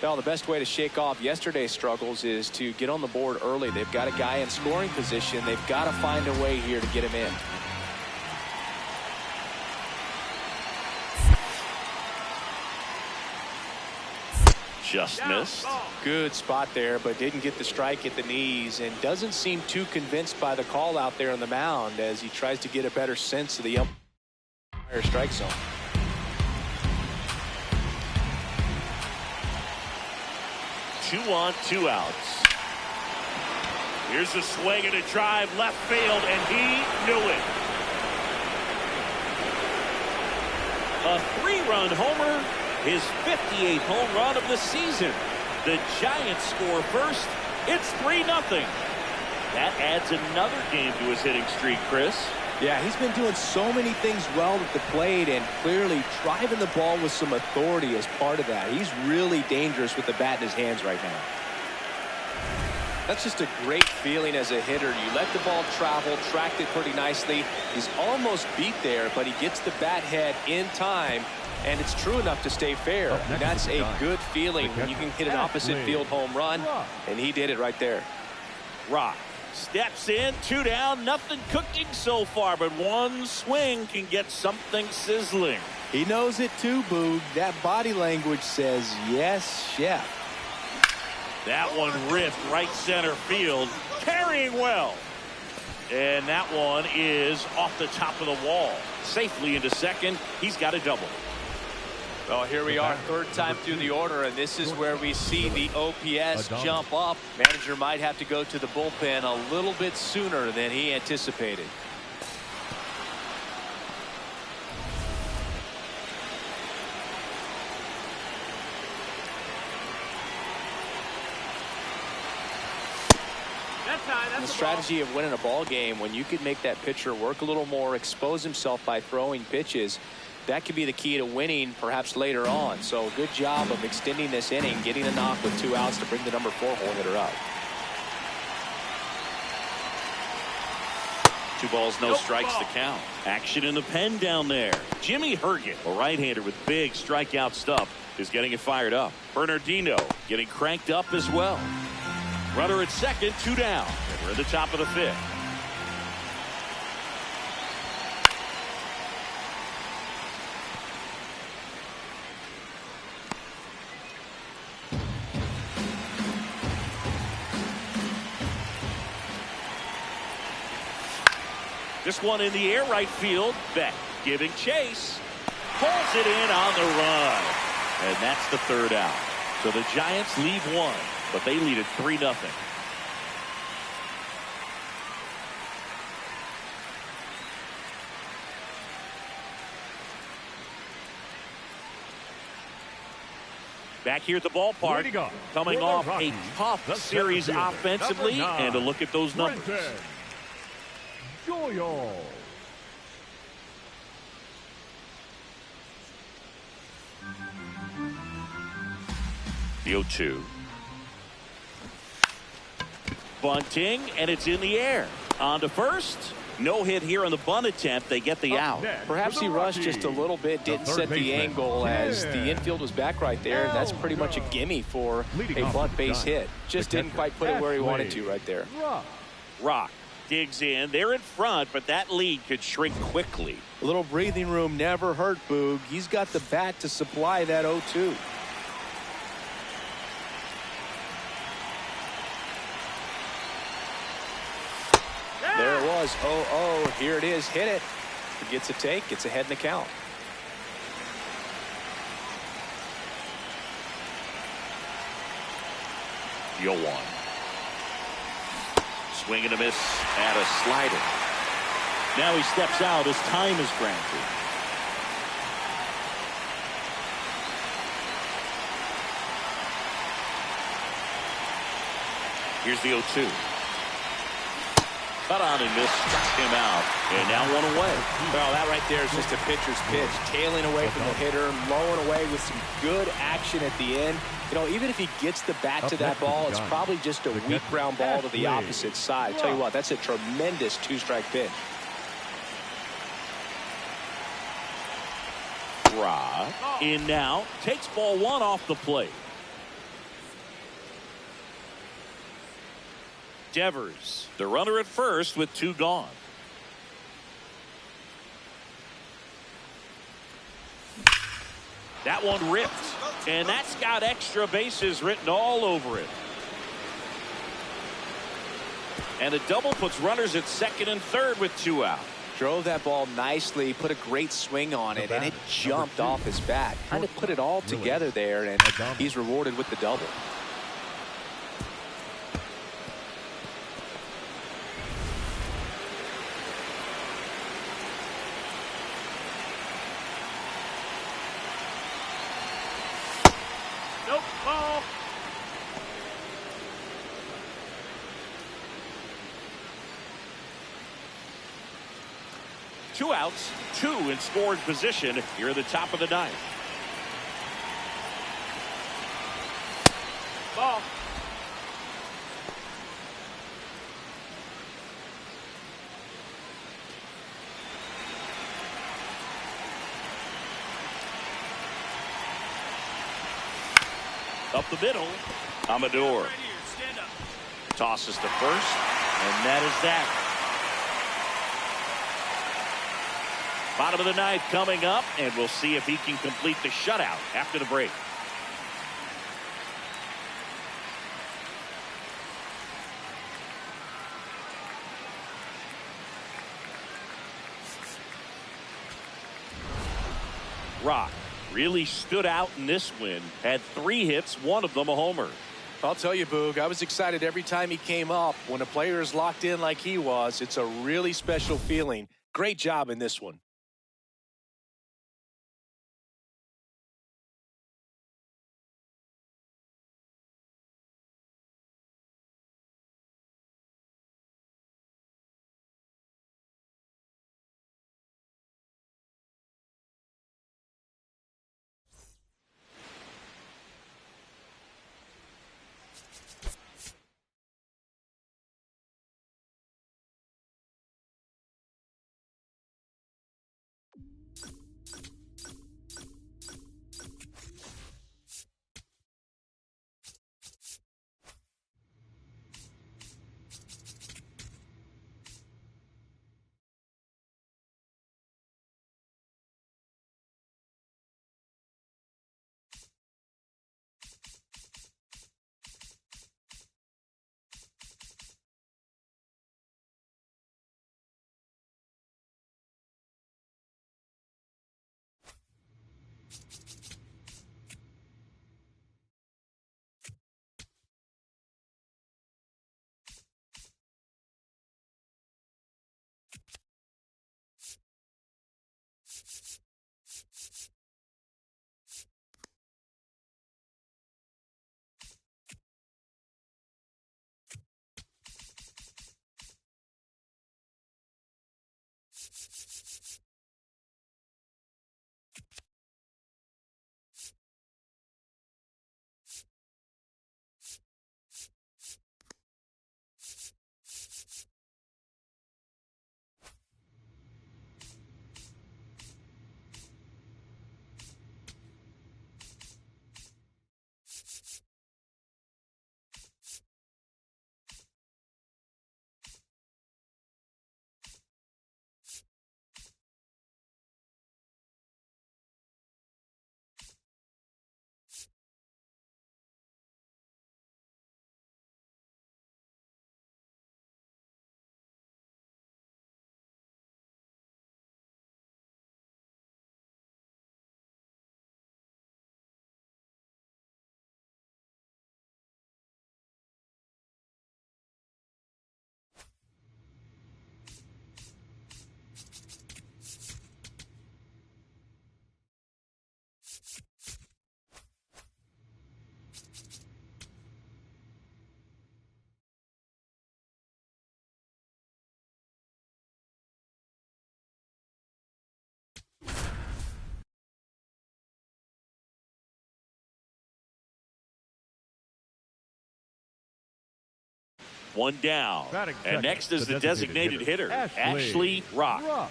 Well, the best way to shake off yesterday's struggles is to get on the board early. They've got a guy in scoring position. They've got to find a way here to get him in. Just missed. Good spot there, but didn't get the strike at the knees, and doesn't seem too convinced by the call out there on the mound as he tries to get a better sense of the umpire strike zone. Two on, 2 outs. Here's a swing and a drive left field, and he knew it. A 3-run homer, his 58th home run of the season. The Giants score first. It's 3-0. That adds another game to his hitting streak, Chris. Yeah, he's been doing so many things well at the plate and clearly driving the ball with some authority as part of that. He's really dangerous with the bat in his hands right now. That's just a great feeling as a hitter. You let the ball travel, tracked it pretty nicely. He's almost beat there, but he gets the bat head in time, and it's true enough to stay fair. And that's a good feeling when you can hit an opposite field home run, and he did it right there. Rock steps in, 2 down, nothing cooking so far, but one swing can get something sizzling. He knows it too, Boog. That body language says, yes, chef. That one ripped right center field, carrying well. And that one is off the top of the wall. Safely into second. He's got a double. Well, here we are, third time through the order, and this is where we see the OPS jump up. Manager might have to go to the bullpen a little bit sooner than he anticipated. The strategy of winning a ball game, when you could make that pitcher work a little more, expose himself by throwing pitches, that could be the key to winning perhaps later on. So good job of extending this inning, getting a knock with 2 outs to bring the number 4 hole hitter up. 2 balls, no strikes to count. Action in the pen down there. Jimmy Herget, a right-hander with big strikeout stuff, is getting it fired up. Bernardino getting cranked up as well. Runner at second, 2 down. And we're in the top of the 5th. This one in the air, right field. Beck giving chase. Pulls it in on the run. And that's the 3rd out. So the Giants leave 1, but they lead it 3-0. Back here at the ballpark, coming off a tough series offensively, and a look at those numbers. The 0-2. Bunting, and it's in the air. On to first. No hit here on the bunt attempt. They get the out. Perhaps he rushed just a little bit, didn't set the angle as the infield was back right there. And that's pretty much a gimme for a bunt base hit. Just didn't quite put it where he wanted to right there. Rock digs in. They're in front, but that lead could shrink quickly. A little breathing room never hurt Boog. He's got the bat to supply that 0-2. There it was. 0-0. Here it is. Hit it. He gets a take. Gets ahead in the count. The 0-1. Swing and a miss at a slider. Now he steps out as time is granted. Here's the 0-2. Cut on and missed, struck him out, and now 1 away. Well, that right there is just a pitcher's pitch, tailing away from the hitter, lowing away with some good action at the end. You know, even if he gets the bat to that ball, it's probably just a weak ground ball to the opposite side. Tell you what, that's a tremendous 2-strike pitch. Rod in now, takes ball 1 off the plate. Devers, the runner at first with 2 gone. That one ripped, and that's got extra bases written all over it. And a double puts runners at second and third with 2 out. Drove that ball nicely, put a great swing on it, and it jumped off his bat. Kind of put it all together there, and he's rewarded with the double. Nope, ball. Two outs, 2 in scoring position here at the top of the 9th. Ball. Up the middle, Amador Right here. Stand up. tosses to first, and that is that. Bottom of the 9th coming up, and we'll see if he can complete the shutout after the break. Rock really stood out in this win. Had 3 hits, 1 of them a homer. I'll tell you, Boog, I was excited every time he came up. When a player is locked in like he was, it's a really special feeling. Great job in this one. One down. And next is the designated hitter, Ashley Rock.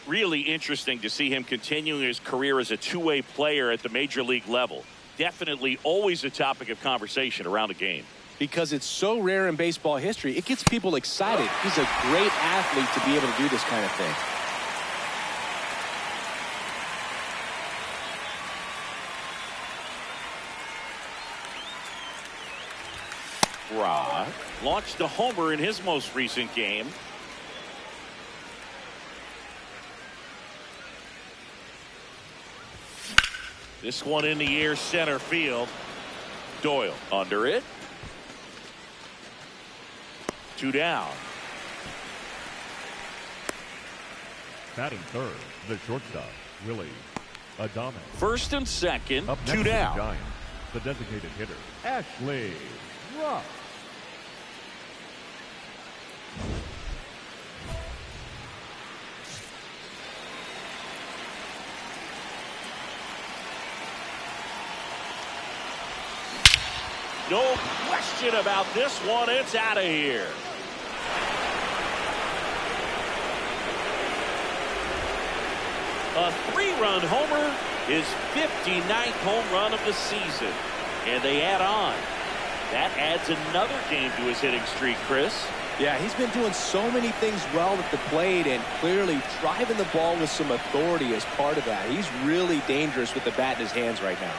Really interesting to see him continuing his career as a two-way player at the major league level. Definitely always a topic of conversation around the game. Because it's so rare in baseball history, it gets people excited. He's a great athlete to be able to do this kind of thing. Rock launched a homer in his most recent game. This one in the air, center field. Doyle under it. 2 down. Batting third, the shortstop, Willie Adames. First and second, Up next 2 to the down. Giants, the designated hitter, Ashley Rock. No question about this one. It's out of here. A 3-run homer, his 59th home run of the season. And they add on. That adds another game to his hitting streak, Chris. Yeah, he's been doing so many things well at the plate and clearly driving the ball with some authority as part of that. He's really dangerous with the bat in his hands right now.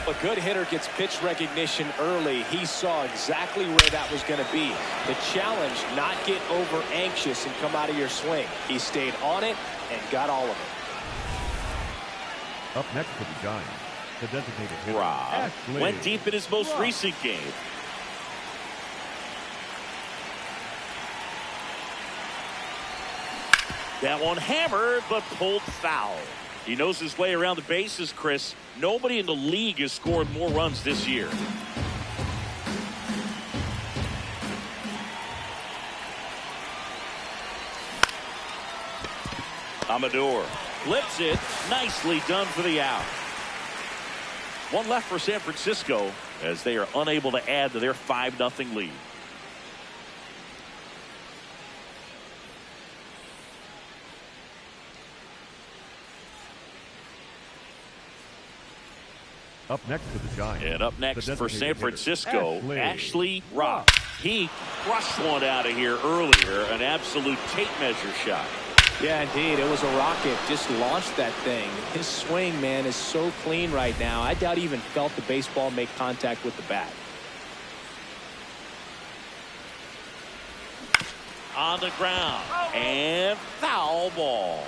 A good hitter gets pitch recognition early. He saw exactly where that was going to be. The challenge, not get over anxious and come out of your swing. He stayed on it and got all of it. Up next for the Giants, the designated hitter, Rob Ashley went deep in his most Rock. recent game. That one hammered, but pulled foul. He knows his way around the bases, Chris. Nobody in the league has scored more runs this year. Amador flips it. Nicely done for the out. One left for San Francisco as they are unable to add to their 5-0 lead. Up next for the Giants. And up next the for San designated Francisco, hitter, Ashley Rock. He crushed one out of here earlier, an absolute tape measure shot. Yeah, indeed. It was a rocket. Just launched that thing. His swing, man, is so clean right now. I doubt he even felt the baseball make contact with the bat. On the ground. And foul ball.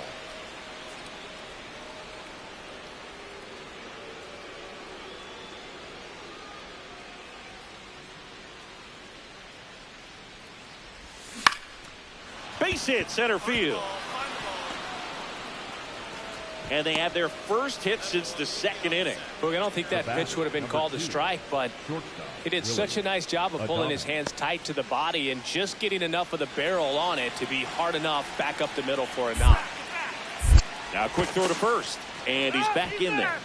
Base hit, center field. And they have their first hit since the second inning. Look, I don't think that pitch would have been called a strike, but he did such a nice job of pulling his hands tight to the body and just getting enough of the barrel on it to be hard enough back up the middle for a knock. Now a quick throw to first, and he's back in there.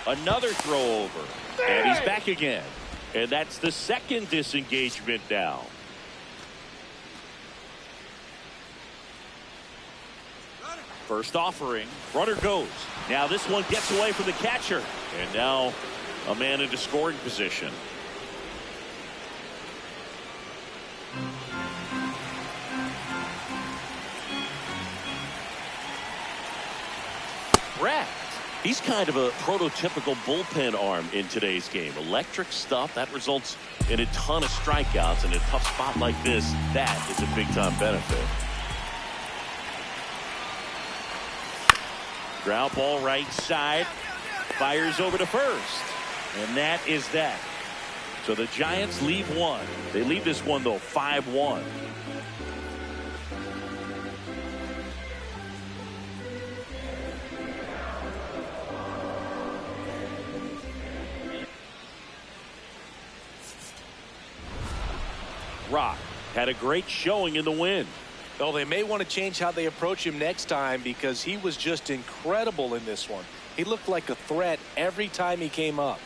Another throw over, and he's back again. And that's the second disengagement down. First offering, runner goes. Now this one gets away from the catcher, and now a man into scoring position. Brett. He's kind of a prototypical bullpen arm in today's game. Electric stuff that results in a ton of strikeouts. In a tough spot like this, that is a big-time benefit. Ground ball right side. Fires over to first. And that is that. So the Giants leave one. They leave this one, though, 5-1. Rock had a great showing in the win. Well, they may want to change how they approach him next time because he was just incredible in this one. He looked like a threat every time he came up.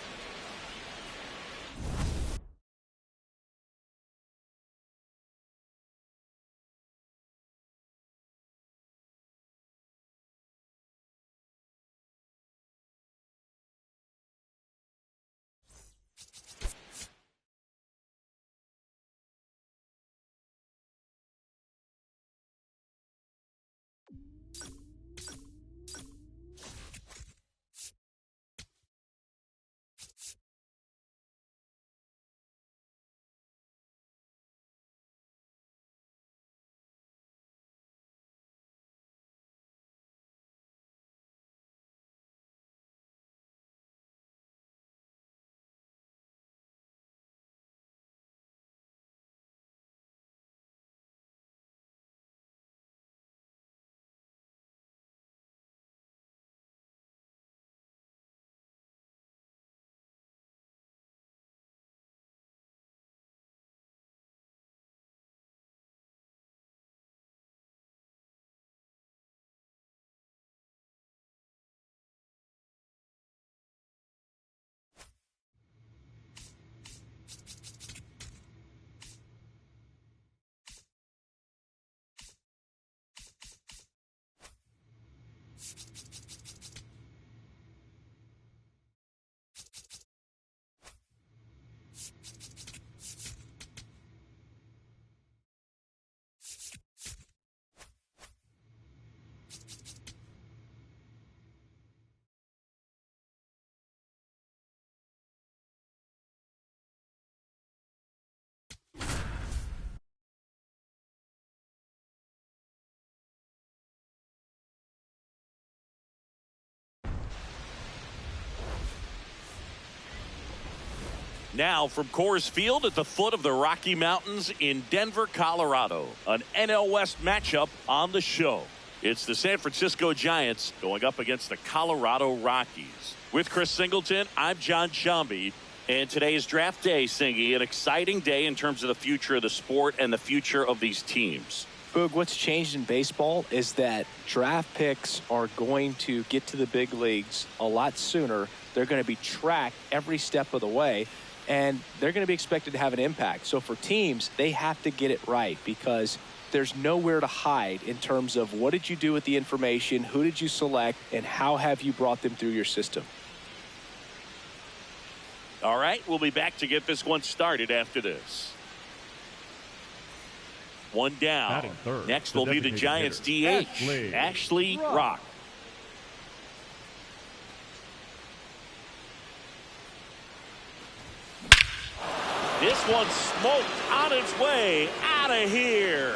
Now from Coors Field at the foot of the Rocky Mountains in Denver, Colorado, an NL West matchup on the show. It's the San Francisco Giants going up against the Colorado Rockies. With Chris Singleton, I'm John Shambi, and today is draft day, Singy, an exciting day in terms of the future of the sport and the future of these teams. Boog, what's changed in baseball is that draft picks are going to get to the big leagues a lot sooner. They're going to be tracked every step of the way, and they're going to be expected to have an impact. So for teams, they have to get it right because there's nowhere to hide in terms of what did you do with the information, who did you select, and how have you brought them through your system. All right, we'll be back to get this one started after this. One down. Next will be the Giants DH, Ashley Rock. This one smoked on its way out of here.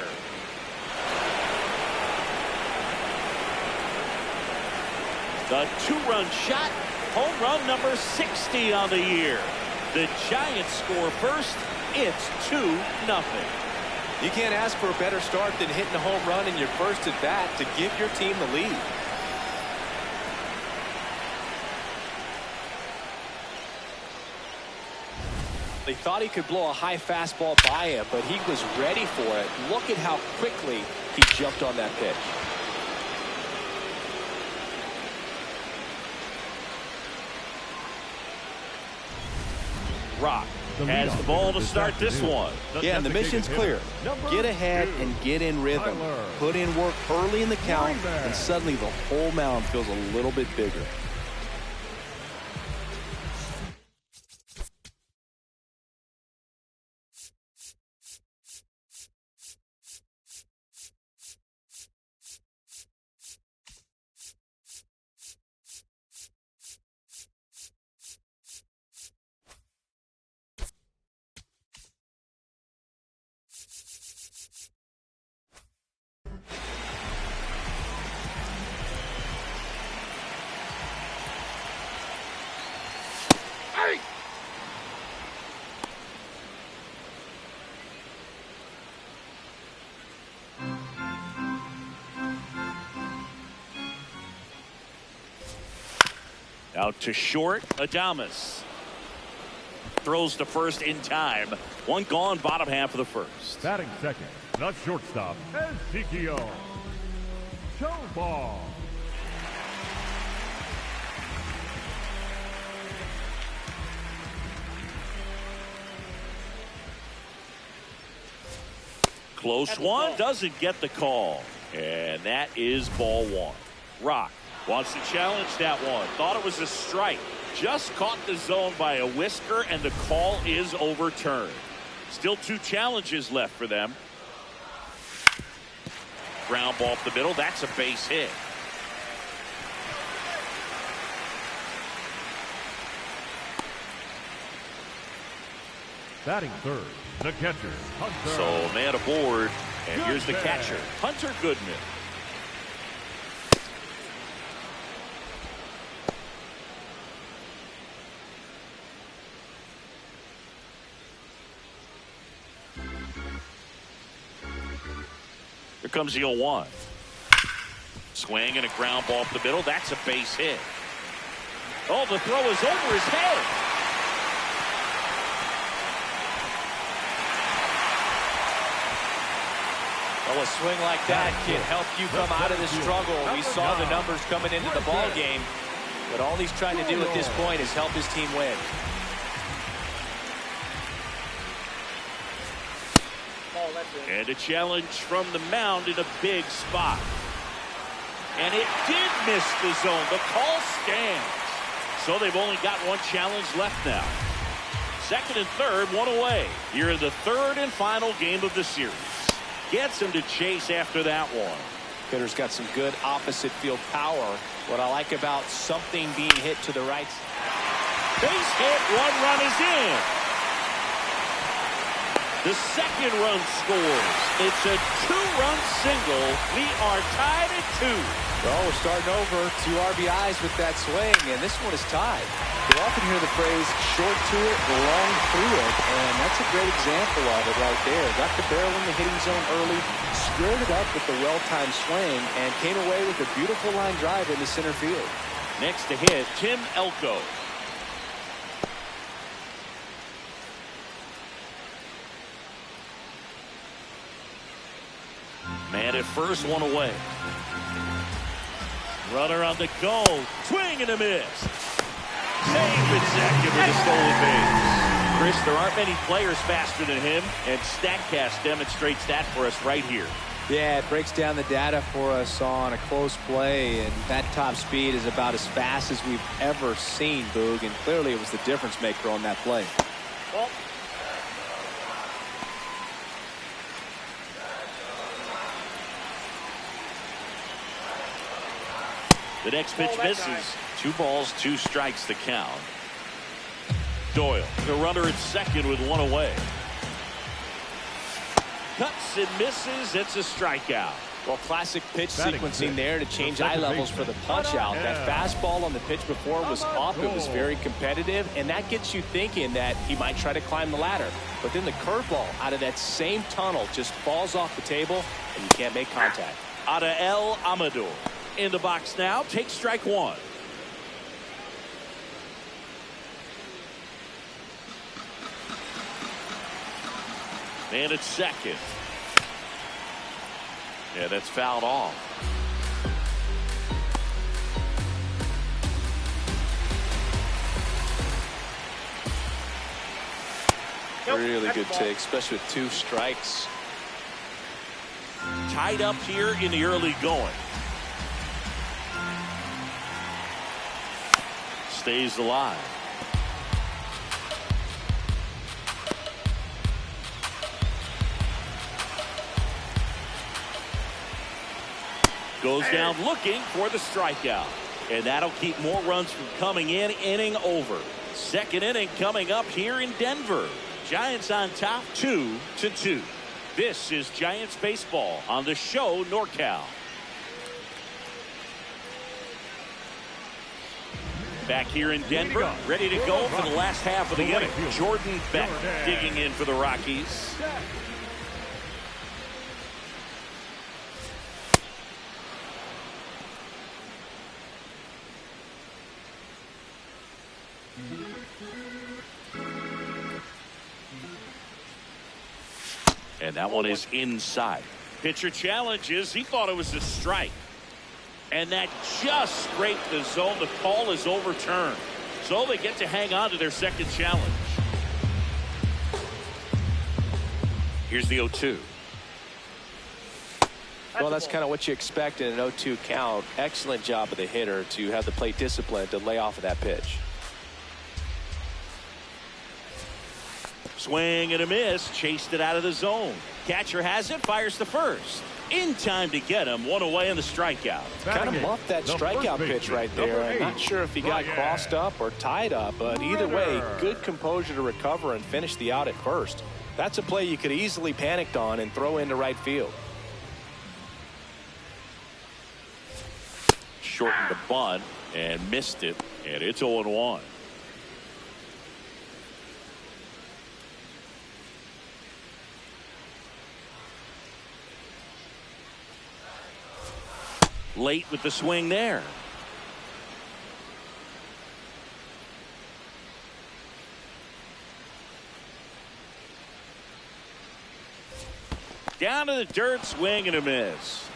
The two-run shot, home run number 60 on the year. The Giants score first. It's 2-0. You can't ask for a better start than hitting a home run in your first at bat to give your team the lead. They thought he could blow a high fastball by him, but he was ready for it. Look at how quickly he jumped on that pitch. Rock has the ball to start this one. Yeah, and the mission's clear. Get ahead and get in rhythm. Put in work early in the count, and suddenly the whole mound feels a little bit bigger. Out to short, Adames. Throws to first in time. One gone, bottom half of the first. Batting second, The shortstop, Ezekiel Showball. Close one, doesn't get the call. And that is ball one. Rock wants to challenge that one. Thought it was a strike. Just caught the zone by a whisker, and the call is overturned. Still 2 challenges left for them. Ground ball up the middle. That's a base hit. Batting third, the catcher, Hunter. So man aboard, and here's the catcher, Hunter Goodman. Here comes the 0-1. Swing and a ground ball up the middle. That's a base hit. Oh, the throw is over his head. Well, a swing like that can help you come out of the struggle. We saw the numbers coming into the ball game, but all he's trying to do at this point is help his team win. And a challenge from the mound in a big spot. And it did miss the zone. The call stands. So they've only got 1 challenge left now. Second and third, 1 away. Here in the 3rd and final game of the series. Gets him to chase after that one. Hitter's got some good opposite field power. What I like about something being hit to the right. Base hit, 1 run is in. The second run scores. It's a 2-run single. We are tied at 2. Well, we're starting over. 2 RBIs with that swing, and this one is tied. You often hear the phrase short to it, long through it, and that's a great example of it right there. Got the barrel in the hitting zone early, squared it up with the well-timed swing, and came away with a beautiful line drive into center field. Next to hit, Tim Elko. Man at first, 1 away. Runner on the go. Swing and a miss. Save executive with a stolen base. Chris, there aren't many players faster than him, and StatCast demonstrates that for us right here. Yeah, it breaks down the data for us on a close play, and that top speed is about as fast as we've ever seen, Boog, and clearly it was the difference maker on that play. Well, the next pitch misses. 2 balls, 2 strikes to count. Doyle, the runner at second with 1 away. Cuts and misses. It's a strikeout. Well, classic pitch sequencing there to change eye levels for the punch out. That fastball on the pitch before was up. It was very competitive, and that gets you thinking that he might try to climb the ladder. But then the curveball out of that same tunnel just falls off the table, and you can't make contact. Adael Amador in the box now. Take strike 1. And it's second. Yeah, that's fouled off. Really good take, especially with 2 strikes. Tied up here in the early going. Stays alive. Goes down looking for the strikeout. And that'll keep more runs from coming in. Inning over. Second inning coming up here in Denver. Giants on top 2-2. This is Giants baseball on the show NorCal. Back here in Denver, ready to go for the last half of the inning. Jordan Beck digging in for the Rockies. And that one is inside. Pitcher challenges. He thought it was a strike. And that just scraped the zone. The call is overturned. So they get to hang on to their second challenge. Here's the 0-2. Well, that's kind of what you expect in an 0-2 count. Excellent job of the hitter to have the plate discipline to lay off of that pitch. Swing and a miss. Chased it out of the zone. Catcher has it. Fires to first. In time to get him. One away in the strikeout. Kind of muffed that strikeout pitch right there. I'm not sure if he got crossed up or tied up, but either way, good composure to recover and finish the out at first. That's a play you could easily panicked on and throw into right field. Shortened the bunt and missed it, and it's 0-1. Late with the swing there. Down to the dirt, swing and a miss.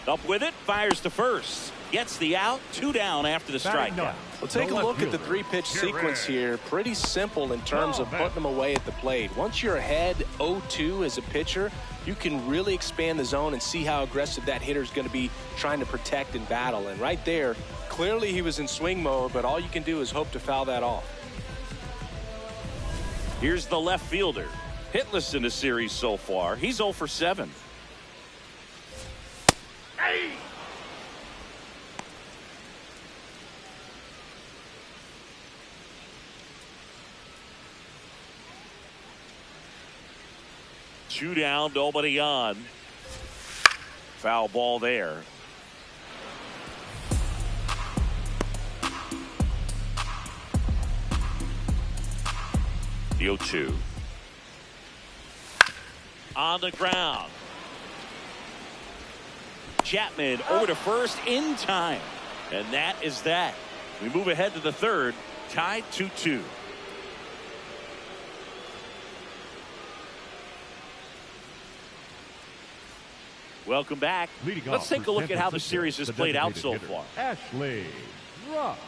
Up with it, fires to first. Gets the out, 2 down after the strikeout. Well, take a look at the 3-pitch sequence here. Pretty simple in terms of putting them away at the plate. Once you're ahead 0-2 as a pitcher, you can really expand the zone and see how aggressive that hitter is going to be trying to protect and battle. And right there, clearly he was in swing mode, but all you can do is hope to foul that off. Here's the left fielder. Hitless in the series so far. He's 0 for 7. Hey! Two down, nobody on. Foul ball there. The 0-2. On the ground. Chapman over to first in time. And that is that. We move ahead to the third. Tied 2-2. Welcome back. Let's take a look at how the series has played out so far. Ashley. Rough.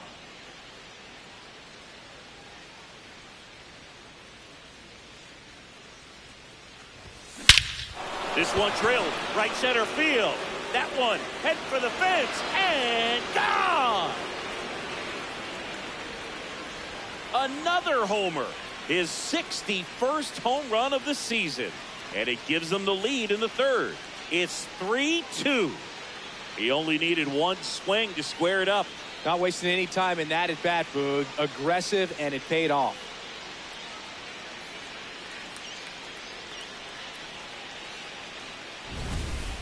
This one drilled right center field. That one head for the fence and gone. Another homer. His 61st home run of the season. And it gives them the lead in the third. It's 3-2. He only needed one swing to square it up. Not wasting any time in that at bat, Boog. Aggressive, and it paid off.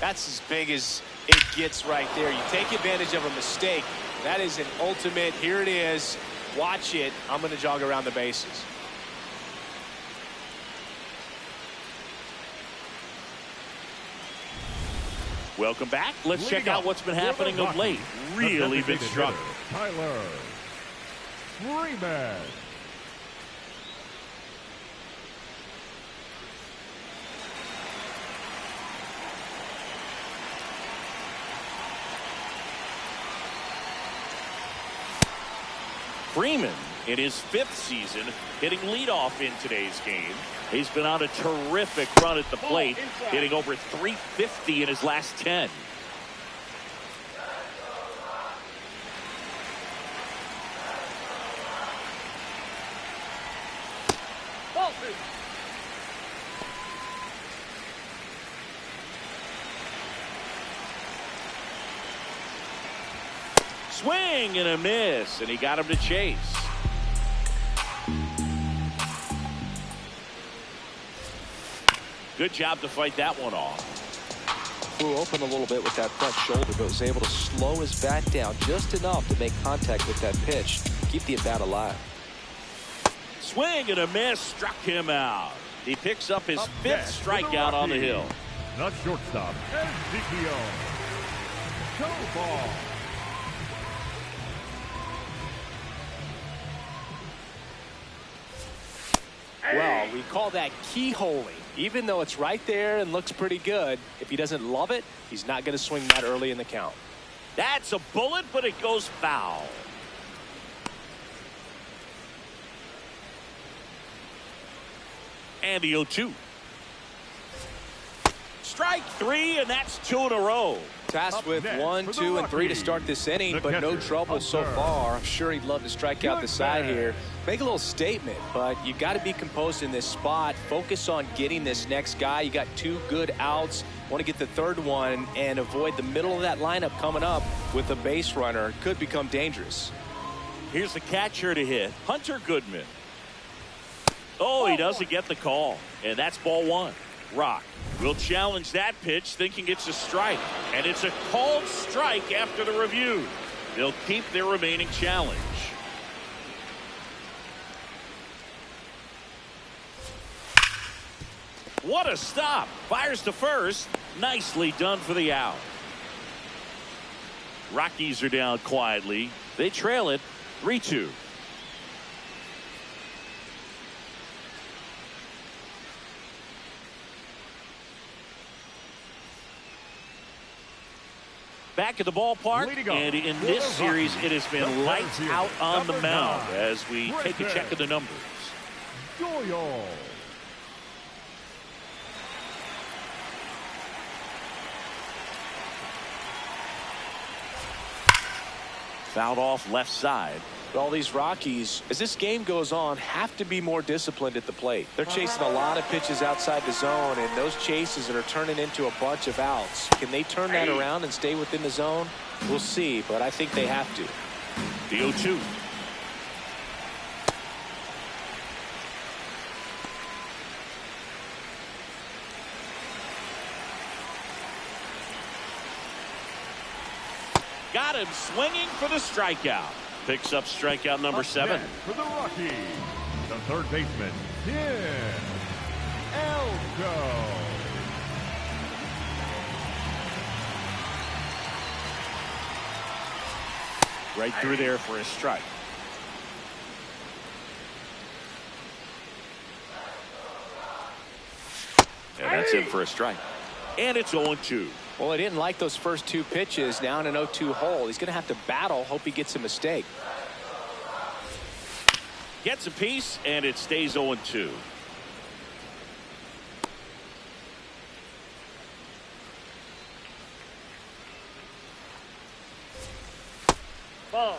That's as big as it gets right there. You take advantage of a mistake. That is an ultimate. Here it is. Watch it. I'm going to jog around the bases. Welcome back. Let's check out what's been happening of late. Really been struggling. Tyler Freeman. Freeman in his 5th season hitting leadoff in today's game. He's been on a terrific run at the plate, hitting over 350 in his last 10. Swing and a miss, and he got him to chase. Good job to fight that one off. Flew open a little bit with that front shoulder, but was able to slow his bat down just enough to make contact with that pitch, keep the at-bat alive. Swing and a miss, struck him out. He picks up his 5th strikeout on the hill. Not shortstop, Ezekiel Showball. Well, we call that keyholing. Even though it's right there and looks pretty good, if he doesn't love it, he's not going to swing that early in the count. That's a bullet, but it goes foul. And the 0-2. Strike three, and that's 2 in a row. Tasked with 1, 2, and 3 to start this inning, but no trouble so far. I'm sure he'd love to strike out the side here. Make a little statement, but you got to be composed in this spot. Focus on getting this next guy. You got 2 good outs. Want to get the third one and avoid the middle of that lineup coming up with a base runner. Could become dangerous. Here's the catcher to hit, Hunter Goodman. Oh, he doesn't get the call, and that's ball 1. Rock will challenge that pitch, thinking it's a strike, and it's a called strike after the review. They'll keep their remaining challenge. What a stop. Fires to first. Nicely done for the out. Rockies are down quietly. They trail it 3-2. Back at the ballpark, and in this series, it has been lights out on the mound as we take a check of the numbers. Doyle. Fouled off left side. All these Rockies, as this game goes on, have to be more disciplined at the plate. They're chasing a lot of pitches outside the zone, and those chases that are turning into a bunch of outs. Can they turn that around and stay within the zone? We'll see, but I think they have to. The 0-2. Got him swinging for the strikeout. Picks up strikeout number 7. For the Rockies, the third baseman, Tim Elko. Right through there for a strike. And that's in for a strike. And it's 0-2. Well, he didn't like those first 2 pitches. Now in an 0-2 hole. He's going to have to battle. Hope he gets a mistake. Gets a piece, and it stays 0-2. Ball.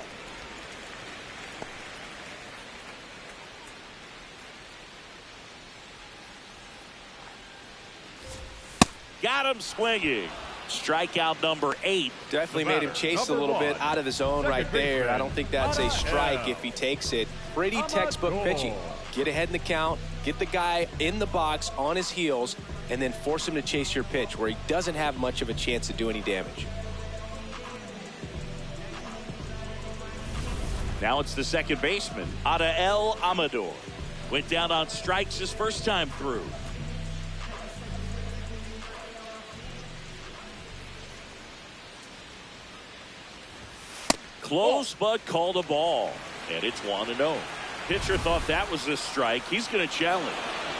Got him swinging. Strikeout number 8. Definitely made him chase a little bit out of the zone right there. I don't think that's a strike if he takes it. Pretty textbook pitching. Get ahead in the count, get the guy in the box on his heels, and then force him to chase your pitch where he doesn't have much of a chance to do any damage. Now it's the second baseman, Adael Amador. Went down on strikes his first time through. Close, but called a ball. And it's 1-0. Pitcher thought that was a strike. He's going to challenge.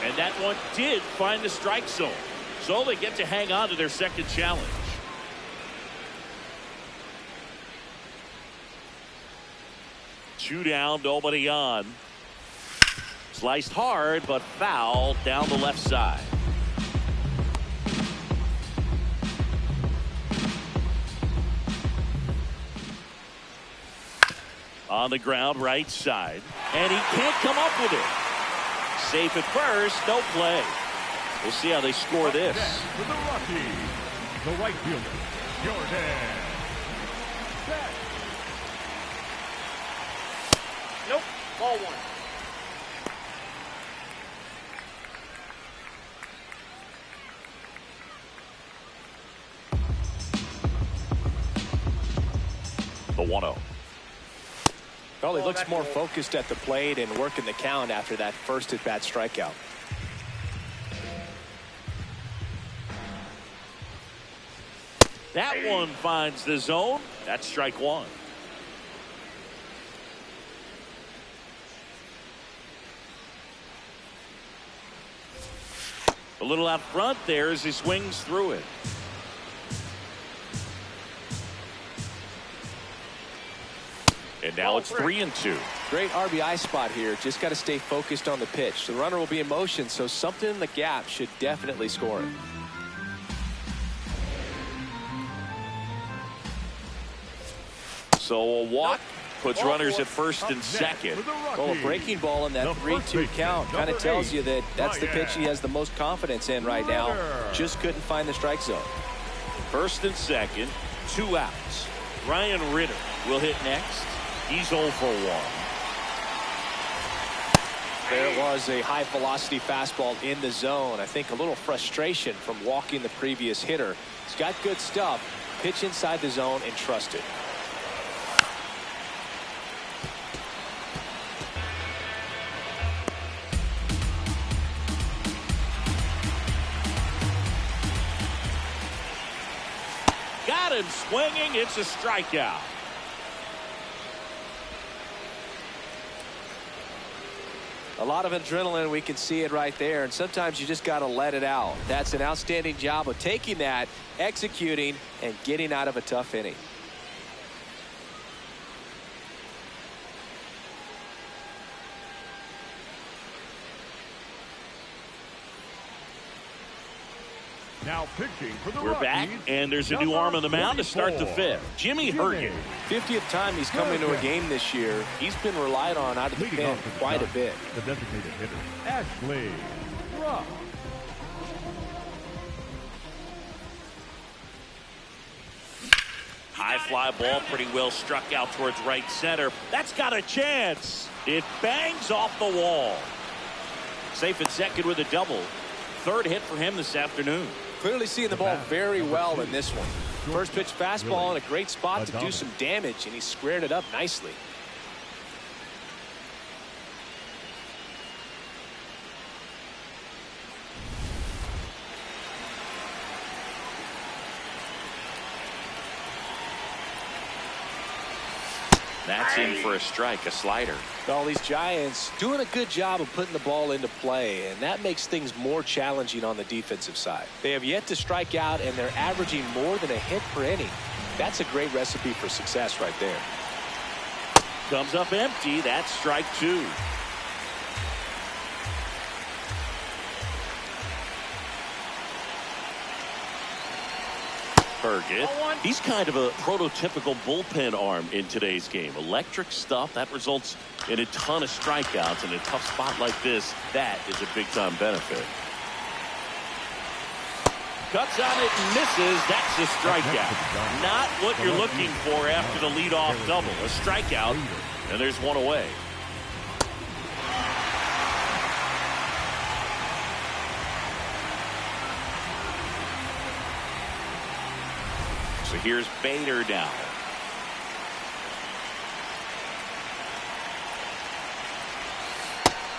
And that one did find the strike zone. So they get to hang on to their second challenge. Two down, nobody on. Sliced hard, but foul down the left side. On the ground, right side. And he can't come up with it. Safe at first, no play. We'll see how they score this. For the Rockies, the right fielder, Jordan. Nope. Ball 1. The 1-0. Well, he looks more focused at the plate and working the count after that first at-bat strikeout. That one finds the zone. That's strike 1. A little out front there as he swings through it. And now it's 3-2. Great RBI spot here. Just got to stay focused on the pitch. The runner will be in motion, so something in the gap should definitely score it. So a walk puts runners at first and second. Well, a breaking ball in that 3-2 count kind of tells you that that's the pitch he has the most confidence in right now. Just couldn't find the strike zone. First and second, 2 outs. Ryan Ritter will hit next. He's 0 for 1. There was a high velocity fastball in the zone. I think a little frustration from walking the previous hitter. He's got good stuff. Pitch inside the zone and trust it. Got him swinging. It's a strikeout. A lot of adrenaline, we can see it right there, and sometimes you just got to let it out. That's an outstanding job of taking that, executing, and getting out of a tough inning. Now pitching for the We're back, and there's a new arm on the mound to start the 5th. Jimmy Hergen. 50th time he's come into a game this year. He's been relied on out of the pen quite a bit. The designated hitter, Ashley. High fly ball, pretty well struck out towards right center. That's got a chance. It bangs off the wall. Safe at second with a double. 3rd hit for him this afternoon. Clearly seeing the ball very well in this one. First pitch fastball in a great spot to do some damage, and he squared it up nicely. That's in for a strike, a slider. All these Giants doing a good job of putting the ball into play, and that makes things more challenging on the defensive side. They have yet to strike out, and they're averaging more than a hit per inning. That's a great recipe for success right there. Comes up empty. That's strike 2. Hergen. He's kind of a prototypical bullpen arm in today's game. Electric stuff that results in a ton of strikeouts. In a tough spot like this, that is a big-time benefit. Cuts on it and misses. That's a strikeout. Not what you're looking for after the leadoff double. A strikeout, and there's one away. So here's Bader down.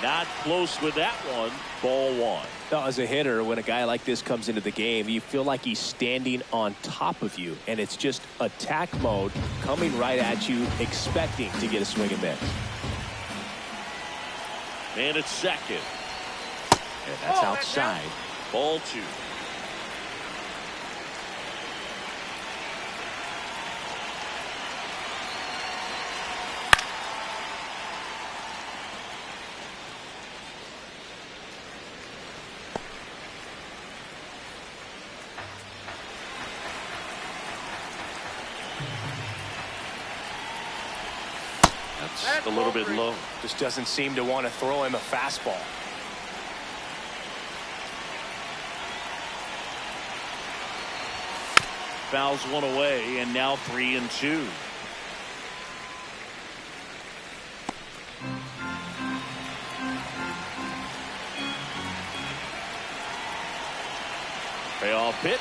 Not close with that one. Ball 1. Now, as a hitter, when a guy like this comes into the game, you feel like he's standing on top of you, and it's just attack mode coming right at you, expecting to get a swing and miss. And it's second. And that's outside. Ball 2. That's a little bit low. Just doesn't seem to want to throw him a fastball. Fouls one away, and now 3-2. Payoff pitch.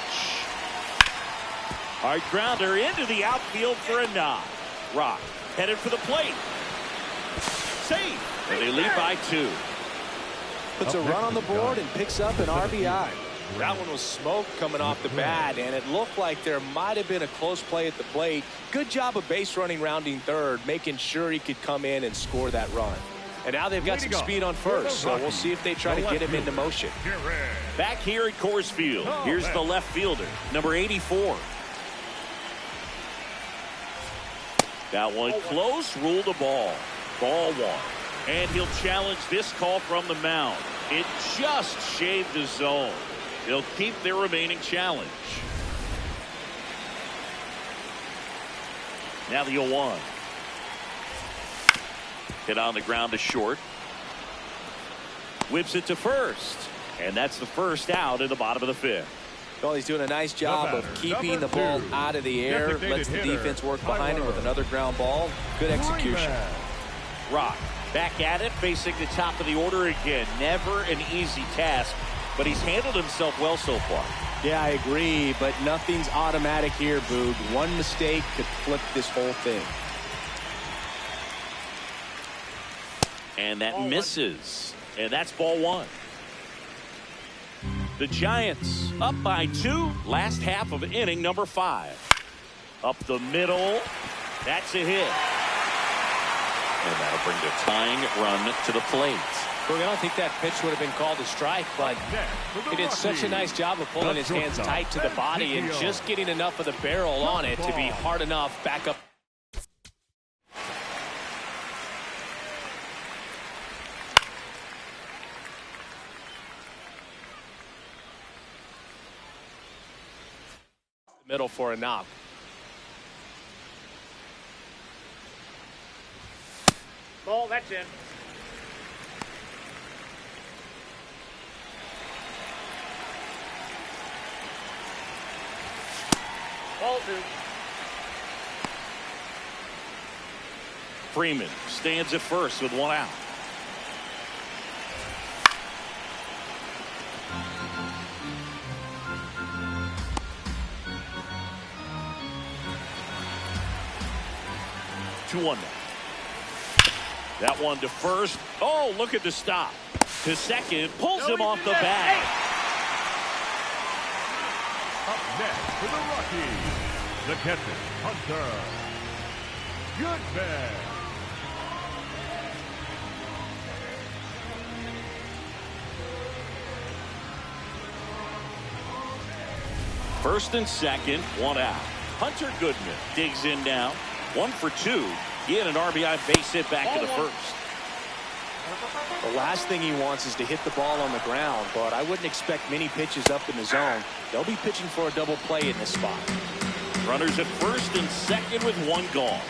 Hard grounder into the outfield for a nod. Rock headed for the plate. Safe. And they lead by 2. Puts a run on the board and picks up an RBI. That one was smoke coming off the bat, and it looked like there might have been a close play at the plate. Good job of base running rounding third, making sure he could come in and score that run. And now they've got some speed on first, so we'll see if they try to get him into motion. Back here at Coors Field, here's the left fielder, number 84. That one close, ruled a ball. Ball one. And he'll challenge this call from the mound. It just shaved the zone. They'll keep their remaining challenge. Now the 0-1. Hit on the ground to short. Whips it to first. And that's the first out in the bottom of the fifth. Well, he's doing a nice job of keeping the ball out of the air. Lets the defense work behind him with another ground ball. Good execution. Rock back at it, facing the top of the order again. Never an easy task, but he's handled himself well so far. Yeah, I agree, but nothing's automatic here, Boog. One mistake could flip this whole thing. And that misses. And that's ball one. The Giants up by 2. Last half of inning number 5. Up the middle. That's a hit. And that'll bring the tying run to the plate. Boog, I don't think that pitch would have been called a strike, but he did such a nice job of pulling his hands tight to the body and just getting enough of the barrel on it to be hard enough back up. Middle for a knock. Ball, that's in. Ball 2. Freeman stands at first with 1 out. One now. That one to first. Oh, look at the stop. To second, pulls him off the bag. Up next for the Rockies, the catcher, Hunter Goodman. First and second, 1 out. Hunter Goodman digs in now. 1 for 2. He had an RBI base hit back to the first. The last thing he wants is to hit the ball on the ground, but I wouldn't expect many pitches up in the zone. They'll be pitching for a double play in this spot. Runners at first and second with 1 gone.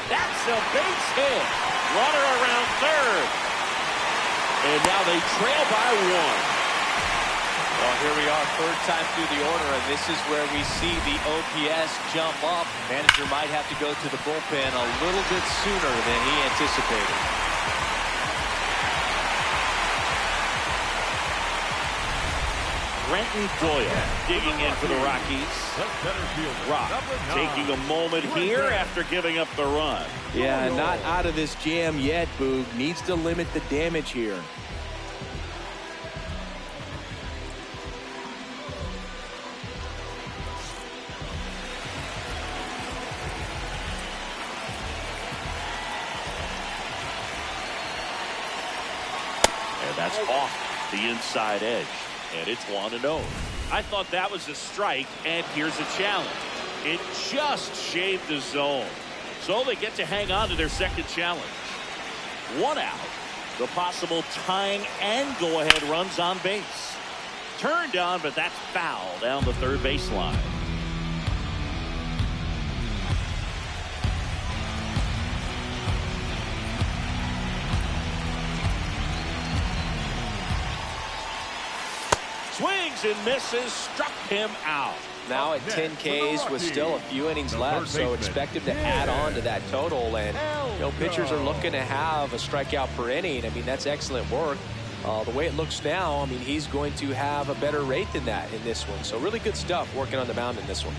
That's a base hit. Runner around third. And now they trail by 1. Well, here we are, third time through the order, and this is where we see the OPS jump up. Manager might have to go to the bullpen a little bit sooner than he anticipated. Brenton Doyle digging in for the Rockies. Rock taking a moment here after giving up the run. Yeah, not out of this jam yet, Boog. Needs to limit the damage here. That's off the inside edge, and it's 1-0. I thought that was a strike, and here's a challenge. It just shaved the zone, so they get to hang on to their second challenge. 1 out. The possible tying and go-ahead runs on base. Turned on, but that's foul down the third baseline. Swings and misses, struck him out. Now at 10 Ks with still a few innings left, so expect him to add on to that total. And pitchers are looking to have a strikeout per inning. I mean, that's excellent work. The way it looks now, I mean, he's going to have a better rate than that in this one. So really good stuff working on the mound in this one.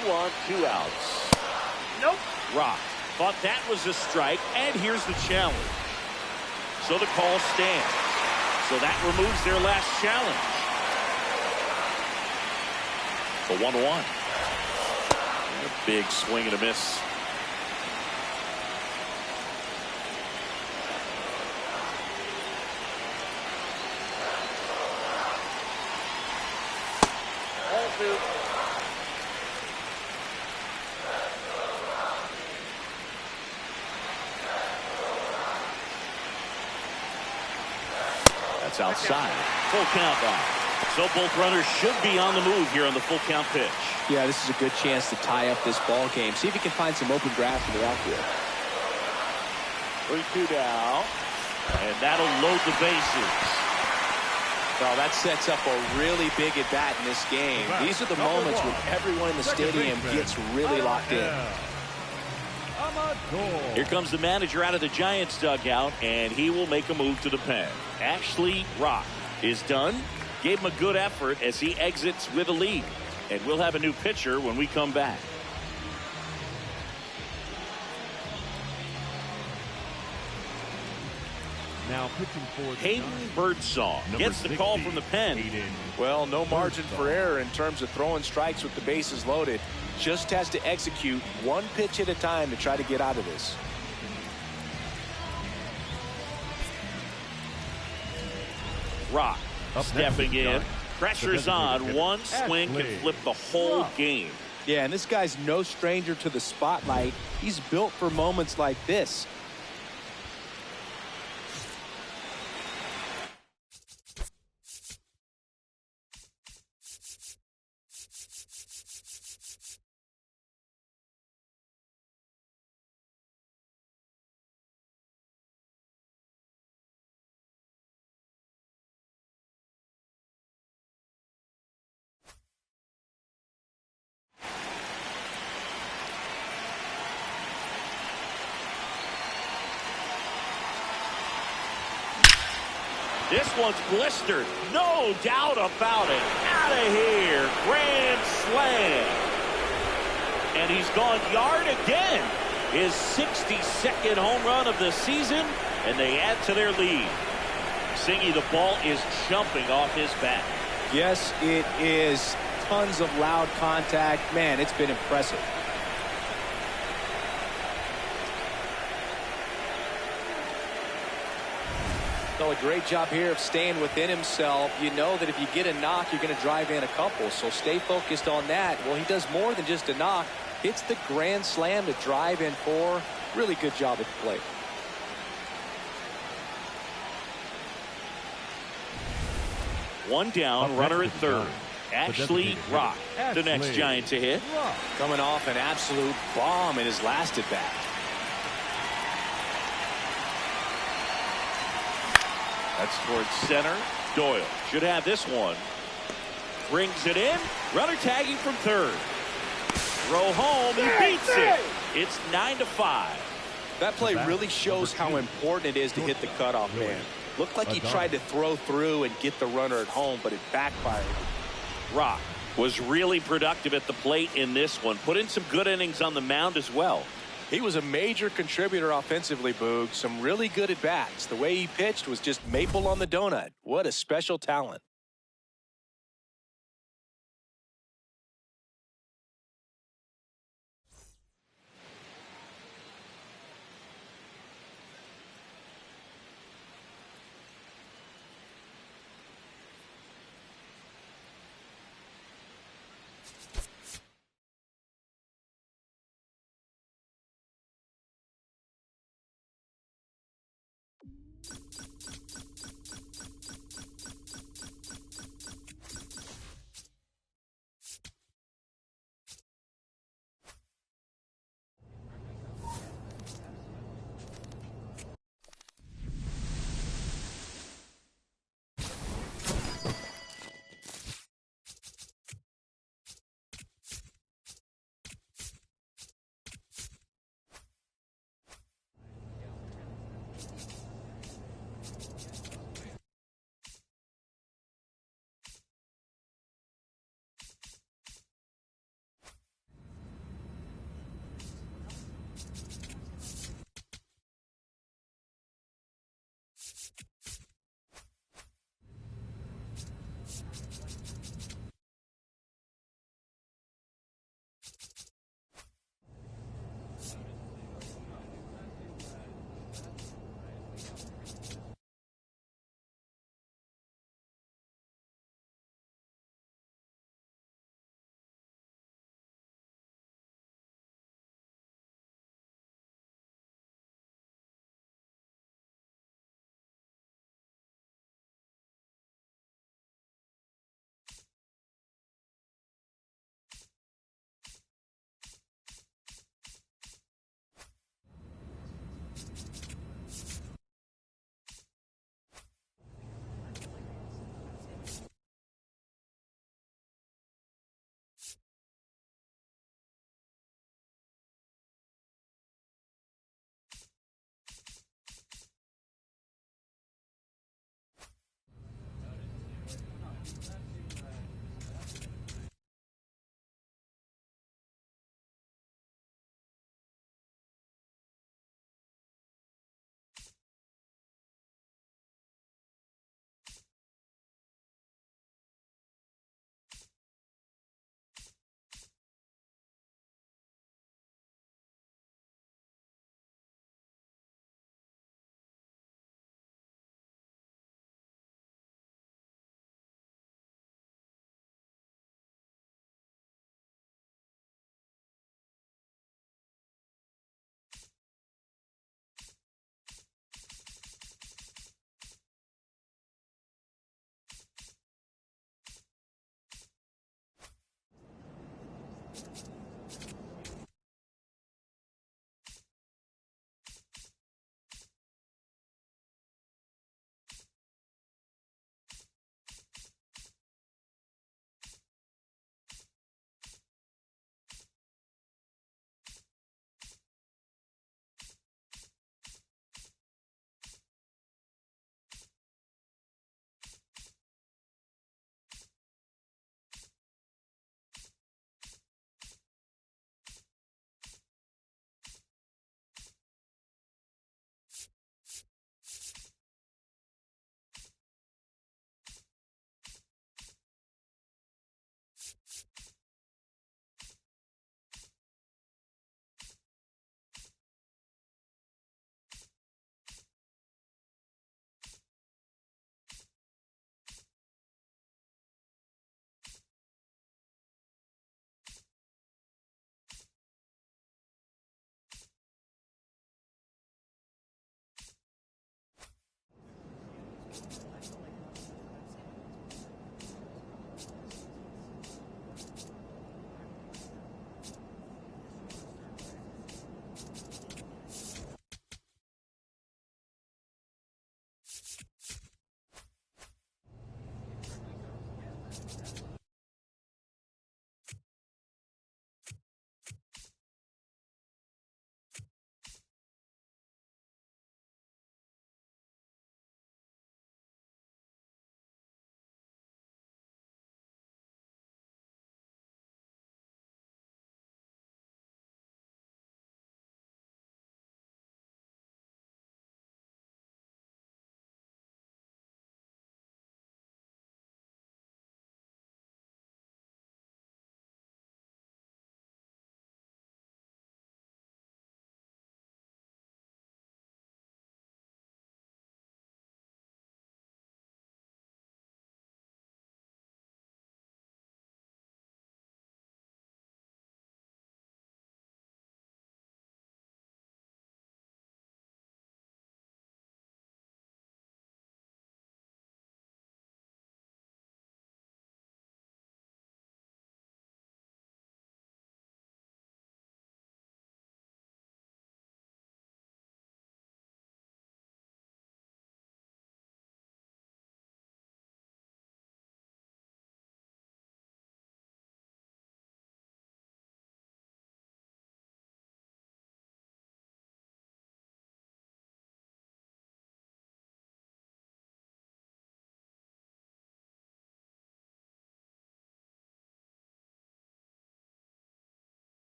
2 on, 2 outs. Nope. Rock thought that was a strike, and here's the challenge. So the call stands. So that removes their last challenge. The 1-1. A big swing and a miss. Ball 2. That's outside. Full count now. So both runners should be on the move here on the full count pitch. Yeah, this is a good chance to tie up this ball game. See if he can find some open grass in the outfield. 3-2 down. And that'll load the bases. Well, that sets up a really big at bat in this game. These are the moments when everyone in the stadium gets really locked in. Here comes the manager out of the Giants dugout, and he will make a move to the pen. Ashley Rock is done. Gave him a good effort as he exits with a lead. And we'll have a new pitcher when we come back. Now pitching for Hayden Birdsong gets the call from the pen. Well, no margin for error in terms of throwing strikes with the bases loaded. Just has to execute one pitch at a time to try to get out of this. Rock stepping in. Pressure's on. One swing can flip the whole game. Yeah, and this guy's no stranger to the spotlight. He's built for moments like this. This one's blistered. No doubt about it. Out of here. Grand slam. And he's gone yard again. His 62nd home run of the season, and they add to their lead. Singy, the ball is jumping off his bat. Yes, it is. Tons of loud contact. Man, it's been impressive. So a great job here of staying within himself. You know that if you get a knock, you're going to drive in a couple. So stay focused on that. Well, he does more than just a knock. Hits the grand slam to drive in 4. Really good job at the plate. One down, runner at third. Ashley Rock, the next Giant to hit. Coming off an absolute bomb in his last at bat. That's towards center. Doyle should have this one. Brings it in. Runner tagging from third. Throw home. He beats it. It's 9-5. That play really shows how important it is to hit the cutoff man. Looked like he tried to throw through and get the runner at home, but it backfired. Rock was really productive at the plate in this one. Put in some good innings on the mound as well. He was a major contributor offensively, Boog. Some really good at-bats. The way he pitched was just maple on the donut. What a special talent.